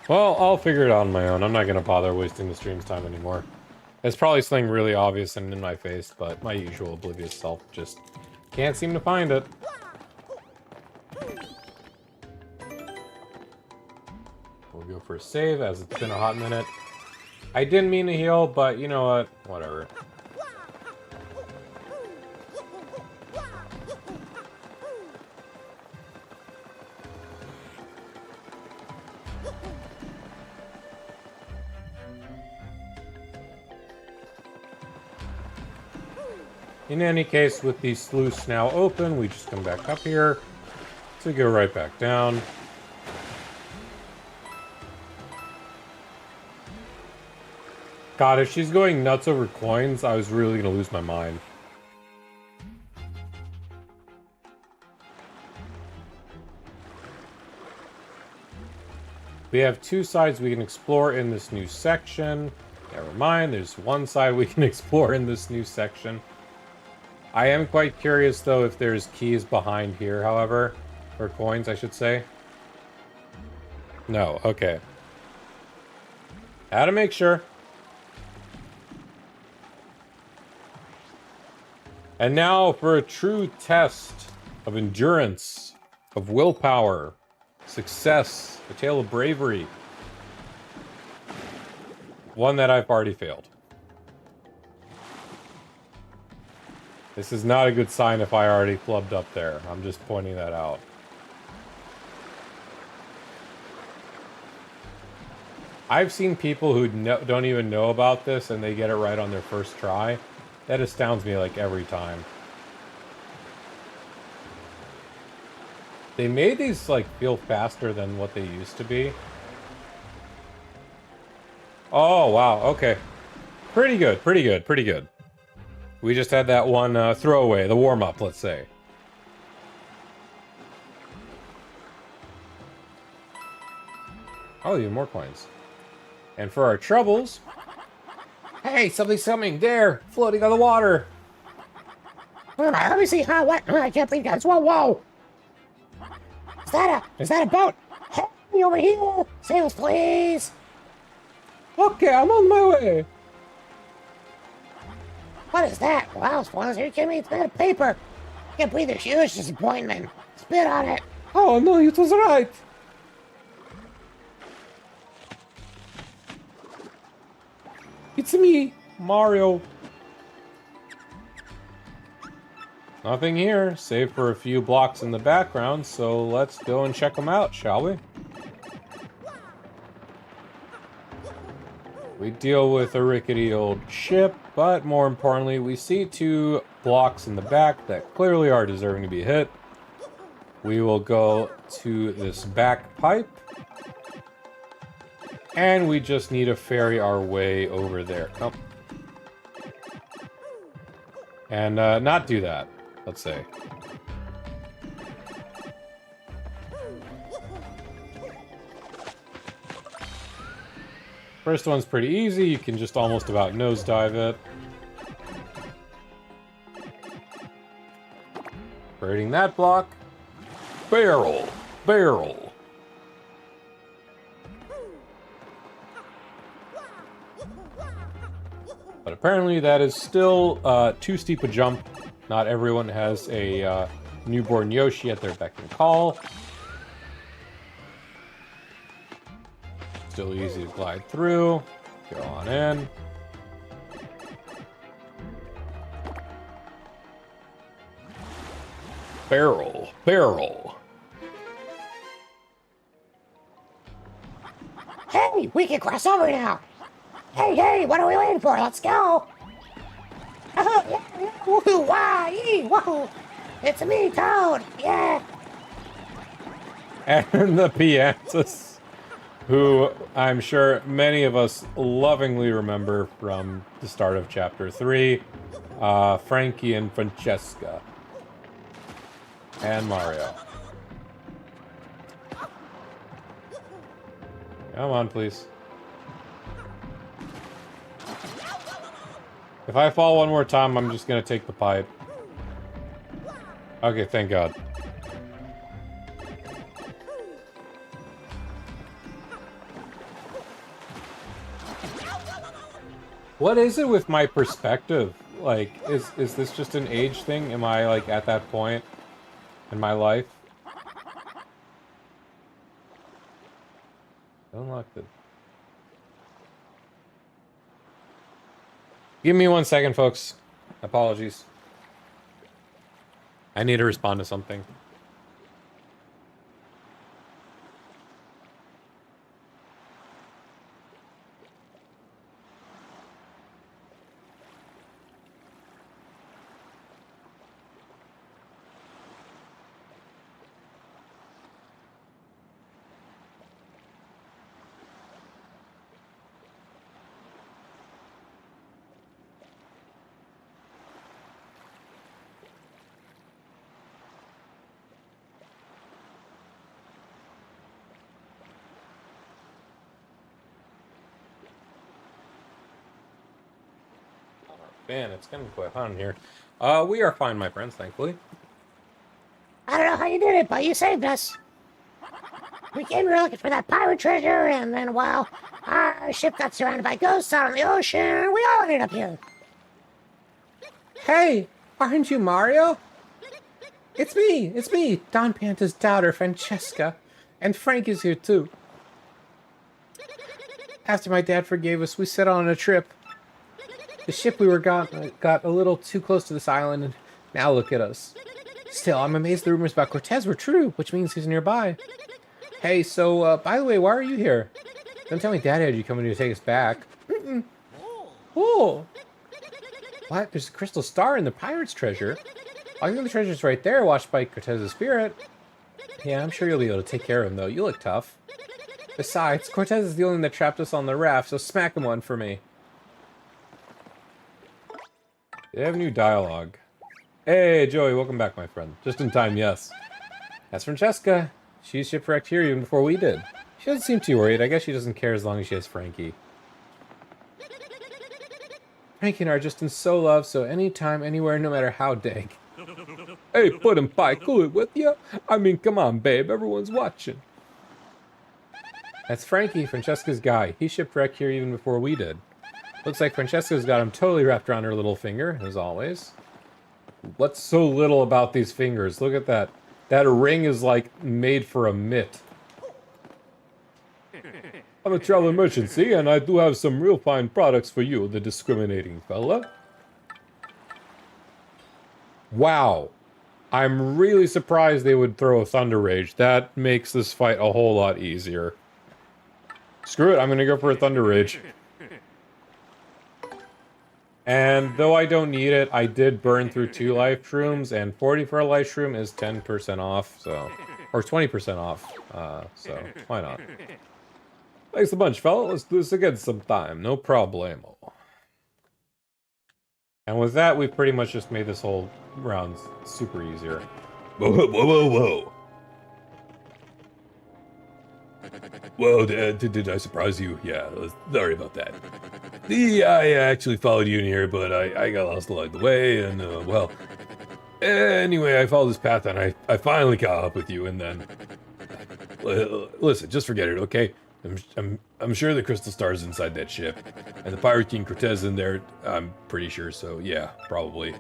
Well, I'll figure it out on my own. I'm not going to bother wasting the stream's time anymore. It's probably something really obvious and in my face, but my usual oblivious self just can't seem to find it. We'll go for a save, as it's been a hot minute. I didn't mean to heal, but you know what? Whatever. In any case, with these sluices now open, we just come back up here to go right back down. God, if she's going nuts over coins, I was really going to lose my mind. We have two sides we can explore in this new section. Never mind, there's one side we can explore in this new section. I am quite curious, though, if there's keys behind here, however. Or coins, I should say. No, okay. Had to make sure. And now for a true test of endurance, of willpower, success, a tale of bravery. One that I've already failed. This is not a good sign if I already flubbed up there. I'm just pointing that out. I've seen people who don't even know about this and they get it right on their first try. That astounds me like every time. They made these like feel faster than what they used to be. Oh, wow. Okay. Pretty good. Pretty good. Pretty good. We just had that one throwaway, the warm-up, let's say. Oh, even more coins. And for our troubles... Hey, something's coming! There! Floating on the water! Let me see how, what? I can't believe that. Whoa, whoa! Is that a boat? Help me over here! Sails, please! Okay, I'm on my way. What is that? Wow, spoilers, are you kidding me? It's made of paper! I can't believe there's huge disappointment. Spit on it! Oh no, it was right. It's me, Mario. Nothing here, save for a few blocks in the background, so let's go and check them out, shall we? We deal with a rickety old ship, but more importantly, we see two blocks in the back that clearly are deserving to be hit. We will go to this back pipe, and we just need to ferry our way over there. Oh. And not do that, let's say. First one's pretty easy, you can just almost about nosedive it. Raiding that block. Barrel! Barrel! But apparently that is still too steep a jump. Not everyone has a newborn Yoshi at their beck and call. Still easy to glide through. Go on in. Barrel. Barrel. Hey, we can cross over now! Hey, what are we waiting for? Let's go! Oh, yeah, woohoo, wah, yee, woohoo! It's me, Toad, yeah! And the Piantas, who I'm sure many of us lovingly remember from the start of Chapter 3, Frankie and Francesca. And Mario. Come on, please. If I fall one more time, I'm just gonna take the pipe. Okay, thank God. What is it with my perspective? Like, is this just an age thing? Am I, like, at that point in my life? Unlock the... Give me 1 second, folks. Apologies. I need to respond to something. Man, it's getting quite hot in here. We are fine, my friends, thankfully. I don't know how you did it, but you saved us. We came here looking for that pirate treasure, and then, well, our ship got surrounded by ghosts out on the ocean, and we all ended up here. Hey, aren't you Mario? It's me, Don Panta's daughter, Francesca. And Frank is here, too. After my dad forgave us, we set on a trip. The ship we were got a little too close to this island, and now look at us. Still, I'm amazed the rumors about Cortez were true, which means he's nearby. Hey, so, by the way, why are you here? Don't tell me Dad had you coming to take us back. Mm-mm. Oh! What? There's a crystal star in the pirate's treasure? I think the treasure's right there, watched by Cortez's spirit. Yeah, I'm sure you'll be able to take care of him, though. You look tough. Besides, Cortez is the only one that trapped us on the raft, so smack him one for me. They have new dialogue. Hey, Joey, welcome back, my friend. Just in time, yes. That's Francesca. She shipwrecked here even before we did. She doesn't seem too worried. I guess she doesn't care as long as she has Frankie. Frankie and I are just in so love, so anytime, anywhere, no matter how dank. Hey, put him pie, cool it with ya? I mean, come on, babe, everyone's watching. That's Frankie, Francesca's guy. He shipwrecked here even before we did. Looks like Francesca's got him totally wrapped around her little finger, as always. What's so little about these fingers? Look at that. That ring is, like, made for a mitt. I'm a traveling merchant, see, and I do have some real fine products for you, the discriminating fella. Wow. I'm really surprised they would throw a Thunder Rage. That makes this fight a whole lot easier. Screw it, I'm gonna go for a Thunder Rage. And though I don't need it, I did burn through 2 life shrooms, and 40 for a life shroom is 10% off, so... Or 20% off, so why not? Thanks a bunch, fella. Let's do this again sometime. No problemo. And with that, we've pretty much just made this whole round super easier. Whoa, whoa, whoa, whoa. Whoa, did I surprise you? Yeah, sorry about that. I actually followed you in here, but I got lost along the way, and, well... Anyway, I followed this path, and I finally caught up with you, and then... Listen, just forget it, okay? I'm sure the crystal star's inside that ship, and the Pirate King Cortez in there, I'm pretty sure, so yeah, probably.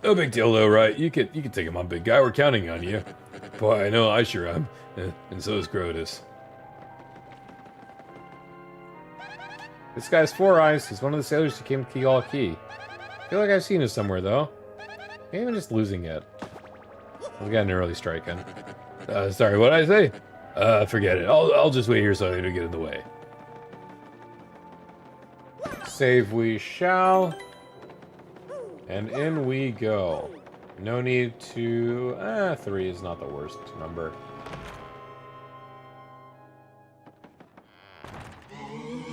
No big deal though, right? You can take him on, big guy, we're counting on you. Boy, I know, I sure am. And so is Grotus. This guy's 4 Eyes. He's one of the sailors who came to Key Key. I feel like I've seen him somewhere, though. Maybe I'm just losing it. I'm getting early striking. Sorry, what'd I say? Forget it. I'll just wait here so I don't get in the way. Save we shall. And in we go. No need to... 3 is not the worst number.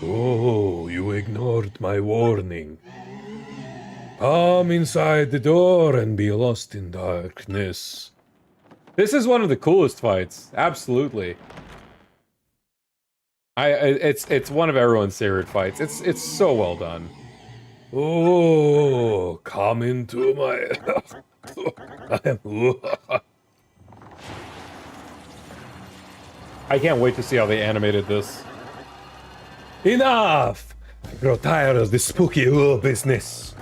Oh, you ignored my warning. Come inside the door and be lost in darkness. This is one of the coolest fights. Absolutely. It's one of everyone's favorite fights. It's so well done. Oh, come into my... I can't wait to see how they animated this. Enough! I grow tired of this spooky business.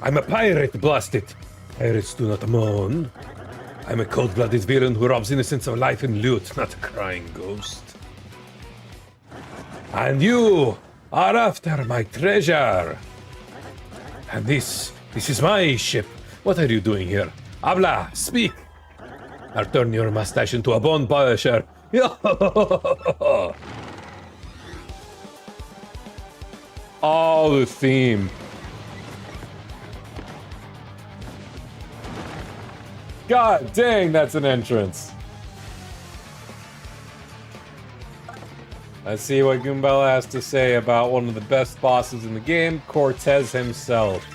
I'm a pirate, blast it. Pirates do not mourn. I'm a cold-blooded villain who robs innocents of life and loot, not a crying ghost. And you are after my treasure. And this is my ship. What are you doing here? Habla, speak. I'll turn your mustache into a bone polisher. Oh, the theme. God dang, that's an entrance. Let's see what Goombella has to say about one of the best bosses in the game, Cortez himself.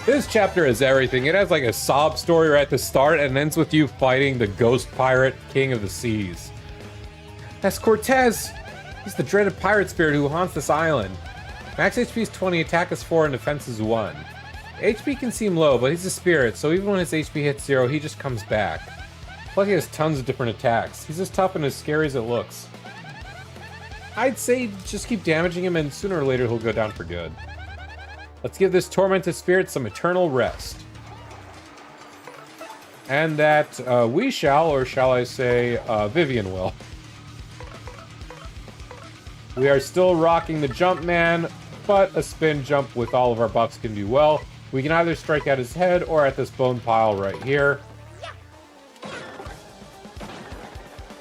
This chapter is everything. It has like a sob story right at the start and ends with you fighting the ghost pirate king of the seas. That's Cortez! He's the dreaded pirate spirit who haunts this island. Max HP is 20, attack is 4, and defense is 1. HP can seem low, but he's a spirit, so even when his HP hits 0, he just comes back. Plus he has tons of different attacks. He's as tough and as scary as it looks. I'd say just keep damaging him and sooner or later he'll go down for good. Let's give this tormented spirit some eternal rest. And that we shall, or shall I say, Vivian will. We are still rocking the jump man, but a spin jump with all of our buffs can do well. We can either strike at his head or at this bone pile right here.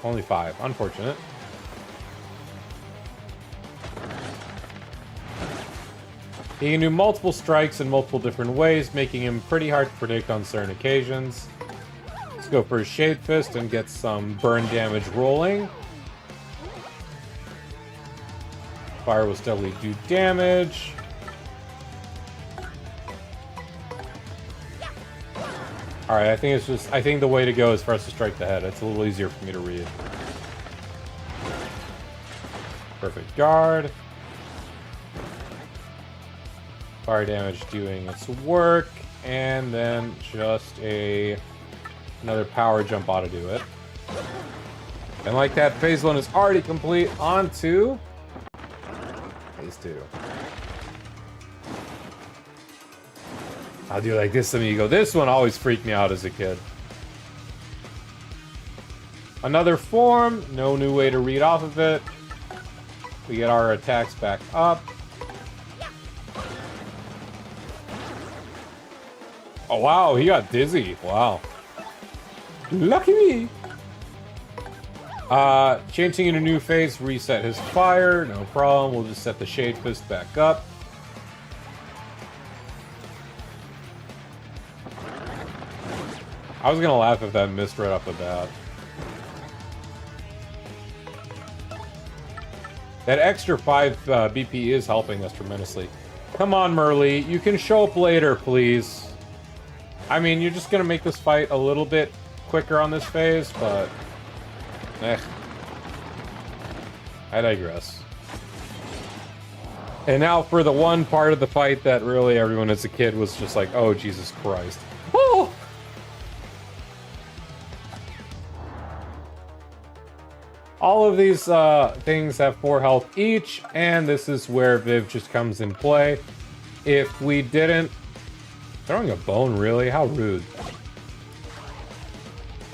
Only 5. Unfortunate. He can do multiple strikes in multiple different ways, making him pretty hard to predict on certain occasions. Let's go for a Shade Fist and get some burn damage rolling. Fire will steadily do damage. Alright, I think the way to go is for us to strike the head. It's a little easier for me to read. Perfect guard. Fire damage doing its work, and then just another power jump ought to do it. And like that, phase 1 is already complete. On to phase 2. How do you like this, amigo? This one always freaked me out as a kid. Another form, no new way to read off of it. We get our attacks back up. Oh wow, he got dizzy. Wow. Lucky me. Changing into new phase, reset his fire, no problem. We'll just set the Shade Fist back up. I was gonna laugh if that missed right off the bat. That extra 5 BP is helping us tremendously. Come on, Merly. You can show up later, please. I mean, you're just gonna make this fight a little bit quicker on this phase, but... I digress. And now for the one part of the fight that really everyone as a kid was just like, oh, Jesus Christ. Oh! All of these things have 4 health each, and this is where Viv just comes in play. If we didn't... Throwing a bone, really? How rude.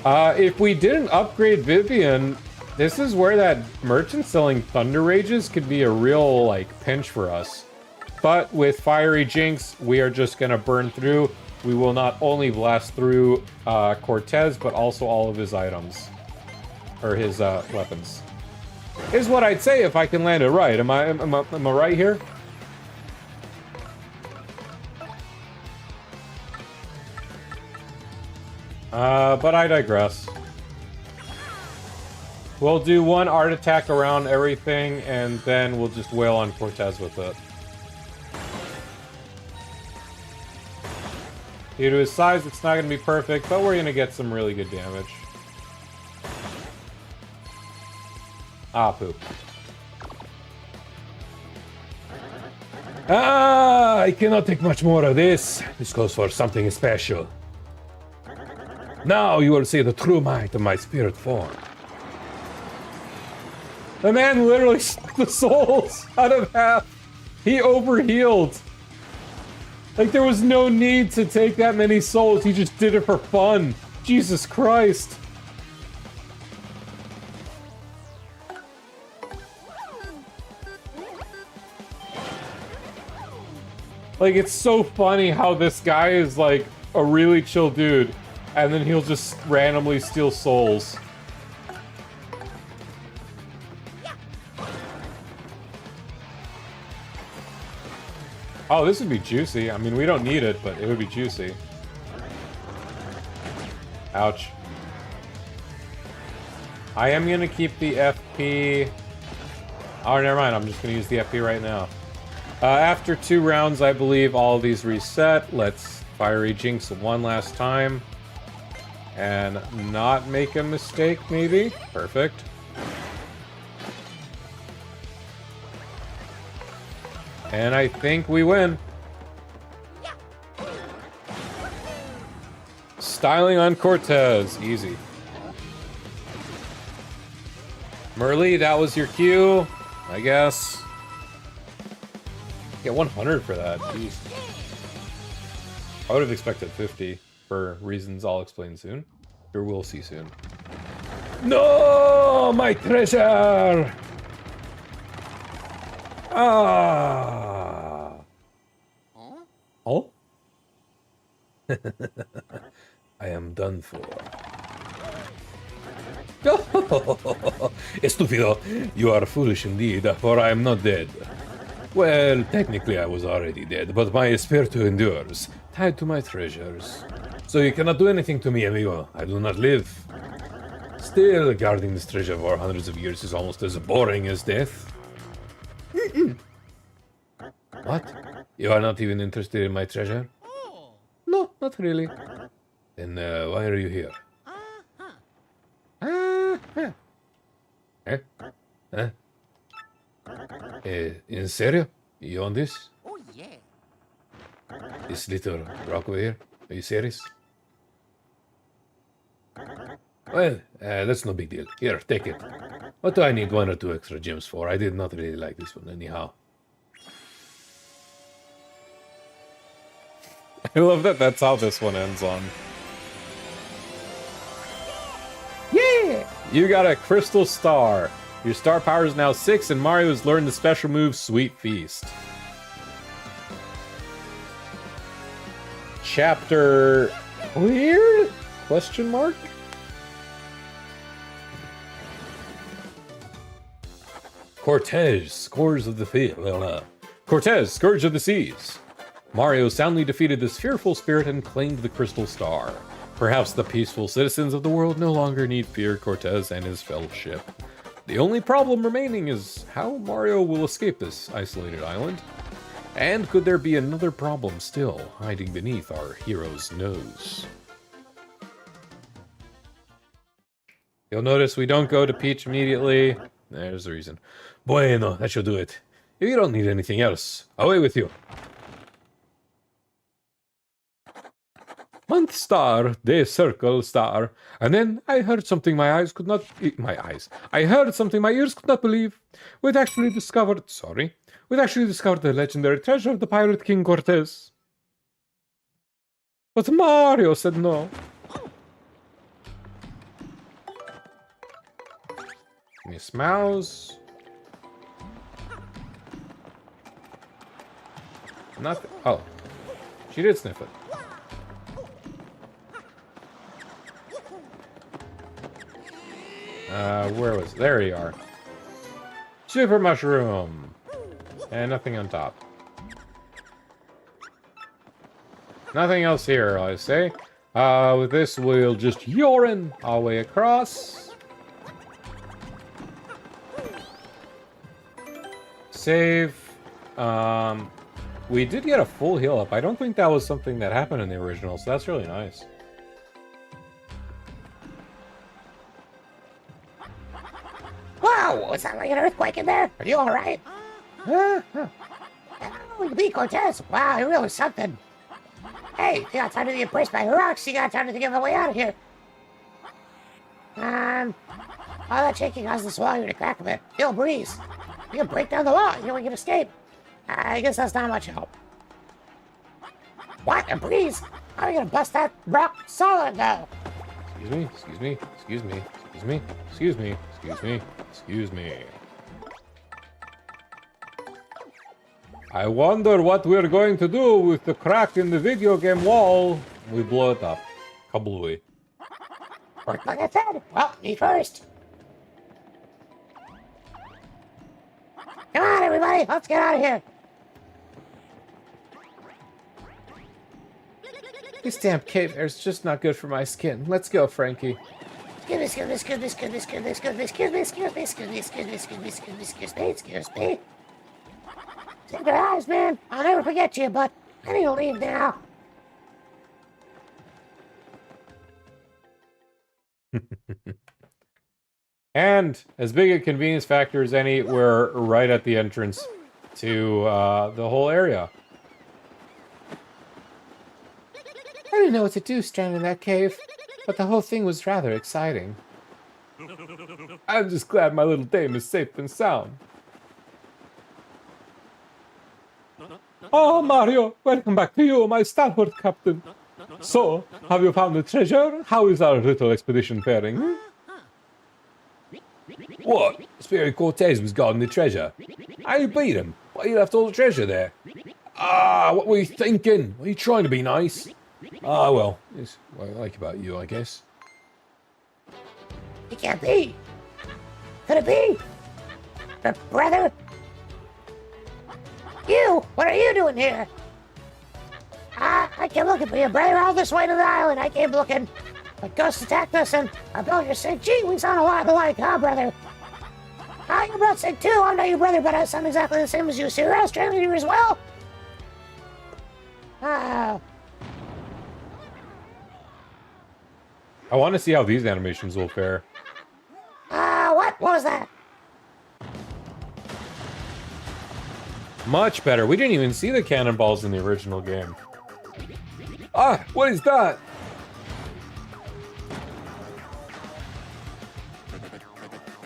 If we didn't upgrade Vivian, this is where that merchant selling Thunder Rages could be a real, like, pinch for us. But with Fiery Jinx, we are just gonna burn through. We will not only blast through Cortez, but also all of his items. Or his weapons. Is what I'd say if I can land it right. Am I right here? But I digress. We'll do one art attack around everything, and then we'll just wail on Cortez with it. Due to his size, it's not going to be perfect, but we're going to get some really good damage. Ah, poop. Ah, I cannot take much more of this. This calls for something special. Now you will see the true might of my spirit form. The man literally sucked the souls out of half. He overhealed. Like, there was no need to take that many souls. He just did it for fun. Jesus Christ. Like, it's so funny how this guy is, like, a really chill dude, and then he'll just randomly steal souls. Oh, this would be juicy. I mean, we don't need it, but it would be juicy. Ouch. I am gonna keep the FP... Oh, never mind. I'm just gonna use the FP right now. After 2 rounds, I believe all of these reset. Let's Fiery Jinx one last time. And not make a mistake, maybe? Perfect. And I think we win. Styling on Cortez. Easy. Merlee, that was your cue, I guess. Get 100 for that. Jeez. I would have expected 50 for reasons I'll explain soon. Or we'll see soon. No, my treasure! Ah! Oh? I am done for. Estúpido, you are foolish indeed, for I am not dead. Well, technically I was already dead, but my espíritu endures, tied to my treasures. So you cannot do anything to me, amigo. I do not live. Still, guarding this treasure for hundreds of years is almost as boring as death. What? You are not even interested in my treasure? No, not really. Then why are you here? Eh? Huh? In serio? You on this? Oh, yeah. This little rock over here? Are you serious? Well, that's no big deal. Here, take it. What do I need 1 or 2 extra gems for? I did not really like this one anyhow. I love that that's how this one ends on. Yeah! You got a crystal star. Your star power is now 6, and Mario has learned the special move Sweet Feast. Chapter... Weird? Question mark? Cortez, Scourge of the Field. Cortez, Scourge of the Seas. Mario soundly defeated this fearful spirit and claimed the crystal star. Perhaps the peaceful citizens of the world no longer need fear Cortez and his fellowship. The only problem remaining is how Mario will escape this isolated island. And could there be another problem still hiding beneath our hero's nose? You'll notice we don't go to Peach immediately. There's the reason. Bueno, that should do it. If you don't need anything else, away with you. Month star, day circle star. And then I heard something my eyes could not... I heard something my ears could not believe. We'd actually discovered the legendary treasure of the Pirate King Cortez. But Mario said no. Miss Mouse. Nothing. Oh. She did sniff it. Where was it? There you are. Super Mushroom. And nothing on top. Nothing else here, I say. With this, we'll just Yorin our way across. Save. We did get a full heal up. I don't think that was something that happened in the original, so that's really nice. Whoa, was that like an earthquake in there? Are you alright? Oh, you beat Cortez? Wow, you're really something. Hey, you got time to be impressed by rocks. You got time to think of a way out of here. All that shaking caused the swallow to crack a bit. Feel a breeze. You can break down the wall. You know we can escape. I guess that's not much help. What? A breeze? How are you gonna bust that rock solid though? Excuse me, excuse me, excuse me, excuse me, excuse me, excuse me, excuse me. I wonder what we're going to do with the crack in the video game wall. We blow it up. Kablooey. Work like I said. Well, me first. Come on, everybody. Let's get out of here. This damn cave air's just not good for my skin. Let's go, Frankie. Excuse me, excuse me, excuse me, excuse me, excuse me, excuse me, excuse me, excuse me, excuse me, excuse me, excuse me, excuse me, excuse me. Save your eyes, man. I'll never forget you, but I need to leave now. And as big a convenience factor as any, we're right at the entrance to the whole area. I didn't know what to do stranded in that cave, but the whole thing was rather exciting. I'm just glad my little dame is safe and sound. Oh, Mario, welcome back to you, my stalwart captain. So, have you found the treasure? How is our little expedition faring? What? Spirit Cortez was guarding the treasure. How you beat him? Why you left all the treasure there? Ah, what were you thinking? Were you trying to be nice? Ah, well, it's what I like about you, I guess. It can't be. Could it be? The brother? You? What are you doing here? I came looking for you, brother, all this way to the island. I came looking. But ghosts attacked us and our villagers said, gee, we sound a lot alike, huh, brother? Your brother said too. I'm not your brother, but I sound exactly the same as you. So you're Australian here as well? Oh. I want to see how these animations will fare. What was that? Much better. We didn't even see the cannonballs in the original game. Ah, what is that?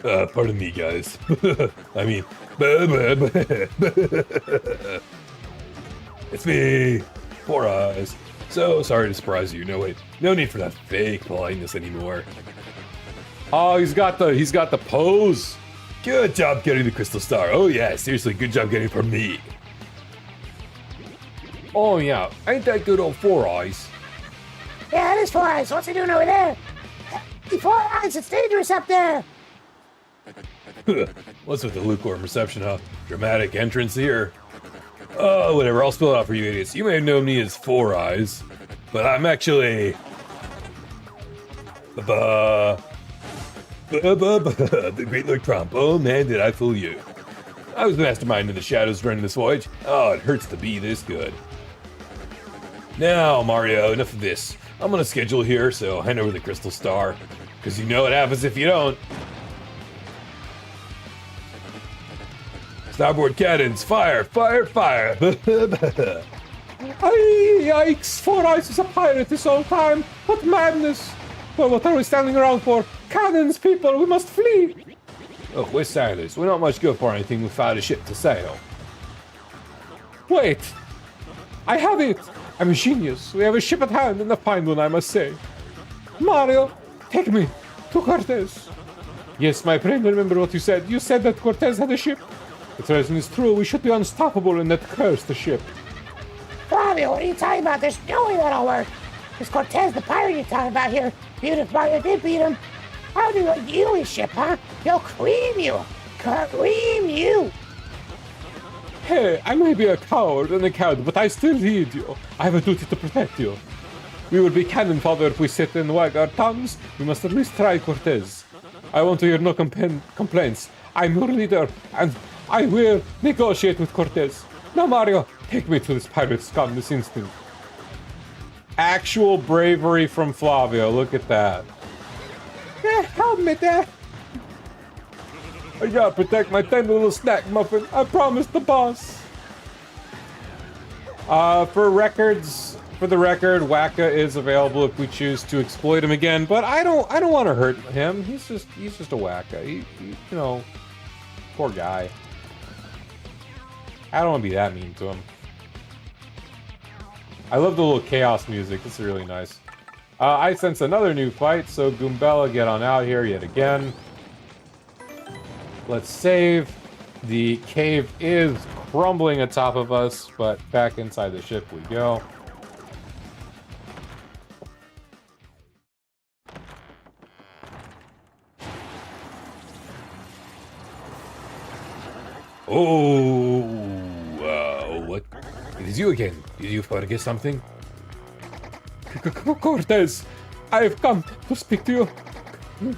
Pardon me, guys. I mean, it's me, Four Eyes. So sorry to surprise you. No, wait, no need for that fake politeness anymore. Oh, he's got the pose. Good job getting the crystal star. Oh yeah, seriously, good job getting it from me. Oh yeah, Ain't that good old Four Eyes? Yeah, it is Four Eyes. What's he doing over there? Hey, Four Eyes, it's dangerous up there. What's with the lukewarm reception, huh? Dramatic entrance here. Oh, whatever, I'll spell it out for you idiots. You may have known me as Four Eyes, but I'm actually... the Great Lord Trump. Oh man, did I fool you. I was the mastermind in the shadows during this voyage. Oh, it hurts to be this good. Now, Mario, enough of this. I'm on a schedule here, so hand over the crystal star. Because you know what happens if you don't. Starboard cannons, fire, fire, fire! Yikes! Four Eyes is a pirate this whole time! What madness! Well, what are we standing around for? Cannons, people! We must flee! Look, we're sailors. We're not much good for anything without a ship to sail. Wait! I have it! I'm a genius. We have a ship at hand, and a fine one, I must say. Mario, take me to Cortez. Yes, my friend, remember what you said. You said that Cortez had a ship. The tradition is true. We should be unstoppable in that cursed ship. Flavio, what are you talking about? There's no way that'll work. It's Cortez, the pirate you're talking about here. Even if Mario did beat him, how do you use his ship, huh? He'll cream you. Cream you. Hey, I may be a coward and a coward, but I still lead you. I have a duty to protect you. We will be cannon fodder if we sit and wag our tongues. We must at least try Cortez. I want to hear no complaints. I'm your leader, and I will negotiate with Cortez. Now, Mario, take me to this pirate scum this instant. Actual bravery from Flavio. Look at that. Help me there. I gotta protect my tender little snack muffin. I promised the boss. For the record, Wacka is available if we choose to exploit him again. But I don't want to hurt him. He's just a Wacka. He, you know, poor guy. I don't want to be that mean to him. I love the little chaos music. It's really nice. I sense another new fight, so Goombella, get on out here yet again. Let's save. The cave is crumbling atop of us, but back inside the ship we go. Oh, what? It is you again. Did you forget something? Cortez, I've come to speak to you.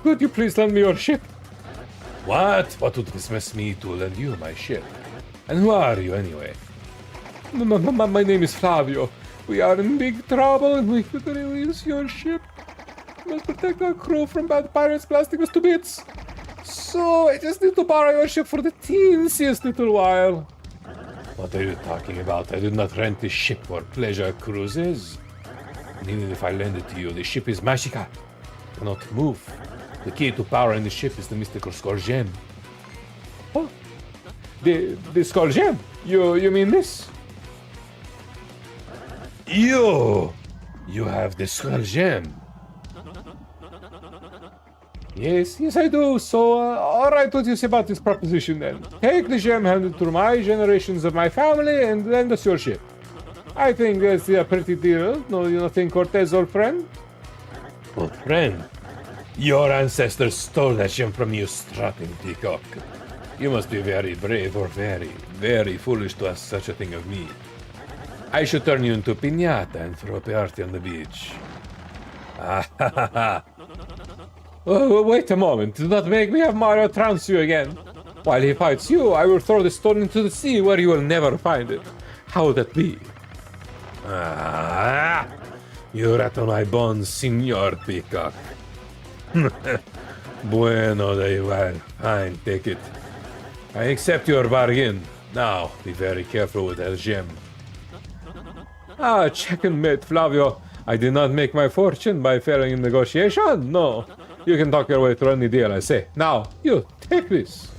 Could you please lend me your ship? What? What would dismiss me to lend you my ship? And who are you anyway? My name is Flavio. We are in big trouble and we could really use your ship. We must protect our crew from bad pirates blasting us to bits. So I just need to borrow your ship for the teensiest little while. What are you talking about? I do not rent this ship for pleasure cruises. And even if I lend it to you, the ship is magical. Cannot move. The key to powering the ship is the mystical skull gem. Oh, the skull gem? You mean this? You have the skull gem. Yes, I do. So, alright, what do you say about this proposition then? Take the gem handed to my generations of my family and lend us your ship. I think that's a pretty deal. No, you don't think, Cortez, old friend? Old friend? Your ancestors stole that gem from you, strutting peacock. You must be very brave or very, very foolish to ask such a thing of me. I should turn you into a piñata and throw a party on the beach. Ah ha ha ha. Oh, wait a moment. Do not make me have Mario trounce you again. While he fights you, I will throw the stone into the sea where you will never find it. How would that be? Ah, you rat on my bones, Senor Peacock. Bueno, very well. Fine, take it. I accept your bargain. Now, be very careful with that gem. Ah, checkmate, Flavio. I did not make my fortune by failing in negotiation. No. You can talk your way through any deal, I say. Now, you take this.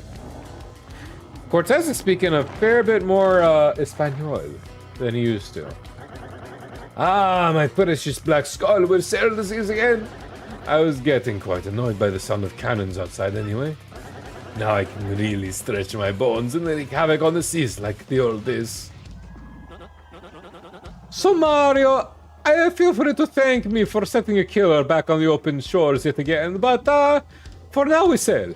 Cortez is speaking a fair bit more Espanol than he used to. Ah, my precious black skull will sail the seas again. I was getting quite annoyed by the sound of cannons outside anyway. Now I can really stretch my bones and wreak havoc on the seas like the old days. So Mario, I feel free to thank me for setting a killer back on the open shores yet again, but for now we sail.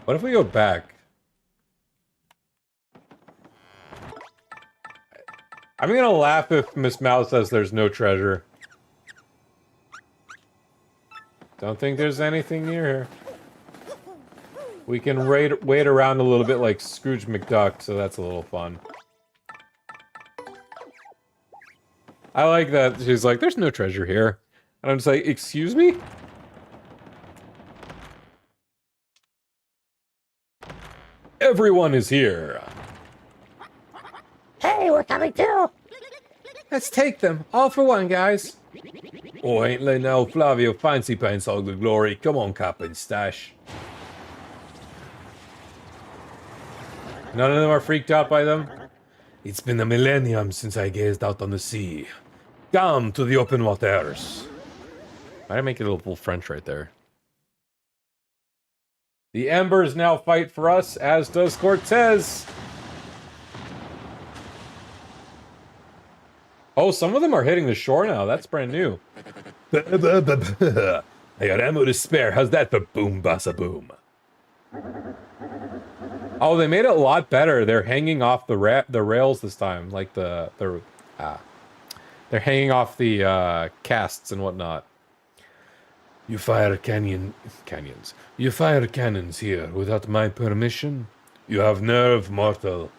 What if we go back? I'm gonna laugh if Miss Mouse says there's no treasure. Don't think there's anything near here. We can wait around a little bit like Scrooge McDuck, so that's a little fun. I like that she's like, there's no treasure here. And I'm just like, excuse me? Everyone is here. Hey, we're coming too. Let's take them. All for one, guys. Oh, ain't like now, Flavio fancy pants all the glory. Come on, Cap and Stash. None of them are freaked out by them? It's been a millennium since I gazed out on the sea. Come to the open waters. I make it a little French right there. The Embers now fight for us, as does Cortez. Oh, some of them are hitting the shore now. That's brand new. I got ammo to spare. How's that for boom, bassa boom? Oh, they made it a lot better. They're hanging off the rails this time, like they're hanging off the casts and whatnot. You fire canyons. You fire cannons here without my permission? You have nerve, mortal.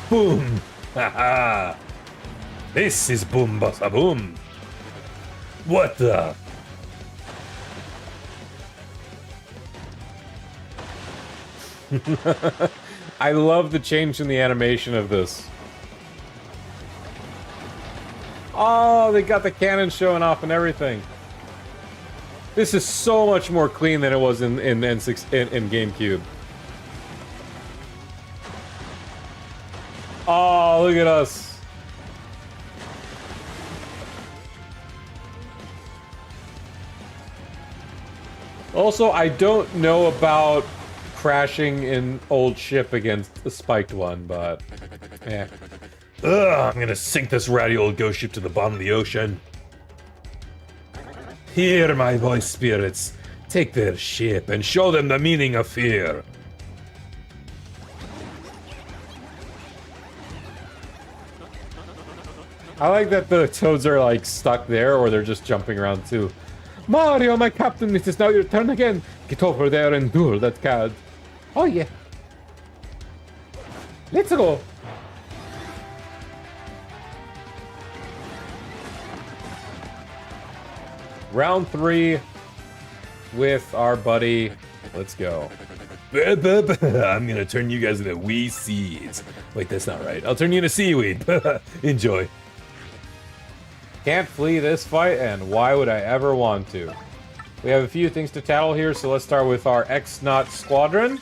Boom! Haha! This is boom bassa boom! What the? I love the change in the animation of this. Oh, they got the cannon showing off and everything. This is so much more clean than it was in N6 in GameCube. Oh, look at us. Also, I don't know about crashing an old ship against a spiked one, but yeah. Ugh, I'm gonna sink this ratty old ghost ship to the bottom of the ocean. Hear my voice, spirits. Take their ship and show them the meaning of fear. I like that the toads are like stuck there, or they're just jumping around too. Mario, my captain, it is now your turn again. Get over there and duel that cad. Oh yeah. Let's go. Round 3 with our buddy. Let's go. I'm gonna turn you guys into wee seeds. Wait, that's not right. I'll turn you into seaweed. Enjoy. Can't flee this fight, and why would I ever want to? We have a few things to tattle here, so let's start with our X-Naut Squadron.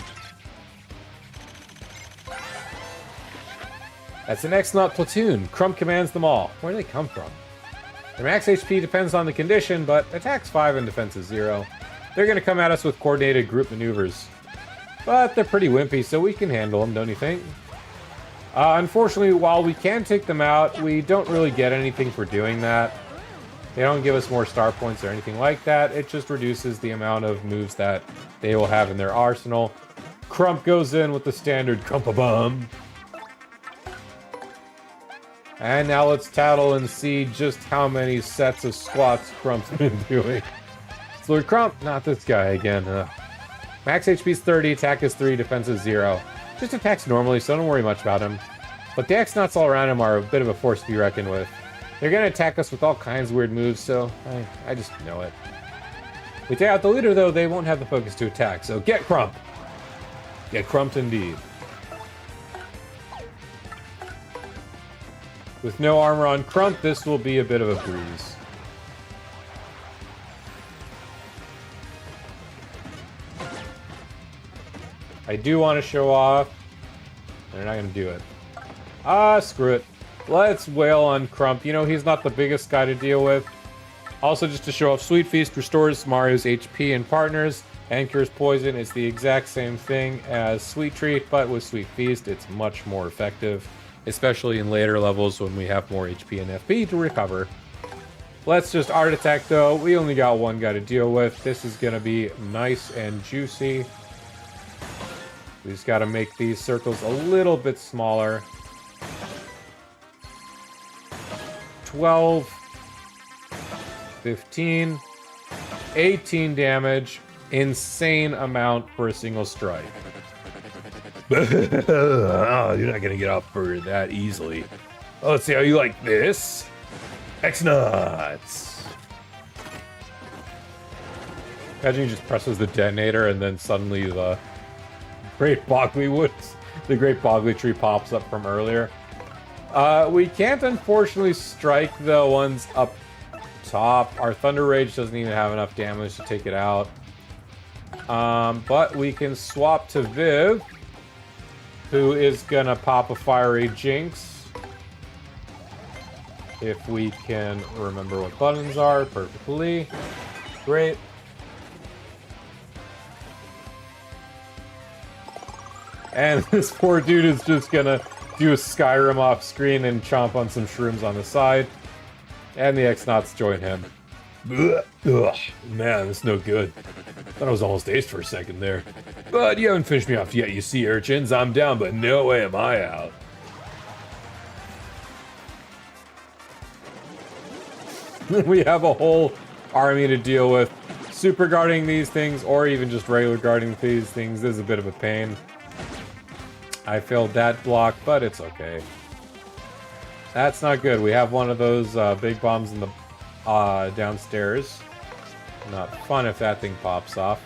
That's an X-Naut platoon. Crump commands them all. Where do they come from? Their max HP depends on the condition, but attack's 5 and defense is 0. They're going to come at us with coordinated group maneuvers. But they're pretty wimpy, so we can handle them, don't you think? Unfortunately, while we can take them out, we don't really get anything for doing that. They don't give us more star points or anything like that. It just reduces the amount of moves that they will have in their arsenal. Crump goes in with the standard Crump-a-Bum. And now let's tattle and see just how many sets of squats Crump's been doing. It's Lord Crump, not this guy again. Max HP is 30, attack is 3, defense is 0. Just attacks normally, so don't worry much about him. But the X-Nauts all around him are a bit of a force to be reckoned with. They're going to attack us with all kinds of weird moves, so I just know it. We take out the leader, though, they won't have the focus to attack, so get Crump! Get Crumped indeed. With no armor on Crump, this will be a bit of a breeze. I do want to show off. They're not going to do it. Screw it. Let's wail on Crump. You know, he's not the biggest guy to deal with. Also, just to show off, Sweet Feast restores Mario's HP and partners, and cures poison. It's the exact same thing as Sweet Treat, but with Sweet Feast, it's much more effective, especially in later levels when we have more HP and FP to recover. Let's just Art Attack, though. We only got one guy to deal with. This is going to be nice and juicy. We just got to make these circles a little bit smaller. 12, 15, 18 damage. Insane amount for a single strike. Oh, you're not gonna get off for that easily. Oh, let's see how you like this. X-Nuts. Imagine he just presses the detonator and then suddenly the Great Bogley Tree pops up from earlier. We can't unfortunately strike the ones up top. Our Thunder Rage doesn't even have enough damage to take it out. But we can swap to Viv, who is gonna pop a Fiery Jinx. If we can remember what buttons are perfectly. Great. And this poor dude is just gonna do a Skyrim off screen and chomp on some shrooms on the side. And the X-Nauts join him. Ugh, man, that's no good. Thought I was almost aced for a second there. But you haven't finished me off yet, you sea urchins. I'm down, but no way am I out. We have a whole army to deal with. Super guarding these things, or even just regular guarding these things, is a bit of a pain. I failed that block, but it's okay. That's not good. We have one of those big bombs in the downstairs. Not fun if that thing pops off.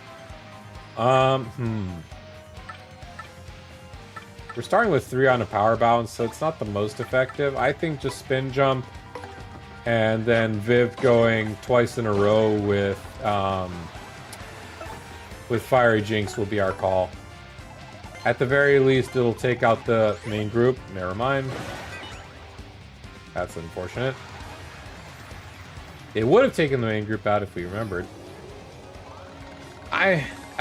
We're starting with 3 on a power bounce, so it's not the most effective. I think just spin jump and then Viv going twice in a row with Fiery Jinx will be our call. At the very least, it'll take out the main group. Never mind. That's unfortunate. It would have taken the main group out if we remembered.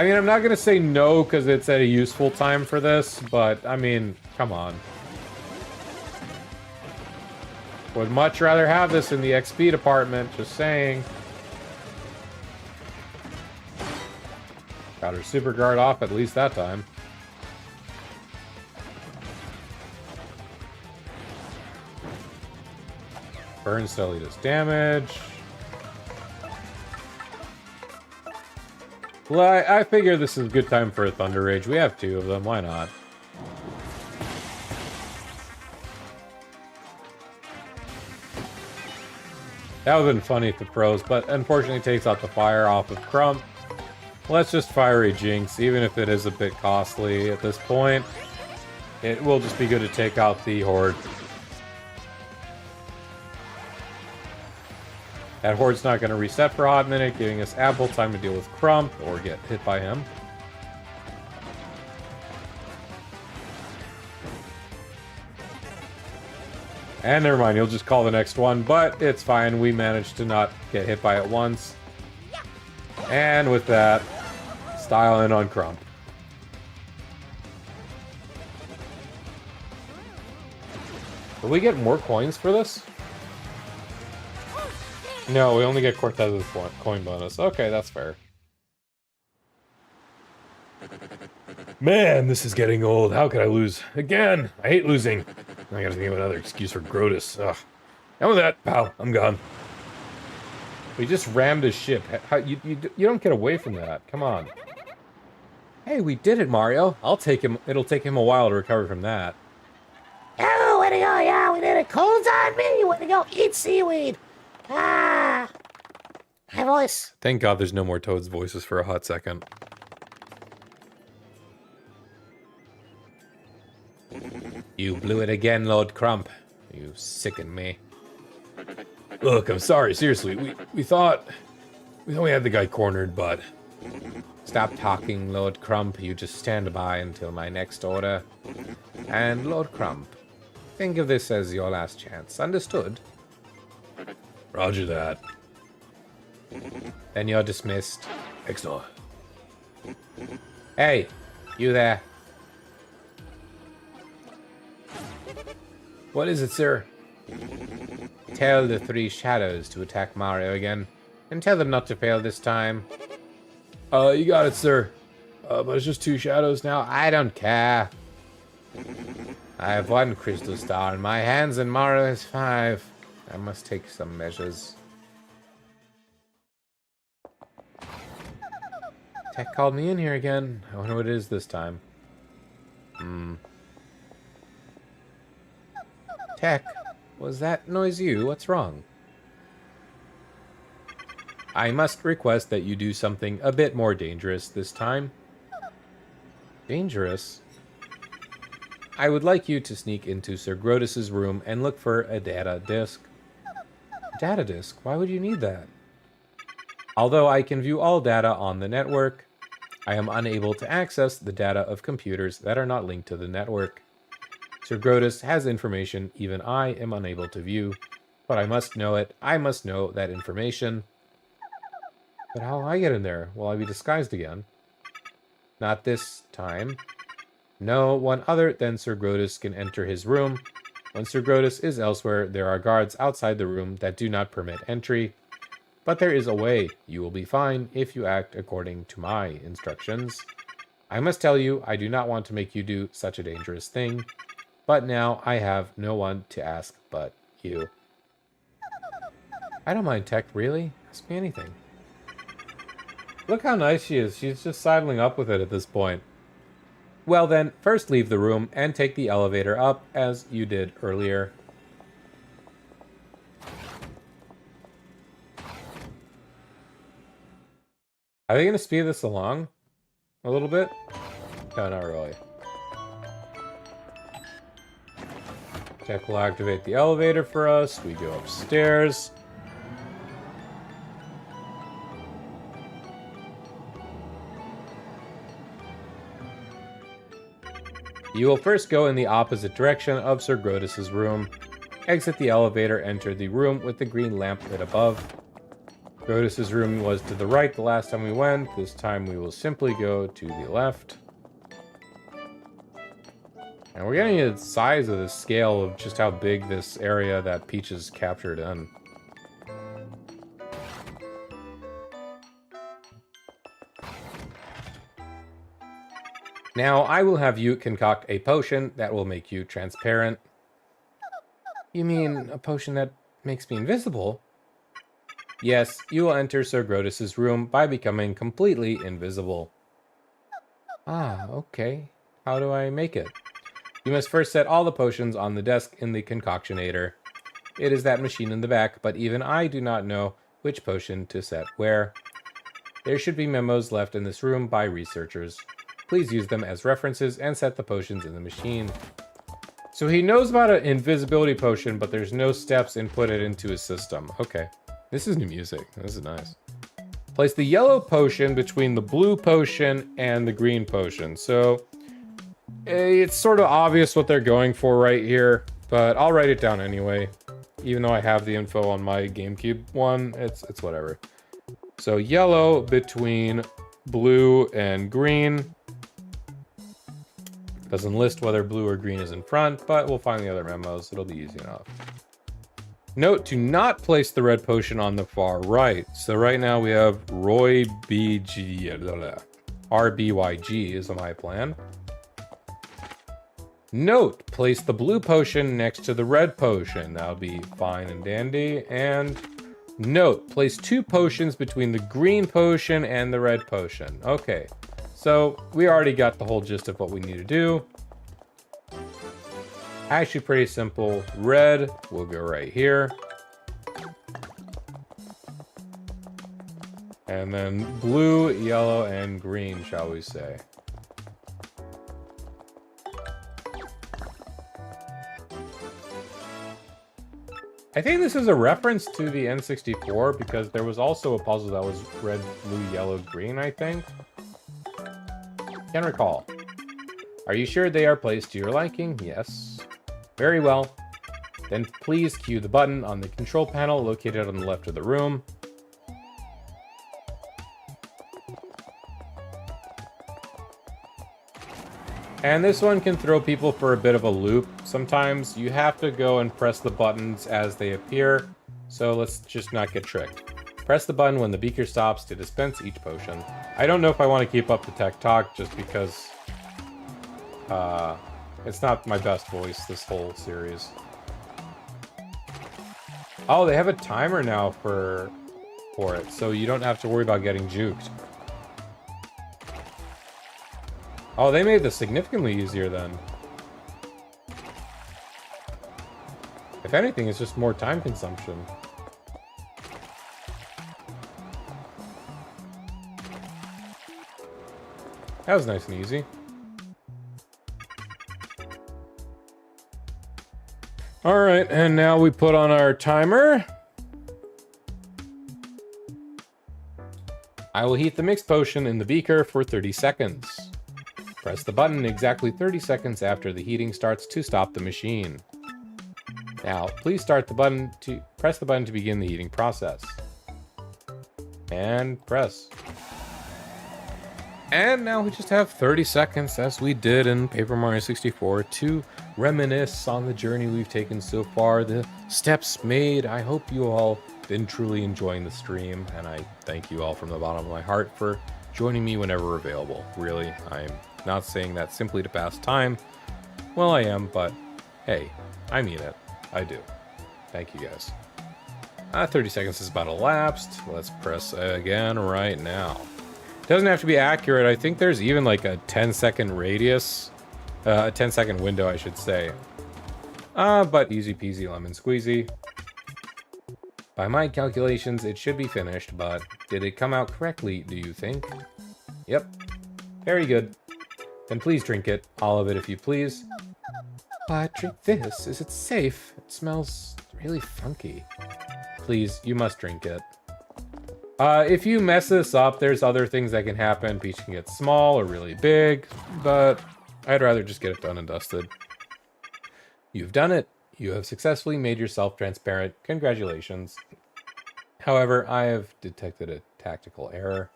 I mean, I'm not going to say no because it's at a useful time for this, but, I mean, come on. Would much rather have this in the XP department, just saying. Got her super guard off at least that time. Burn steadily does damage. Well, I figure this is a good time for a Thunder Rage. We have 2 of them, why not? That would have been funny if it froze, but unfortunately takes out the fire off of Crump. Let's just Fiery Jinx, even if it is a bit costly at this point. It will just be good to take out the Horde. That Horde's not going to reset for a hot minute, giving us ample time to deal with Crump or get hit by him. And never mind, he'll just call the next one, but it's fine. We managed to not get hit by it once. And with that, style in on Crump. Will we get more coins for this? No, we only get Cortez's coin bonus. Okay, that's fair. Man, this is getting old. How could I lose? Again! I hate losing. I gotta think of another excuse for Grotus. Ugh. And with that, pal, I'm gone. We just rammed his ship. You don't get away from that. Come on. Hey, we did it, Mario. I'll take him. It'll take him a while to recover from that. Oh, way to go. Yeah, we did it. Cold's on me. Way to go. Eat seaweed. Ah. My voice. Thank God there's no more Toad's voices for a hot second. You blew it again, Lord Crump. You sicken me. Look, I'm sorry. Seriously, we thought we had the guy cornered, but Stop talking, Lord Crump. You just stand by until my next order. And Lord Crump, think of this as your last chance. Understood? Roger that. Then you're dismissed. Excellent. Hey, you there. What is it, sir? Tell the 3 shadows to attack Mario again. And tell them not to fail this time. You got it, sir. But it's just 2 shadows now. I don't care. I have 1 crystal star in my hands and Mario has 5. I must take some measures. Tech called me in here again. I wonder what it is this time. Tech, was that noise you? What's wrong? I must request that you do something a bit more dangerous this time. Dangerous? I would like you to sneak into Sir Grotus's room and look for a data disk. Data disk? Why would you need that? Although I can view all data on the network, I am unable to access the data of computers that are not linked to the network. Sir Grotus has information even I am unable to view, but I must know it. I must know that information. But how will I get in there? Will I be disguised again? Not this time. No one other than Sir Grotus can enter his room. When Sir Grotus is elsewhere, there are guards outside the room that do not permit entry. But there is a way. You will be fine if you act according to my instructions. I must tell you, I do not want to make you do such a dangerous thing. But now I have no one to ask but you. I don't mind, Tech, really. Ask me anything. Look how nice she is. She's just sidling up with it at this point. Well then, first leave the room and take the elevator up as you did earlier. Are they going to speed this along a little bit? No, not really. Tech will activate the elevator for us. We go upstairs. You will first go in the opposite direction of Sir Grotus's room. Exit the elevator, enter the room with the green lamp lit above. Grotus's room was to the right the last time we went. This time we will simply go to the left. And we're getting a size of the scale of just how big this area that Peach is captured in. Now, I will have you concoct a potion that will make you transparent. You mean a potion that makes me invisible? Yes, you will enter Sir Grotus's room by becoming completely invisible. Ah, okay. How do I make it? You must first set all the potions on the desk in the concoctionator. It is that machine in the back, but even I do not know which potion to set where. There should be memos left in this room by researchers. Please use them as references and set the potions in the machine. So he knows about an invisibility potion, but there's no steps inputted into his system. Okay. This is new music. This is nice. Place the yellow potion between the blue potion and the green potion. So it's sort of obvious what they're going for right here, but I'll write it down anyway. Even though I have the info on my GameCube one, it's whatever. So yellow between blue and green. Doesn't list whether blue or green is in front, but we'll find the other memos. It'll be easy enough. Note to not place the red potion on the far right. So right now we have Roy BG, RBYG is my plan. Note, place the blue potion next to the red potion. That'll be fine and dandy. And note, place 2 potions between the green potion and the red potion. Okay, so we already got the whole gist of what we need to do. Actually pretty simple. Red will go right here. And then blue, yellow, and green, shall we say. I think this is a reference to the N64 because there was also a puzzle that was red, blue, yellow, green, I think. Can't recall. Are you sure they are placed to your liking? Yes. Very well. Then please cue the button on the control panel located on the left of the room. And this one can throw people for a bit of a loop. Sometimes you have to go and press the buttons as they appear, so let's just not get tricked. Press the button when the beaker stops to dispense each potion. I don't know if I want to keep up the tech talk just because it's not my best voice this whole series. Oh, they have a timer now for it, so you don't have to worry about getting juked. Oh, they made this significantly easier then. If anything, it's just more time consumption. That was nice and easy. Alright, and now we put on our timer. I will heat the mixed potion in the beaker for 30 seconds. Press the button exactly 30 seconds after the heating starts to stop the machine. Now, please press the button to begin the heating process. And press. And now we just have 30 seconds, as we did in Paper Mario 64, to reminisce on the journey we've taken so far, the steps made. I hope you all been truly enjoying the stream, and I thank you all from the bottom of my heart for joining me whenever available. Really, I'm not saying that simply to pass time. Well, I am, but hey, I mean it. I do. Thank you guys. 30 seconds is about elapsed. Let's press again right now. Doesn't have to be accurate. I think there's even like a 10-second radius. A 10-second window, I should say. But easy peasy lemon squeezy. By my calculations, it should be finished, but did it come out correctly, do you think? Yep. Very good. Then please drink it. All of it, if you please. Drink this. Is it safe? It smells really funky. Please, you must drink it. If you mess this up, there's other things that can happen. Peach can get small or really big, but I'd rather just get it done and dusted. You've done it. You have successfully made yourself transparent. Congratulations. However, I have detected a tactical error.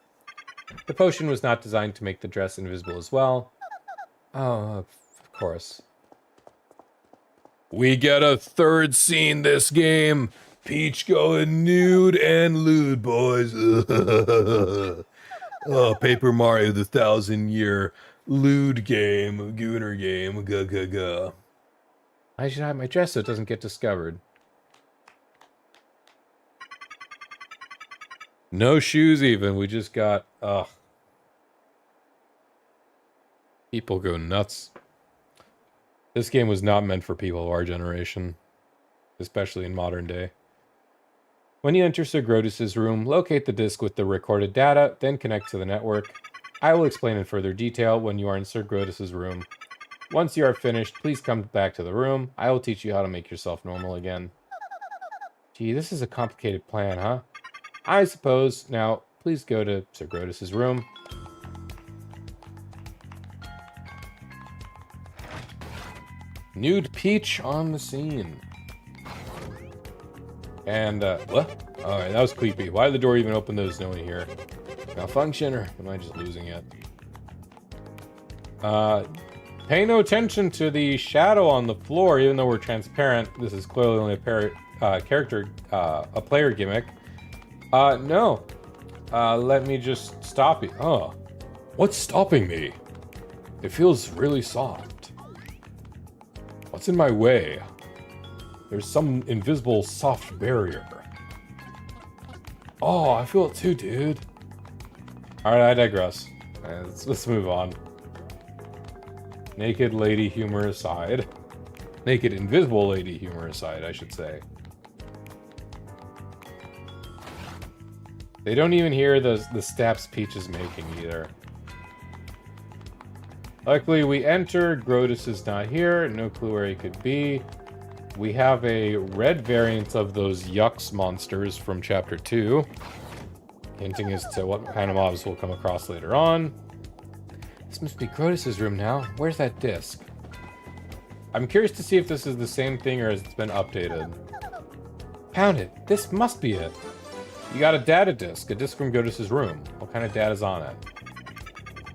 The potion was not designed to make the dress invisible as well. Oh, of course. We get a third scene this game. Peach going nude and lewd, boys. Oh, Paper Mario, the 1,000-year lewd game, gooner game, ga. I should hide my dress so it doesn't get discovered. No shoes even, we just got, ugh. People go nuts. This game was not meant for people of our generation, especially in modern day. When you enter Sir Grotus's room, locate the disk with the recorded data, then connect to the network. I will explain in further detail when you are in Sir Grotus's room. Once you are finished, please come back to the room. I will teach you how to make yourself normal again. Gee, this is a complicated plan, huh? I suppose. Now, please go to Sir Grotus's room. Nude Peach on the scene. And, what? Alright, that was creepy. Why did the door even open? There's no one here. Malfunction, or am I just losing it? Pay no attention to the shadow on the floor, even though we're transparent. This is clearly only a player gimmick. No. Let me just stop it. Oh. What's stopping me? It feels really soft. What's in my way? There's some invisible soft barrier. Oh, I feel it too, dude. Alright, I digress. Let's move on. Naked lady humor aside. Naked invisible lady humor aside, I should say. They don't even hear the steps Peach is making either. Luckily, we enter. Grotus is not here. No clue where he could be. We have a red variant of those Yucks monsters from Chapter 2. Hinting as to what kind of mobs we'll come across later on. This must be Grotus's room now. Where's that disc? I'm curious to see if this is the same thing or has it been updated. Found it. This must be it. You got a data disc. A disc from Grotus's room. What kind of data's on it?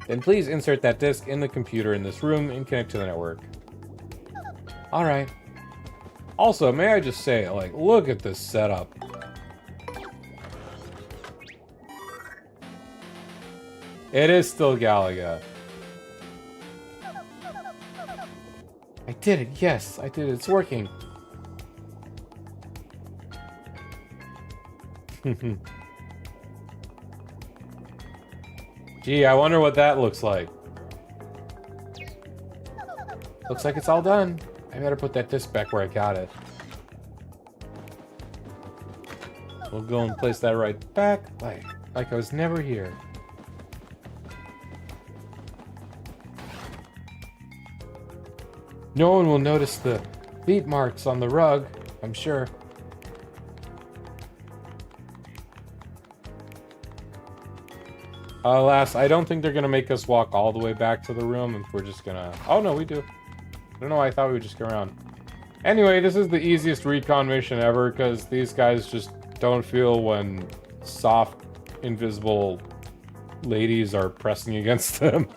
Then please insert that disc in the computer in this room and connect to the network. Alright. Also, may I just say, like, look at this setup. It is still Galaga. I did it, yes, I did it, it's working. Gee, I wonder what that looks like. Looks like it's all done. I better put that disc back where I got it. We'll go and place that right back, like I was never here. No one will notice the feet marks on the rug, I'm sure. Alas, I don't think they're gonna make us walk all the way back to the room if we're just gonna... Oh no, we do. I don't know why I thought we would just go around. Anyway, this is the easiest recon mission ever because these guys just don't feel when soft, invisible ladies are pressing against them.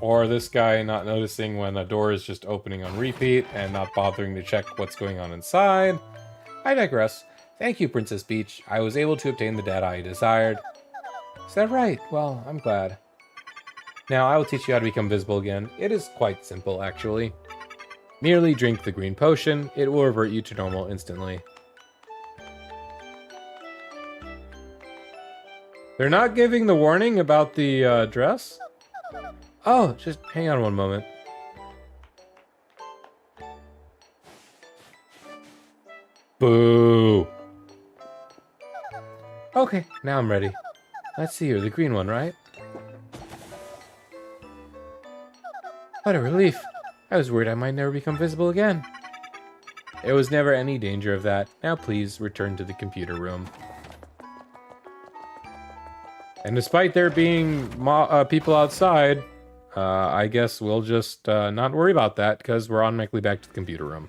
Or this guy not noticing when a door is just opening on repeat and not bothering to check what's going on inside. I digress. Thank you, Princess Peach. I was able to obtain the data I desired. Is that right? Well, I'm glad. Now, I will teach you how to become visible again. It is quite simple, actually. Merely drink the green potion. It will revert you to normal instantly. They're not giving the warning about the dress? Oh, just hang on one moment. Boo! Okay, now I'm ready. Let's see here, the green one, right? What a relief. I was worried I might never become visible again. There was never any danger of that. Now please return to the computer room. And despite there being people outside, I guess we'll just not worry about that because we're automatically back to the computer room.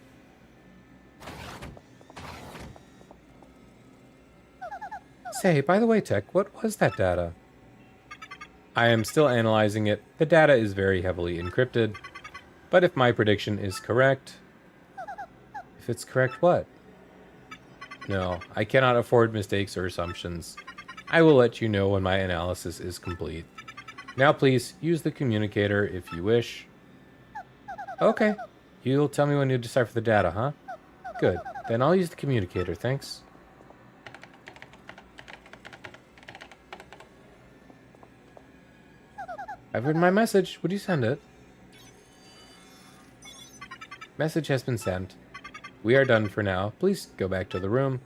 Say, by the way, Tech, what was that data? I am still analyzing it. The data is very heavily encrypted. But if my prediction is correct... If it's correct, what? No, I cannot afford mistakes or assumptions. I will let you know when my analysis is complete. Now please, use the communicator if you wish. Okay. You'll tell me when you decipher the data, huh? Good. Then I'll use the communicator, thanks. I've written my message. Would you send it? Message has been sent. We are done for now. Please go back to the room.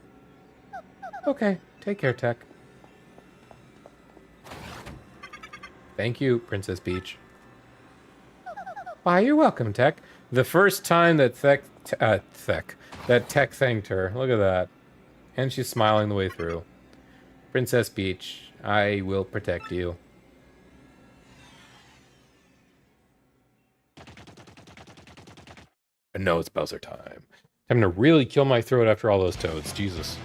Okay. Take care, Tech. Thank you, Princess Peach. Why, you're welcome, Tech. The first time that Tech thanked her. Look at that. And she's smiling the way through. Princess Peach, I will protect you. And no, it's Bowser time. Time to really kill my throat after all those toads. Jesus.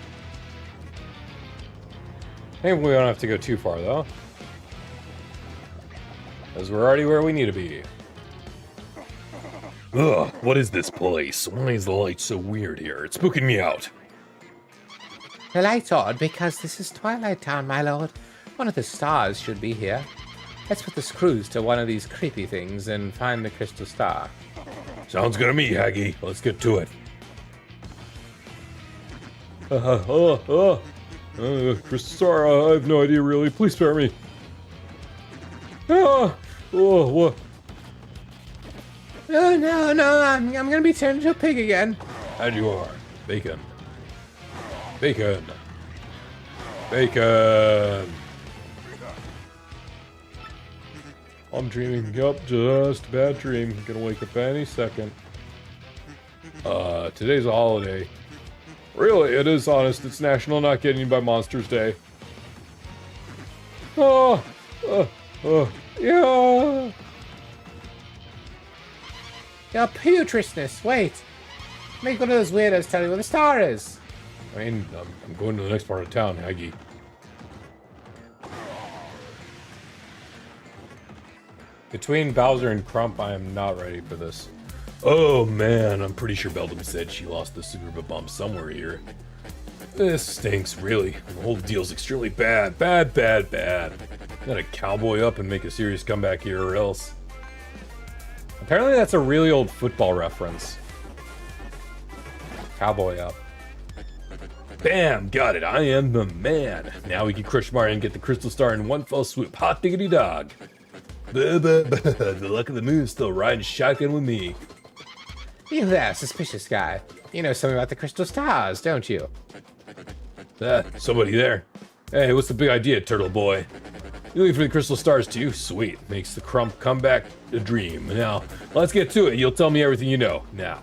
Maybe we don't have to go too far, though. Because we're already where we need to be. Ugh, what is this place? Why is the light so weird here? It's spooking me out. The light's odd because this is Twilight Town, my lord. One of the stars should be here. Let's put the screws to one of these creepy things and find the crystal star. Sounds good to me, Haggy. Let's get to it. Crystal Star, I have no idea really. Please spare me. What? Oh, no, I'm gonna be turned into a pig again. And you are. Bacon. Bacon. Bacon. I'm dreaming. Yup, just a bad dream. Gonna wake up any second. Today's a holiday. Really, it is honest. It's National Not Getting You by Monsters Day. Yeah. Your putrescence, wait. Make one of those weirdos tell you where the star is. I mean, I'm going to the next part of town, Haggy. Between Bowser and Crump, I am not ready for this. Oh man, I'm pretty sure Beldum said she lost the super bomb somewhere here. This stinks, really. The whole deal's extremely bad. Bad. Gotta cowboy up and make a serious comeback here or else. Apparently that's a really old football reference. Cowboy up. Bam! Got it. I am the man. Now we can crush Mario and get the crystal star in one fell swoop. Hot diggity dog. The luck of the moon still riding shotgun with me. You there, suspicious guy. You know something about the crystal stars, don't you? Somebody there. Hey, what's the big idea, turtle boy? You looking for the crystal stars too? Sweet. Makes the Crump comeback a dream. Now, let's get to it. You'll tell me everything you know. Now.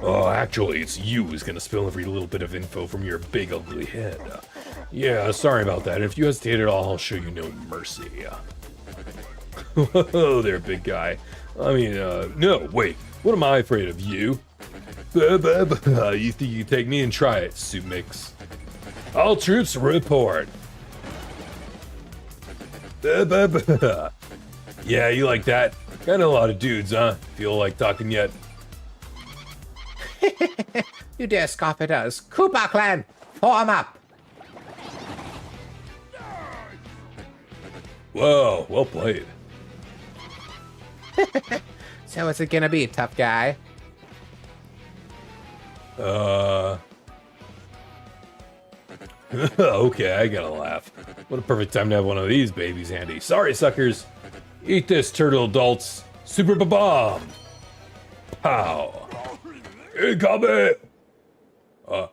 Oh, actually, it's you who's gonna spill every little bit of info from your big ugly head. Yeah, sorry about that. If you hesitate at all, I'll show you no mercy. Whoa there, big guy. I mean, no, wait. What am I afraid of, you? You think you can take me and try it, soup mix. All troops report. Yeah, you like that? Kinda a lot of dudes, huh? Feel like talking yet? You dare scoff at us. Koopa Clan, form up. Whoa, well played. So what's it gonna be, tough guy? Okay, I gotta laugh. What a perfect time to have one of these babies handy. Sorry, suckers. Eat this, turtle adults. Super bomb. Pow. Incoming. That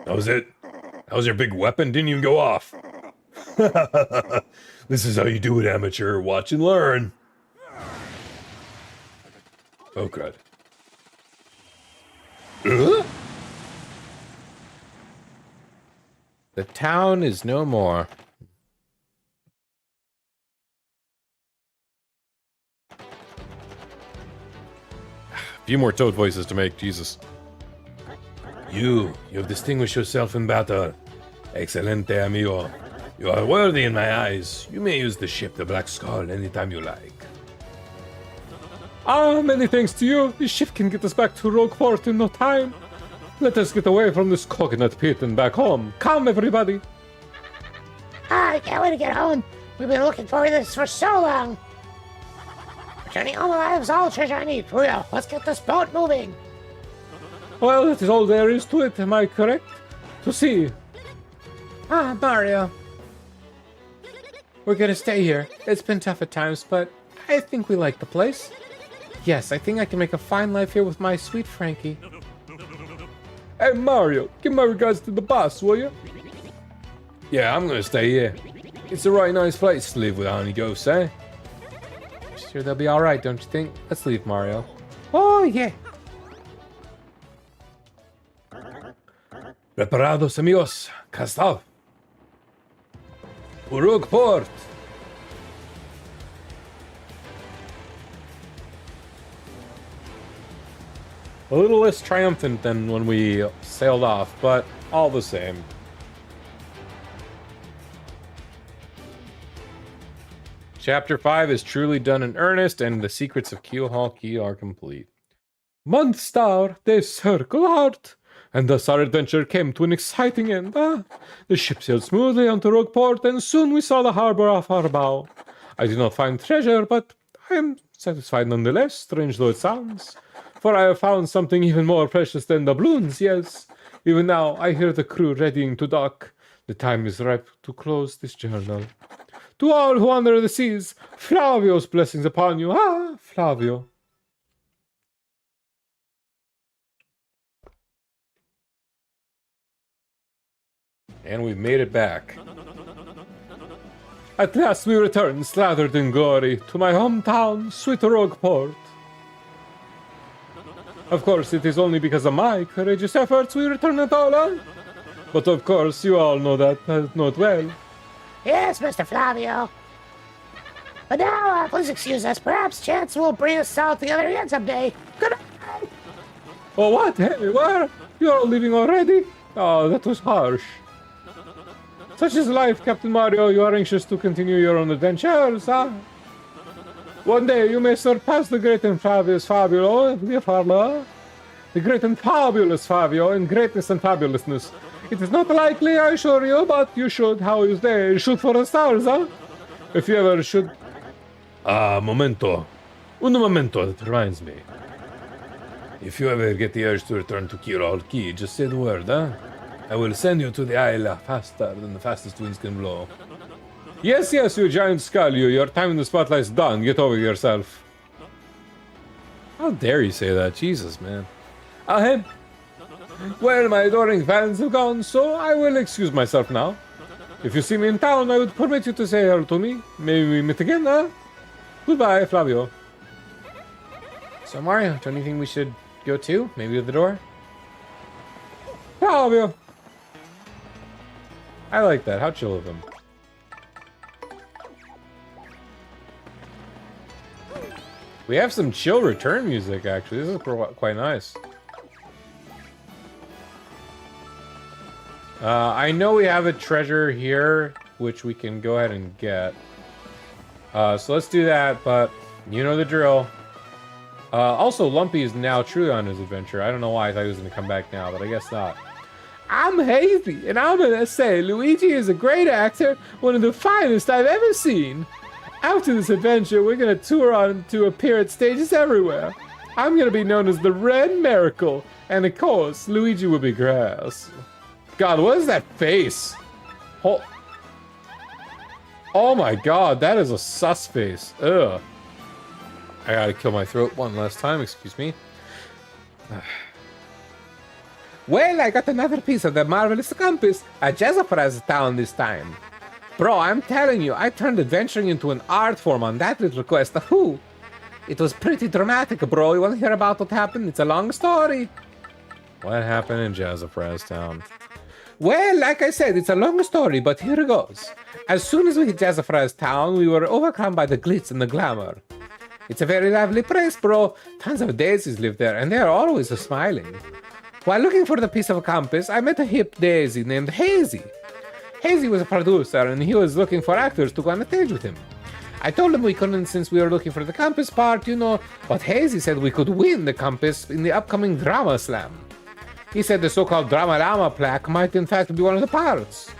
was it. That was your big weapon. Didn't even go off. This is how you do it, amateur. Watch and learn. Oh, God. The town is no more. A few more Toad voices to make, Jesus. You have distinguished yourself in battle. Excelente, amigo. You are worthy in my eyes. You may use the ship, the Black Skull, anytime you like. Ah, many thanks to you. This ship can get us back to Rogueport in no time. Let us get away from this coconut pit and back home. Come, everybody. I can't wait to get home. We've been looking forward to this for so long. Returning home alive is all the treasure I need. For real, let's get this boat moving. Well, that is all there is to it, am I correct? To see. Ah, Mario. We're gonna stay here. It's been tough at times, but I think we like the place. Yes, I think I can make a fine life here with my sweet Frankie. Hey, Mario, give my regards to the boss, will you? Yeah, I'm gonna stay here. It's a right nice place to live without any ghosts, eh? Sure, they'll be alright, don't you think? Let's leave, Mario. Oh, yeah. Preparados, amigos. Cast Rogueport. A little less triumphant than when we sailed off, but all the same. Chapter 5 is truly done in earnest, and the secrets of Keelhaul Key are complete. Month star, they circle out. And thus our adventure came to an exciting end. The ship sailed smoothly onto Rogueport, and soon we saw the harbor off our bow. I did not find treasure, but I am satisfied nonetheless, strange though it sounds. For I have found something even more precious than doubloons, yes. Even now I hear the crew readying to dock. The time is ripe to close this journal. To all who wander the seas, Flavio's blessings upon you. Ah, Flavio. And we've made it back. At last we return, slathered in glory, to my hometown, sweet Rogueport. Of course, it is only because of my courageous efforts we return at all, huh? But of course, you all know that, know it well. Yes, Mr. Flavio. But now, please excuse us. Perhaps chance will bring us all together again someday. Goodbye. Oh, what? Hey, where? You're all leaving already? Oh, that was harsh. Such is life, Captain Mario. You are anxious to continue your own adventures, huh? One day you may surpass the great and fabulous Fabio, dear Fabio. The great and fabulous Fabio in greatness and fabulousness. It is not likely, I assure you, but you should, how you say, shoot for the stars, huh? If you ever should... Momento. Un momento, that reminds me. If you ever get the urge to return to Keelhaul Key, just say the word, huh? I will send you to the isle faster than the fastest winds can blow. Yes, yes, you giant skull, you. Your time in the spotlight's done. Get over yourself. How dare you say that? Jesus, man. Ahem. Well, my adoring fans have gone, so I will excuse myself now. If you see me in town, I would permit you to say hello to me. Maybe we meet again, huh? Goodbye, Flavio. So, Mario, don't you think we should go too? Maybe to the door? Flavio. I like that. How chill of him. We have some chill return music, actually. This is quite nice. I know we have a treasure here, which we can go ahead and get. So let's do that, but you know the drill. Also, Lumpy is now truly on his adventure. I don't know why I thought he was going to come back now, but I guess not. I'm Hazy, and I'm gonna say Luigi is a great actor, one of the finest I've ever seen. After this adventure, we're gonna tour on to appear at stages everywhere. I'm gonna be known as the Red Miracle, and of course, Luigi will be grass. God, what is that face? Oh my god, that is a sus face. Ugh. I gotta kill my throat one last time, excuse me. Well, I got another piece of the marvelous compass at Jezafra's town this time. Bro, I'm telling you, I turned adventuring into an art form on that little quest. Whew. It was pretty dramatic, bro. You want to hear about what happened? It's a long story. What happened in Jazzafraz Town? Well, like I said, it's a long story, but here it goes. As soon as we hit Jazzafraz Town, we were overcome by the glitz and the glamour. It's a very lively place, bro. Tons of daisies live there, and they are always smiling. While looking for the piece of compass, I met a hip daisy named Hazy. Hazy was a producer, and he was looking for actors to go on the stage with him. I told him we couldn't since we were looking for the compass part, but Hazy said we could win the compass in the upcoming Drama Slam. He said the so-called Drama Lama plaque might in fact be one of the parts.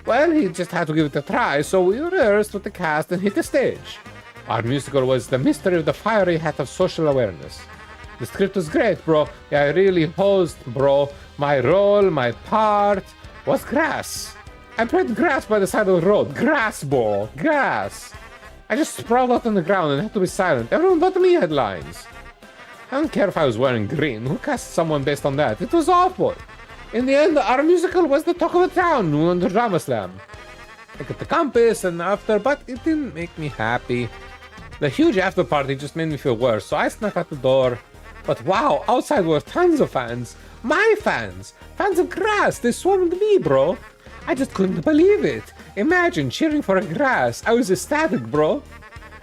Well, he just had to give it a try, so we rehearsed with the cast and hit the stage. Our musical was The Mystery of the Fiery Hat of Social Awareness. The script was great, bro. Yeah, I really hosed, bro. My role, my part was grass. I played grass by the side of the road. Grass, bro. Grass. I just sprawled out on the ground and had to be silent. Everyone but me had lines. I don't care if I was wearing green. Who cast someone based on that? It was awful. In the end, our musical was the talk of the town on the Drama Slam. I got the compass and after, but it didn't make me happy. The huge after party just made me feel worse, so I snuck out the door. But wow, outside were tons of fans. My fans! Fans of grass! They swarmed me, bro! I just couldn't believe it! Imagine cheering for a grass! I was ecstatic, bro!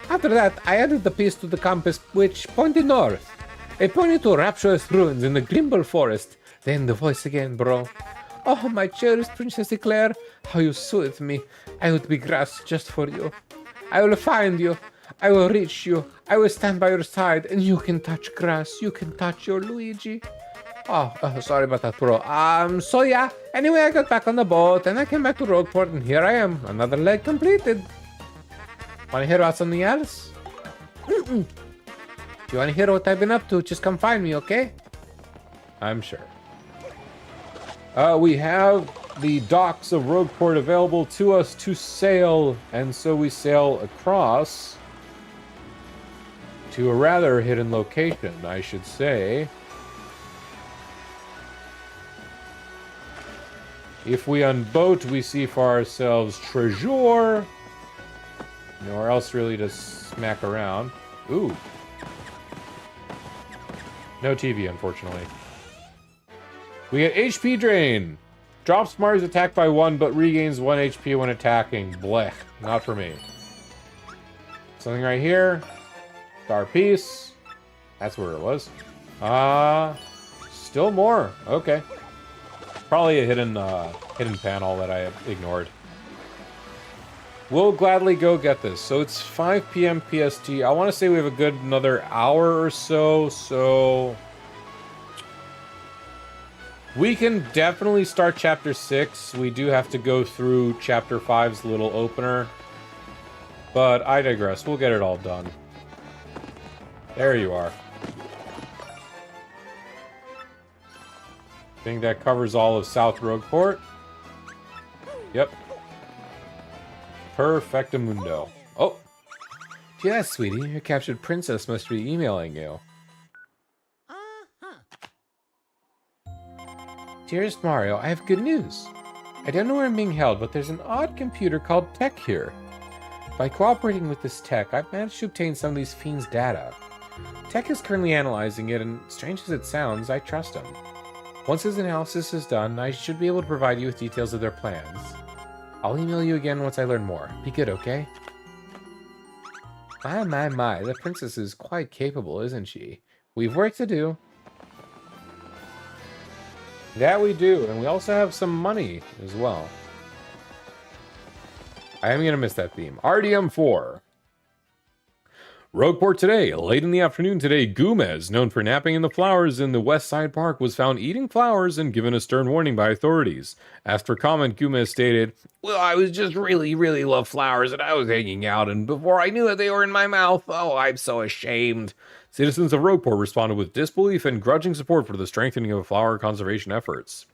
After that, I added the piece to the compass, which pointed north. It pointed to rapturous ruins in the Grimble Forest. Then the voice again, bro. Oh, my cherished Princess Eclair, how you soothe me. I would be grass just for you. I will find you. I will reach you. I will stand by your side, and you can touch grass. You can touch your Luigi. Oh, sorry about that, bro. So yeah. Anyway, I got back on the boat, and I came back to Rogueport, and here I am. Another leg completed. Want to hear about something else? If you want to hear what I've been up to, just come find me, okay? I'm sure. We have the docks of Rogueport available to us to sail, and so we sail across to a rather hidden location, I should say. If we unboat, we see for ourselves treasure. Nowhere else really to smack around. Ooh. No TV, unfortunately. We get HP drain. Drops Mars attack by 1, but regains 1 HP when attacking. Blech. Not for me. Something right here. Star piece. That's where it was. Still more. Okay. Probably a hidden panel that I ignored. We'll gladly go get this. So it's 5 p.m. PST. I want to say we have a good another hour or so. So we can definitely start Chapter 6. We do have to go through Chapter 5's little opener. But I digress. We'll get it all done. There you are. I think that covers all of South Rogueport. Yep. Perfectamundo. Oh! Yeah, sweetie. Your captured princess must be emailing you. Dearest Mario, I have good news. I don't know where I'm being held, but there's an odd computer called Tech here. By cooperating with this Tech, I've managed to obtain some of these fiends' data. Tech is currently analyzing it, and strange as it sounds, I trust him. Once his analysis is done, I should be able to provide you with details of their plans. I'll email you again once I learn more. Be good, okay? My, the princess is quite capable, isn't she? We've work to do. That we do, and we also have some money as well. I am going to miss that theme. RDM4. Rogueport today. Late in the afternoon today, Gomez, known for napping in the flowers in the West Side Park, was found eating flowers and given a stern warning by authorities. Asked for comment, Gomez stated, "Well, I was just really love flowers and I was hanging out, and before I knew it, they were in my mouth. Oh, I'm so ashamed." Citizens of Rogueport responded with disbelief and grudging support for the strengthening of flower conservation efforts.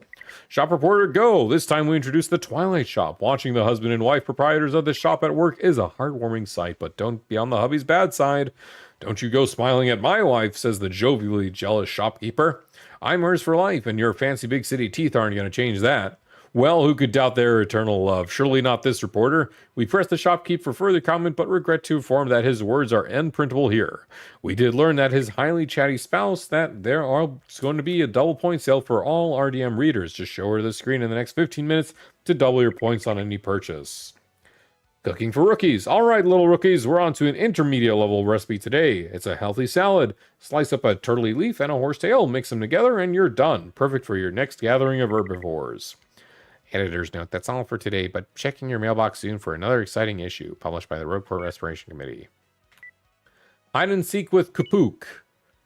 Shop reporter, go! This time we introduce the Twilight Shop. Watching the husband and wife proprietors of the shop at work is a heartwarming sight, but don't be on the hubby's bad side. Don't you go smiling at my wife, says the jovially jealous shopkeeper. I'm hers for life, and your fancy big city teeth aren't going to change that. Well, who could doubt their eternal love? Surely not this reporter. We pressed the shopkeep for further comment, but regret to inform that his words are unprintable here. We did learn that his highly chatty spouse that there is going to be a double point sale for all RDM readers. Just show her the screen in the next 15 minutes to double your points on any purchase. Cooking for rookies. All right, little rookies, we're on to an intermediate level recipe today. It's a healthy salad. Slice up a turtley leaf and a horsetail, mix them together, and you're done. Perfect for your next gathering of herbivores. Editor's note, that's all for today, but check in your mailbox soon for another exciting issue published by the Rogueport Restoration Committee. Hide and seek with Kapook.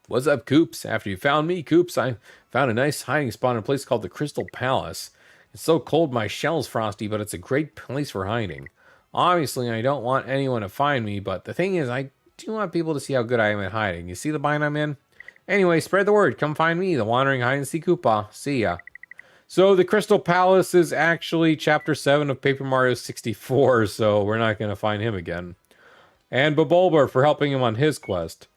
What's up, Coops? After you found me, Coops, I found a nice hiding spot in a place called the Crystal Palace. It's so cold my shell's frosty, but it's a great place for hiding. Obviously, I don't want anyone to find me, but the thing is, I do want people to see how good I am at hiding. You see the bind I'm in? Anyway, spread the word. Come find me, the Wandering Hide-and-Seek Koopa. See ya. So, the Crystal Palace is actually Chapter 7 of Paper Mario 64, so we're not going to find him again. And Babulber for helping him on his quest.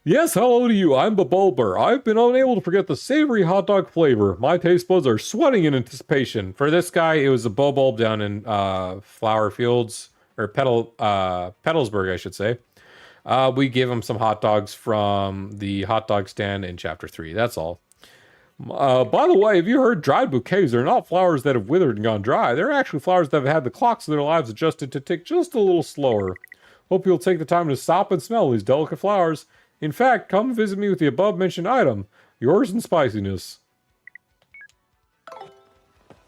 Yes, hello to you. I'm Babulber. I've been unable to forget the savory hot dog flavor. My taste buds are sweating in anticipation. For this guy, it was a Bobulb down in Flower Fields, or Petalsburg, I should say. We gave him some hot dogs from the hot dog stand in Chapter 3. That's all. By the way, have you heard dried bouquets? They're not flowers that have withered and gone dry. They're actually flowers that have had the clocks of their lives adjusted to tick just a little slower. Hope you'll take the time to stop and smell these delicate flowers. In fact, come visit me with the above-mentioned item. Yours in spiciness.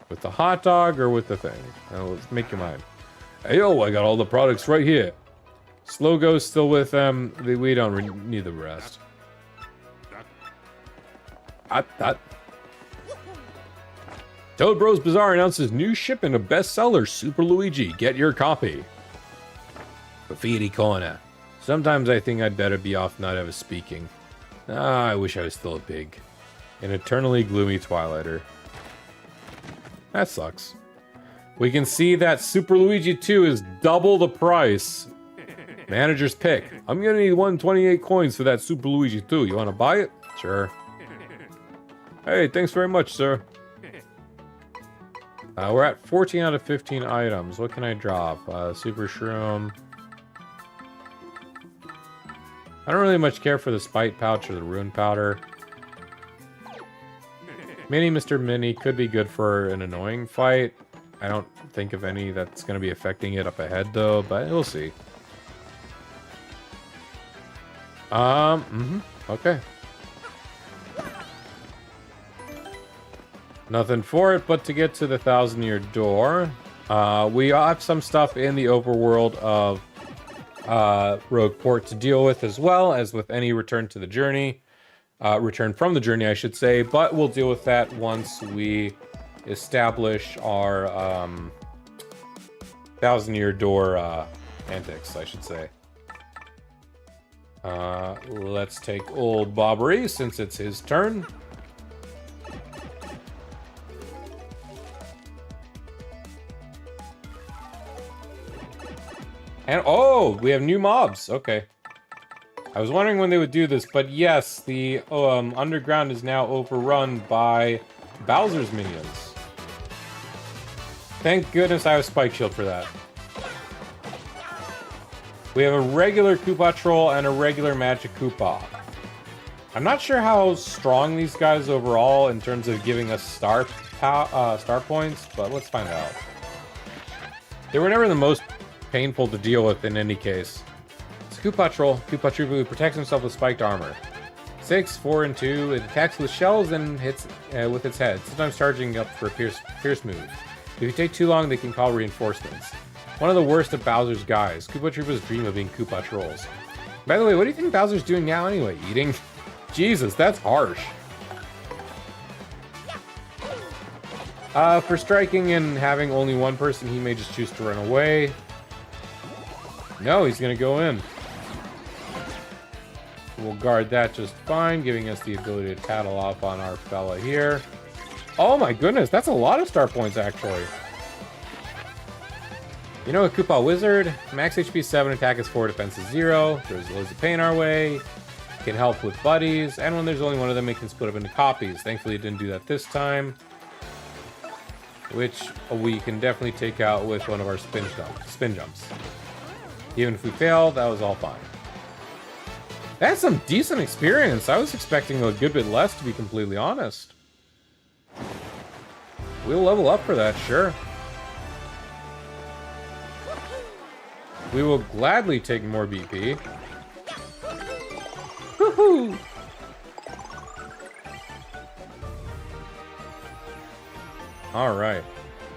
With the hot dog or with the thing? Let's make your mind. Hey, yo, I got all the products right here. Slogo's still with them. We don't need the rest. Toad Bros Bazaar announces new shipment of bestseller Super Luigi. Get your copy. Graffiti Corner. Sometimes I think I'd better be off not ever speaking. I wish I was still a pig. An eternally gloomy Twilighter. That sucks. We can see that Super Luigi 2 is double the price. Manager's pick. I'm gonna need 128 coins for that Super Luigi 2. You wanna buy it? Sure. Hey, thanks very much, sir. We're at 14 out of 15 items. What can I drop? Super Shroom. I don't really much care for the Spite Pouch or the Rune Powder. Mini Mr. Mini could be good for an annoying fight. I don't think of any that's going to be affecting it up ahead, though, but we'll see. Okay. Nothing for it but to get to the 1,000-year door. We have some stuff in the overworld of Rogueport to deal with, as well as with any return to the journey. Return from the journey, I should say, but we'll deal with that once we establish our 1,000-year door antics, I should say. Let's take old Bobbery since it's his turn. And oh, we have new mobs. Okay. I was wondering when they would do this, but yes, the underground is now overrun by Bowser's minions. Thank goodness I have Spike Shield for that. We have a regular Koopa Troll and a regular Magic Koopa. I'm not sure how strong these guys overall in terms of giving us star points, but let's find out. They were never the most painful to deal with in any case. It's Koopa Troll. Koopa Troopa who protects himself with spiked armor. 6, 4, and 2. It attacks with shells and hits with its head, sometimes charging up for a pierce move. If you take too long, they can call reinforcements. One of the worst of Bowser's guys. Koopa Troopas dream of being Koopa Trolls. By the way, what do you think Bowser's doing now anyway? Eating? Jesus, that's harsh. For striking and having only one person, he may just choose to run away. No, he's gonna go in. We'll guard that just fine, giving us the ability to tattle off on our fella here. Oh my goodness, that's a lot of star points, actually. You know, a Koopa Wizard, max HP 7, attack is 4, defense is 0, throws loads of pain our way, can help with buddies, and when there's only one of them, it can split up into copies. Thankfully, it didn't do that this time. which we can definitely take out with one of our spin jumps. Even if we fail, that was all fine. That's some decent experience. I was expecting a good bit less, to be completely honest. We'll level up for that, sure. We will gladly take more BP. Woohoo! Alright.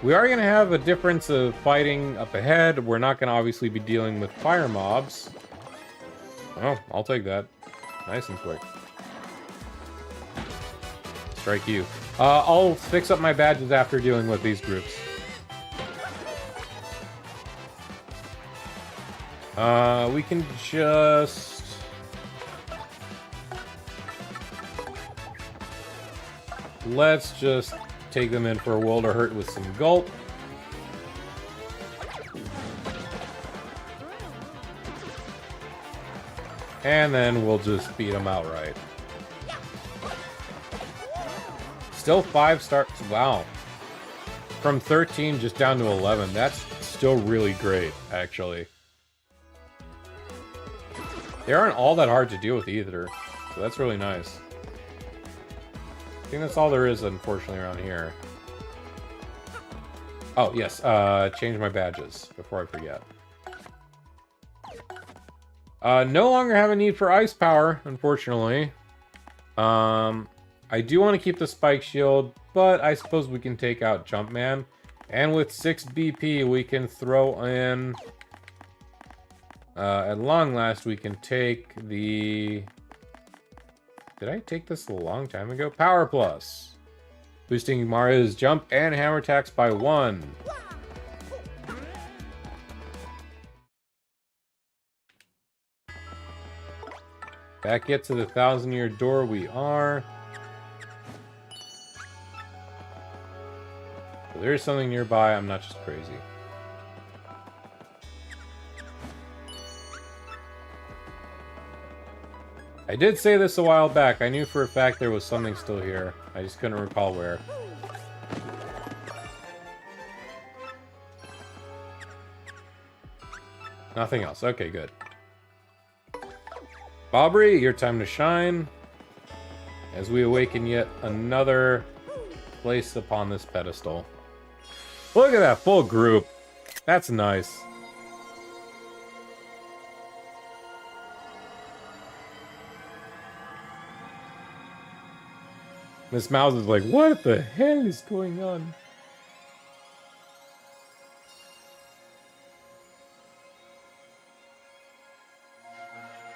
We are going to have a difference of fighting up ahead. We're not going to obviously be dealing with fire mobs. Oh, I'll take that. Nice and quick. Strike you. I'll fix up my badges after dealing with these groups. We can just... Let's just take them in for a world of hurt with some gulp. And then we'll just beat them outright. Still 5 stars. Wow. From 13 just down to 11. That's still really great, actually. They aren't all that hard to deal with either. So that's really nice. I think that's all there is, unfortunately, around here. Oh, yes. Change my badges before I forget. No longer have a need for ice power, unfortunately. I do want to keep the spike shield, but I suppose we can take out Jumpman. And with 6 BP, we can throw in... at long last, we can take the... Did I take this a long time ago? Power Plus. Boosting Mario's jump and hammer attacks by 1. Back yet to the 1,000-year door we are. So there is something nearby, I'm not just crazy. I did say this a while back. I knew for a fact there was something still here. I just couldn't recall where. Nothing else. Okay, good. Bobbery, your time to shine. As we awaken yet another place upon this pedestal. Look at that full group. That's nice. Miss Mouse is like, what the hell is going on?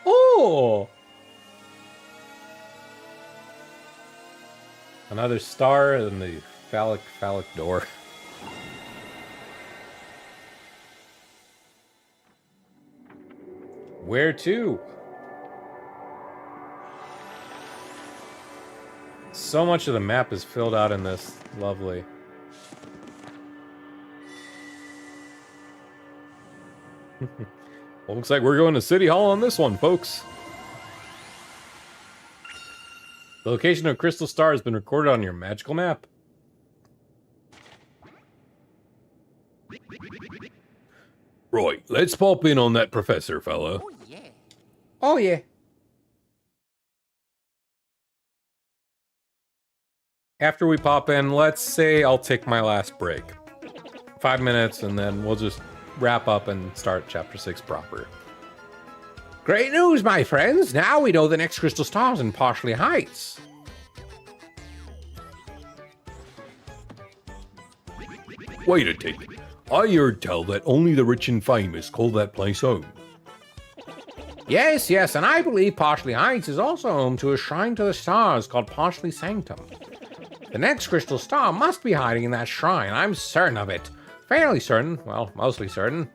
Oh! Another star in the phallic door. Where to? So much of the map is filled out in this. Lovely. Well, looks like we're going to City Hall on this one, folks. The location of Crystal Star has been recorded on your magical map. Right, let's pop in on that professor fella. Oh, yeah. Oh, yeah. After we pop in, let's say I'll take my last break. 5 minutes, and then we'll just wrap up and start Chapter 6 proper. Great news, my friends. Now we know the next crystal star's in Parsley Heights. Wait a tick. I heard tell that only the rich and famous call that place home. Yes, yes, and I believe Parsley Heights is also home to a shrine to the stars called Parsley Sanctum. The next crystal star must be hiding in that shrine. I'm certain of it. Fairly certain. Well, mostly certain.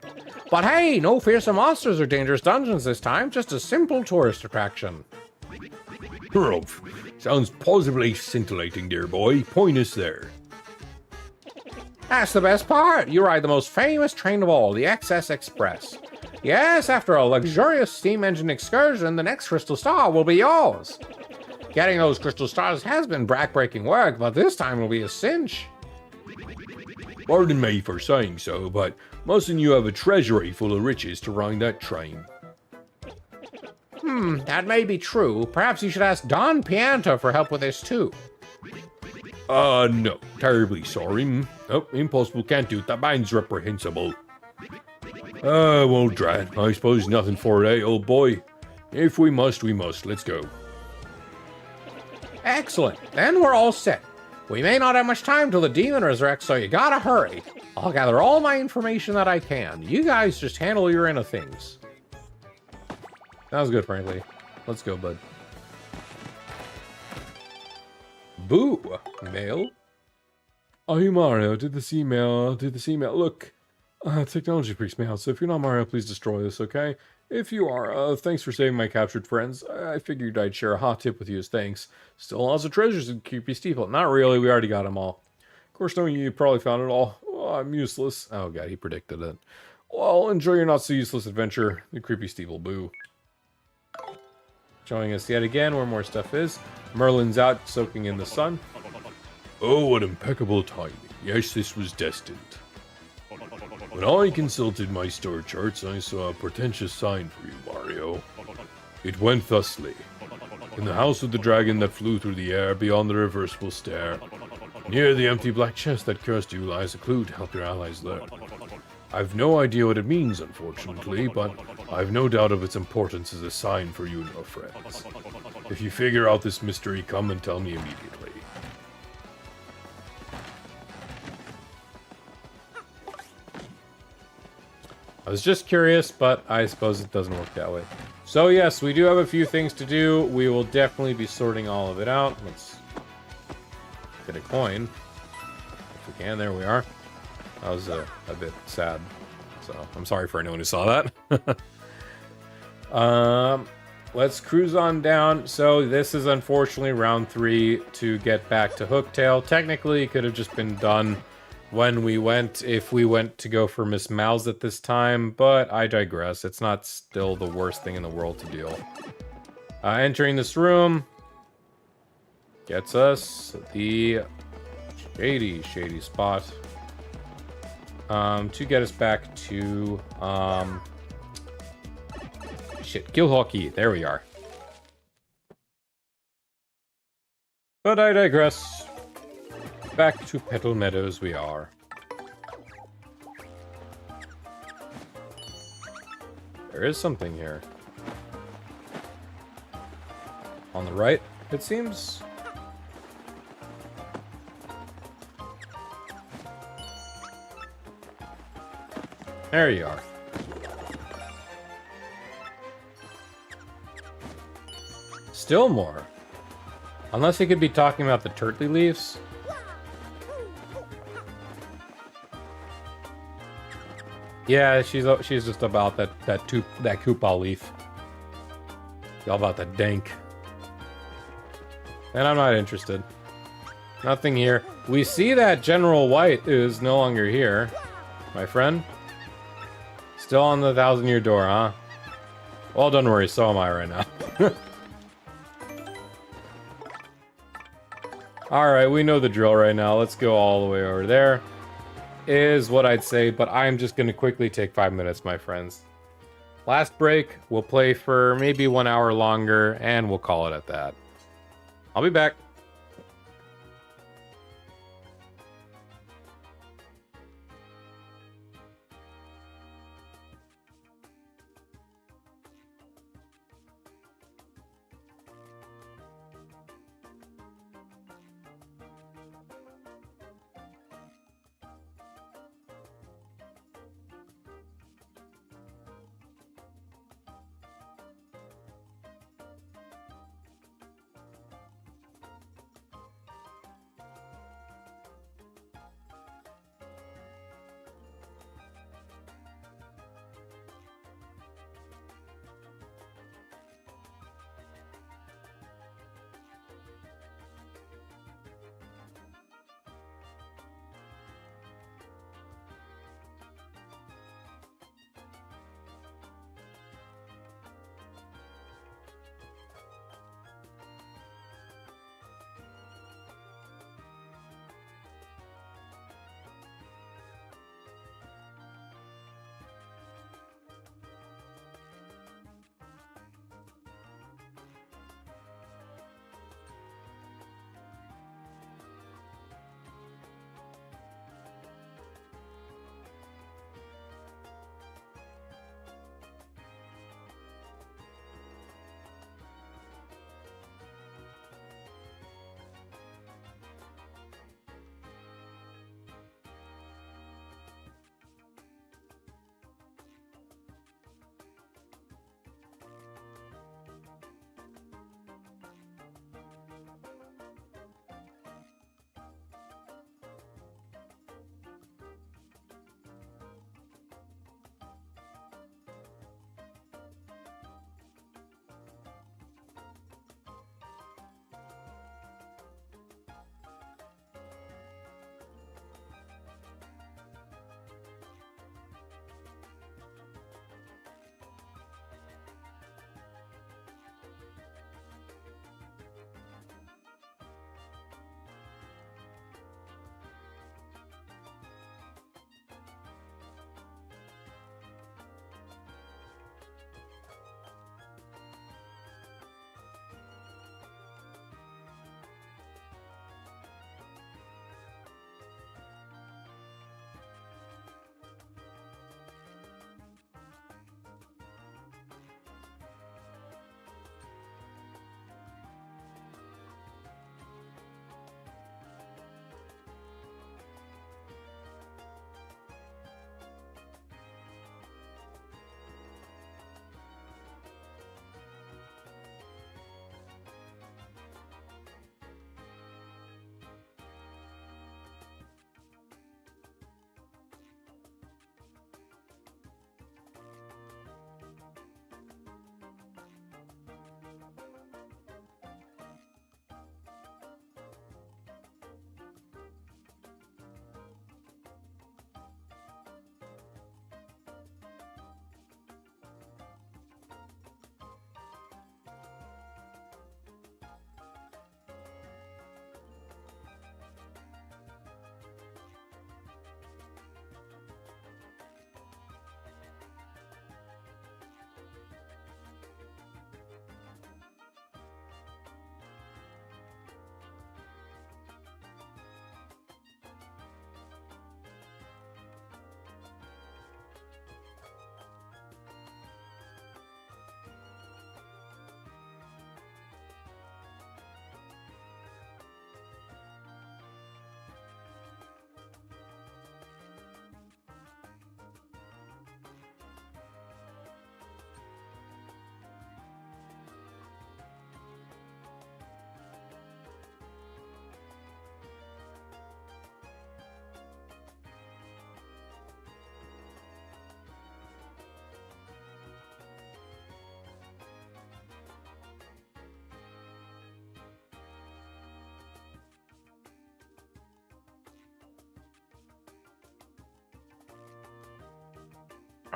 But hey, no fearsome monsters or dangerous dungeons this time. Just a simple tourist attraction. Humph. Sounds positively scintillating, dear boy. Point us there. That's the best part. You ride the most famous train of all, the XS Express. Yes, after a luxurious steam engine excursion, the next crystal star will be yours. Getting those crystal stars has been backbreaking work, but this time will be a cinch. Pardon me for saying so, but mustn't you have a treasury full of riches to ride that train? That may be true. Perhaps you should ask Don Pianta for help with this too. No. Terribly sorry. Oh, impossible, can't do it. That mine's reprehensible. Well, drat. I suppose nothing for it, eh, old boy? If we must, we must. Let's go. Excellent. Then we're all set. We may not have much time till the demon resurrects, so you gotta hurry. I'll gather all my information that I can. You guys just handle your end of things. Sounds good, frankly. Let's go, bud. Boo! Mail? Oh, you Mario, did this email. Look, technology freaks me out, so if you're not Mario, please destroy this, okay? If you are, thanks for saving my captured friends. I figured I'd share a hot tip with you as thanks. Still lots of treasures in Creepy Steeple. Not really, we already got them all. Of course, knowing you probably found it all. Oh, I'm useless. Oh god, he predicted it. Well, enjoy your not-so-useless adventure, the Creepy Steeple. Boo. Showing us yet again where more stuff is. Merlin's out soaking in the sun. Oh, what impeccable timing. Yes, this was destined. When I consulted my star charts, I saw a portentous sign for you, Mario. It went thusly. In the house of the dragon that flew through the air beyond the reversible stair, near the empty black chest that cursed you lies a clue to help your allies learn. I've no idea what it means, unfortunately, but I've no doubt of its importance as a sign for you and your friends. If you figure out this mystery, come and tell me immediately. I was just curious, but I suppose it doesn't work that way. So yes, we do have a few things to do. We will definitely be sorting all of it out. Let's get a coin. If we can, there we are. That was a bit sad. So, I'm sorry for anyone who saw that. Let's cruise on down. So, this is unfortunately round 3 to get back to Hooktail. Technically, it could have just been done when we went, if we went to go for Miss Mouse at this time, but I digress. It's not still the worst thing in the world to deal. Entering this room gets us the shady spot. To get us back to, Guildhall Key. There we are. But I digress. Back to Petal Meadows we are. There is something here. On the right, it seems. There you are. Still more. Unless he could be talking about the turtley leaves. Yeah, she's just about that Koopa leaf. All about that dank. And I'm not interested. Nothing here. We see that General White is no longer here, my friend. Still on the 1,000-year door, huh? Well, don't worry, so am I right now. Alright, we know the drill right now. Let's go all the way over there. Is what I'd say, but I'm just going to quickly take 5 minutes, my friends. Last break, we'll play for maybe 1 hour longer, and we'll call it at that. I'll be back.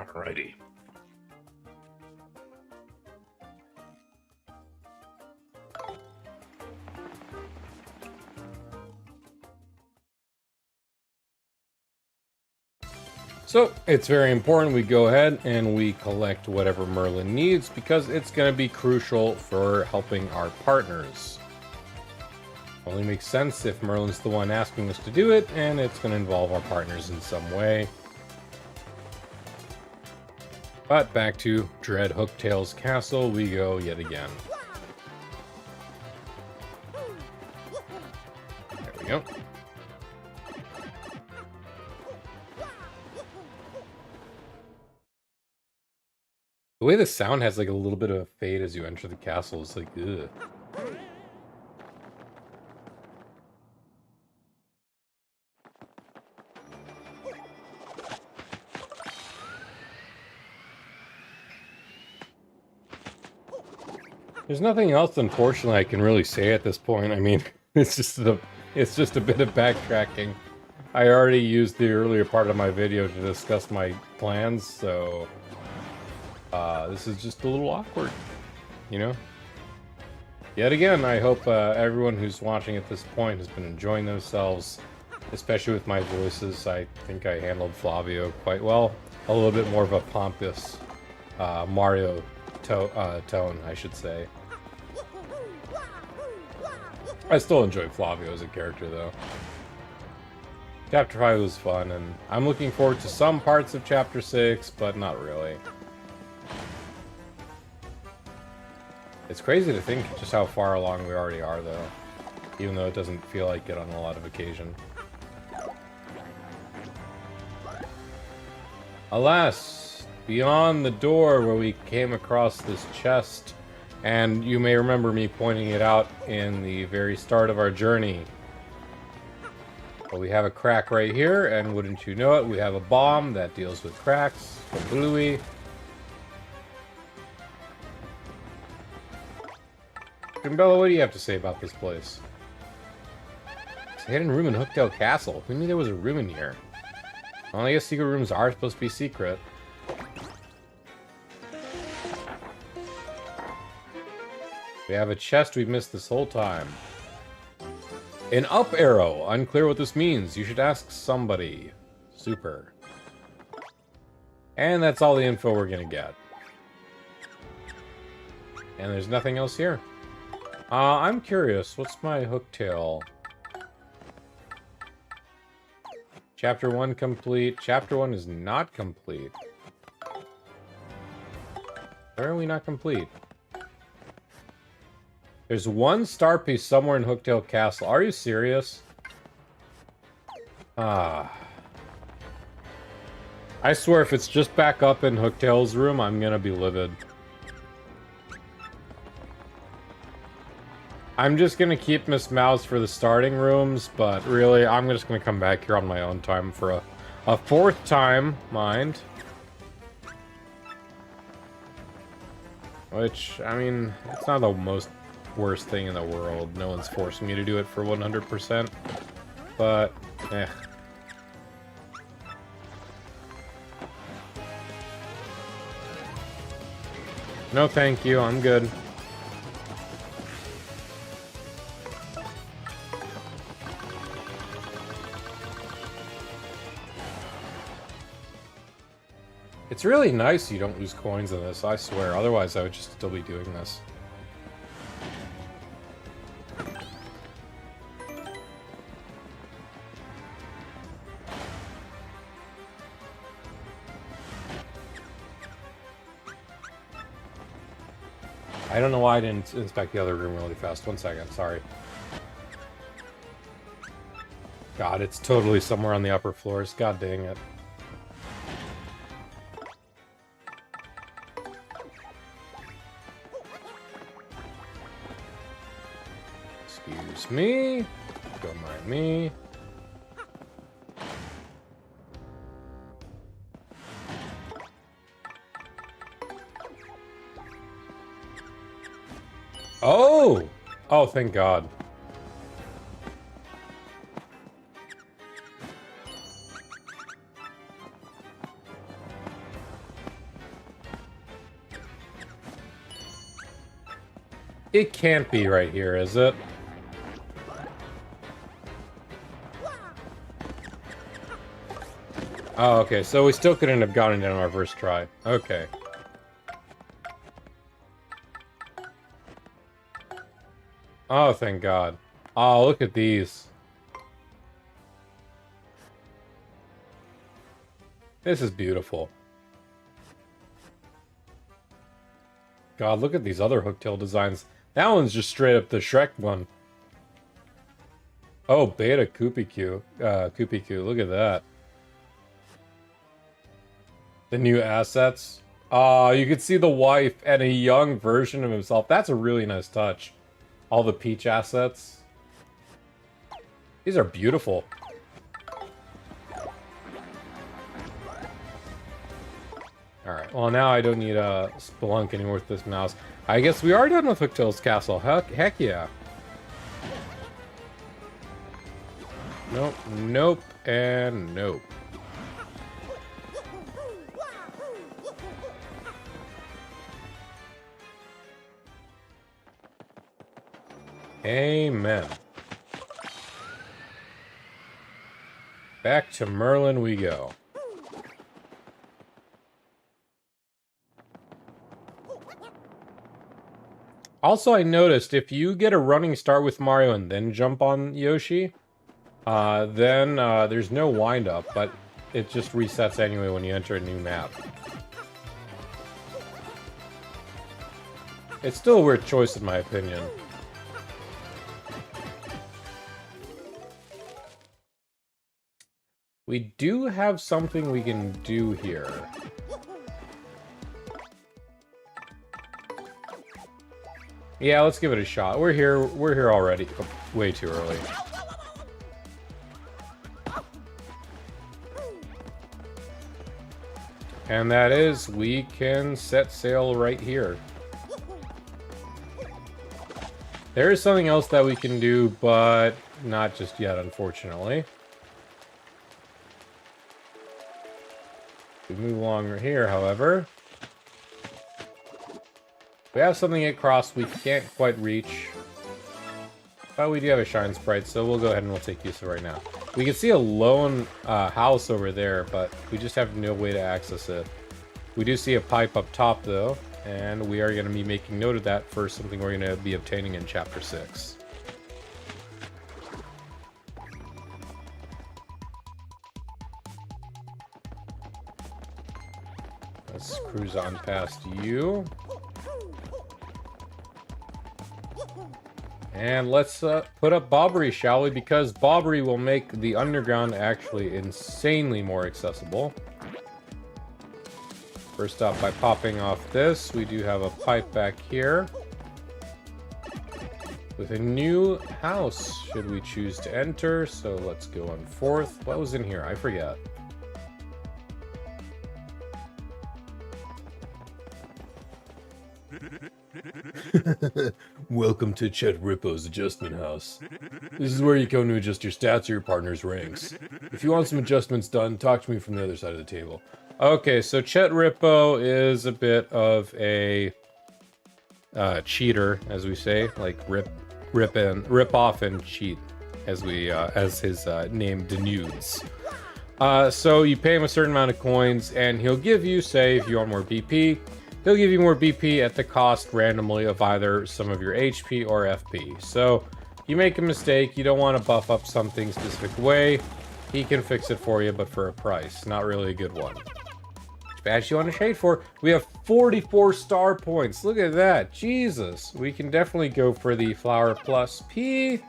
Alrighty. So it's very important we go ahead and we collect whatever Merlin needs because it's going to be crucial for helping our partners. Only makes sense if Merlin's the one asking us to do it, and it's going to involve our partners in some way. But back to Dread Hooktail's castle we go yet again. There we go. The way the sound has like a little bit of a fade as you enter the castle is like, ugh. There's nothing else, unfortunately, I can really say at this point. I mean, it's just a bit of backtracking. I already used the earlier part of my video to discuss my plans, so this is just a little awkward, you know? Yet again, I hope everyone who's watching at this point has been enjoying themselves, especially with my voices. I think I handled Flavio quite well. A little bit more of a pompous Mario tone, I should say. I still enjoy Flavio as a character, though. Chapter 5 was fun, and I'm looking forward to some parts of Chapter 6, but not really. It's crazy to think just how far along we already are, though. Even though it doesn't feel like it on a lot of occasion. Alas, beyond the door where we came across this chest, and you may remember me pointing it out in the very start of our journey. But we have a crack right here, and wouldn't you know it, we have a bomb that deals with cracks from Bluey. Bella, what do you have to say about this place? It's a hidden room in Hooktail Castle. Who knew there was a room in here? Well, I guess secret rooms are supposed to be secret. We have a chest we've missed this whole time. An up arrow. Unclear what this means. You should ask somebody. Super. And that's all the info we're gonna get. And there's nothing else here. I'm curious. What's my hooktail? Chapter 1 complete. Chapter 1 is not complete. Why are we not complete? There's one star piece somewhere in Hooktail Castle. Are you serious? I swear if it's just back up in Hooktail's room, I'm gonna be livid. I'm just gonna keep Miss Mouse for the starting rooms, but really, I'm just gonna come back here on my own time for a fourth time, mind. Which, I mean, it's not the most worst thing in the world. No one's forcing me to do it for 100%. But, eh. No thank you, I'm good. It's really nice you don't lose coins in this, I swear. Otherwise, I would just still be doing this. I don't know why I didn't inspect the other room really fast. 1 second, sorry. God, it's totally somewhere on the upper floors. God dang it. Excuse me. Don't mind me. Oh! Oh, thank God. It can't be right here, is it? Oh, okay, so we still couldn't have gotten it on our first try. Okay. Oh, thank God. Oh, look at these. This is beautiful. God, look at these other hooktail designs. That one's just straight up the Shrek one. Oh, Beta Kupiku. Look at that. The new assets. Oh, you could see the wife and a young version of himself. That's a really nice touch. All the Peach assets. These are beautiful. Alright, well now I don't need a Spelunk anymore with this mouse. I guess we are done with Hooktail's castle. Heck yeah. Nope, nope, and nope. Amen. Back to Merlin we go. Also, I noticed if you get a running start with Mario and then jump on Yoshi, then there's no wind up, but it just resets anyway when you enter a new map. It's still a weird choice in my opinion. We do have something we can do here. Yeah, let's give it a shot. We're here already. Oh, way too early. And that is, we can set sail right here. There is something else that we can do, but not just yet, unfortunately. We move along right here, however. We have something across we can't quite reach. But we do have a shine sprite, so we'll go ahead and we'll take use of it right now. We can see a lone house over there, but we just have no way to access it. We do see a pipe up top, though, and we are going to be making note of that for something we're going to be obtaining in Chapter 6. Let's cruise on past you. And let's put up Bobbery, shall we? Because Bobbery will make the underground actually insanely more accessible. First off, by popping off this, we do have a pipe back here. With a new house, should we choose to enter. So let's go on forth. What was in here? I forget. Welcome to Chet Rippo's Adjustment House. This is where you come to adjust your stats or your partner's ranks. If you want some adjustments done, talk to me from the other side of the table. Okay, so Chet Rippo is a bit of a cheater, as we say, like rip off and cheat, as we as his name denudes. So you pay him a certain amount of coins, and he'll give you, say, if you want more BP, he'll give you more BP at the cost randomly of either some of your HP or FP. So you make a mistake, you don't want to buff up something specific way, he can fix it for you, but for a price. Not really a good one. Which badge you want to trade for? We have 44 star points. Look at that. Jesus. We can definitely go for the Flower Plus P.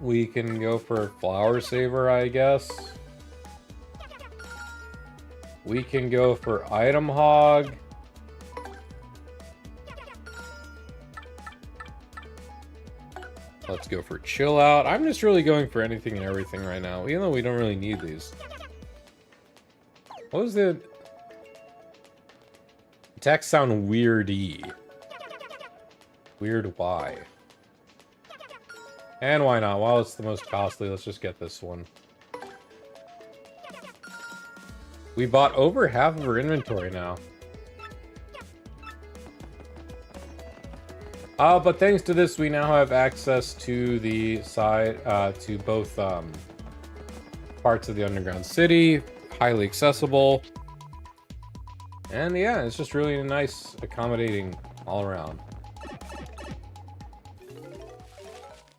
We can go for Flower Saver, I guess. We can go for Item Hog. Let's go for Chill Out. I'm just really going for anything and everything right now, even though we don't really need these. What was the... Attacks sound weird-y. Weird why? And why not? While it's the most costly, let's just get this one. We bought over half of our inventory now. But thanks to this, we now have access to the side, to both parts of the underground city, highly accessible. And yeah, it's just really nice, accommodating all around.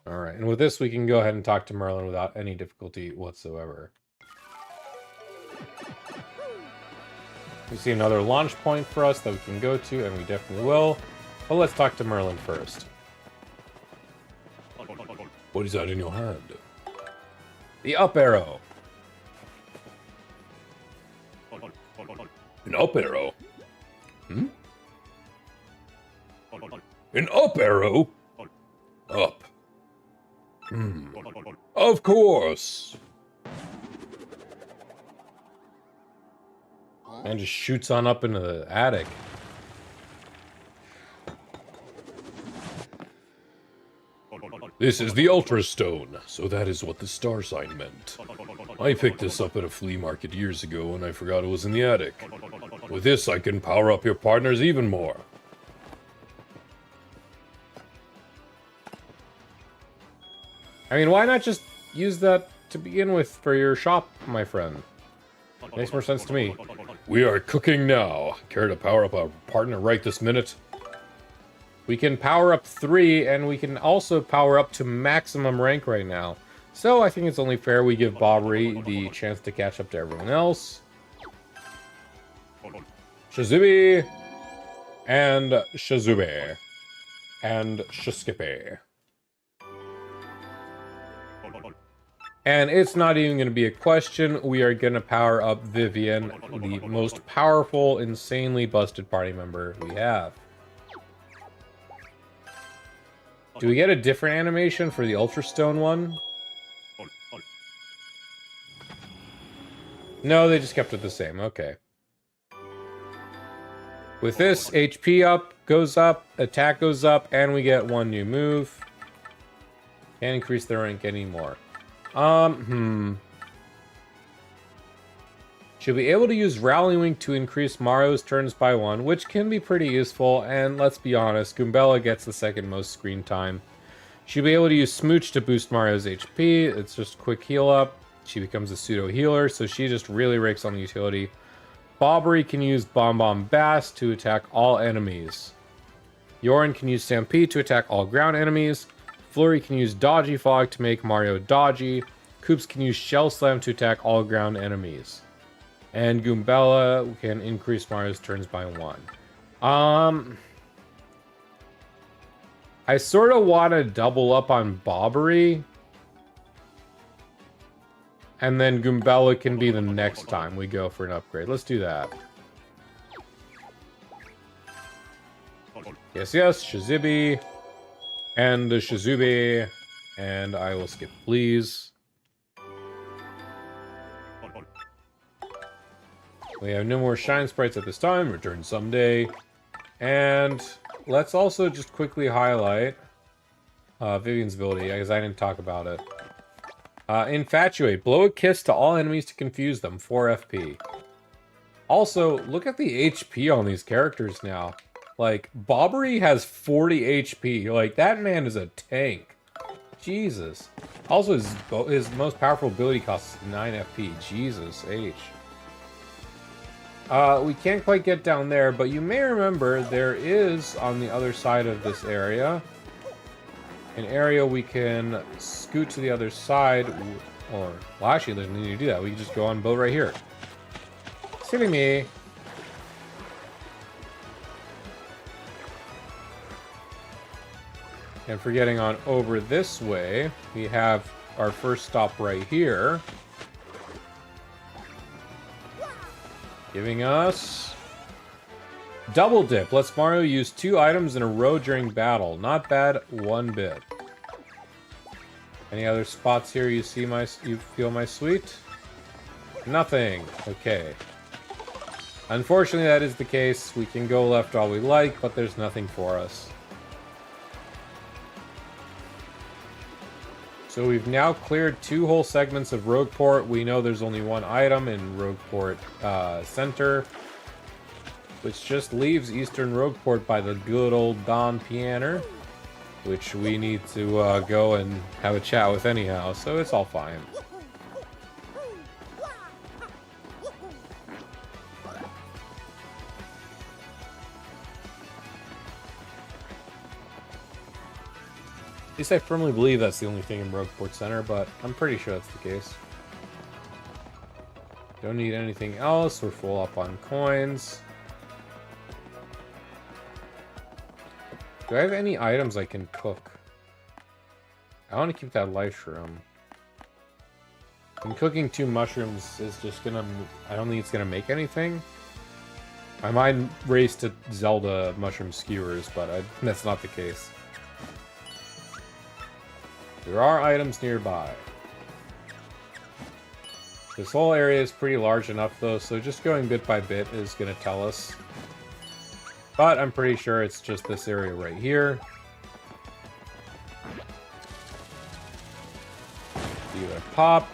Alright, and with this, we can go ahead and talk to Merlin without any difficulty whatsoever. We see another launch point for us that we can go to, and we definitely will. But let's talk to Merlin first. What is that in your hand? The up arrow. An up arrow? Hmm? An up arrow? Up. Hmm. Of course. And just shoots on up into the attic. This is the Ultra Stone, so that is what the star sign meant. I picked this up at a flea market years ago and I forgot it was in the attic. With this, I can power up your partners even more. I mean, why not just use that to begin with for your shop, my friend? Makes more sense to me. We are cooking now. Care to power up our partner right this minute? We can power up 3, and we can also power up to maximum rank right now. So I think it's only fair we give Bobbery the chance to catch up to everyone else. Shazubi, and Shazube, and Shaskipe. And it's not even going to be a question. We are going to power up Vivian, the most powerful, insanely busted party member we have. Do we get a different animation for the Ultra Stone one? No, they just kept it the same. Okay. With this, HP up, goes up, attack goes up, and we get one new move. Can't increase their rank anymore. Should be able to use Rally Wing to increase Mario's turns by 1, which can be pretty useful, and let's be honest, Goombella gets the second most screen time. She'll be able to use Smooch to boost Mario's HP, it's just quick heal up. She becomes a pseudo healer, so she just really rakes on the utility. Bobbery can use Bomb Bomb Bass to attack all enemies. Yorin can use Stampede to attack all ground enemies. Flurry can use Dodgy Fog to make Mario dodgy. Koops can use Shell Slam to attack all ground enemies. And Goombella can increase Mario's turns by 1. I sort of want to double up on Bobbery. And then Goombella can be the next time we go for an upgrade. Let's do that. Yes, yes, Shazibi. And the Shazubi. And I will skip, please. We have no more Shine Sprites at this time. Return someday. And let's also just quickly highlight Vivian's ability, because I didn't talk about it. Infatuate. Blow a kiss to all enemies to confuse them. 4 FP. Also, look at the HP on these characters now. Like, Bobbery has 40 HP. Like, that man is a tank. Jesus. Also, his most powerful ability costs 9 FP. Jesus H. We can't quite get down there, but you may remember there is, on the other side of this area, an area we can scoot to the other side, or, well, actually, there's no need to do that. We can just go on boat right here. Silly me. And for getting on over this way, we have our first stop right here. Giving us double dip. Lets Mario use 2 items in a row during battle. Not bad one bit. Any other spots here you feel my sweet? Nothing. Okay. Unfortunately, that is the case. We can go left all we like, but there's nothing for us. So we've now cleared 2 whole segments of Rogueport. We know there's only 1 item in Rogueport Center, which just leaves Eastern Rogueport by the good old Don Pianer. which we need to go and have a chat with anyhow, so it's all fine. At least I firmly believe that's the only thing in Rogueport Center, but I'm pretty sure that's the case. Don't need anything else. We're full up on coins. Do I have any items I can cook? I want to keep that life shroom. And cooking 2 mushrooms is just gonna... I don't think it's gonna make anything. I might race to Zelda mushroom skewers, but that's not the case. There are items nearby. This whole area is pretty large enough though, so just going bit by bit is going to tell us. But I'm pretty sure it's just this area right here. Either pop,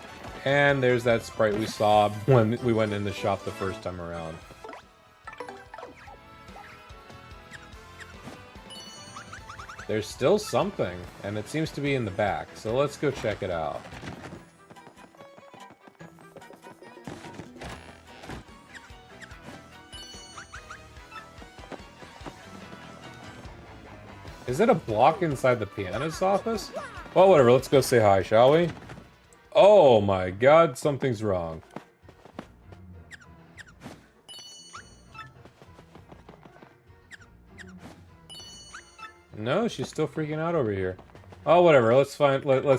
and there's that sprite we saw when we went in the shop the first time around. There's still something, and it seems to be in the back, so let's go check it out. Is it a block inside the pianist's office? Well, whatever, let's go say hi, shall we? Oh my god, something's wrong. No, she's still freaking out over here. Oh, whatever. Let's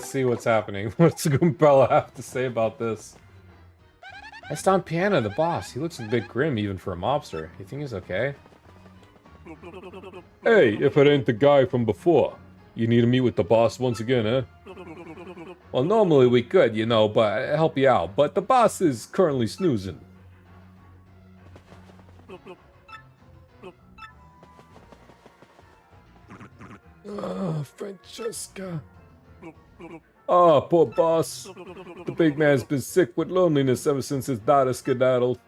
see what's happening. What's Goombella have to say about this? I stomped Piano, the boss. He looks a bit grim, even for a mobster. You think he's okay? Hey, if it ain't the guy from before. You need to meet with the boss once again, eh? Well, normally we could, you know, but help you out. But the boss is currently snoozing. Ah, Francesca. Ah, poor boss. The big man's been sick with loneliness ever since his daughter skedaddled.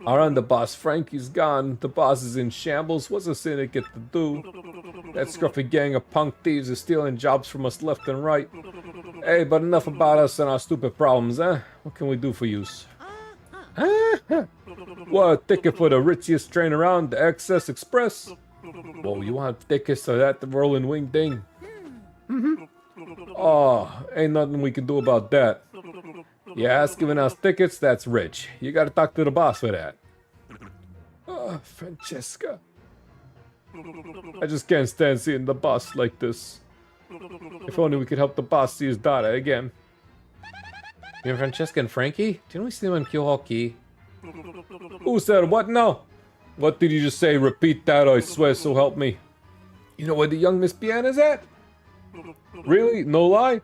Our underboss Frankie's gone. The boss is in shambles. What's a syndicate to do? That scruffy gang of punk thieves is stealing jobs from us left and right. Hey, but enough about us and our stupid problems, eh? What can we do for you? What, a ticket for the richest train around, the XS Express? Whoa, you want tickets to that, the rolling wing thing? Oh, ain't nothing we can do about that. Yeah, us giving us tickets, that's rich. You gotta talk to the boss for that. Oh, Francesca. I just can't stand seeing the boss like this. If only we could help the boss see his daughter again. You and Francesca and Frankie? Didn't we see them on Keelhaul Key? Who said what now? What did you just say? Repeat that, I swear, so help me. You know where the young Miss Piana's at? Really? No lie?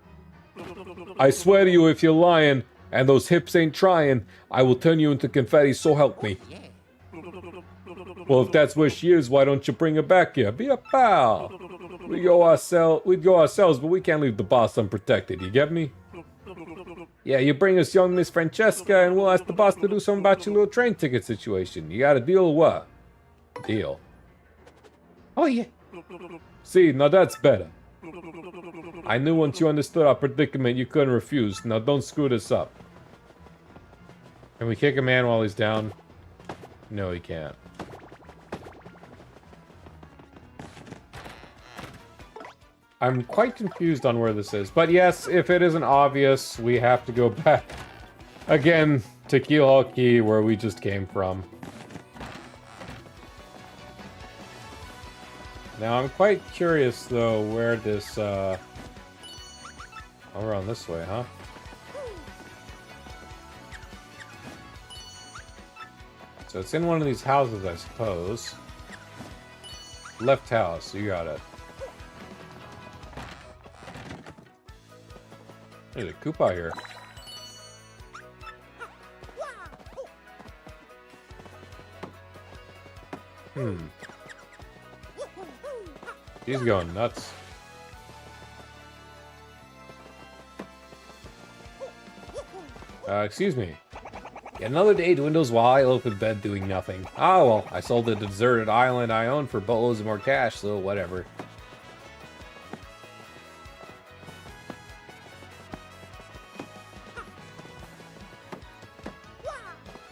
I swear to you, if you're lying, and those hips ain't trying, I will turn you into confetti, so help me. Well, if that's where she is, why don't you bring her back here? Be a pal. We'd go ourselves, but we can't leave the boss unprotected, you get me? Yeah, you bring us young Miss Francesca, and we'll ask the boss to do something about your little train ticket situation. You got a deal or what? Deal. Oh, yeah. See, now that's better. I knew once you understood our predicament, you couldn't refuse. Now don't screw this up. Can we kick a man while he's down? No, he can't. I'm quite confused on where this is. But yes, if it isn't obvious, we have to go back again to Keelhaul Key, where we just came from. Now, I'm quite curious, though, where this, Oh, we're on this way, huh? So it's in one of these houses, I suppose. Left house, you got it. There's a Koopa here. He's going nuts. Excuse me. Yet another day dwindles while I loaf in bed doing nothing. Ah, well, I sold the deserted island I own for boatloads of more cash, so whatever.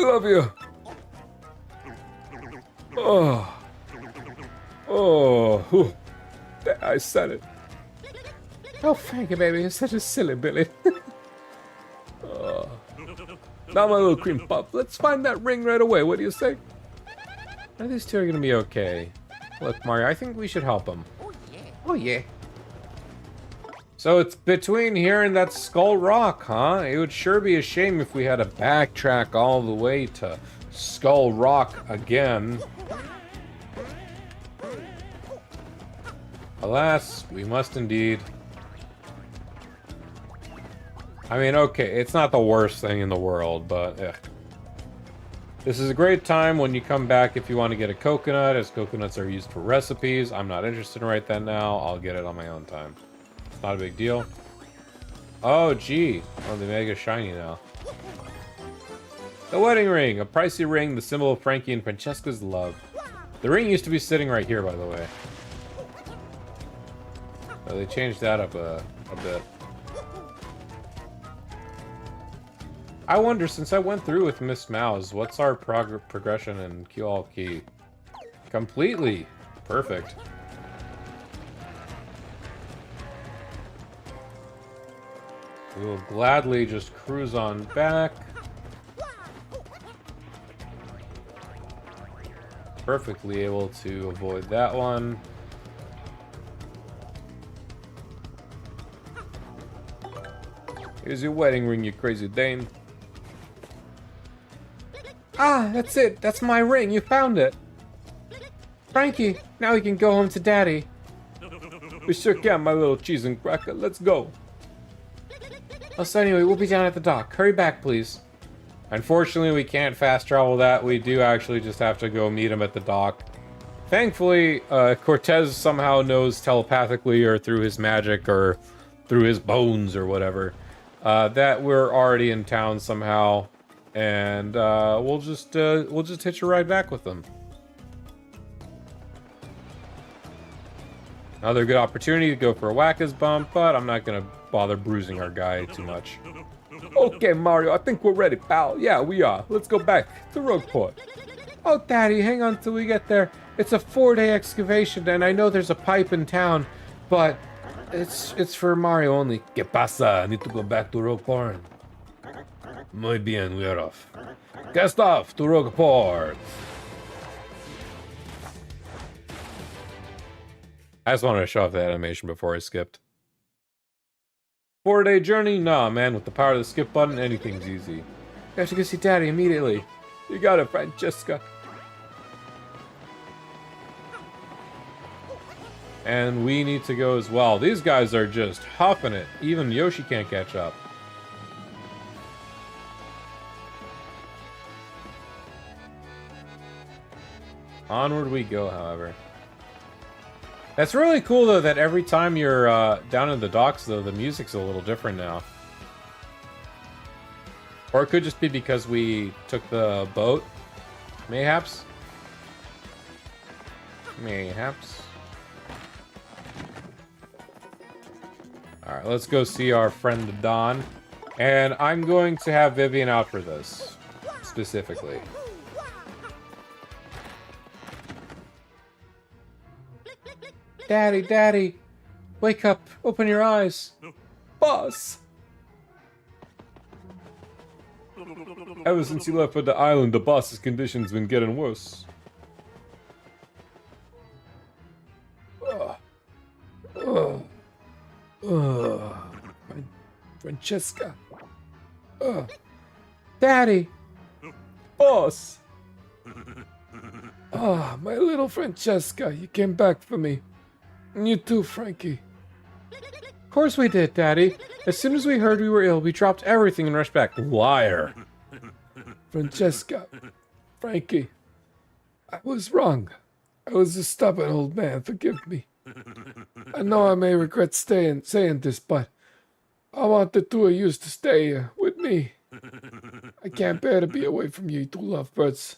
I love you. Oh. Oh. Whew. I said it. Oh, thank you, baby. You're such a silly Billy. Now my little cream puff. Let's find that ring right away. What do you say? These two are gonna be okay. Look, Mario, I think we should help them. Oh, yeah. So it's between here and that Skull Rock, huh? It would sure be a shame if we had to backtrack all the way to Skull Rock again. Alas, we must indeed. I mean, okay, it's not the worst thing in the world, but this is a great time when you come back if you want to get a coconut, as coconuts are used for recipes. I'm not interested in right then now. I'll get it on my own time. It's not a big deal. Oh, gee. Oh, the mega shiny now. The wedding ring. A pricey ring, the symbol of Frankie and Francesca's love. The ring used to be sitting right here, by the way. Oh, they changed that up a bit. I wonder, since I went through with Miss Mouse, what's our progression in QL Key? Completely perfect. We will gladly just cruise on back. Perfectly able to avoid that one. Here's your wedding ring, you crazy Dane. Ah, that's it. That's my ring. You found it. Frankie, now we can go home to Daddy. We sure can, my little cheese and cracker. Let's go. Oh, so anyway, we'll be down at the dock. Hurry back, please. Unfortunately, we can't fast travel that. We do actually just have to go meet him at the dock. Thankfully, Cortez somehow knows telepathically or through his magic or through his bones or whatever that we're already in town somehow, and we'll just hitch a ride back with them. Another good opportunity to go for a whack-as bump, but I'm not gonna bother bruising our guy too much. Okay, Mario, I think we're ready, pal. Yeah, we are. Let's go back to Rogueport. Oh, Daddy, hang on till we get there. It's a 4-day excavation, and I know there's a pipe in town, but it's for Mario only. ¿Qué pasa? I need to go back to Rogueport. Muy bien, we are off. Cast off to Rogueport. I just wanted to show off the animation before I skipped. 4-day journey? Nah, man, with the power of the skip button, anything's easy. You have to go see Daddy immediately. You got it, Francesca. And we need to go as well. These guys are just huffing it. Even Yoshi can't catch up. Onward we go, however. That's really cool, though, that every time you're down in the docks, though, the music's a little different now. Or it could just be because we took the boat. Mayhaps? Mayhaps. Alright, let's go see our friend Don. And I'm going to have Vivian out for this, specifically. Daddy, Daddy, wake up, open your eyes. Boss! Ever since you left for the island, the boss's condition's been getting worse. Francesca. Daddy! Boss! Ah, my little Francesca, you came back for me. And you too, Frankie. Of course we did, Daddy. As soon as we heard we were ill, we dropped everything and rushed back. Liar. Francesca. Frankie. I was wrong. I was a stubborn old man, forgive me. I know I may regret saying this, but I want the two of you to stay here with me. I can't bear to be away from you two lovebirds.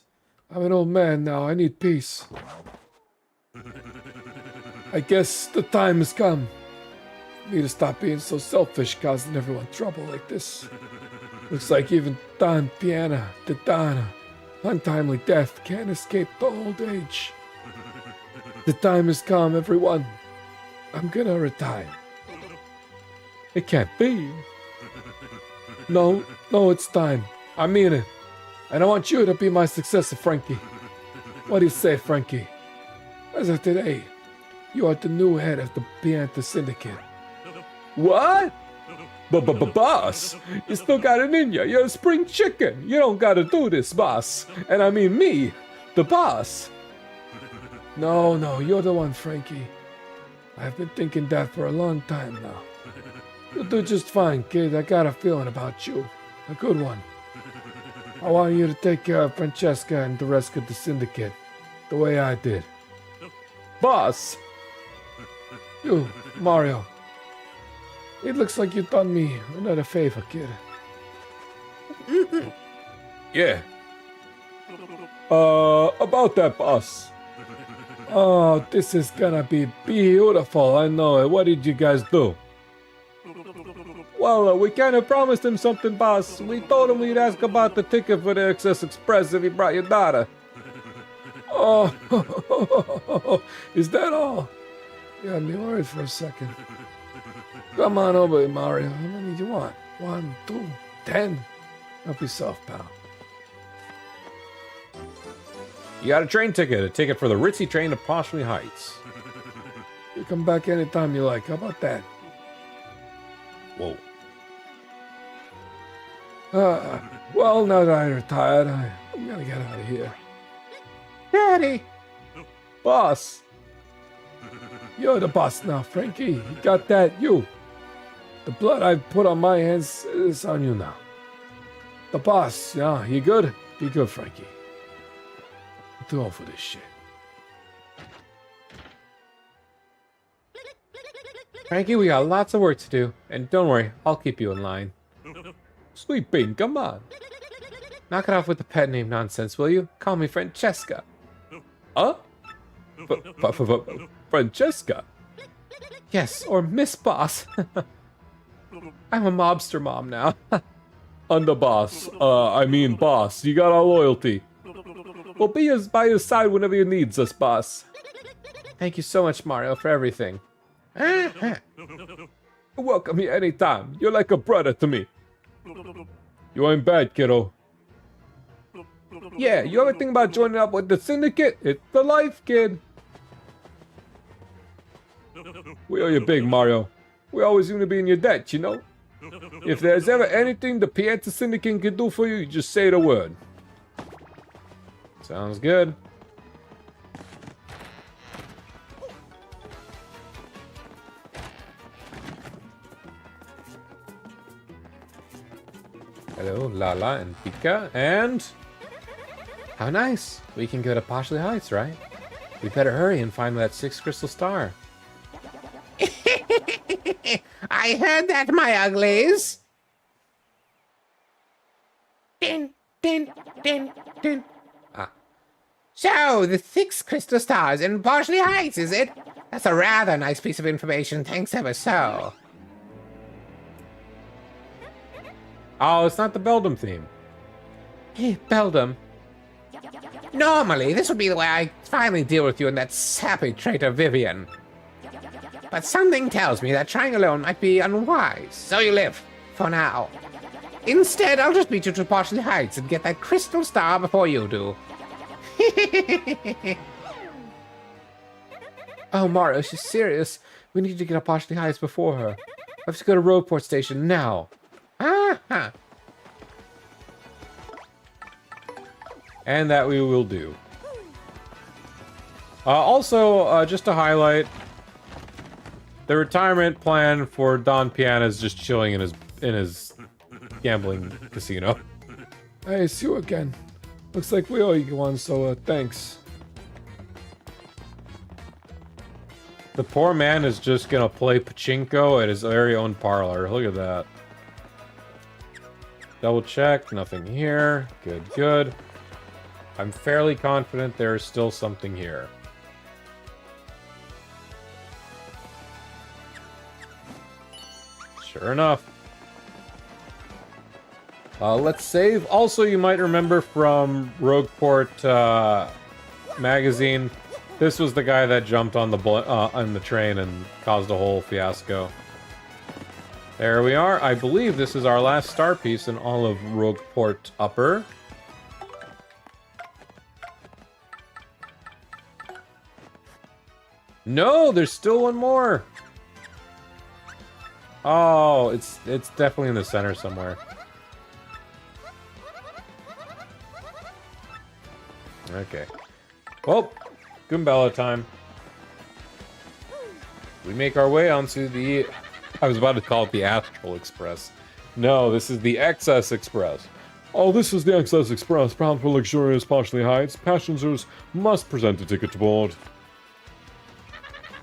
I'm an old man now, I need peace. I guess the time has come. Need to stop being so selfish, causing everyone trouble like this. Looks like even Don Piana, the Donna, untimely death can't escape the old age. The time has come, everyone. I'm gonna retire. It can't be. No, it's time. I mean it. And I want you to be my successor, Frankie. What do you say, Frankie? As of today, you are the new head of the Pianta Syndicate. What? Boss, you still got it in ya. You're a spring chicken. You don't gotta do this, boss. And I mean me, the boss. No, you're the one, Frankie. I've been thinking that for a long time now. You'll do just fine, kid. I got a feeling about you. A good one. I want you to take care of Francesca and the rest of the syndicate, the way I did. Boss. You, Mario. It looks like you've done me another favor, kid. Yeah. About that, boss. Oh, this is gonna be beautiful. I know it. What did you guys do? Well, we kind of promised him something, boss. We told him we'd ask about the ticket for the Excess Express if he brought your daughter. Oh, is that all? You had me worried for a second. Come on over, Mario. How many do you want? 1, 2, 10? Help yourself, pal. You got a train ticket for the ritzy train to Poshley Heights. You come back anytime you like. How about that? Whoa. Well, now that I'm retired, I'm gonna get out of here. Daddy! Boss! You're the boss now, Frankie. You got that? You. The blood I've put on my hands is on you now. The boss, yeah, you good? Be good, Frankie. I'm too old for this shit. Frankie, we got lots of work to do. And don't worry, I'll keep you in line. Sweet Bean, come on. Knock it off with the pet name nonsense, will you? Call me Francesca. Huh? Francesca? Yes, or Miss Boss. I'm a mobster mom now. I'm the boss. I mean boss. You got our loyalty. We'll be by your side whenever you need us, boss. Thank you so much, Mario, for everything. You're welcome here anytime. You're like a brother to me. You ain't bad, kiddo. Yeah, you ever think about joining up with the syndicate? It's the life, kid. We owe you big, Mario. We always going to be in your debt, you know? If there's ever anything the Pianta Syndicate can do for you, you just say the word. Sounds good. Hello, Lala and Pika, and... How nice! We can go to Poshley Heights, right? We better hurry and find that 6th crystal star. I heard that, my uglies. Din, din, din, din. So, the 6 crystal stars in Poshley Heights, is it? That's a rather nice piece of information, thanks ever so. Oh, it's not the Beldum theme. Hey, Beldum. Normally, this would be the way I finally deal with you and that sappy traitor Vivian. But something tells me that trying alone might be unwise, so you live, for now. Instead, I'll just meet you to Poshley Heights and get that crystal star before you do. Oh, Mario, she's serious. We need to get up Poshley Heights before her. I have to go to Roadport Station now. Uh-huh. And that we will do. Also, just to highlight, the retirement plan for Don Piana is just chilling in his gambling casino. Hey, it's you again. Looks like we owe you one, so thanks. The poor man is just gonna play pachinko at his very own parlor. Look at that. Double check, nothing here. Good, good. I'm fairly confident there is still something here. Sure enough. Let's save. Also, you might remember from Rogueport magazine, this was the guy that jumped on the train and caused a whole fiasco. There we are. I believe this is our last star piece in all of Rogueport Upper. No, there's still one more. Oh, it's definitely in the center somewhere. Okay. Well, Goombella time. We make our way onto the... I was about to call it the Astral Express. No, this is the Excess Express. Oh, this is the Excess Express, bound for luxurious Poshley Heights. Passengers must present a ticket to board.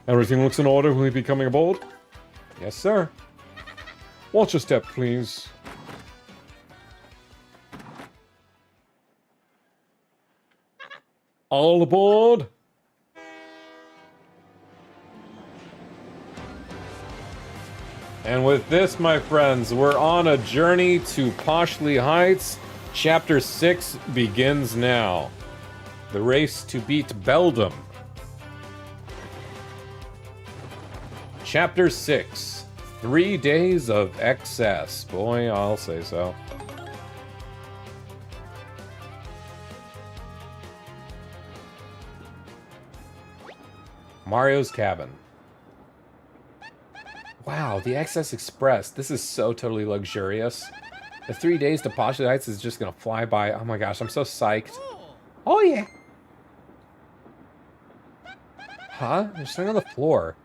Everything looks in order. Will you be coming aboard? Yes, sir. Watch your step, please. All aboard! And with this, my friends, we're on a journey to Poshley Heights. Chapter 6 begins now. The race to beat Beldam. Chapter 6. 3 days of excess. Boy, I'll say so. Mario's cabin. Wow, the Excess Express. This is so totally luxurious. The 3 days to Poshley Heights is just gonna fly by. Oh my gosh, I'm so psyched. Oh yeah. Huh? There's something on the floor.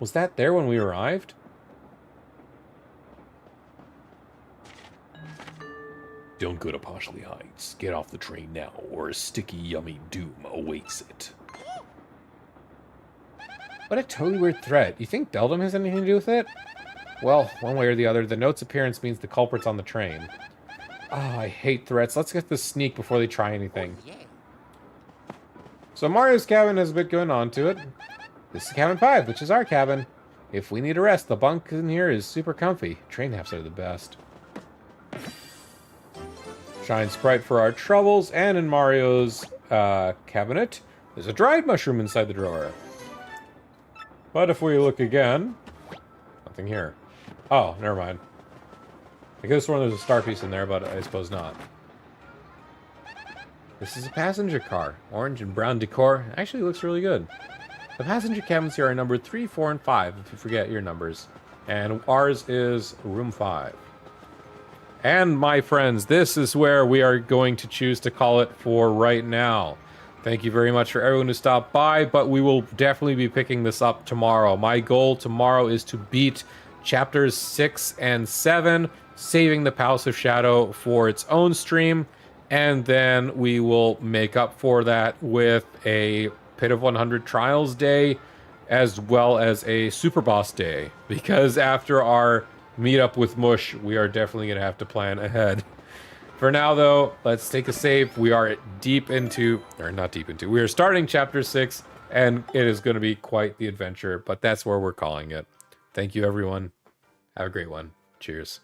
Was that there when we arrived? Don't go to Poshley Heights. Get off the train now, or a sticky, yummy doom awaits it. What a totally weird threat. You think Beldam has anything to do with it? Well, one way or the other, the note's appearance means the culprit's on the train. Oh, I hate threats. Let's get this sneak before they try anything. So Mario's cabin has a bit going on to it. This is cabin 5, which is our cabin. If we need a rest, the bunk in here is super comfy. Train naps are the best. Shine Sprite for our troubles, and in Mario's cabinet, there's a dried mushroom inside the drawer. But if we look again, nothing here. Oh, never mind. I could have sworn there's a star piece in there, but I suppose not. This is a passenger car. Orange and brown decor. It actually looks really good. The passenger cabins here are numbered 3, 4, and 5, if you forget your numbers. And ours is room 5. And my friends, this is where we are going to choose to call it for right now. Thank you very much for everyone who stopped by, but we will definitely be picking this up tomorrow. My goal tomorrow is to beat chapters 6 and 7, saving the Palace of Shadow for its own stream, and then we will make up for that with a Pit of 100 Trials day, as well as a Super Boss day, because after our meetup with Mush, we are definitely going to have to plan ahead. For now, though, let's take a save. We are we are starting chapter 6, and it is going to be quite the adventure, but that's where we're calling it. Thank you, everyone. Have a great one. Cheers.